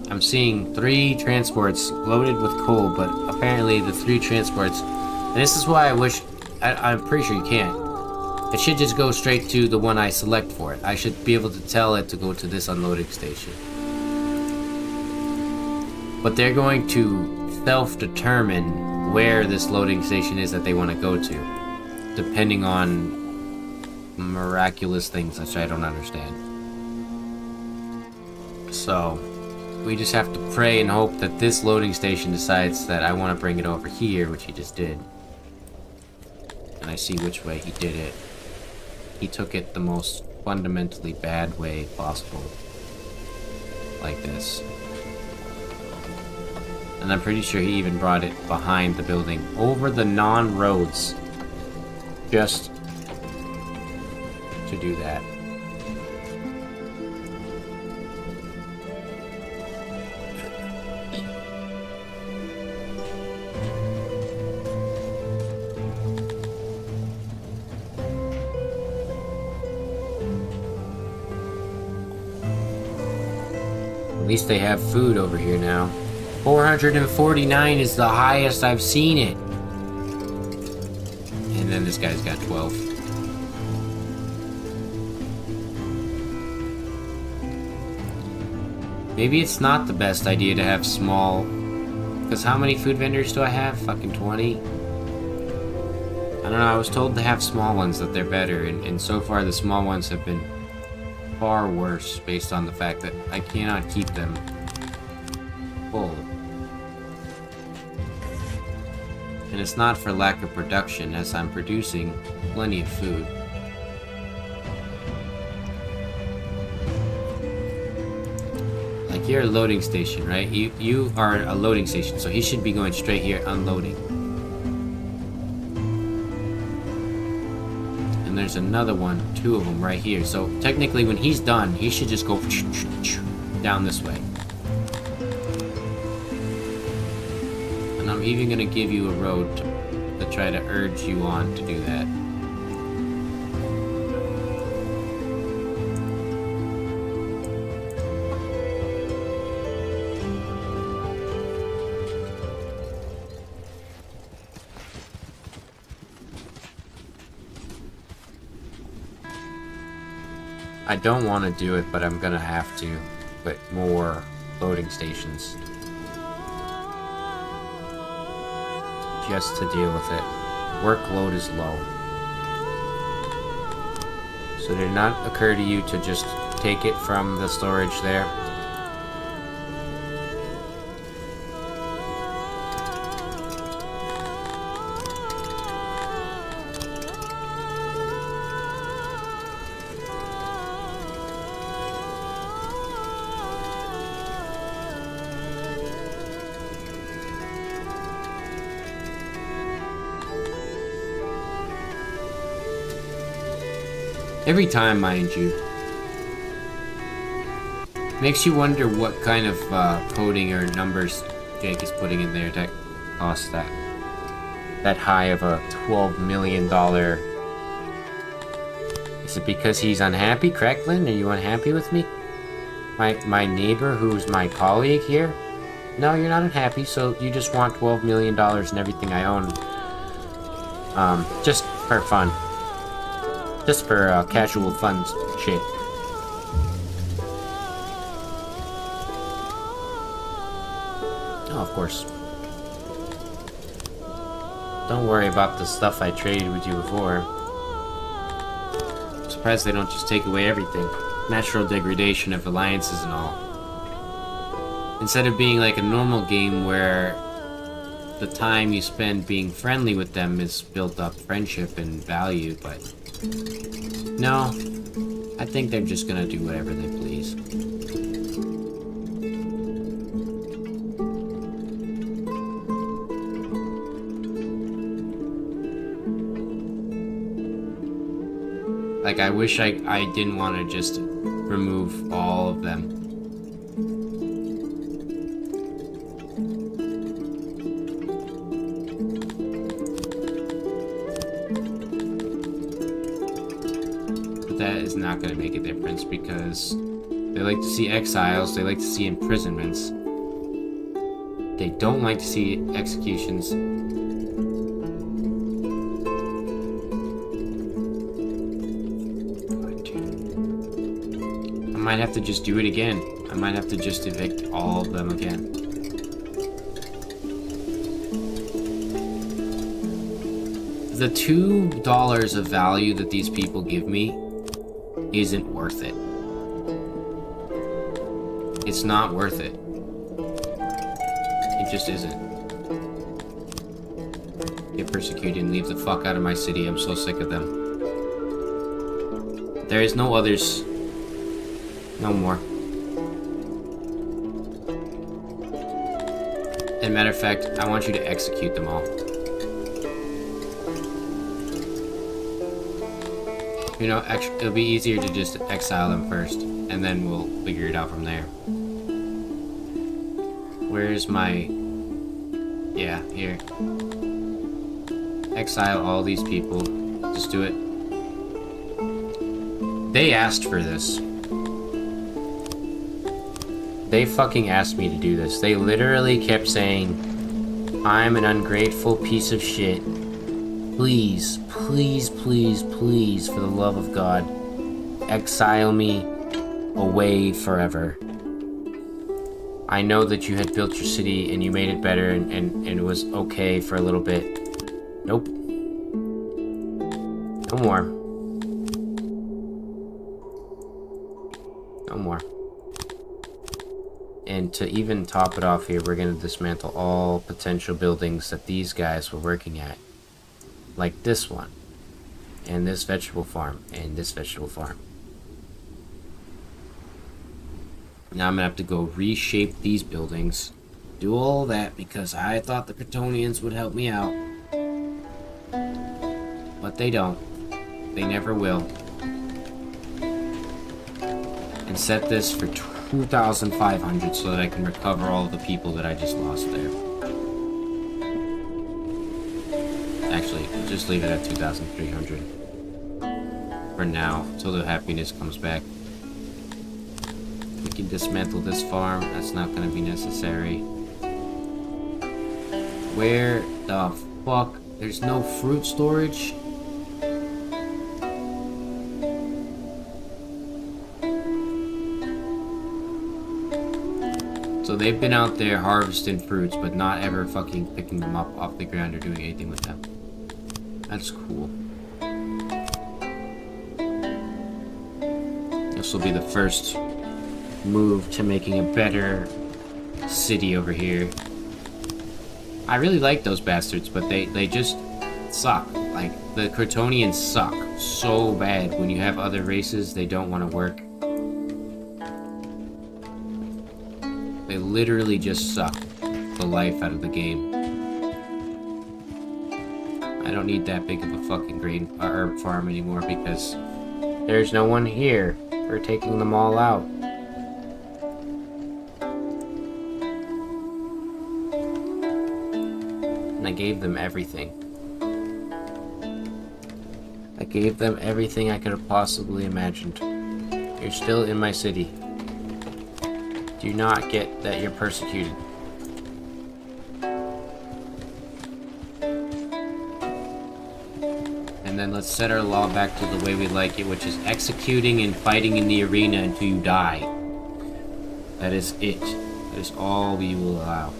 I'm seeing 3 transports loaded with coal, but apparently the 3 transports... And this is why I wish... I'm pretty sure you can't. It should just go straight to the one I select for it. I should be able to tell it to go to this unloading station. But they're going to self-determine where this loading station is that they want to go to, depending on miraculous things which I don't understand. So, we just have to pray and hope that this loading station decides that I want to bring it over here, which he just did. And I see which way he did it. He took it the most fundamentally bad way possible. Like this. And I'm pretty sure he even brought it behind the building, over the non-roads, just to do that. At least they have food over here now. 449 is the highest I've seen it. And then this guy's got 12. Maybe it's not the best idea to have small... Because how many food vendors do I have? Fucking 20? I don't know, I was told to have small ones, that they're better. And so far the small ones have been far worse, based on the fact that I cannot keep them full. And it's not for lack of production, as I'm producing plenty of food. Like, you're a loading station, right? You are a loading station, so he should be going straight here, unloading. And there's another one, 2 of them right here. So technically when he's done, he should just go down this way. And I'm even going to give you a road to try to urge you on to do that. I don't want to do it, but I'm going to have to put more loading stations. Just to deal with it. Workload is low. So did it not occur to you to just take it from the storage there? Every time, mind you. Makes you wonder what kind of coding or numbers Jake is putting in there that cost that high of a $12 million. Is it because he's unhappy, Cracklin? Are you unhappy with me? My neighbor, who's my colleague here? No, you're not unhappy, so you just want $12 million and everything I own. Just for fun. Just for casual fun shit. Oh, of course. Don't worry about the stuff I traded with you before. I'm surprised they don't just take away everything. Natural degradation of alliances and all. Instead of being like a normal game where the time you spend being friendly with them is built up friendship and value, but... No, I think they're just gonna do whatever they please. Like, I wish I didn't want to just remove all of them. But that is not going to make a difference because they like to see exiles, they like to see imprisonments. They don't like to see executions. I might have to just do it again. I might have to just evict all of them again. The $2 of value that these people give me isn't worth it. It's not worth it. It just isn't. Get persecuted and leave the fuck out of my city. I'm so sick of them. There is no others. No more. As a matter of fact, I want you to execute them all. You know, it'll be easier to just exile them first, and then we'll figure it out from there. Where's my... Yeah, here. Exile all these people. Just do it. They asked for this. They fucking asked me to do this. They literally kept saying, I'm an ungrateful piece of shit. Please, please, please, please, for the love of God, exile me away forever. I know that you had built your city and you made it better and it was okay for a little bit. Nope. No more. No more. And to even top it off here, we're going to dismantle all potential buildings that these guys were working at. Like this one. And this vegetable farm. And this vegetable farm. Now I'm going to have to go reshape these buildings. Do all that because I thought the Bretonnians would help me out. But they don't. They never will. And set this for 2,500 so that I can recover all of the people that I just lost there. Actually, just leave it at 2,300 for now, until the happiness comes back. We can dismantle this farm. That's not going to be necessary. Where the fuck? There's no fruit storage? So they've been out there harvesting fruits, but not ever fucking picking them up off the ground or doing anything with them. That's cool. This will be the first move to making a better city over here. I really like those bastards, but they just suck. Like, the Bretonnians suck so bad. When you have other races, they don't want to work. They literally just suck the life out of the game. I don't need that big of a fucking grain herb farm anymore because there's no one here for taking them all out. And I gave them everything. I gave them everything I could have possibly imagined. You're still in my city. Do not get that you're persecuted. And then let's set our law back to the way we like it, which is executing and fighting in the arena until you die. That is it. That is all we will allow.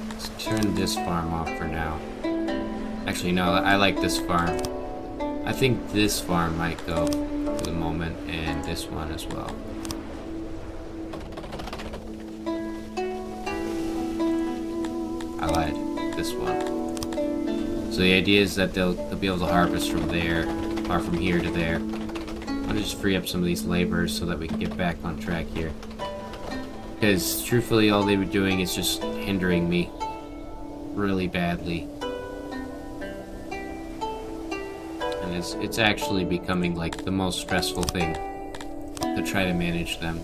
Let's turn this farm off for now. Actually, no, I like this farm. I think this farm might go for the moment, and this one as well. I lied. This one. So the idea is that they'll be able to harvest from there, or from here to there. I'll just free up some of these laborers so that we can get back on track here. Because truthfully, all they were doing is just hindering me really badly. And And it's actually becoming like the most stressful thing to try to manage them.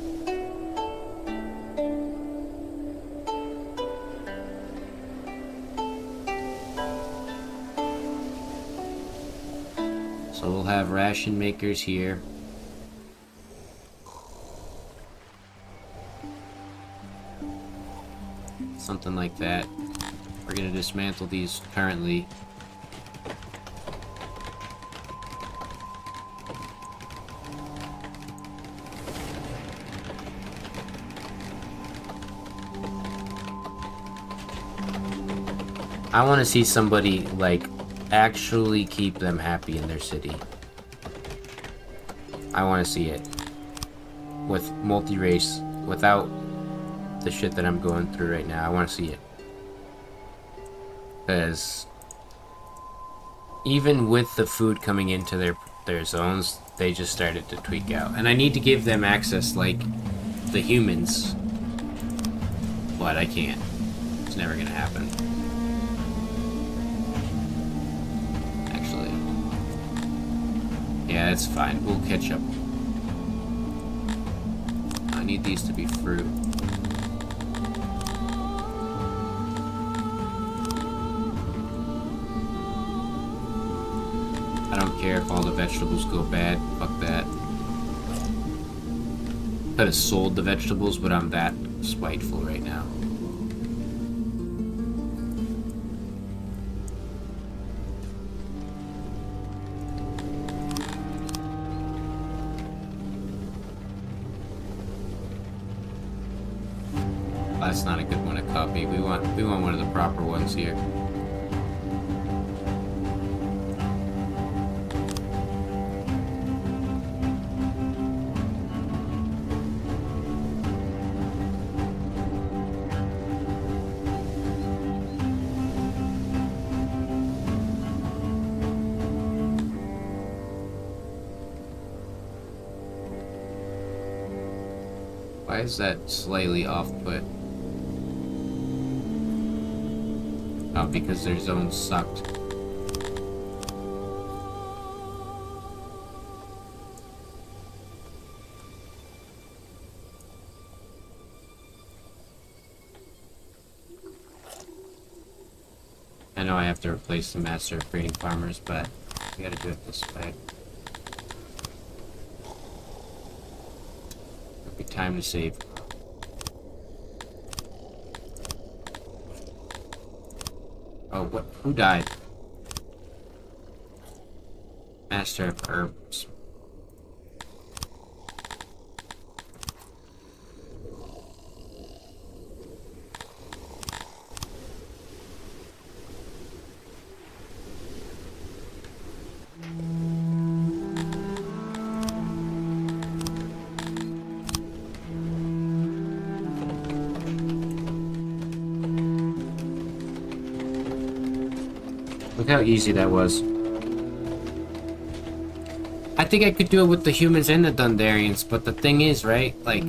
So we'll have ration makers here. Something like that. We're gonna dismantle these currently. I want to see somebody, like, actually keep them happy in their city. I want to see it. With multi-race, without the shit that I'm going through right now. I want to see it. Because even with the food coming into their zones, they just started to tweak out. And I need to give them access like the humans. But I can't. It's never going to happen. Yeah, it's fine. We'll catch up. I need these to be fruit. I don't care if all the vegetables go bad. Fuck that. Could have sold the vegetables, but I'm that spiteful right now. That's not a good one to copy. We want one of the proper ones here. Why is that slightly off put? Oh, because their zone sucked. I know I have to replace the master of breeding farmers, but we gotta do it this way. It'll be time to save. Oh, what? Who died? Master of Herbs. Look how easy that was. I think I could do it with the humans and the Dundarians, but the thing is, right, like,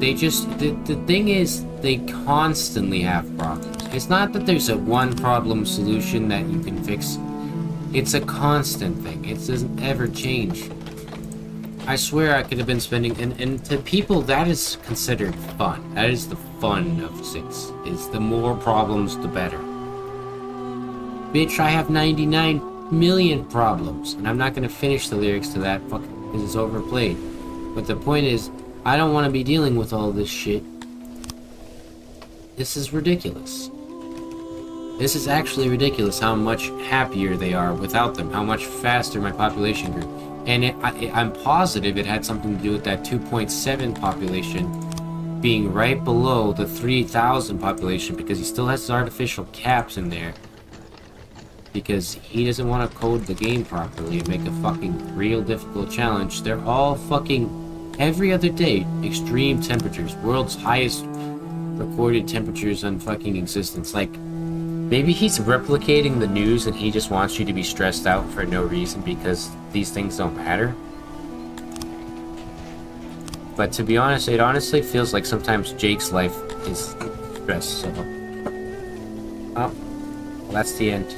they just, the thing is, they constantly have problems. It's not that there's a one problem solution that you can fix. It's a constant thing. It doesn't ever change. I swear I could have been spending, and to people, that is considered fun. That is the fun of 6, is the more problems, the better. Bitch, I have 99 million problems, and I'm not gonna finish the lyrics to that fucking because it's overplayed. But the point is, I don't want to be dealing with all this shit. This is ridiculous. This is actually ridiculous how much happier they are without them, how much faster my population grew. And I'm positive it had something to do with that 2.7 population being right below the 3,000 population, because he still has his artificial caps in there. Because he doesn't want to code the game properly and make a fucking real difficult challenge. They're all fucking, every other day, extreme temperatures. World's highest recorded temperatures on fucking existence. Like, maybe he's replicating the news and he just wants you to be stressed out for no reason because these things don't matter. But to be honest, it honestly feels like sometimes Jake's life is stress. So, oh, well, that's the end.